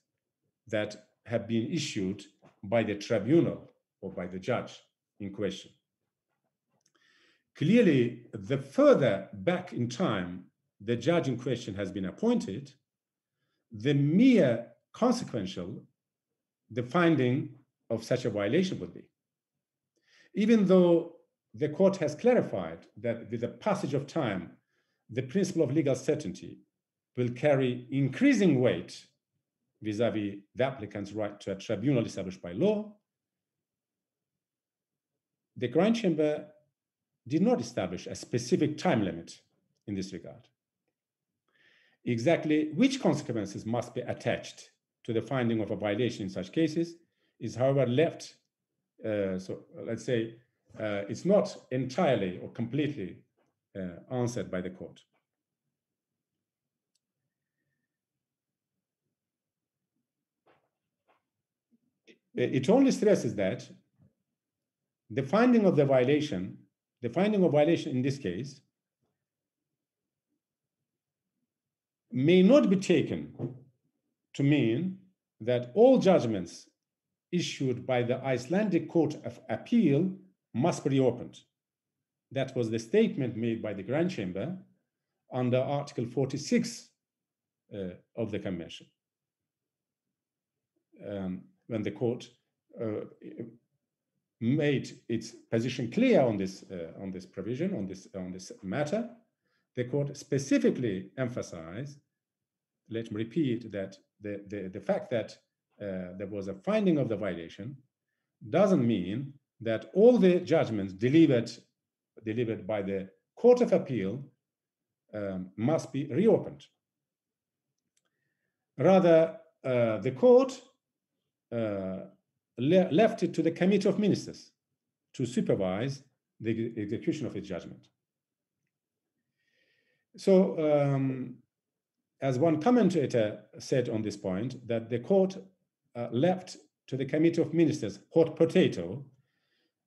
that have been issued by the tribunal or by the judge in question. clearly, the further back in time the judge in question has been appointed, the mere consequential the finding of such a violation would be. Even though the court has clarified that with the passage of time, the principle of legal certainty will carry increasing weight vis-a-vis the applicant's right to a tribunal established by law, the Grand Chamber did not establish a specific time limit in this regard. Exactly which consequences must be attached to the finding of a violation in such cases is, however, left, so let's say, it's not entirely or completely answered by the court. It only stresses that the finding of violation in this case may not be taken to mean that all judgments issued by the Icelandic Court of Appeal must be reopened. That was the statement made by the Grand Chamber under Article 46 of the Convention. When the court made its position clear on this provision, on this matter, the court specifically emphasized, let me repeat, that the fact that there was a finding of the violation doesn't mean that all the judgments delivered by the Court of Appeal must be reopened. Rather, the court left it to the Committee of Ministers to supervise the execution of its judgment. So, as one commentator said on this point, that the court left to the Committee of Ministers hot potato,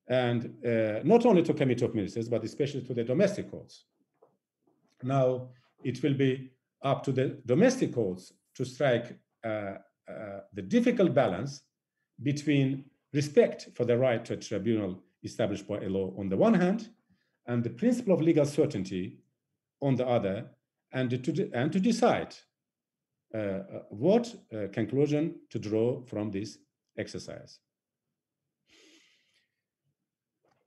and not only to Committee of Ministers, but especially to the domestic courts. Now, it will be up to the domestic courts to strike the difficult balance between respect for the right to a tribunal established by a law on the one hand, and the principle of legal certainty on the other, and to decide what conclusion to draw from this exercise.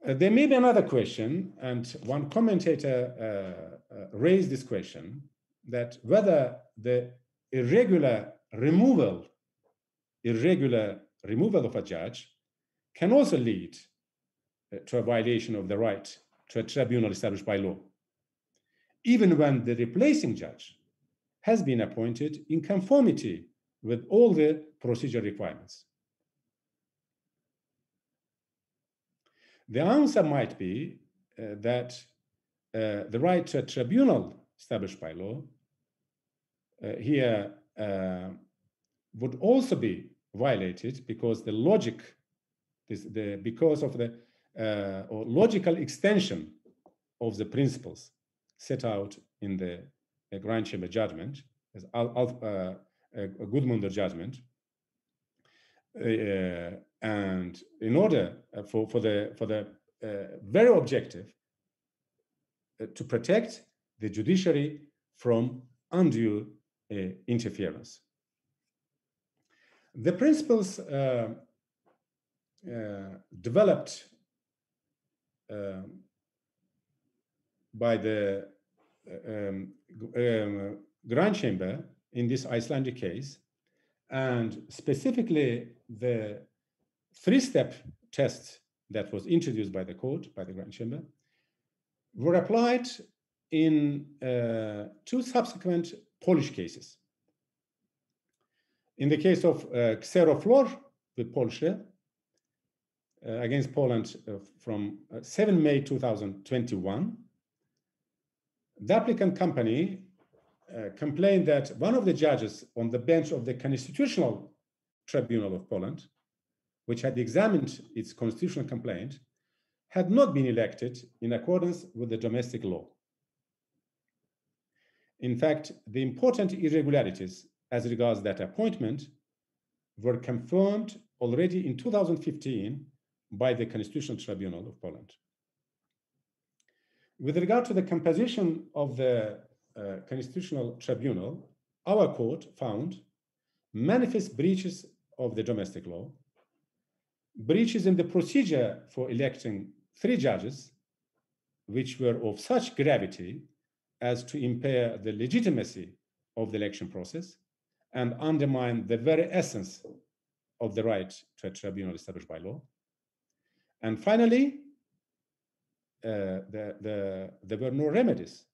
There may be another question, and one commentator raised this question, that whether the irregular removal of a judge can also lead to a violation of the right to a tribunal established by law, even when the replacing judge has been appointed in conformity with all the procedure requirements. The answer might be that the right to a tribunal established by law here would also be violated because the logic, because of the or logical extension of the principles set out in the Grand Chamber judgment, as Gudmundur judgment, and in order for the very objective to protect the judiciary from undue interference. The principles developed by the Grand Chamber in this Icelandic case, and specifically the three-step test that was introduced by the court, by the Grand Chamber, were applied in two subsequent Polish cases. In the case of Xeroflor with Polsche against Poland from 7 May 2021, the applicant company complained that one of the judges on the bench of the Constitutional Tribunal of Poland, which had examined its constitutional complaint, had not been elected in accordance with the domestic law. In fact, the important irregularities as regards that appointment were confirmed already in 2015 by the Constitutional Tribunal of Poland. With regard to the composition of the Constitutional Tribunal, our court found manifest breaches of the domestic law, breaches in the procedure for electing 3 judges, which were of such gravity as to impair the legitimacy of the election process and undermine the very essence of the right to a tribunal established by law. And finally, there were no remedies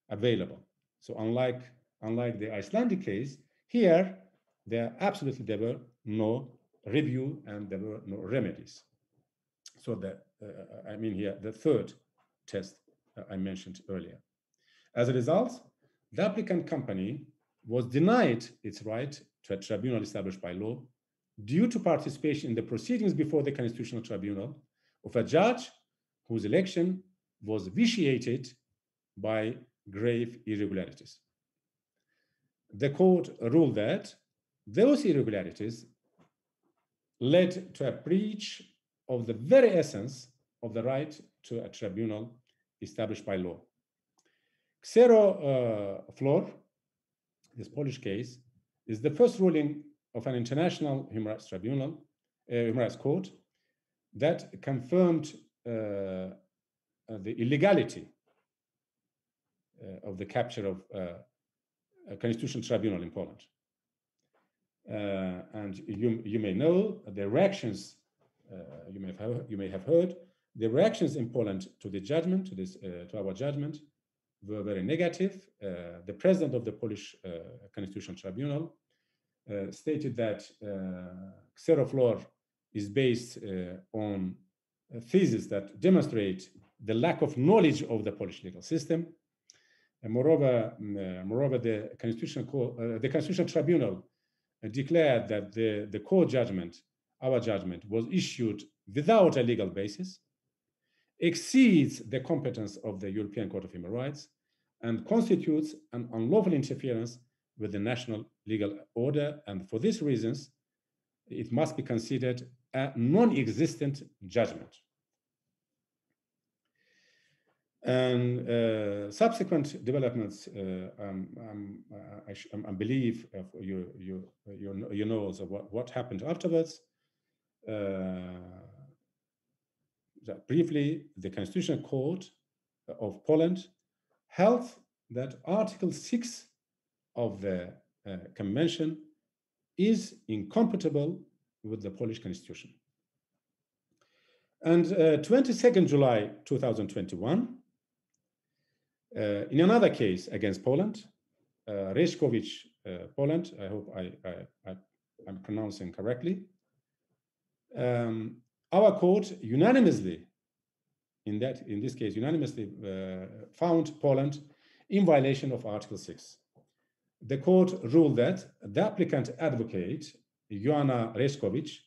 available. So unlike the Icelandic case, here there were no review and there were no remedies. So I mean here the third test I mentioned earlier. As a result, the applicant company was denied its right to a tribunal established by law due to participation in the proceedings before the Constitutional Tribunal of a judge whose election was vitiated by grave irregularities. The court ruled that those irregularities led to a breach of the very essence of the right to a tribunal established by law. ECHR, this Polish case, is the first ruling of an international human rights tribunal, human rights court, that confirmed the illegality of the capture of a constitutional tribunal in Poland. And you may know the reactions, you may have heard, the reactions in Poland to the judgment, to our judgment, were very negative. The president of the Polish Constitutional Tribunal stated that ECHR is based on a thesis that demonstrate the lack of knowledge of the Polish legal system. And moreover, the Constitutional Tribunal declared that the court judgment, our judgment, was issued without a legal basis, exceeds the competence of the European Court of Human Rights, and constitutes an unlawful interference with the national legal order. And for these reasons, it must be considered a non-existent judgment. And subsequent developments, I believe you know also what happened afterwards. Briefly, the Constitutional Court of Poland held that Article 6 of the Convention is incompatible with the Polish Constitution. And 22nd July 2021, in another case against Poland, Reszkowicz, Poland, I hope I'm pronouncing correctly, our court unanimously, in this case, unanimously found Poland in violation of Article 6. The court ruled that the applicant advocate, Joanna Reszkowicz,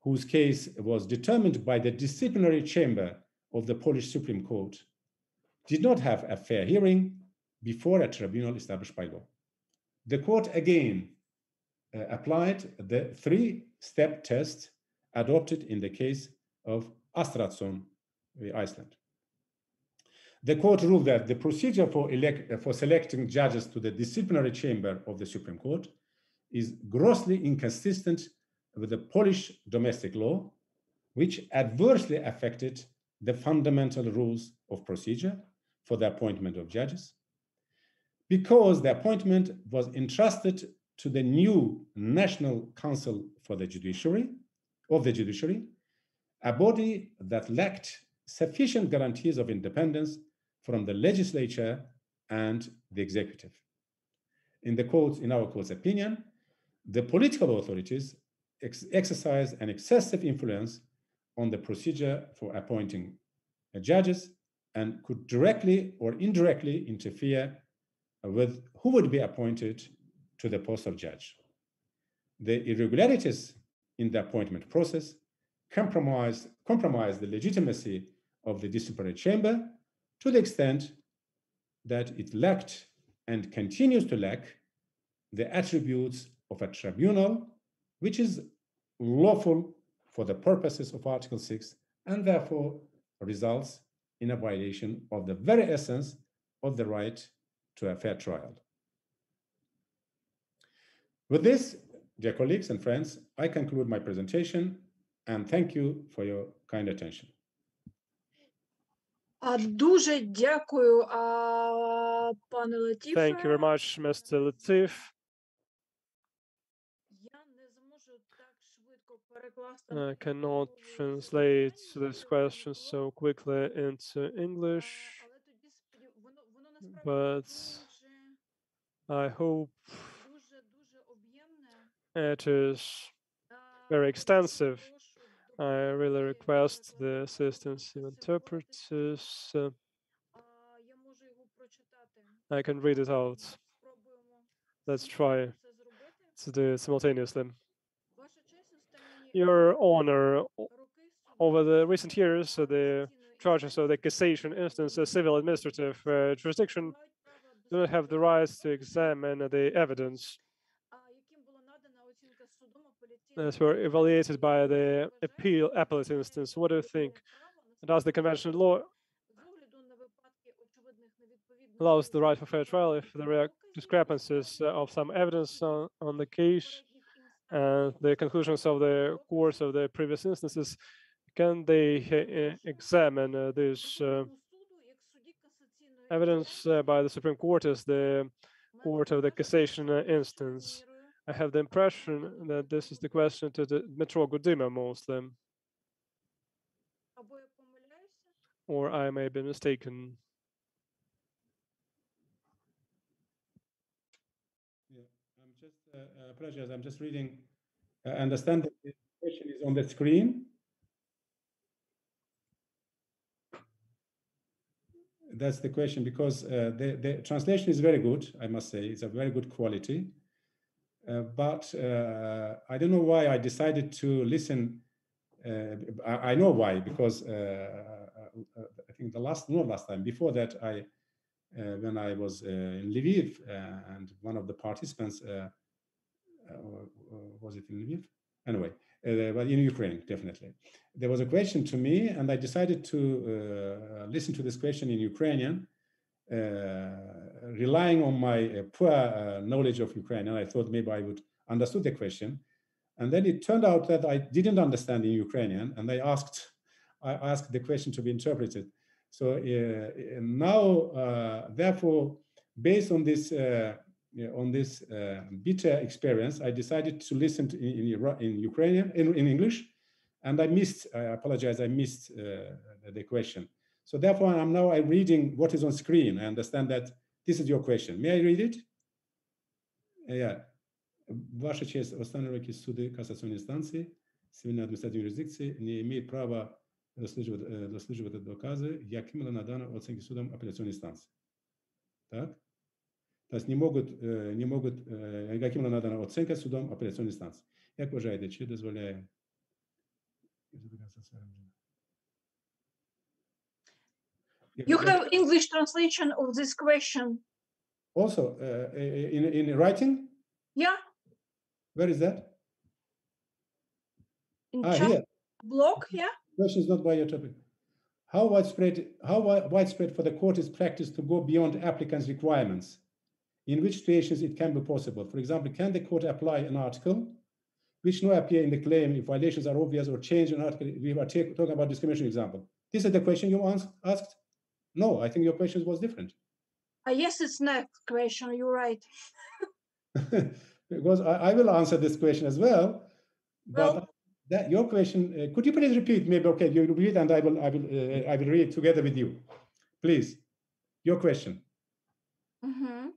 whose case was determined by the disciplinary chamber of the Polish Supreme Court, did not have a fair hearing before a tribunal established by law. The court again applied the 3-step test adopted in the case of Astrason, Iceland. The court ruled that the procedure for selecting judges to the disciplinary chamber of the Supreme Court is grossly inconsistent with the Polish domestic law, which adversely affected the fundamental rules of procedure for the appointment of judges, because the appointment was entrusted to the new National Council for the Judiciary, a body that lacked sufficient guarantees of independence from the legislature and the executive. In our court's opinion, the political authorities exercise an excessive influence on the procedure for appointing judges and could directly or indirectly interfere with who would be appointed to the post of judge. The irregularities in the appointment process compromise the legitimacy of the disciplinary chamber to the extent that it lacked and continues to lack the attributes of a tribunal, which is lawful for the purposes of Article 6 and therefore results in a violation of the very essence of the right to a fair trial. With this, dear colleagues and friends, I conclude my presentation and thank you for your kind attention. Дуже дякую, пане Латіфе. Thank you very much, Mr. Latif. Я не зможу так швидко перекласти. I cannot translate this question so quickly into English, Але тоді воно насправді but дуже I hope дуже об'ємне. it is very extensive. I really request the assistance of interpreters. Я можу його прочитати. I can read it out. Спробуємо Let's try це зробити. to do it simultaneously. Ваша честь, останні Your Honor, роки over the recent years, the charges of the cassation instance, civil administrative jurisdiction, do not have the rights to examine the evidence яким була надана оцінка судом as were evaluated by the appellate instance. What do you think? Does the conventional law з огляду на випадки очевидних невідповідностей allows the right for fair trial if there are discrepancies of some evidence on the case and the conclusions of the courts of the previous instances? Can they examine this evidence by the Supreme Court as the court of the cassation instance? I have the impression that this is the question to the Dmytro Gudima mostly, або я помиляюся? or I may be mistaken. I'm just apologize. I'm just reading. I understand that the question is on the screen. That's the question because the translation is very good. I must say it's a very good quality. But I don't know why I decided to listen. I know why, because I think not last time, before that, when I was in Lviv and one of the participants, was it in Lviv? Anyway, but in Ukraine, definitely. There was a question to me and I decided to listen to this question in Ukrainian, relying on my poor knowledge of Ukrainian. I thought maybe I would understood the question. And then it turned out that I didn't understand in Ukrainian and I asked the question to be interpreted. So now, therefore, based on this bitter experience, I decided to listen to in Ukrainian, in English, and I apologize, I missed the question. So therefore, I'm reading what is on screen. I understand that this is your question. May I read it? Yeah. Ваша честь, останні роки суди касаційної інстанції, цивільної адміністративної юрисдикції не мають права досліджувати докази, яким була надана оцінки судом апеляційної інстанції. Так? То есть не могут, яким була надана оцінка судом апеляційної інстанції. Як вважаєте, чи дозволяє? You have English translation of this question? Also, in writing? Yeah. Where is that? In here. Blog, yeah. Question is not by your topic. How widespread for the court is practice to go beyond applicants' requirements? In which situations it can be possible? For example, can the court apply an article which no appear in the claim if violations are obvious or change an article? We were talking about discrimination example. This is the question you asked? No, I think your question was different. Yes, it's next question. You're right. Because I will answer this question as well. But your question, could you please repeat? Maybe okay, you read and I will read together with you. Please, your question. Mm-hmm.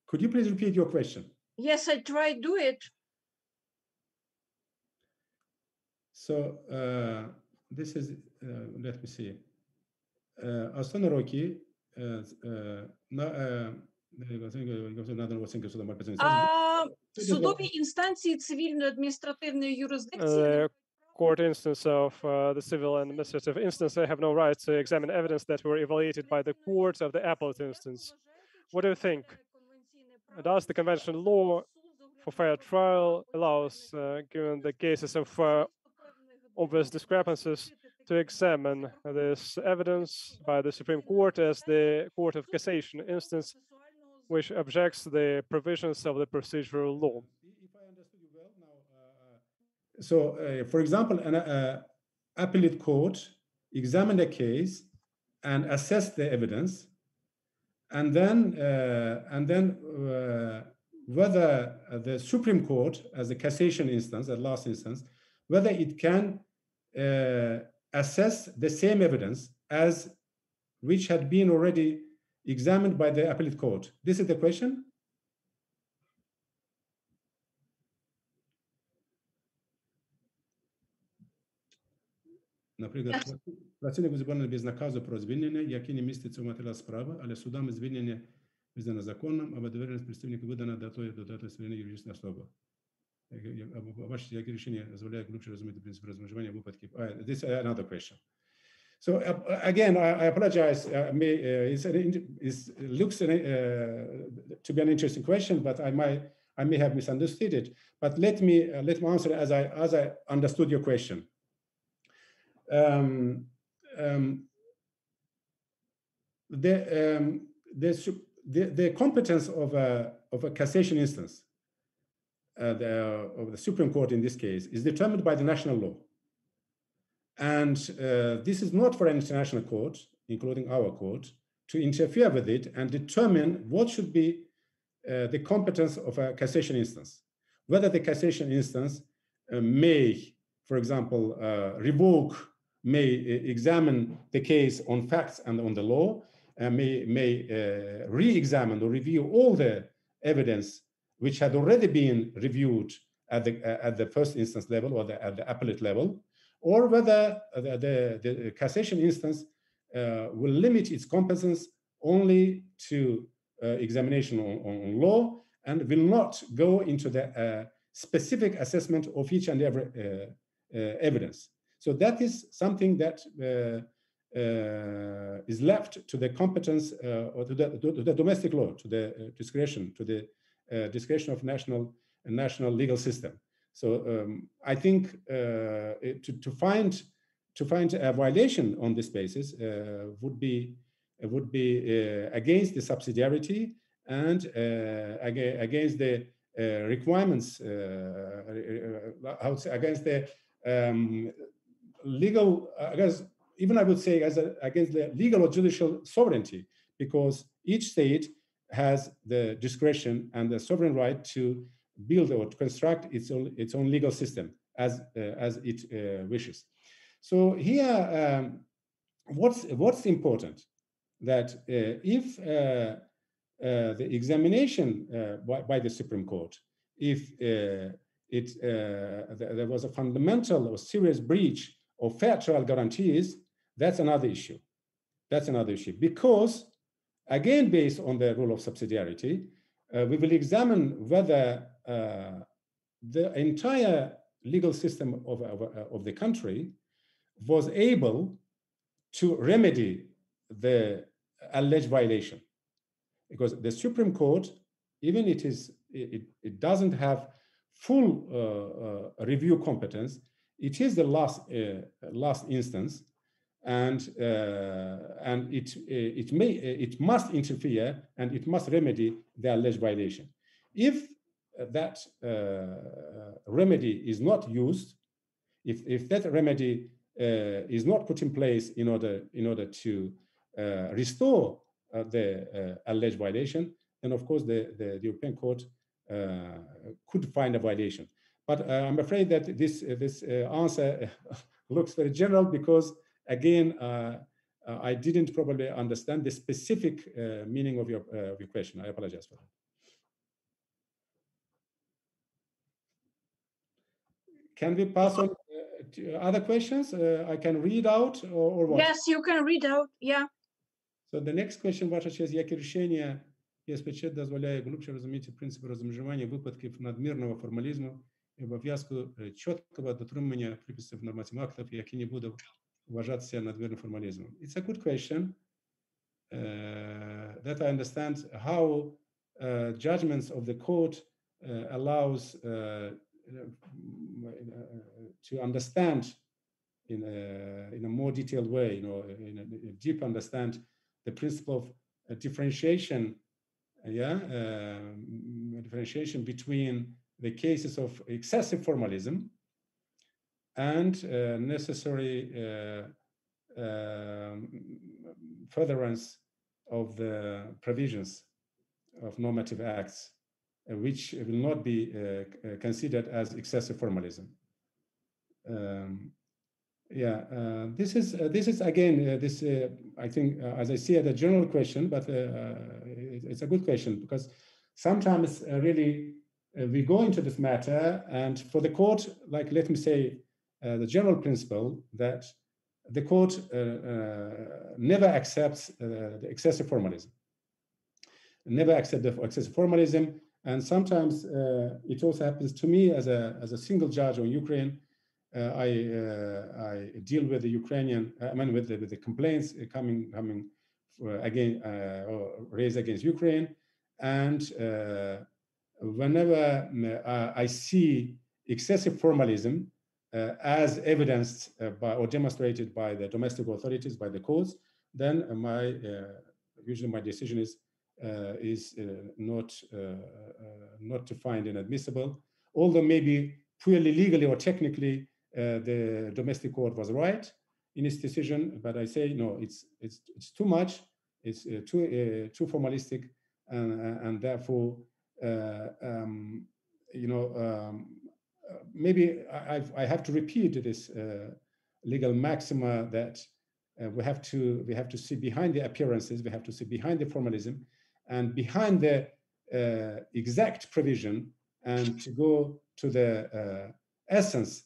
Could you please repeat your question? Yes, I try do it. So this is, let me see. Останні роки судові інстанції цивільно-адміністративної юрисдикції court instance of the civil and administrative instance, they have no right to examine evidence that were evaluated by the courts of the appellate instance. What do you think? Does the conventional law for fair trial allows, given the cases of obvious discrepancies, to to examine this evidence by the Supreme Court as the Court of Cassation instance, which objects the provisions of the procedural law. If I understood you well now, for example, an appellate court examined a case and assessed the evidence, and then whether the Supreme Court, as a cassation instance, at last instance, whether it can assess the same evidence as which had been already examined by the appellate court. This is the question? Наприклад, працівник звільнений без наказу про звільнення, який не міститься у матеріалах справи, але судами звільнення визнано законним, або довіреність представника видана до дати звільнення юридичної особи. Бачите, яке рішення дозволяє глибше розуміти принцип розмежування випадків. This is another question. So again, I apologize. It looks to be an interesting question, but I may have misunderstood it. But let me answer as I understood your question. The competence of a cassation instance of the Supreme Court in this case is determined by the national law. And this is not for an international court, including our court, to interfere with it and determine what should be the competence of a cassation instance. Whether the cassation instance may, for example, revoke, may examine the case on facts and on the law, may re-examine or review all the evidence which had already been reviewed at the first instance level or at the appellate level, or whether the cassation instance will limit its competence only to examination on law and will not go into the specific assessment of each and every evidence. So that is something that is left to the competence or to the domestic law, to the discretion of national legal system. So I think to find a violation on this basis would be against the subsidiarity and against the requirements, against the legal, even I would say against the legal or judicial sovereignty, because each state has the discretion and the sovereign right to build or to construct its own legal system as it wishes. So here, what's important that if the examination by the Supreme Court, if there was a fundamental or serious breach of fair trial guarantees, that's another issue. That's another issue because, again, based on the rule of subsidiarity, we will examine whether the entire legal system of the country was able to remedy the alleged violation. Because the Supreme Court, even it doesn't have full review competence, it is the last instance, and it must interfere and it must remedy the alleged violation. If that remedy is not used, if that remedy is not put in place in order to restore the alleged violation, then of course the European Court could find a violation. But I'm afraid that this answer looks very general because, again, I didn't probably understand the specific meaning of your question. I apologize for that. Can we pass on to other questions? I can read out or what? Yes, you can read out, yeah. So the next question, ваша честь, яке рішення ЄСПЧ дозволяє глибше розуміти принципи розмежування випадків надмірного формалізму і обов'язку чіткого дотримання приписів нормативних актів, які не будуть вважатися надмірним формалізмом. It's a good question that I understand how judgments of the court allows to understand in a more detailed way, in a deep understand the principle of differentiation, differentiation between the cases of excessive formalism and necessary furtherance of the provisions of normative acts, which will not be considered as excessive formalism. This is again I think, as I see it, a general question, but it's a good question, because sometimes really we go into this matter, and for the court, like, let me say, the general principle that the court never accepts the excessive formalism, and sometimes it also happens to me as a single judge on Ukraine. I deal with the Ukrainian, with the complaints coming again or raised against Ukraine, and whenever I see excessive formalism as evidenced by or demonstrated by the domestic authorities, by the courts, then usually my decision is not to find inadmissible, although maybe purely legally or technically the domestic court was right in its decision, but I say no, it's too much, it's too formalistic, and therefore maybe I have to repeat this legal maxima that we have to see behind the appearances, we have to see behind the formalism and behind the exact provision, and to go to the essence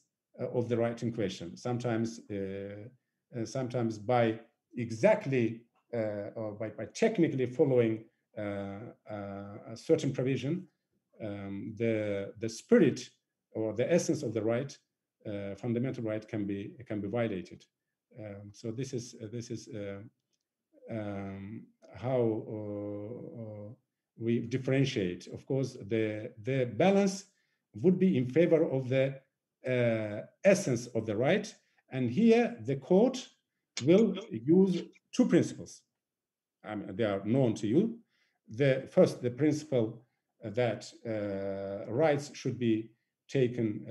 of the right in question. Sometimes by exactly or by technically following a certain provision, the spirit or the essence of the right, fundamental right, can be violated. So this is how we differentiate. Of course, the balance would be in favor of the essence of the right, and here the court will use two principles. They are known to you. First, the principle that rights should be taken,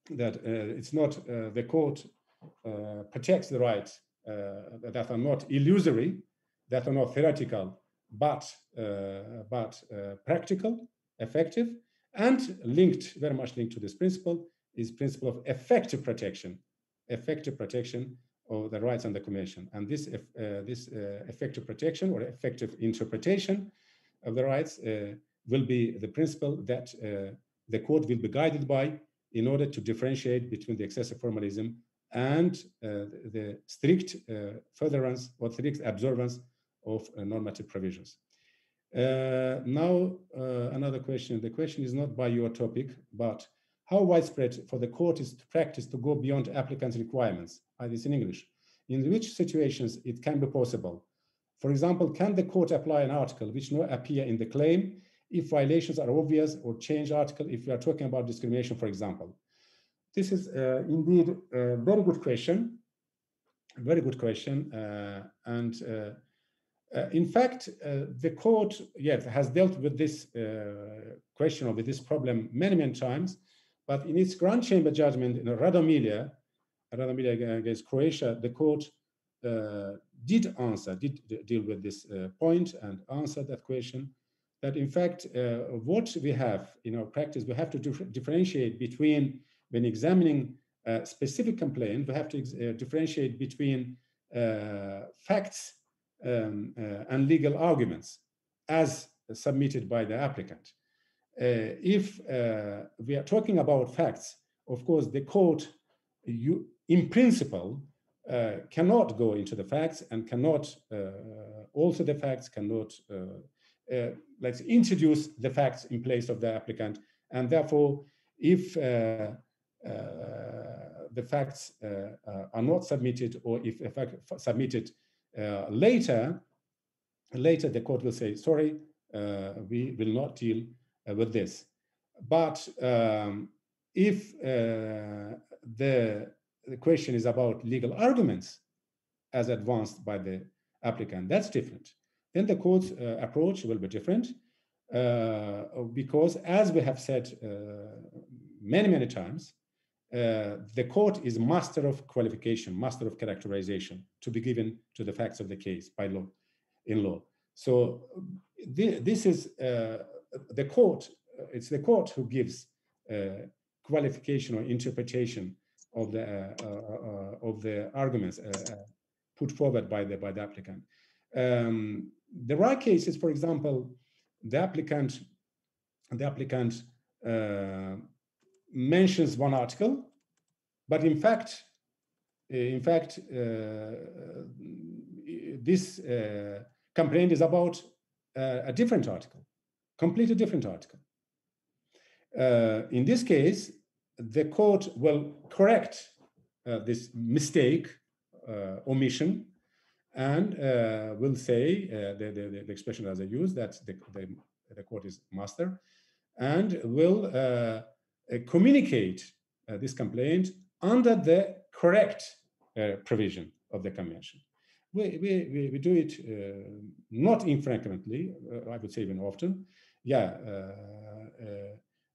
that it's not the court protects the rights that are not illusory, that are not theoretical, but practical, effective, and very much linked to this principle is principle of effective protection of the rights and the commission. And this effective protection or effective interpretation of the rights will be the principle that the court will be guided by in order to differentiate between the excessive formalism and the strict furtherance or strict observance of normative provisions. Now, another question. The question is not by your topic, but how widespread for the court is to practice to go beyond applicants' requirements? This in English. In which situations it can be possible? For example, can the court apply an article which not appear in the claim if violations are obvious, or change article if we are talking about discrimination, for example? This is indeed a very good question. And in fact, the court has dealt with this question or with this problem many times, but in its Grand Chamber judgment in Radomilia against Croatia, the court did deal with this point and answer that question, that in fact what we have in our practice, we have to differentiate between, when examining a specific complaint, we have to differentiate between facts and legal arguments as submitted by the applicant. If we are talking about facts, of course, the court, in principle, cannot go into the facts and cannot alter the facts, cannot let's introduce the facts in place of the applicant. And therefore, if the facts are not submitted, or if a fact submitted later, the court will say, sorry, we will not deal with this. But if the question is about legal arguments as advanced by the applicant, that's different. Then the court's approach will be different because, as we have said many times, the court is master of qualification, master of characterization to be given to the facts of the case by law, in law. So this is the court. It's the court who gives qualification or interpretation of the arguments put forward by the applicant. There are cases, for example, the applicant mentions one article, but in fact, this complaint is about a different article, completely different article. In this case, the court will correct this mistake, omission, and will say the expression as I use, that the court is master, and will communicate this complaint under the correct provision of the convention. We do it not infrequently, I would say even often. Yeah,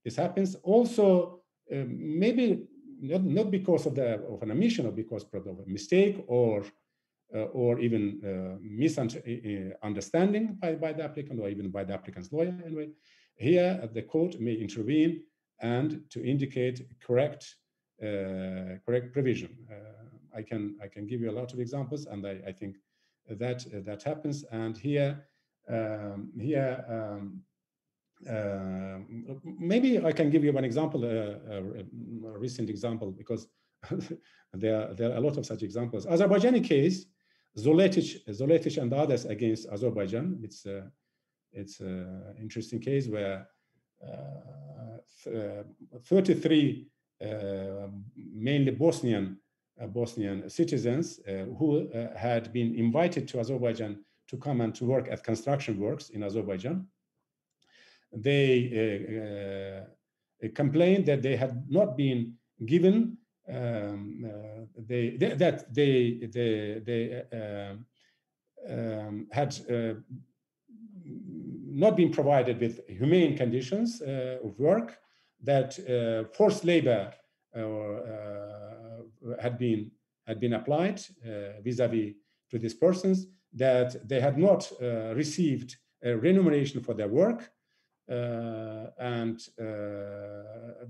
this happens. Also, maybe not because of an omission, or because of a mistake, or even misunderstanding by the applicant, or even by the applicant's lawyer. Anyway, here the court may intervene and to indicate correct provision. I can give you a lot of examples, and I think that happens. And here maybe I can give you one example, a recent example, because there are a lot of such examples. Azerbaijani case, Zoletich and others against Azerbaijan. It's an interesting case where 33 mainly Bosnian citizens who had been invited to Azerbaijan to come and to work at construction works in Azerbaijan. They complained that they had not been given had not been provided with humane conditions of work, that forced labor had been applied vis-a-vis to these persons, that they had not received remuneration for their work, and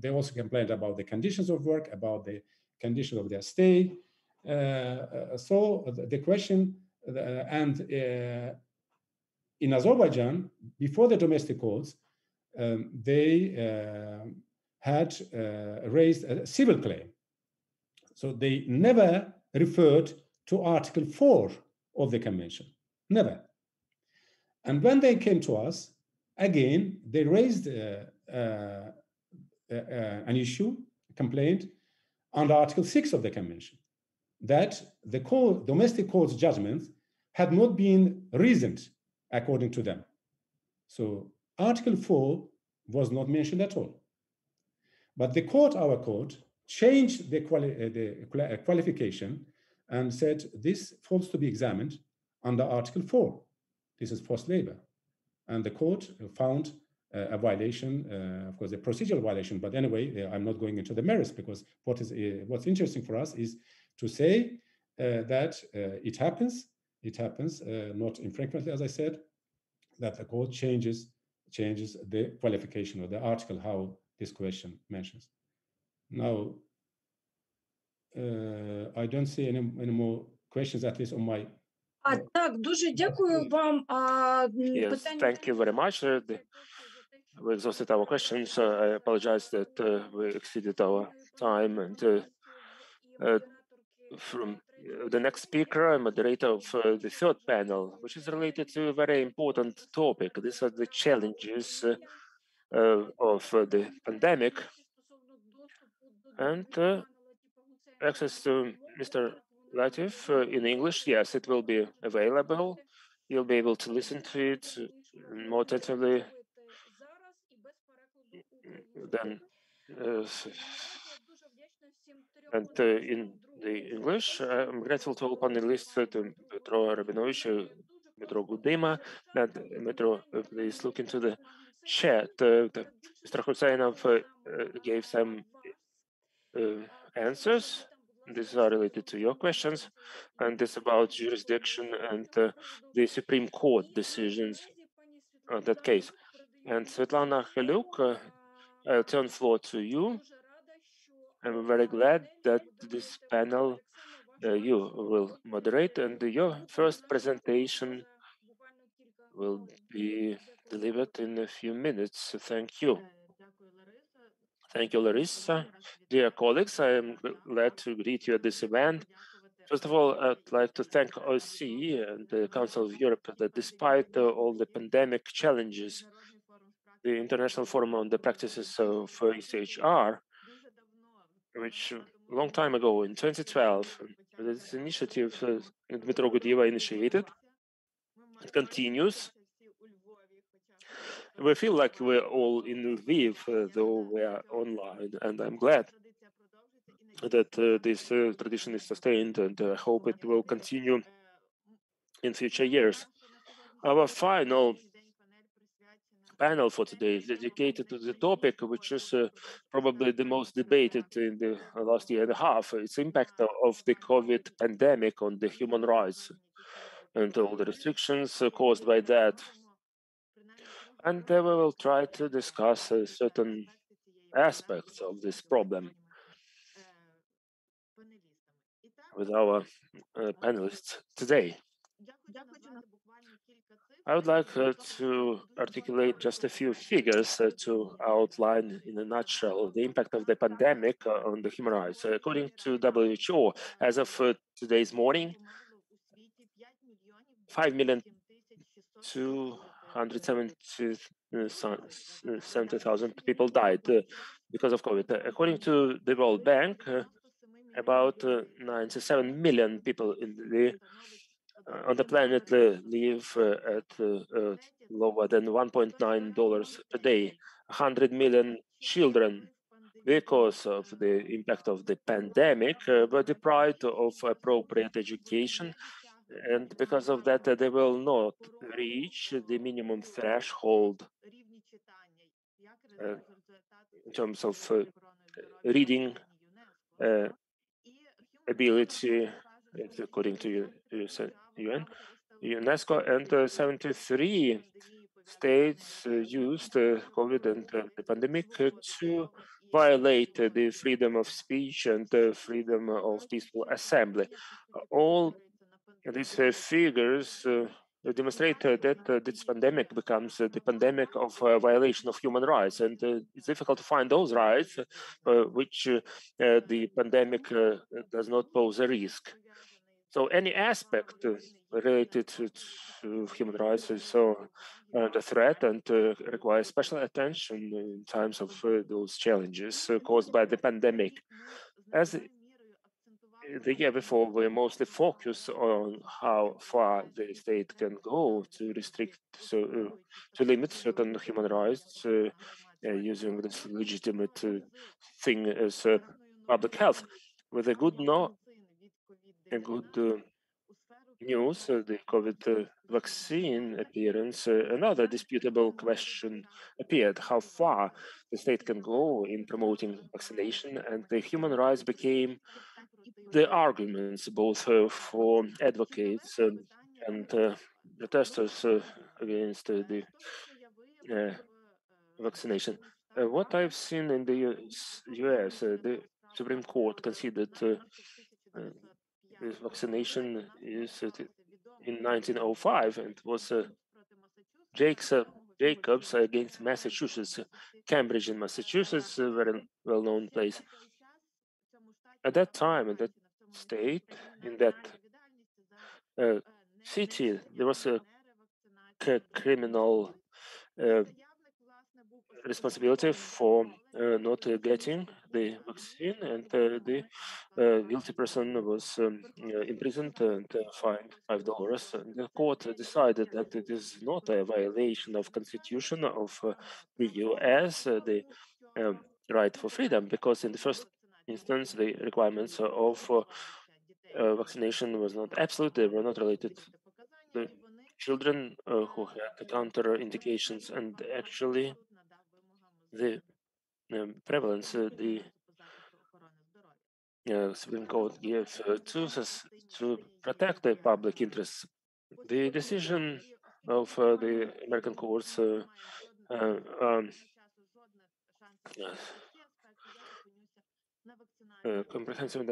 they also complained about the conditions of work, about the condition of their stay. So the question, in Azerbaijan, before the domestic courts, they had raised a civil claim. So they never referred to Article 4 of the convention, never. And when they came to us, again, they raised an issue, a complaint, under Article 6 of the convention, that the domestic court's judgment had not been reasoned according to them. So Article 4 was not mentioned at all. But the court, our court, changed the qualification and said this falls to be examined under Article 4. This is forced labor. And the court found a violation, of course, a procedural violation. But anyway, I'm not going into the merits, because what's interesting for us is to say that it happens, not infrequently, as I said, that the court changes the qualification of the article, how this question mentions. Now, I don't see any more questions, at least on my... Так, дуже дякую вам. Yes, thank you very much. We exhausted our questions. I apologize that we exceeded our time. And from the next speaker, I'm moderator of the third panel, which is related to a very important topic. These are the challenges of the pandemic and access to Mr. Latif in English. Yes, it will be available. You'll be able to listen to it more attentively than And in the English, I'm grateful to all panelists, to Petro Rabinovich, Metro Gudima, and Metro, please look into the chat. Mr. Husseinov gave some answers. These are related to your questions, and this about jurisdiction and the Supreme Court decisions on that case. And Svetlana Haluk, I'll turn floor to you. I'm very glad that this panel you will moderate, and your first presentation will be delivered in a few minutes. Thank you. Thank you, Larissa. Dear colleagues, I am glad to greet you at this event. First of all, I'd like to thank OSCE and the Council of Europe that despite all the pandemic challenges, the International Forum on the Practices of ECHR, which a long time ago in 2012, this initiative Dmitro Gudieva initiated, it continues. We feel like we're all in Lviv, though we are online, and I'm glad that this tradition is sustained, and I hope it will continue in future years. Our final panel for today is dedicated to the topic which is probably the most debated in the last year and a half. Its impact of the COVID pandemic on the human rights and all the restrictions caused by that. And we will try to discuss certain aspects of this problem with our panelists today. I would like to articulate just a few figures to outline in a nutshell the impact of the pandemic on the human rights. According to WHO, as of today's morning, 5,270,000 people died because of COVID. According to the World Bank, about 97 million people on the planet live at lower than $1.9 per day. 100 million children, because of the impact of the pandemic, were deprived of appropriate education, and because of that, they will not reach the minimum threshold in terms of reading ability, according to UNESCO, and 73 states used COVID and the pandemic to violate the freedom of speech and the freedom of peaceful assembly. All these figures demonstrate that this pandemic becomes the pandemic of violation of human rights, and it's difficult to find those rights which the pandemic does not pose a risk. So any aspect related to human rights is so under threat and requires special attention in times of those challenges caused by the pandemic. As the year before, we mostly focused on how far the state can go to restrict, to limit certain human rights using this legitimate thing as public health. With a good news, the COVID vaccine appearance, another disputable question appeared: how far the state can go in promoting vaccination, and the human rights became the arguments both for advocates and protesters against the vaccination. What I've seen in the US, the Supreme Court considered this vaccination is in 1905, and it was Jacobs against Massachusetts, Cambridge in Massachusetts, a very well-known place. At that time, in that state, in that city, there was a criminal responsibility for not getting the vaccine, and the guilty person was imprisoned and fined $5. And the court decided that it is not a violation of Constitution of the US, the right for freedom, because in the first instance, the requirements of vaccination was not absolute. They were not related to the children who had counter indications, and actually the prevalence the Supreme Court gave to us to protect the public interests. The decision of the American courts comprehensive.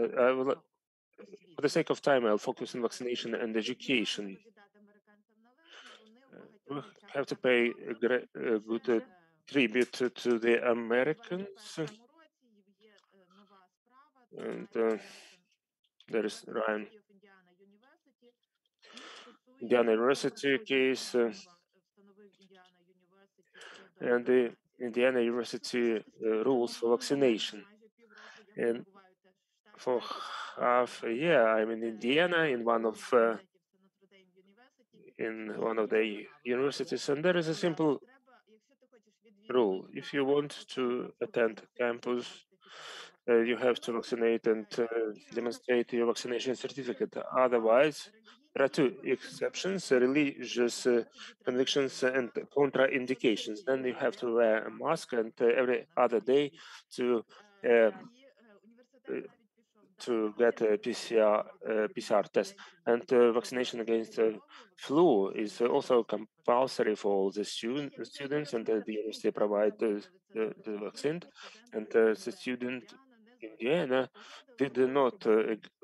For the sake of time, I'll focus on vaccination and education. We have to pay a good tribute to the Americans. And there is Ryan Indiana University case and the Indiana University rules for vaccination. And for half a year, I'm in Indiana in one of the universities, and there is a simple rule. If you want to attend campus, you have to vaccinate and demonstrate your vaccination certificate. Otherwise, there are two exceptions: religious convictions and contraindications. Then you have to wear a mask, and every other day to get a PCR test. And vaccination against flu is also compulsory for all the students, and the university provide the vaccine. And the student in Indiana did not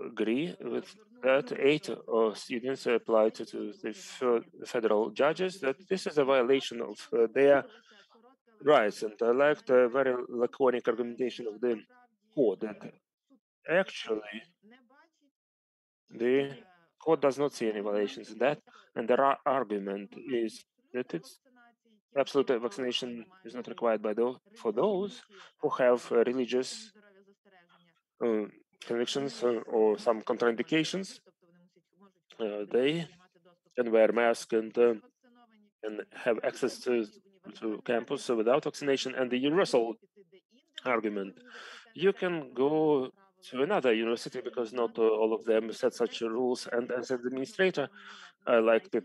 agree with that. 8 students applied to the federal judges that this is a violation of their rights. And I liked the very laconic argumentation of the court that actually the court does not see any violations in that, and their argument is that it's absolute vaccination is not required for those who have religious convictions or some contraindications. They can wear masks and have access to campus without vaccination. And the universal argument, you can go to another university because not all of them set such rules. And as an administrator, I like the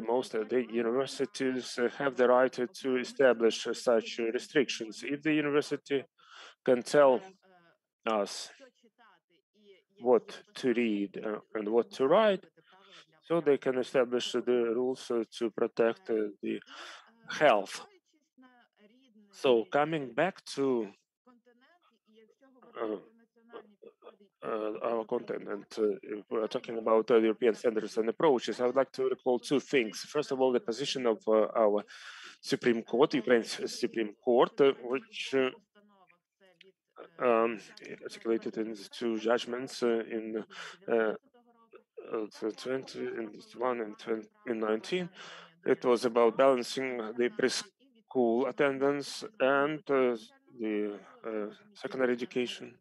most the universities have the right to establish such restrictions. If the university can tell us what to read and what to write, so they can establish the rules to protect the health. So coming back to our content, and if we're talking about European standards and approaches, I would like to recall two things. First of all, the position of our Supreme Court, Ukraine's Supreme Court, which articulated in two judgments in 2021 and 2019. It was about balancing the preschool attendance and the secondary education,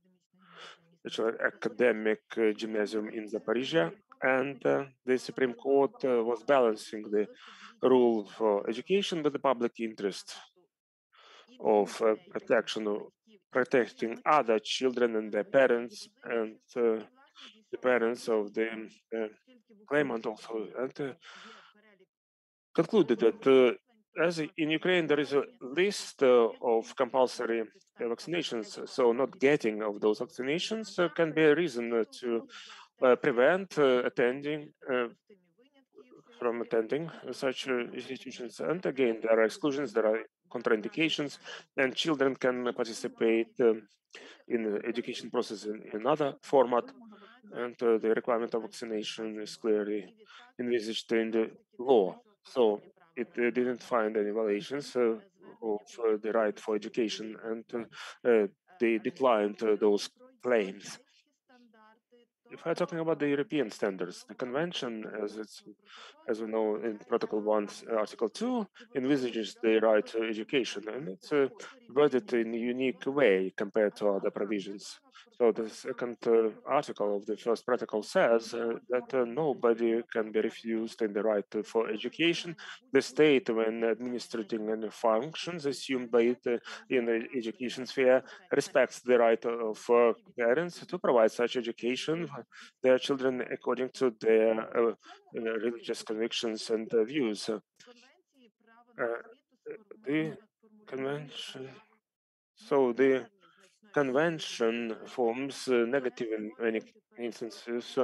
which are academic gymnasium in Zaporizhia. And the Supreme Court was balancing the rule for education with the public interest of protection of protecting other children and their parents and the parents of the claimant also, and concluded that as in Ukraine there is a list of compulsory vaccinations, so not getting of those vaccinations can be a reason to prevent from attending such institutions. And again, there are exclusions, there are contraindications, and children can participate in the education process in another format. And the requirement of vaccination is clearly envisaged in the law. So it didn't find any violations of the right for education, and they declined those claims. if we're talking about the European standards, the convention, as we know in Protocol 1, Article 2, envisages the right to education, and it's worded in a unique way compared to other provisions. So the second article of the first protocol says that nobody can be refused in the right for education. The state, when administering any functions assumed by it in the education sphere, respects the right of parents to provide such education for their children according to their religious convictions and views. The convention, so the convention forms negative in many instances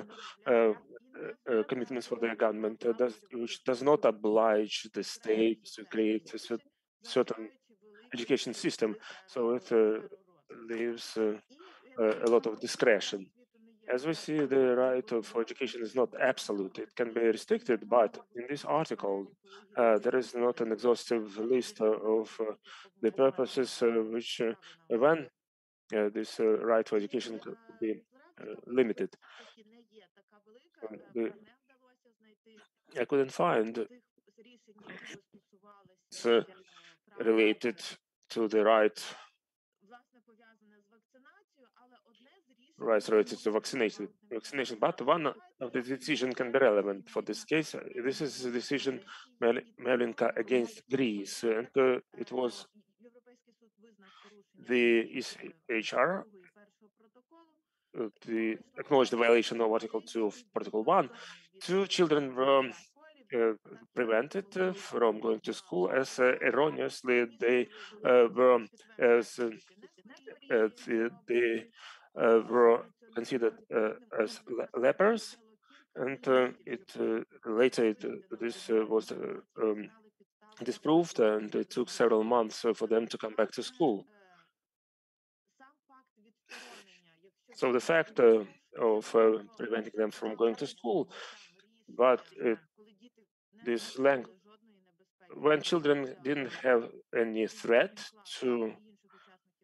commitments for the government, which does not oblige the state to create a certain education system. So it leaves a lot of discretion. As we see, the right of education is not absolute. It can be restricted, but in this article, there is not an exhaustive list of the purposes which, when this right to education could be limited. I couldn't find it's related to the rights related to vaccination. But one of the decision can be relevant for this case. This is the decision Melinka against Greece, and it was the ECHR the acknowledged the violation of Article 2 of Protocol 1. 2 children were prevented from going to school as erroneously they were as they were considered as lepers, and later this was disproved, and it took several months for them to come back to school. So the fact of preventing them from going to school, but this length, when children didn't have any threat to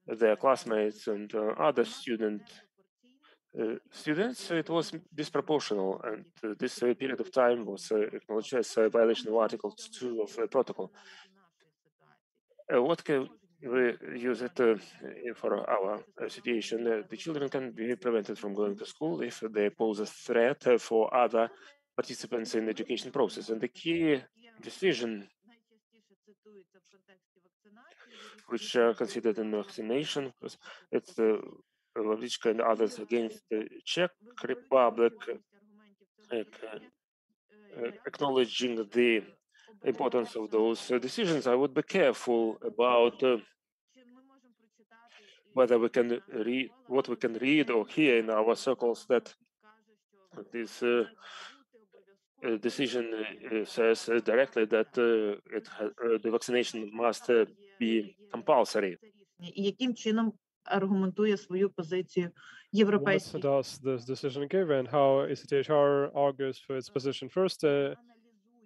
their classmates and other students, it was disproportional, and this period of time was acknowledged as a violation of Article 2 of the protocol. What can we use it for our situation? The children can be prevented from going to school if they pose a threat for other participants in the education process. And the key decision, which are considered in vaccination, because it's the Lavrichka and others against the Czech Republic, acknowledging the importance of those decisions. I would be careful about whether we can read what we can read or hear in our circles that this decision says directly that the vaccination must be compulsory. What does this decision give, and how ECHR argues for its position? First,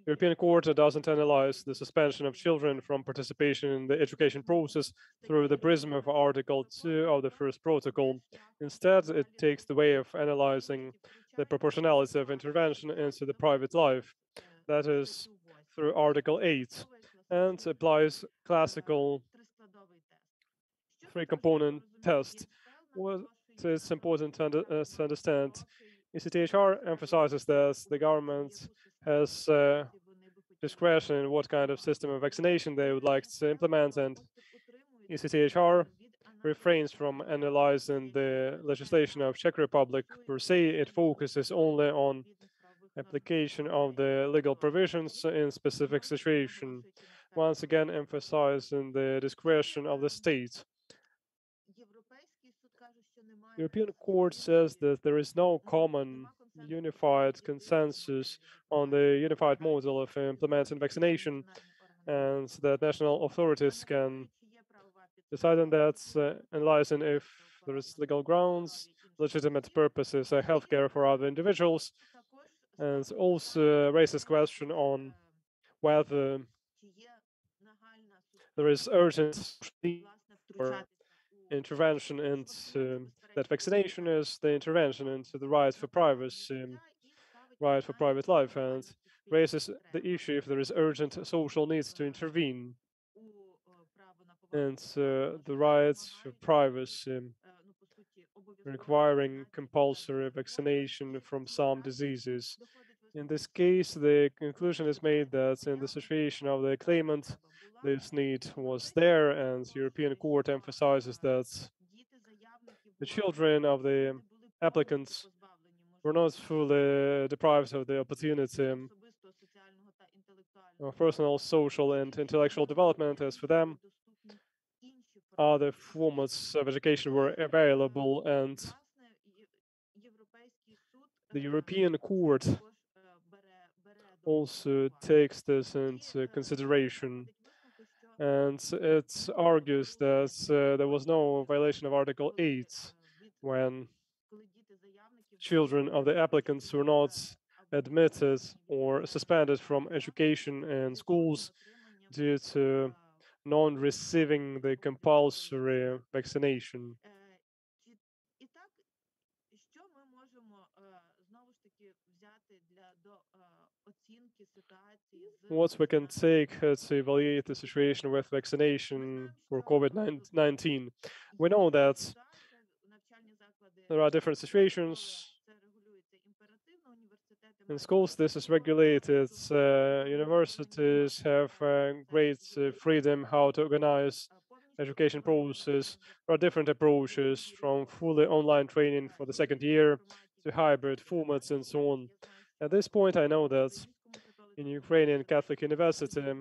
European Court doesn't analyze the suspension of children from participation in the education process through the prism of Article 2 of the first protocol. Instead, it takes the way of analyzing the proportionality of intervention into the private life, that is, through Article 8, and applies classical three-component test. What is important to understand, ECHR emphasizes that the government has discretion in what kind of system of vaccination they would like to implement, and ECHR refrains from analyzing the legislation of Czech Republic per se. It focuses only on application of the legal provisions in specific situation, once again emphasizing the discretion of the state. European Court says that there is no common unified consensus on the unified model of implementing vaccination, and that national authorities can decide on that, analyzing if there is legal grounds, legitimate purposes, healthcare for other individuals, and also raises question on whether there is urgent need for intervention into that vaccination is the intervention into the right for privacy, right for private life, and raises the issue if there is urgent social needs to intervene, and the right for privacy requiring compulsory vaccination from some diseases. In this case, the conclusion is made that in the situation of the claimant, this need was there, and the European Court emphasizes that the children of the applicants were not fully deprived of the opportunity of personal, social, and intellectual development. As for them, other formats of education were available, and the European Court also takes this into consideration, and it argues that there was no violation of Article 8 when children of the applicants were not admitted or suspended from education in schools due to non-receiving the compulsory vaccination. What we can take to evaluate the situation with vaccination for COVID-19? We know that there are different situations. In schools, this is regulated. Universities have great freedom how to organize education process. There are different approaches from fully online training for the second year to hybrid formats and so on. At this point, I know that in Ukrainian Catholic University,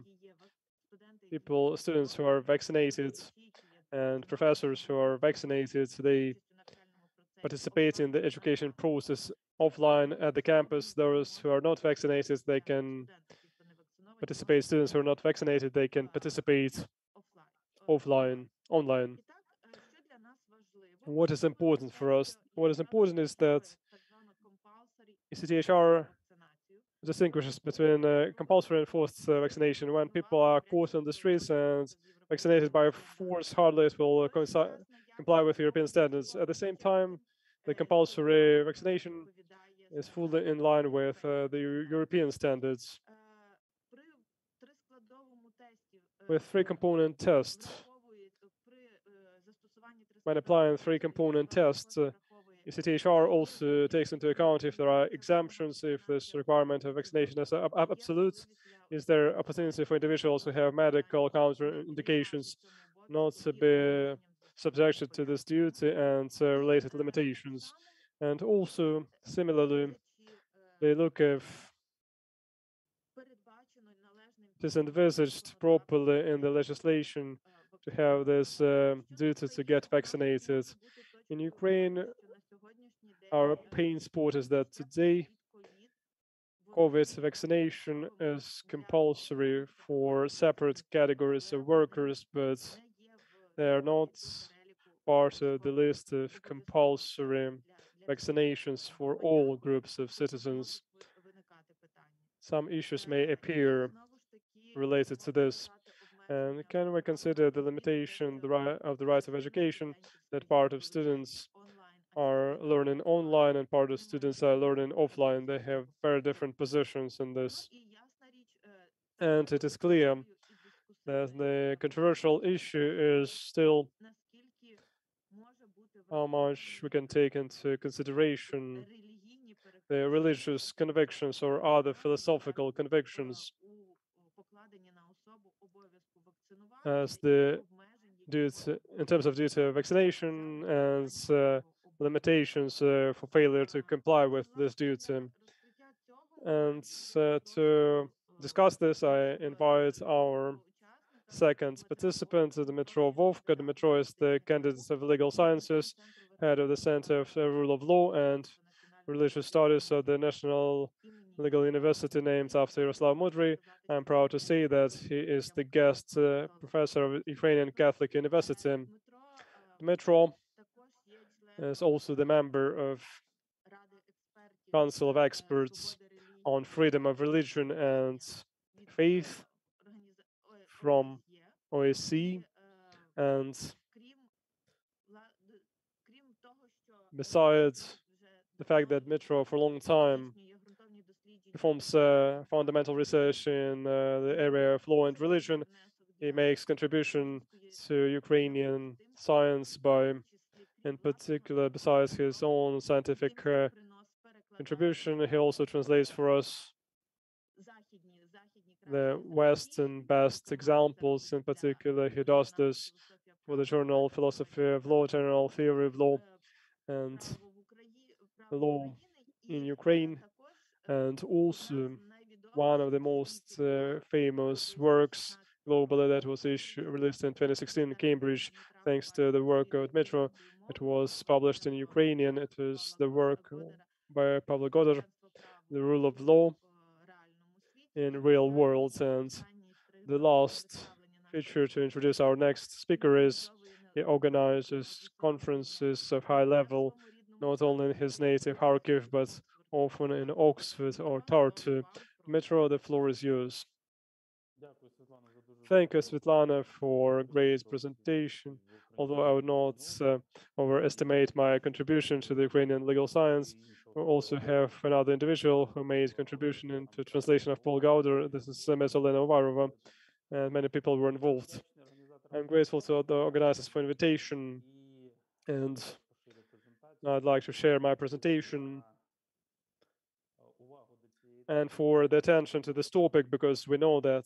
students who are vaccinated and professors who are vaccinated, they participate in the education process offline at the campus. Those who are not vaccinated, they can participate. Students who are not vaccinated, they can participate offline, online. What is important for us? What is important is that ECHR distinguishes between compulsory and forced vaccination. When people are caught on the streets and vaccinated by force, hardly it will comply with European standards. At the same time, the compulsory vaccination is fully in line with the European standards. With three-component test, when applying three-component tests, ECHR also takes into account if there are exemptions, if this requirement of vaccination is absolute, is there opportunity for individuals who have medical counterindications not to be subjected to this duty and related limitations. And also, similarly, they look if it is envisaged properly in the legislation to have this duty to get vaccinated. In Ukraine, our pain spot is that today COVID vaccination is compulsory for separate categories of workers, but they are not part of the list of compulsory vaccinations for all groups of citizens. Some issues may appear related to this. And can we consider the limitation of the right of education, that part of students are learning online and part of students are learning offline? They have very different positions in this. And it is clear that the controversial issue is still how much we can take into consideration the religious convictions or other philosophical convictions as the duty in terms of duty of vaccination and limitations for failure to comply with this duty. And to discuss this, I invite our second participant, Dmitro Vovka. Dmitro is the candidate of legal sciences, head of the Center of Rule of Law and Religious Studies at the National Legal University named after Yaroslav Mudry. I'm proud to say that he is the guest professor of Ukrainian Catholic University. Dmitro is also the member of Council of Experts on Freedom of Religion and Faith from OSCE, and besides the fact that Dmytro for a long time performs fundamental research in the area of law and religion, he makes contribution to Ukrainian science by, in particular, besides his own scientific contribution, he also translates for us the Western best examples. In particular, he does this for the journal Philosophy of Law, General Theory of Law, and Law in Ukraine, and also one of the most famous works globally that was released in 2016 in Cambridge, thanks to the work of Dmytro. It was published in Ukrainian. It was the work by Pavlo Godar, The Rule of Law in Real World. And the last feature to introduce our next speaker is he organizes conferences of high level, not only in his native Kharkiv, but often in Oxford or Tartu. Dmytro, the floor is yours. Thank you, Svetlana, for a great presentation. Although I would not overestimate my contribution to the Ukrainian legal science, we also have another individual who made contribution into translation of Paul Gauder. This is Mesolena Uvarova, and many people were involved. I'm grateful to the organizers for invitation, and I'd like to share my presentation and for the attention to this topic, because we know that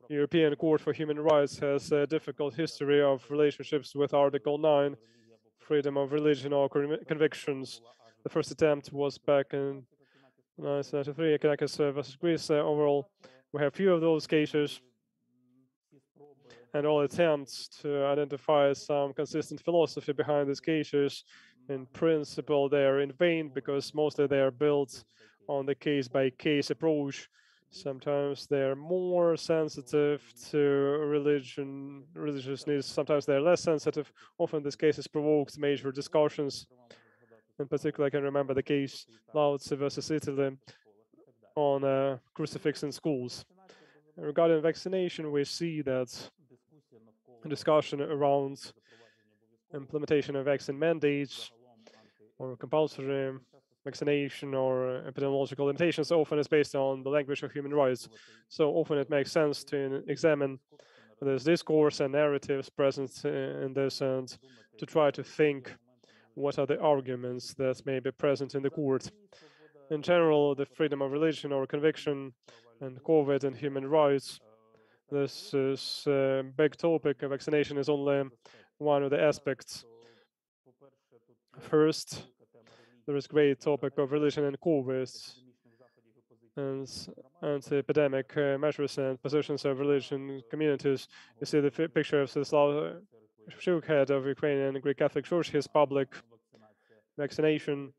European Court for Human Rights has a difficult history of relationships with Article 9, freedom of religion or convictions. The first attempt was back in 1993, Kanakis versus Greece. Overall, we have few of those cases, and all attempts to identify some consistent philosophy behind these cases, in principle, they are in vain, because mostly they are built on the case-by-case approach. Sometimes they're more sensitive to religious needs. Sometimes they're less sensitive. Often these cases provoked major discussions. In particular, I can remember the case Lautz versus Italy on crucifix in schools. Regarding vaccination, we see that discussion around implementation of vaccine mandates or compulsory vaccination or epidemiological limitations often is based on the language of human rights. So often it makes sense to examine this discourse and narratives present in this, and to try to think what are the arguments that may be present in the court. In general, the freedom of religion or conviction and COVID and human rights, this is a big topic. Vaccination is only one of the aspects. First, there is great topic of religion and COVID and anti-epidemic measures and positions of religion communities. You see the picture of Stanislav Shuk, head of Ukrainian Greek Catholic Church, his public vaccination.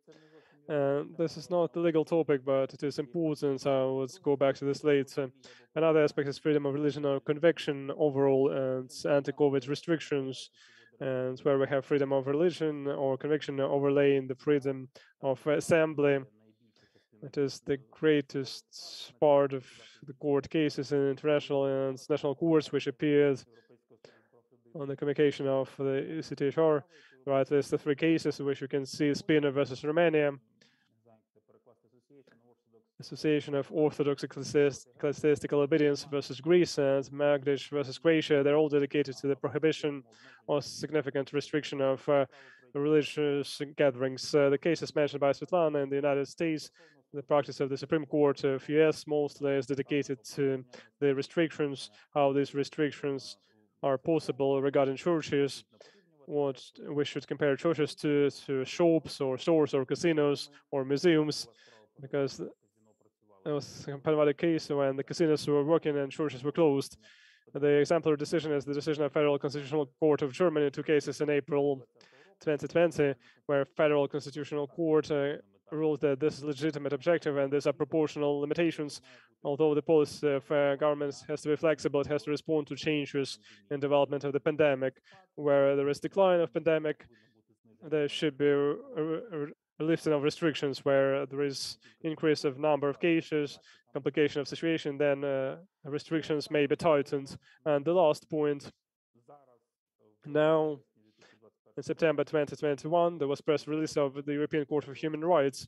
This is not the legal topic, but it is important, so let's go back to this later. Another aspect is freedom of religion or conviction overall, and anti-COVID restrictions, and where we have freedom of religion or conviction overlaying the freedom of assembly. It is the greatest part of the court cases in international and national courts, which appeared on the communication of the ECHR. Right, there's the three cases which you can see: Spina versus Romania, Association of Orthodox Ecclesiastical Obedience versus Greece, and Magdish versus Croatia. They're all dedicated to the prohibition or significant restriction of religious gatherings. The cases mentioned by Svetlana in the United States, the practice of the Supreme Court of US mostly is dedicated to the restrictions, how these restrictions are possible regarding churches, what we should compare churches to shops or stores or casinos or museums, because there was a Panama case when the casinos were working and churches were closed. The exemplary decision is the decision of Federal Constitutional Court of Germany, two cases in April 2020, where Federal Constitutional Court ruled that this is a legitimate objective and these are proportional limitations. Although the policy of governments has to be flexible, it has to respond to changes in development of the pandemic. Where there is decline of pandemic, there should be a lifting of restrictions. Where there is increase of number of cases, complication of situation, then restrictions may be tightened. And the last point, now In September 2021, there was press release of the European Court of Human Rights.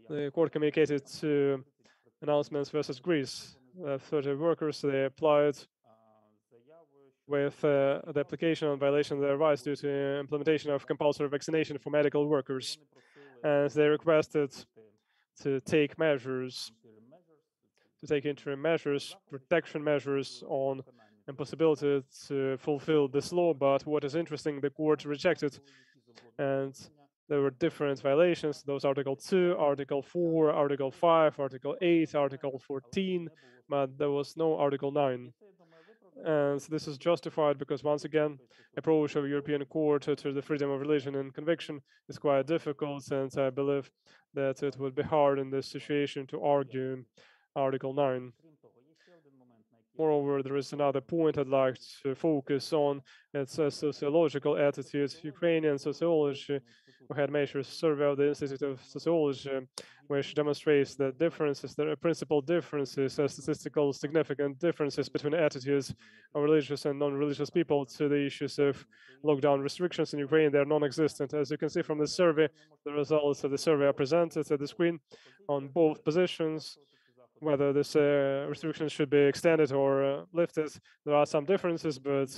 The court communicated to announcements versus Greece. 30 workers, they applied with the application on violation of their rights due to implementation of compulsory vaccination for medical workers. And they requested to take measures, to take interim measures, protection measures on impossibility to fulfill this law. But what is interesting, the court rejected, and there were different violations. Those Article 2, Article 4, Article 5, Article 8, Article 14, but there was no Article 9. And this is justified because, once again, approach of European Court to the freedom of religion and conviction is quite difficult, and I believe that it would be hard in this situation to argue Article 9. Moreover, there is another point I'd like to focus on. It's a sociological attitude. Ukrainian sociology, we had measures survey of the Institute of Sociology, which demonstrates that differences, there are principal differences, statistical significant differences between attitudes of religious and non-religious people to the issues of lockdown restrictions in Ukraine. They are non-existent. As you can see from the survey, the results of the survey are presented at the screen on both positions. Whether this restrictions should be extended or lifted, there are some differences, but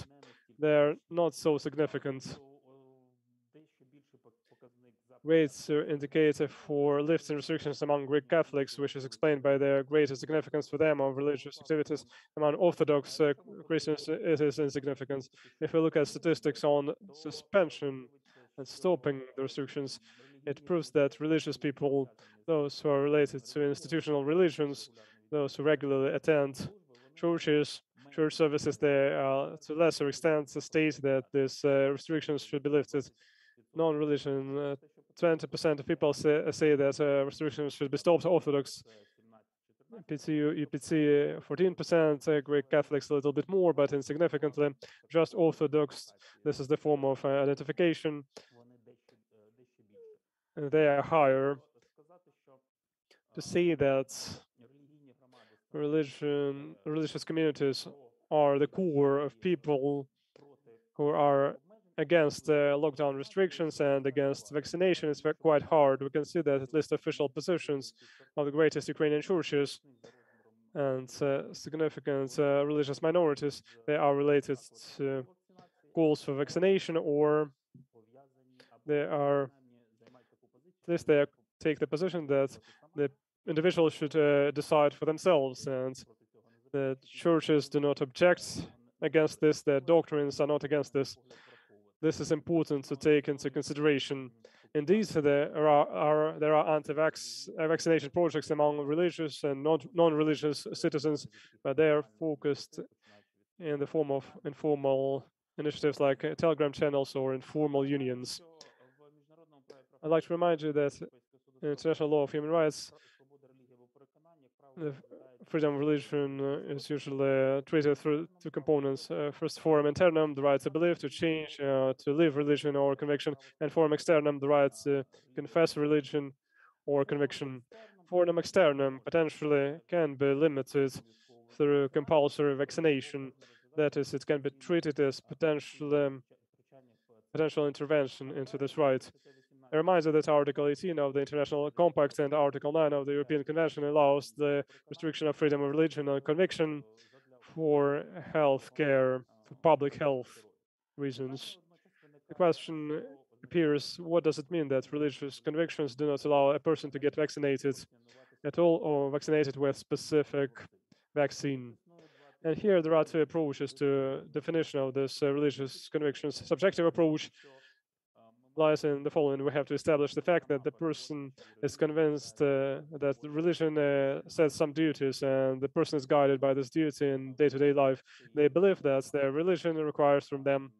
they're not so significant. Rates indicate for lifting restrictions among Greek Catholics, which is explained by their greater significance for them of religious activities. Among Orthodox Christians, it is insignificant. If we look at statistics on suspension and stopping the restrictions, it proves that religious people, those who are related to institutional religions, those who regularly attend churches, church services, they to a lesser extent state that these restrictions should be lifted. Non-religion, 20% of people say that restrictions should be stopped. Orthodox, UPC, 14%, Greek Catholics a little bit more, but insignificantly. Just Orthodox, this is the form of identification. They are higher. To say that religious communities are the core of people who are against lockdown restrictions and against vaccination is quite hard. We can see that at least official positions of the greatest Ukrainian churches and significant religious minorities, they are related to calls for vaccination, or they are, at least they take the position that the individuals should decide for themselves, and the churches do not object against this, their doctrines are not against this. This is important to take into consideration. Indeed, there are anti-vaccination projects among religious and non-religious citizens, but they are focused in the form of informal initiatives like Telegram channels or informal unions. I'd like to remind you that in international law of human rights, the freedom of religion is usually treated through two components. First, forum internum, the right to believe, to change, to live religion or conviction, and forum externum, the right to confess religion or conviction. Forum externum potentially can be limited through compulsory vaccination. That is, it can be treated as potential intervention into this right. A reminder that Article 18 of the International Compact and Article 9 of the European Convention allows the restriction of freedom of religion and conviction for health care, for public health reasons. The question appears, what does it mean that religious convictions do not allow a person to get vaccinated at all or vaccinated with specific vaccine? And here there are two approaches to definition of this religious convictions. Subjective approach lies in the following: we have to establish the fact that the person is convinced that the religion sets some duties, and the person is guided by this duty in day-to-day life. They believe that their religion requires from them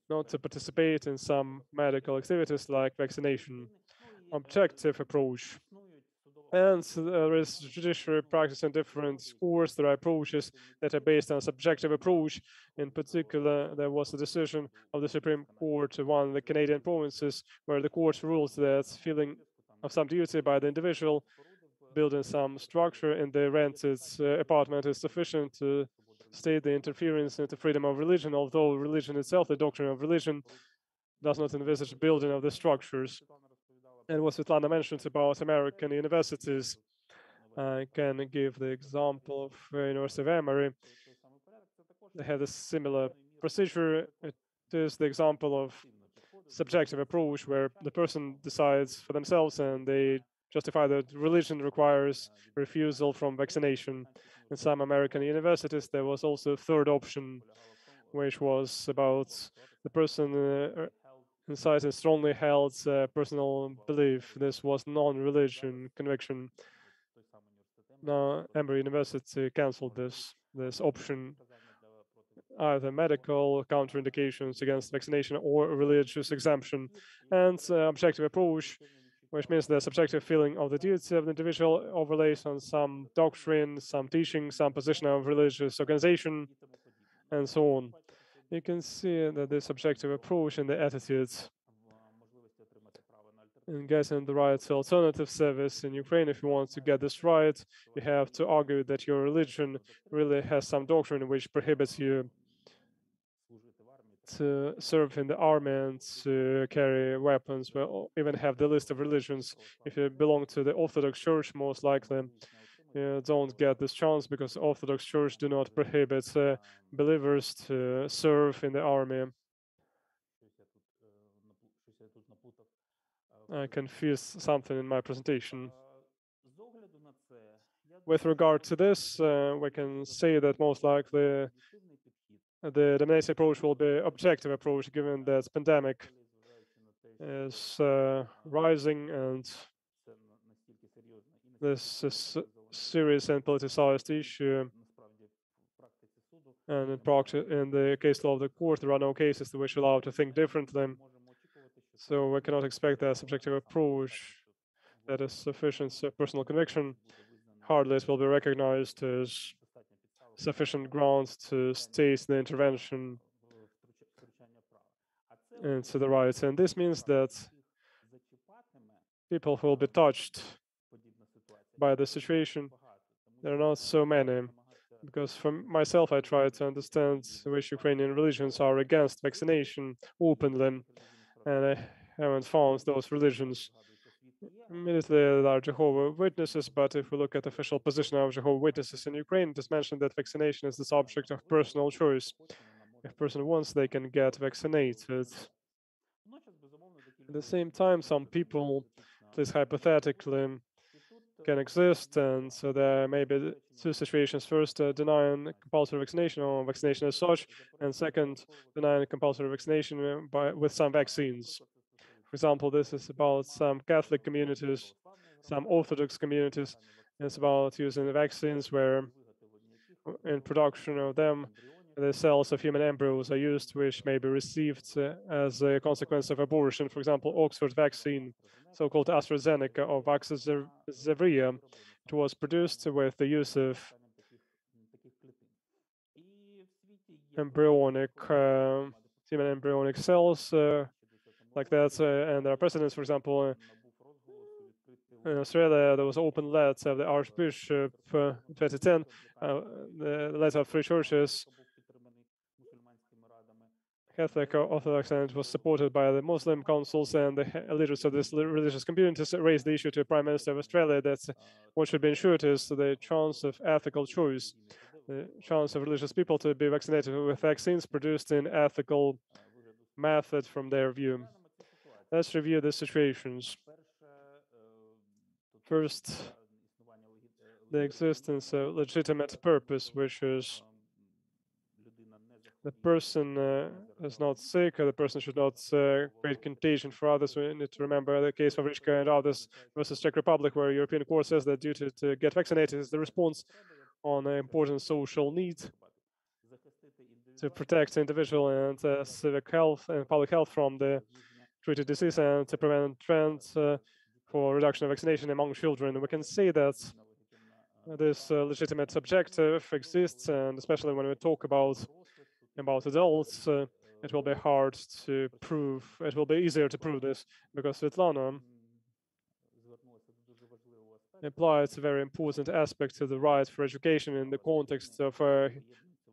not to participate in some medical activities like vaccination. Objective approach. And there is judicial practice in different courts. There are approaches that are based on subjective approach. In particular, there was a decision of the Supreme Court of one of the Canadian provinces where the court ruled that feeling of some duty by the individual building some structure in the rented apartment is sufficient to state the interference into freedom of religion, although religion itself, the doctrine of religion, does not envisage building of the structures. And what Svetlana mentioned about American universities, I can give the example of University of Emory. They had a similar procedure. It is the example of subjective approach where the person decides for themselves and they justify that religion requires refusal from vaccination. In some American universities, there was also a third option, which was about the person incites a strongly held personal belief. This was non-religion conviction. Now, Emory University cancelled this option, either medical counterindications against vaccination or religious exemption, and objective approach, which means the subjective feeling of the duty of the individual overlays on some doctrine, some teaching, some position of religious organization, and so on. You can see that the subjective approach and the attitudes in getting the right alternative service in Ukraine. If you want to get this right, you have to argue that your religion really has some doctrine which prohibits you to serve in the army and to carry weapons. Well, even have the list of religions. If you belong to the Orthodox Church, most likely you don't get this chance because the Orthodox Church do not prohibit believers to serve in the army. I confused something in my presentation. With regard to this, we can say that most likely the dominating approach will be objective approach, given that pandemic is rising and this is a serious and politicized issue. And in the case law of the court, there are no cases which allow to think differently. So we cannot expect a subjective approach that is sufficient personal conviction. Hardly it will be recognized as sufficient grounds to state the intervention into the rights. And this means that people who will be touched by the situation, there are not so many. Because for myself, I try to understand which Ukrainian religions are against vaccination openly, and I haven't found those religions. Immediately, there are Jehovah's Witnesses, but if we look at the official position of Jehovah's Witnesses in Ukraine, it is mentioned that vaccination is the subject of personal choice. If a person wants, they can get vaccinated. At the same time, some people, at least hypothetically, can exist, and so there may be two situations. First, denying compulsory vaccination or vaccination as such, and second, denying compulsory vaccination with some vaccines. For example, this is about some Catholic communities, some Orthodox communities. It's about using the vaccines where in production of them, the cells of human embryos are used, which may be received as a consequence of abortion. For example, Oxford vaccine, so-called AstraZeneca or Vaxzevria, it was produced with the use of embryonic, human embryonic cells like that. And there are precedents, for example, in Australia, there was open letter of the Archbishop in 2010, the letter of three churches, Catholic, Orthodox, and it was supported by the Muslim councils, and the leaders of these religious communities raised the issue to the Prime Minister of Australia that what should be ensured is the chance of ethical choice, the chance of religious people to be vaccinated with vaccines produced in ethical method from their view. Let's review the situations. First, the existence of legitimate purpose, which is the person is not sick, or the person should not create contagion for others. We need to remember the case of Richka and others versus Czech Republic, where European Court says that duty to get vaccinated is the response on an important social need to protect the individual and civic health and public health from the treated disease and to prevent trends for reduction of vaccination among children. We can say that this legitimate objective exists, and especially when we talk about adults, it will be hard to prove. It will be easier to prove this because Svetlana applies a very important aspect to the right for education in the context of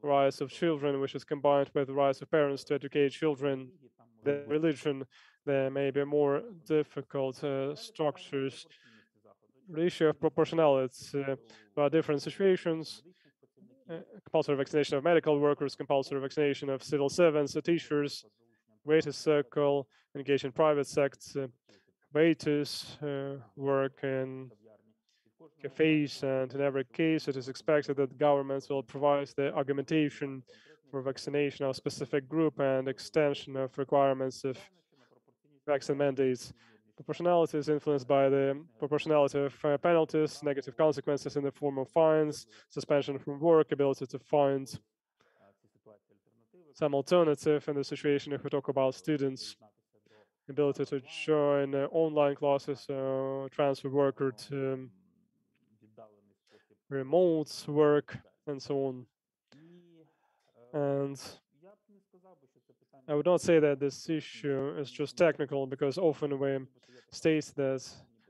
rights of children, which is combined with the rights of parents to educate children, their religion, there may be more difficult structures. The issue of proportionality. There are different situations. Compulsory vaccination of medical workers, compulsory vaccination of civil servants, teachers, waiters circle, engage in private sector, waiters work in cafes, and in every case it is expected that governments will provide the argumentation for vaccination of specific group and extension of requirements of vaccine mandates. Proportionality is influenced by the proportionality of penalties, negative consequences in the form of fines, suspension from work, ability to find some alternative in the situation if we talk about students, ability to join online classes, transfer worker to remote work, and so on. And I would not say that this issue is just technical, because often we state that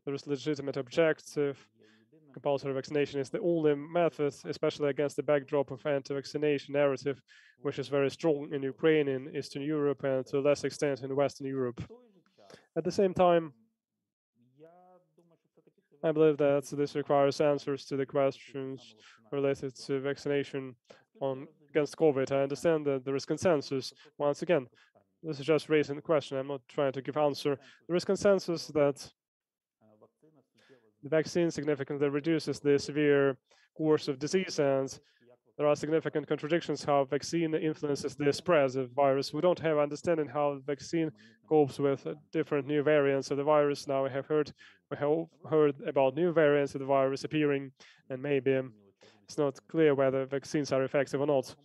there is legitimate objective. Compulsory vaccination is the only method, especially against the backdrop of anti-vaccination narrative, which is very strong in Ukraine, in Eastern Europe, and to a less extent in Western Europe. At the same time, I believe that this requires answers to the questions related to vaccination against COVID. I understand that there is consensus. Once again, this is just raising the question. I'm not trying to give answer. There is consensus that the vaccine significantly reduces the severe course of disease, and there are significant contradictions how vaccine influences the spread of virus. We don't have understanding how the vaccine copes with different new variants of the virus. Now we have heard about new variants of the virus appearing, and maybe it's not clear whether vaccines are effective or not.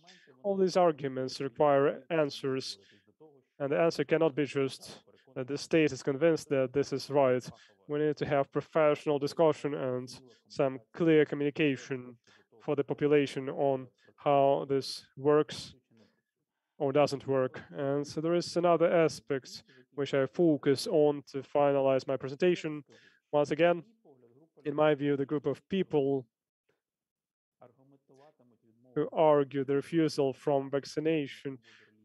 All these arguments require answers, and the answer cannot be just that the state is convinced that this is right. We need to have professional discussion and some clear communication for the population on how this works or doesn't work. And so there is another aspect which I focus on to finalize my presentation. Once again, in my view, the group of people who argue the refusal from vaccination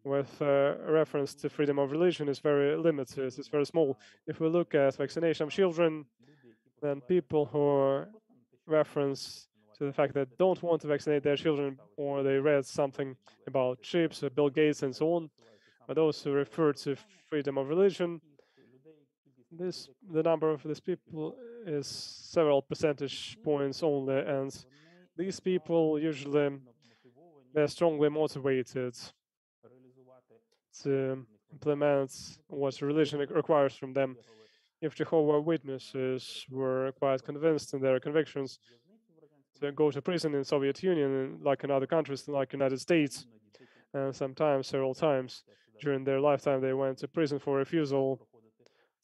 with reference to freedom of religion is very limited, it's very small. If we look at vaccination of children, then people who reference to the fact that don't want to vaccinate their children, or they read something about chips, Bill Gates, and so on, but those who refer to freedom of religion, the number of these people is several percentage points only, and these people usually they're strongly motivated to implement what religion requires from them. If Jehovah's Witnesses were quite convinced in their convictions to go to prison in Soviet Union, like in other countries, like United States, and sometimes, several times during their lifetime, they went to prison for refusal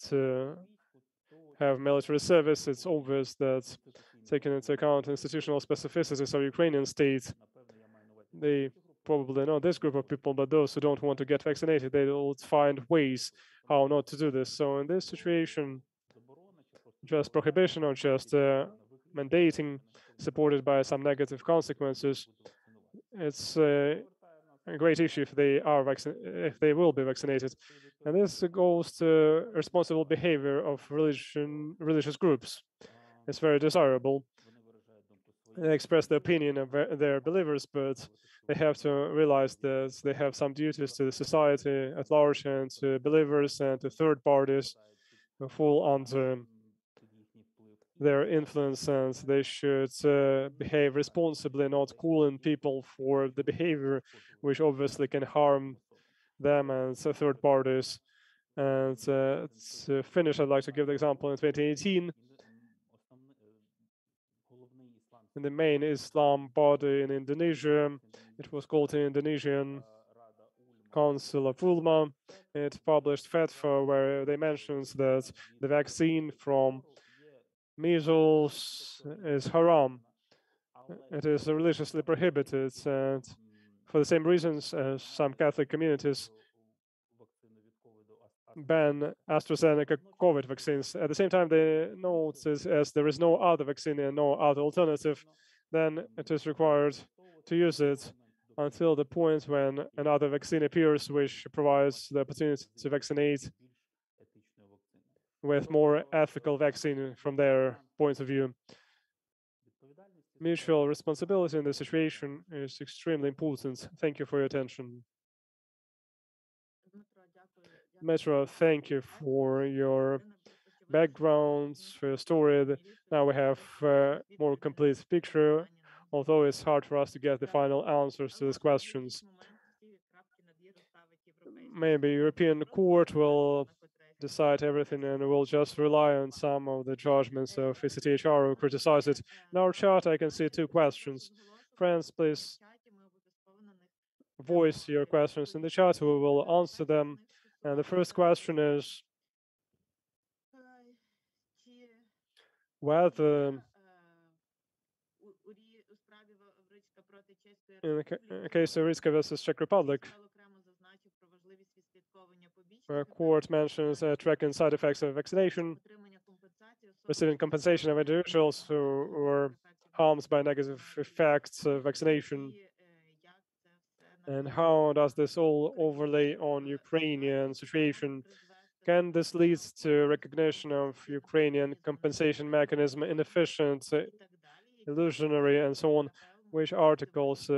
to have military service, it's obvious that, taking into account institutional specificities of Ukrainian state, they probably not this group of people, but those who don't want to get vaccinated, they will find ways how not to do this. So in this situation, just prohibition or just mandating, supported by some negative consequences, it's a great issue if they will be vaccinated. And this goes to responsible behavior of religious groups. It's very desirable. They express the opinion of their believers, but they have to realize that they have some duties to the society at large, and to believers and to third parties who fall under their influence, and they should behave responsibly, not calling people for the behavior which obviously can harm them and third parties. And to finish, I'd like to give the example in 2018. In the main Islam body in Indonesia, it was called the Indonesian Council of Ulama. It published fatwa where they mentioned that the vaccine from measles is haram. It is religiously prohibited, and for the same reasons as some Catholic communities ban AstraZeneca COVID vaccines. At the same time, they note as there is no other vaccine and no other alternative, then it is required to use it. until the point when another vaccine appears which provides the opportunity to vaccinate with more ethical vaccine from their point of view. Mutual responsibility in this situation is extremely important. Thank you for your attention. Metro, thank you for your backgrounds, for your story. Now we have a more complete picture, although it's hard for us to get the final answers to these questions. Maybe European Court will decide everything and we'll just rely on some of the judgments of ECHR who criticize it. In our chat, I can see 2 questions. Friends, please voice your questions in the chat. We will answer them. And the first question is whether in the case of Riska versus Czech Republic, where court mentions tracking side effects of vaccination, receiving compensation of individuals who were harmed by negative effects of vaccination, and how does this all overlay on Ukrainian situation? Can this lead to recognition of Ukrainian compensation mechanism inefficient, illusionary, and so on? Which articles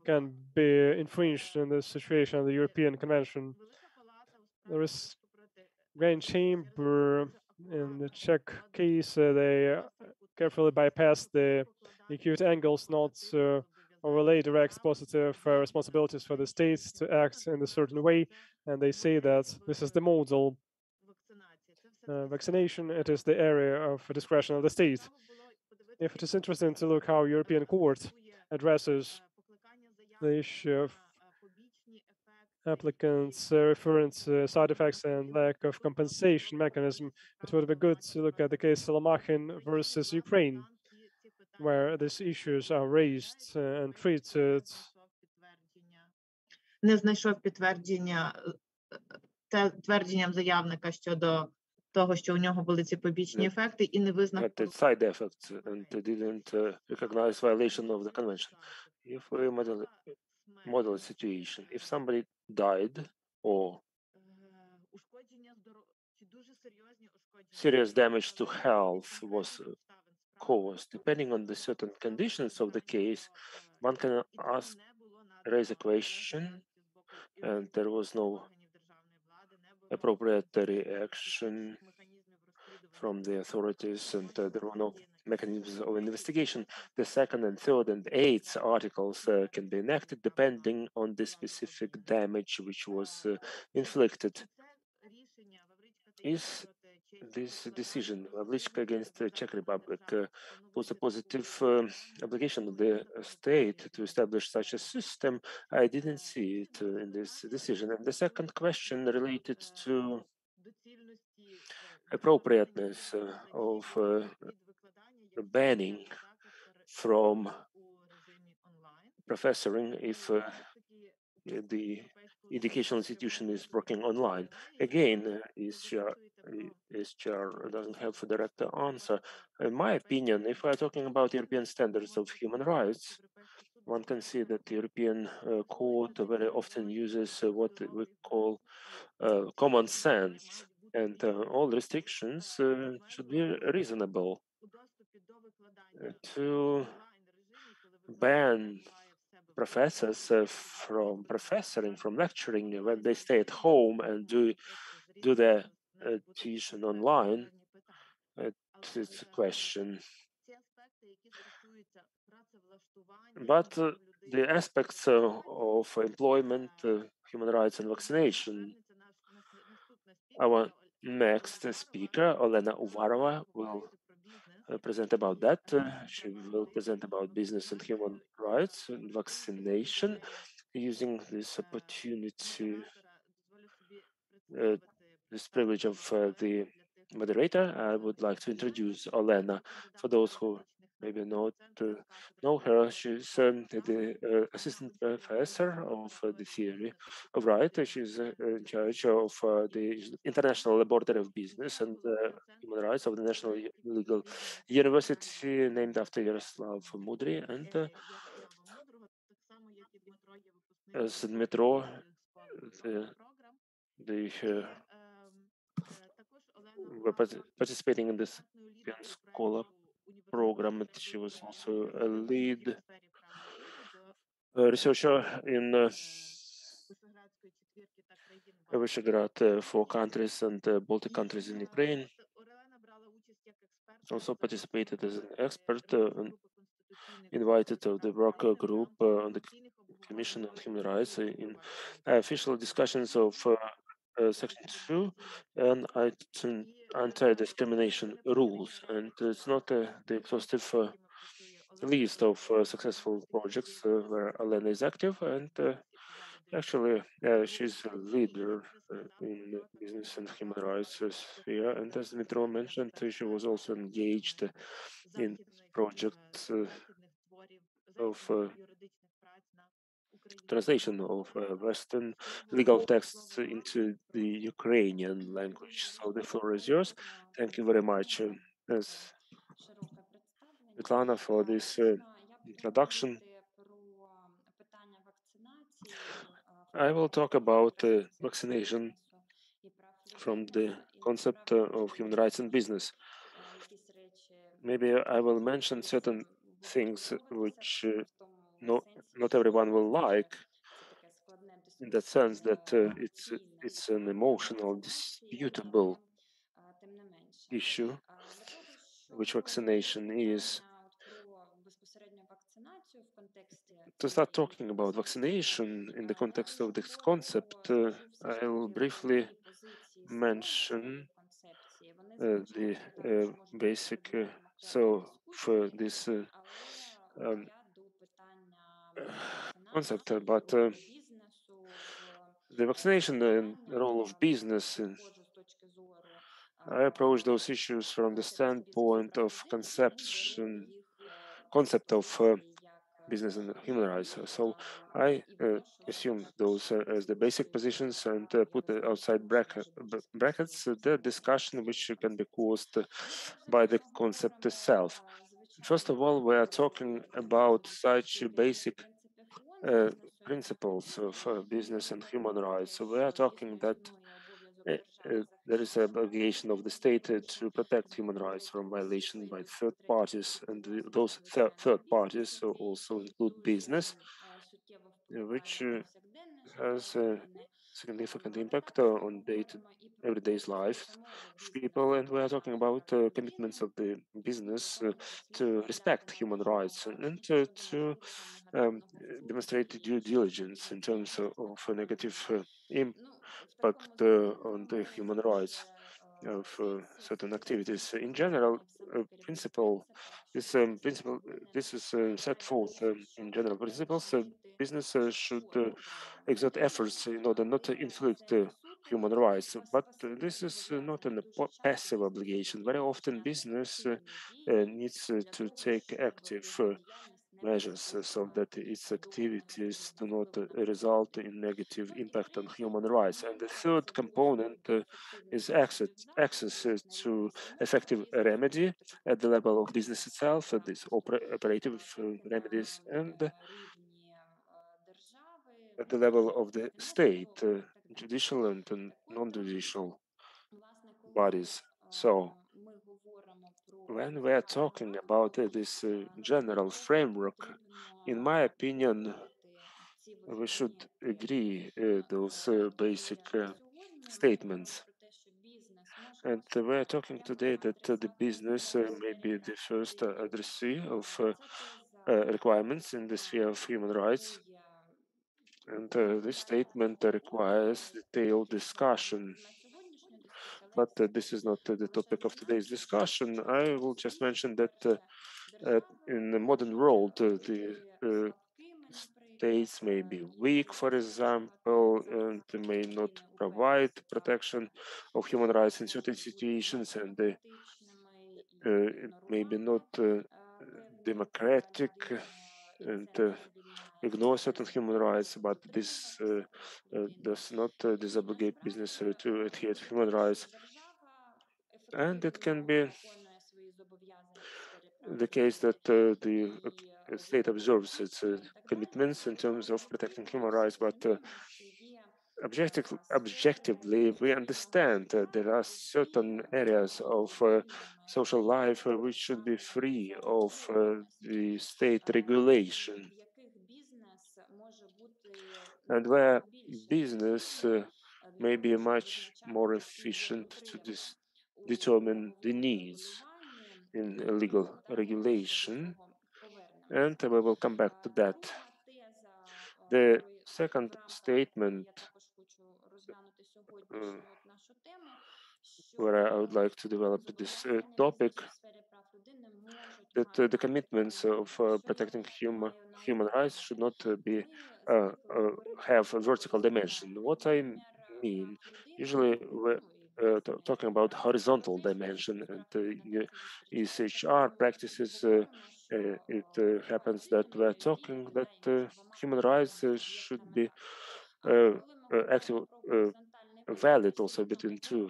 can be infringed in this situation of the European Convention? There is Grand Chamber in the Czech case. They carefully bypass the acute angles, not overlay direct positive responsibilities for the states to act in a certain way, and they say that this is the model. Vaccination, it is the area of discretion of the state. If it is interesting to look how European Court addresses the issue of applicants referring to side effects and lack of compensation mechanism, it would be good to look at the case Lomachin versus Ukraine, where these issues are raised and treated. Не знайшов підтвердження твердженням заявника щодо того, що у нього були ці побічні ефекти, і не визнав side effects and didn't recognize violation of the convention. If we model a situation, if somebody died or serious damage to health was caused, depending on the certain conditions of the case, one can raise a question, and there was no appropriate reaction from the authorities, and there were no mechanisms of investigation. The 2nd and 3rd and 8th articles can be enacted depending on the specific damage which was inflicted. Is this decision, Avlichka against the Czech Republic, was a positive obligation of the state to establish such a system? I didn't see it in this decision. And the second question related to appropriateness of banning from professoring if the educational institution is working online. Again, ECHR doesn't have a direct answer. In my opinion, if we're talking about European standards of human rights, one can see that the European Court very often uses what we call common sense, and all restrictions should be reasonable. To ban professors from professoring, from lecturing when they stay at home and do their tuition online, it's a question. But the aspects of employment, human rights, and vaccination, our next speaker, Olena Uvarova, will present about that. She will present about business and human rights and vaccination. Using this opportunity, this privilege of the moderator, I would like to introduce Olena for those who maybe not know her. She's the assistant professor of the theory of right. She's in charge of the International Laboratory of Business and Human Rights of the National Legal University, named after Yaroslav Mudry. And as Dmitro, they were participating in this Scholar program. And she was also a lead researcher in Visegrad 4 countries and Baltic countries in Ukraine. Also participated as an expert and invited to the work group on the Commission on Human Rights in official discussions of Section 2 and anti-discrimination rules. And it's not the exhaustive list of successful projects where Elena is active, and actually she's a leader in the business and human rights sphere. And as Dmitro mentioned, she was also engaged in projects of translation of Western legal texts into the Ukrainian language. So the floor is yours. Thank you very much, Svetlana, for this introduction. I will talk about vaccination from the concept of human rights and business. Maybe I will mention certain things which not everyone will like, in that sense that it's an emotional, disputable issue, which vaccination is. To start talking about vaccination in the context of this concept, I'll briefly mention the basic. So for this concept, but the vaccination and the role of business. I approach those issues from the standpoint of concept of business and human rights. So I assume those as the basic positions and put outside brackets the discussion which can be caused by the concept itself. First of all, we are talking about such basic principles of business and human rights. So we are talking that there is an obligation of the state to protect human rights from violation by third parties, and those third parties also include business, which has a significant impact on everyday's life of people. And we are talking about commitments of the business to respect human rights and to demonstrate due diligence in terms of a negative impact on the human rights of certain activities. In general, this is set forth in general principles. Business should exert efforts in order not to inflict human rights, but this is not a passive obligation. Very often, business needs to take active measures so that its activities do not result in negative impact on human rights. And the third component is access to effective remedy at the level of business itself, these operative remedies, and at the level of the state, judicial and non-judicial bodies. So when we are talking about this general framework, in my opinion, we should agree those basic statements. And we are talking today that the business may be the first addressee of requirements in the sphere of human rights. And this statement requires detailed discussion. But this is not the topic of today's discussion. I will just mention that in the modern world, the states may be weak, for example, and may not provide protection of human rights in certain situations, and it may be not democratic and ignore certain human rights, but this does not disobligate business to adhere to human rights. And it can be the case that the state observes its commitments in terms of protecting human rights, but objectively, we understand that there are certain areas of social life which should be free of the state regulation, and where business may be much more efficient to determine the needs in legal regulation, and we will come back to that. The second statement where I would like to develop this topic, that the commitments of protecting human rights should not have a vertical dimension. What I mean, usually we're talking about horizontal dimension, and ECHR practices, it happens that we're talking that human rights should be active, valid also between two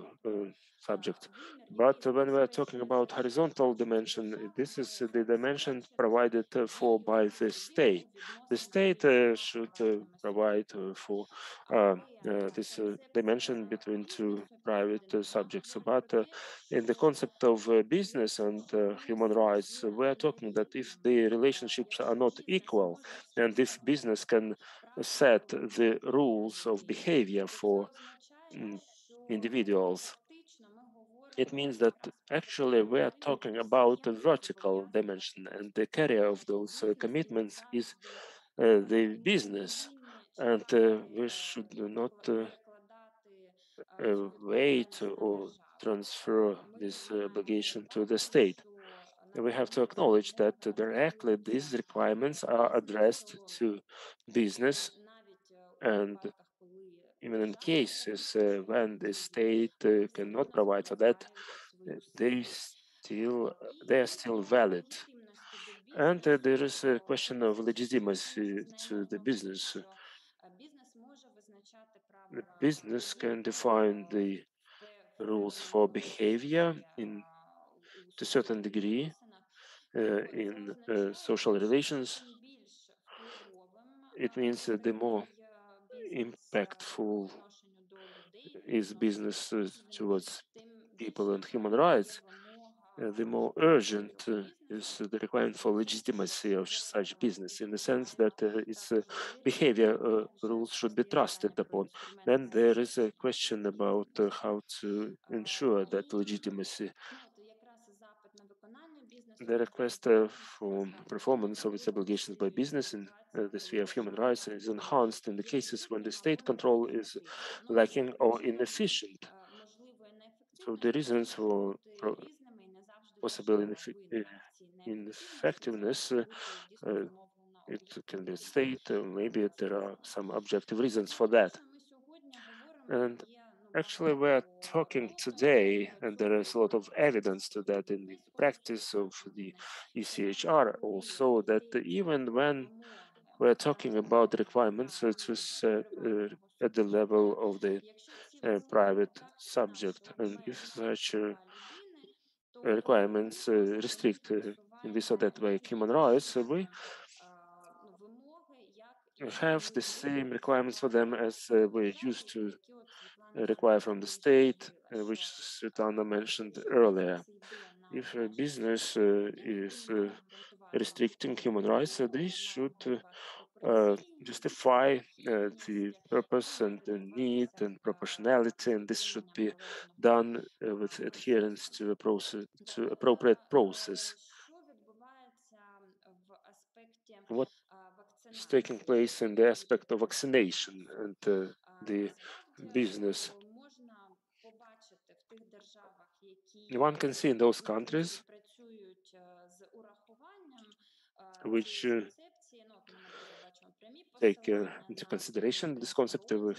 subjects. But when we are talking about horizontal dimension, this is the dimension provided for by the state. The state should provide for this dimension between two private subjects. But in the concept of business and human rights, we are talking that if the relationships are not equal, and if business can set the rules of behavior for individuals, it means that actually we are talking about a vertical dimension, and the carrier of those commitments is the business, and we should not wait or transfer this obligation to the state. We have to acknowledge that directly these requirements are addressed to business, and even in cases when the state cannot provide for that, they are still valid. And there is a question of legitimacy to the business. The business can define the rules for behavior to a certain degree in social relations. It means that the more impactful is business towards people and human rights, the more urgent is the requirement for legitimacy of such business, in the sense that its behavior rules should be trusted upon. Then there is a question about how to ensure that legitimacy. The request for performance of its obligations by business in the sphere of human rights is enhanced in the cases when the state control is lacking or inefficient. So the reasons for possible ineffectiveness, it can be state, maybe there are some objective reasons for that. And actually, we're talking today, and there is a lot of evidence to that in the practice of the ECHR also, that even when we're talking about the requirements at the level of the private subject, and if such requirements restrict in this or that way human rights, we have the same requirements for them as we used to require from the state, which Svetlana mentioned earlier. If a business is restricting human rights, they should justify the purpose and the need and proportionality, and this should be done with adherence to a process, to appropriate process. What is taking place in the aspect of vaccination and the business? One can see in those countries which take into consideration this concept of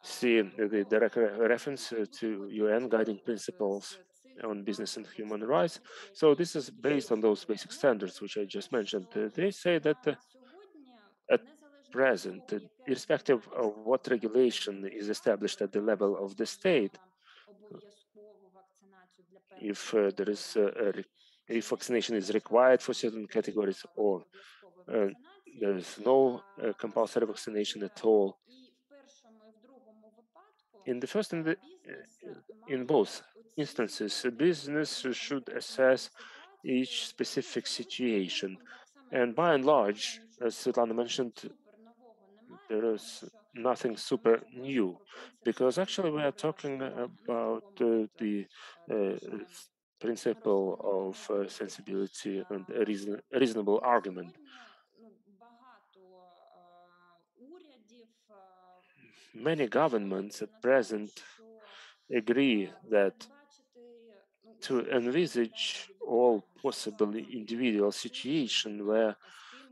see the direct reference to UN guiding principles on business and human rights. So this is based on those basic standards which I just mentioned. They say that at present, irrespective of what regulation is established at the level of the state, if there is if vaccination is required for certain categories or there is no compulsory vaccination at all. In the first and in both instances, a business should assess each specific situation. And by and large, as Svetlana mentioned, there is nothing super new, because actually we are talking about the principle of sensibility and a reasonable argument. Many governments at present agree that to envisage all possible individual situations where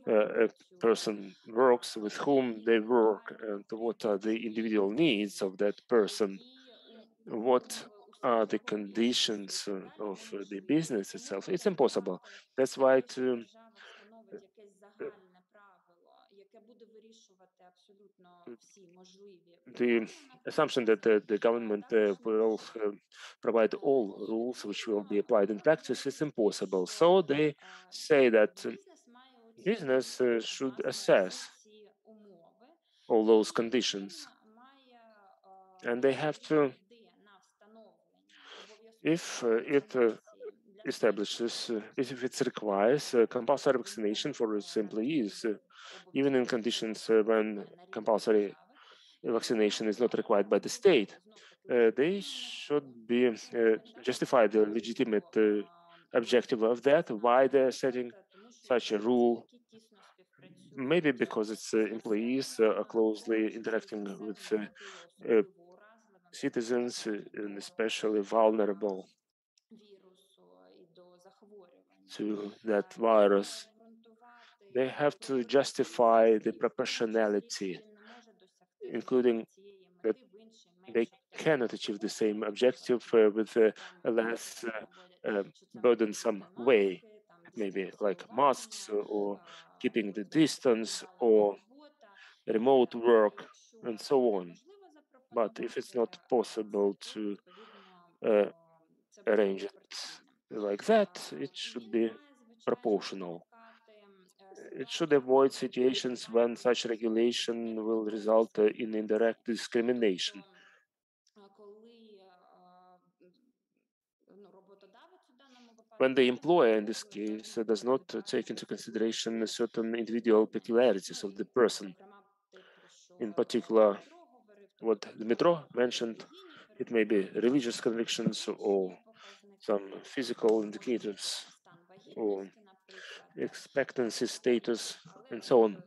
a person works, with whom they work, and what are the individual needs of that person, what are the conditions of the business itself. It's impossible. That's why the assumption that the government will provide all rules which will be applied in practice is impossible. So they say that business should assess all those conditions, and they have to, if it establishes, if it requires compulsory vaccination for its employees, even in conditions when compulsory vaccination is not required by the state, they should be justify the legitimate objective of that, why they're setting such a rule. Maybe because its employees are closely interacting with citizens and especially vulnerable to that virus. They have to justify the proportionality, including that they cannot achieve the same objective with a less burdensome way, maybe like masks or keeping the distance or remote work and so on. But if it's not possible to arrange it like that, it should be proportional. It should avoid situations when such regulation will result in indirect discrimination. When the employer, in this case, does not take into consideration certain individual peculiarities of the person, in particular, what Dmitro mentioned, it may be religious convictions or some physical indicators or expectancy status and so on.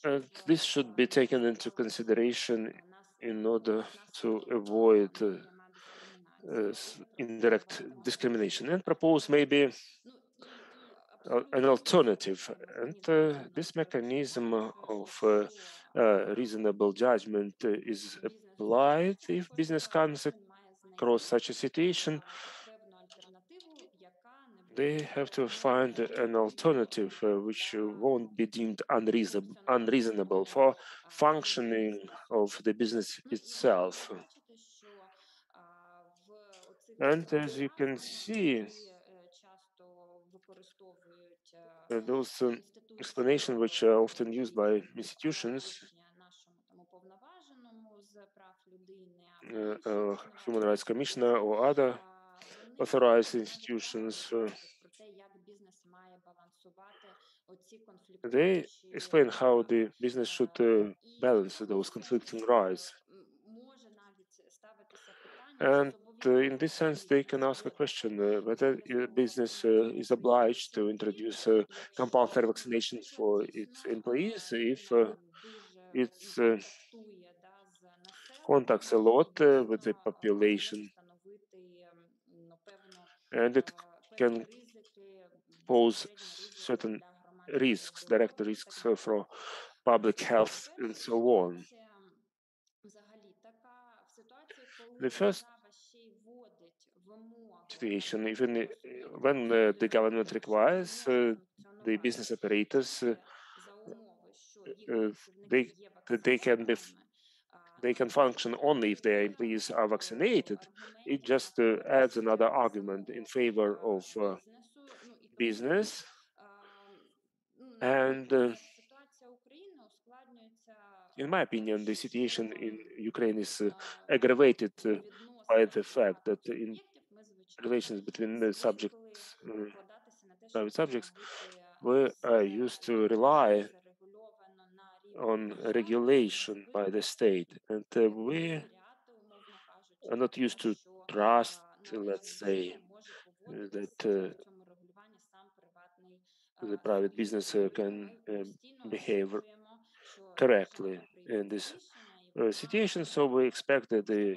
And this should be taken into consideration in order to avoid indirect discrimination and propose maybe an alternative. And this mechanism of reasonable judgment is applied if business comes across such a situation. They have to find an alternative which won't be deemed unreasonable for functioning of the business itself. And as you can see, those explanations which are often used by institutions, Human Rights Commissioner or other authorized institutions, they explain how the business should balance those conflicting rights. And in this sense, they can ask a question whether business is obliged to introduce compulsory vaccination for its employees if it contacts a lot with the population, and it can pose certain risks, direct risks for public health and so on. The first situation, even when the government requires the business operators, they can be they can function only if their employees are vaccinated. It just adds another argument in favor of business. And in my opinion, the situation in Ukraine is aggravated by the fact that in relations between the subjects, private subjects, we are used to rely on regulation by the state, and we are not used to trust, let's say, that the private business can behave correctly in this situation. So we expect that the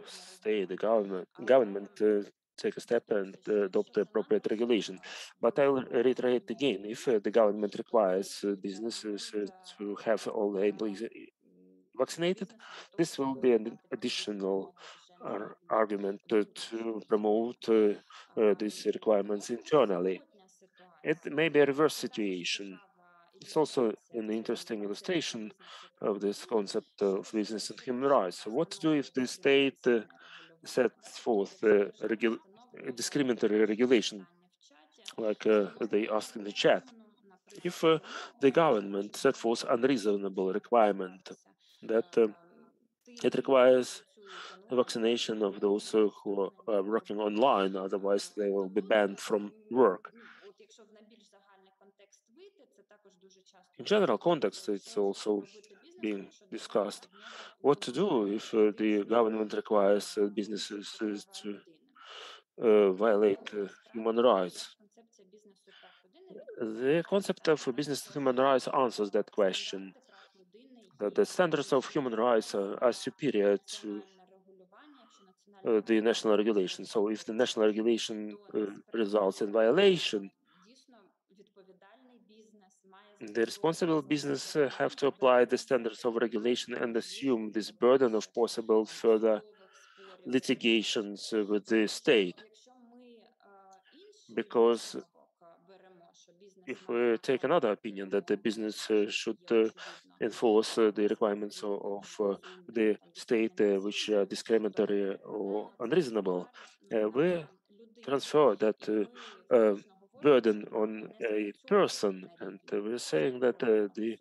state, the government take a step and adopt the appropriate regulation. But I will reiterate again, if the government requires businesses to have all the employees vaccinated, this will be an additional argument to promote these requirements internally. It may be a reverse situation. It's also an interesting illustration of this concept of business and human rights. So what to do if the state sets forth a discriminatory regulation, like they asked in the chat? If the government set forth unreasonable requirement that it requires vaccination of those who are working online, otherwise they will be banned from work. In general context, it's also being discussed what to do if the government requires businesses to violate human rights. The concept of business and human rights answers that question, that the standards of human rights are superior to the national regulation. So if the national regulation results in violation, the responsible business have to apply the standards of regulation and assume this burden of possible further litigations with the state. Because if we take another opinion that the business should enforce the requirements of the state which are discriminatory or unreasonable, we transfer that burden on a person, and we're saying that the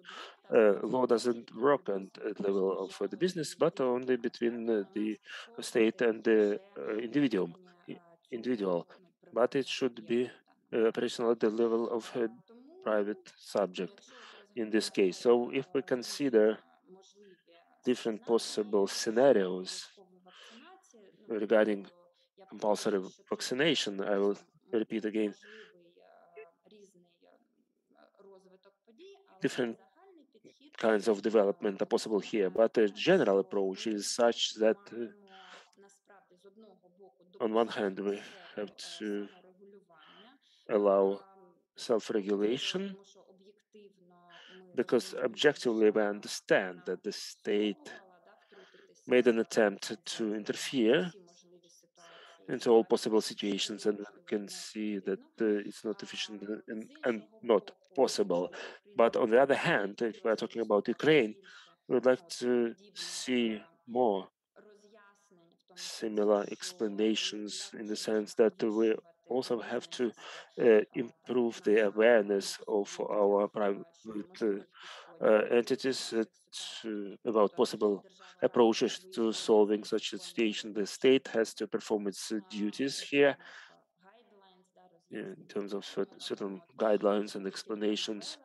law doesn't work at the level of the business, but only between the state and the individual. But it should be operational at the level of a private subject in this case. So if we consider different possible scenarios regarding compulsory vaccination, I will repeat again, different kinds of development are possible here, but the general approach is such that on one hand we have to allow self-regulation, because objectively we understand that the state made an attempt to interfere into all possible situations, and we can see that it's not efficient and not possible. But on the other hand, if we're talking about Ukraine, we would like to see more similar explanations, in the sense that we also have to improve the awareness of our private entities about possible approaches to solving such a situation. The state has to perform its duties here in terms of certain guidelines and explanations.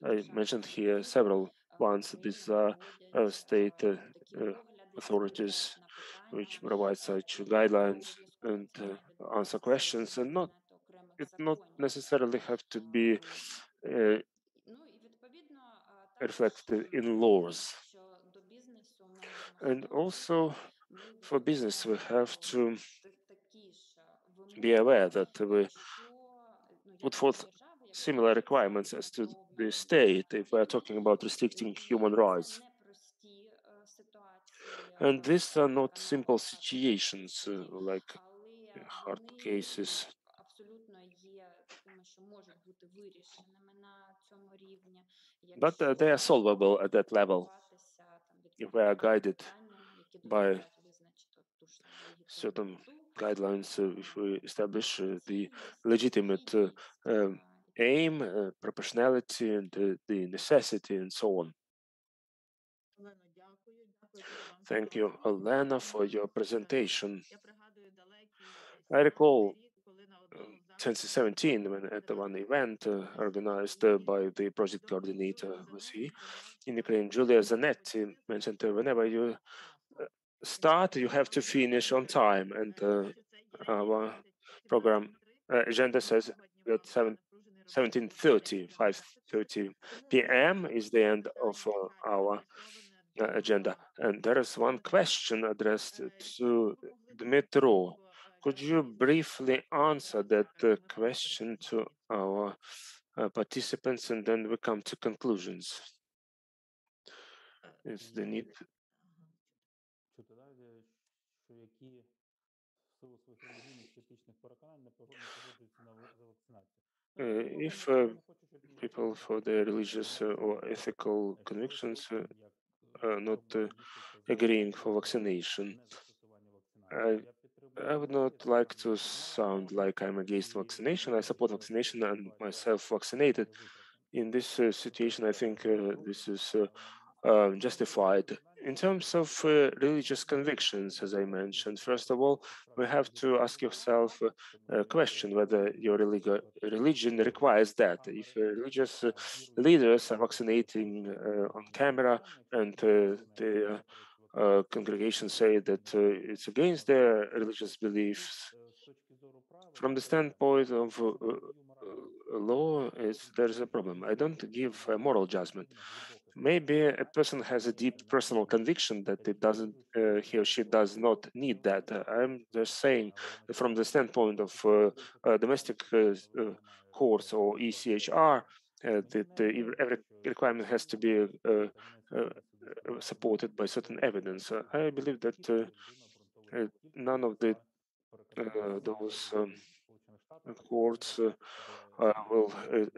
I mentioned here several ones. These are state authorities which provide such guidelines and answer questions, and it not necessarily have to be reflected in laws. And also for business, we have to be aware that we put forth similar requirements as to the state if we are talking about restricting human rights. And these are not simple situations like hard cases. But they are solvable at that level if we are guided by certain guidelines, if we establish the legitimate aim, proportionality, and the necessity, and so on. Thank you, Elena, for your presentation. I recall 2017 when at one event organized by the project coordinator OSCE in Ukraine, Julia Zanetti mentioned whenever you start, you have to finish on time. And our program agenda says that 17:30, 5:30 p.m. is the end of our agenda. And there is one question addressed to Dmitro. Could you briefly answer that question to our participants, and then we come to conclusions? It's the need. If people for their religious or ethical convictions are not agreeing for vaccination, I would not like to sound like I'm against vaccination. I support vaccination and myself vaccinated. In this situation, I think this is justified. In terms of religious convictions, as I mentioned, first of all, we have to ask yourself a question whether your religion requires that. If religious leaders are vaccinating on camera and the congregations say that it's against their religious beliefs, from the standpoint of law, there's a problem. I don't give a moral judgment. Maybe a person has a deep personal conviction that it doesn't, he or she does not need that. I'm just saying, from the standpoint of domestic courts or ECHR, that every requirement has to be supported by certain evidence. I believe that none of those courts will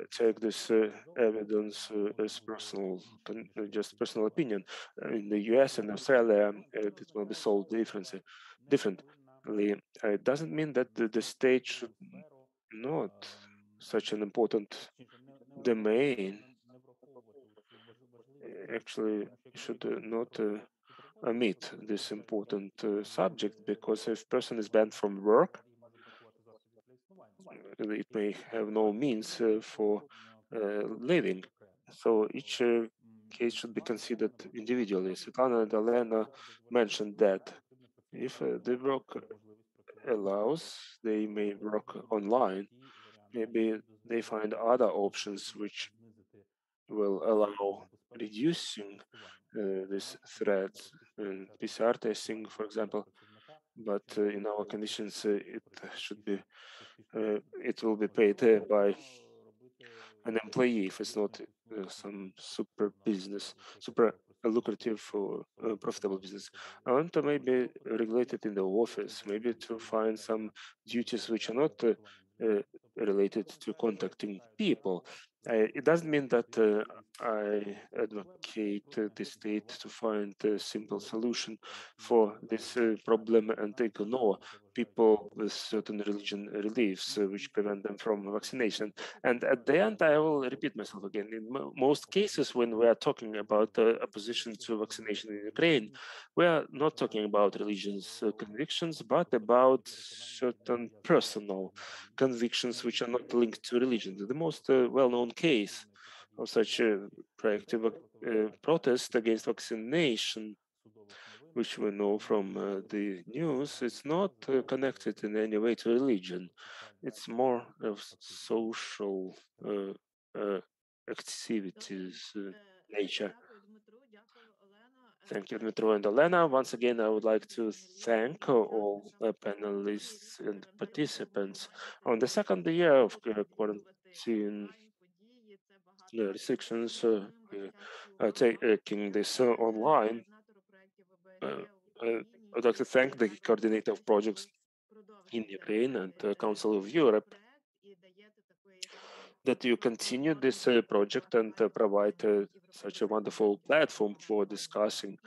take this evidence as personal, just personal opinion. In the US and Australia, it will be solved differently. It doesn't mean that the state should not such an important domain. Actually, should not omit this important subject, because if person is banned from work, it may have no means for living. So each case should be considered individually. Svetlana and Elena mentioned that if the work allows, they may work online. Maybe they find other options which will allow reducing this threat, PCR testing, for example. But in our conditions, it should be, it will be paid by an employee if it's not some super business, super lucrative or profitable business. And maybe regulated in the office, maybe to find some duties which are not related to contacting people. It doesn't mean that I advocate the state to find a simple solution for this problem and ignore people with certain religion beliefs which prevent them from vaccination. And at the end, I will repeat myself again. In most cases, when we are talking about opposition to vaccination in Ukraine, we are not talking about religious convictions, but about certain personal convictions which are not linked to religion. The most well-known case of such a proactive protest against vaccination, which we know from the news, it's not connected in any way to religion. It's more of social activities nature. Thank you, Dmitro and Elena. Once again, I would like to thank all panelists and participants. On the second year of quarantine restrictions, taking this online, I'd like to thank the coordinator of projects in Ukraine and the Council of Europe that you continue this project and provide such a wonderful platform for discussing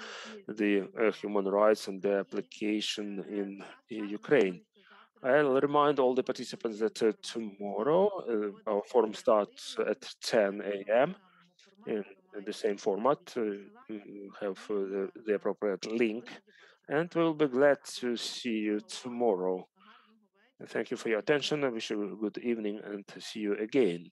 the human rights and the application in Ukraine. I'll remind all the participants that tomorrow our forum starts at 10 a.m. in the same format. You have the appropriate link, and we'll be glad to see you tomorrow. Thank you for your attention. I wish you a good evening and see you again.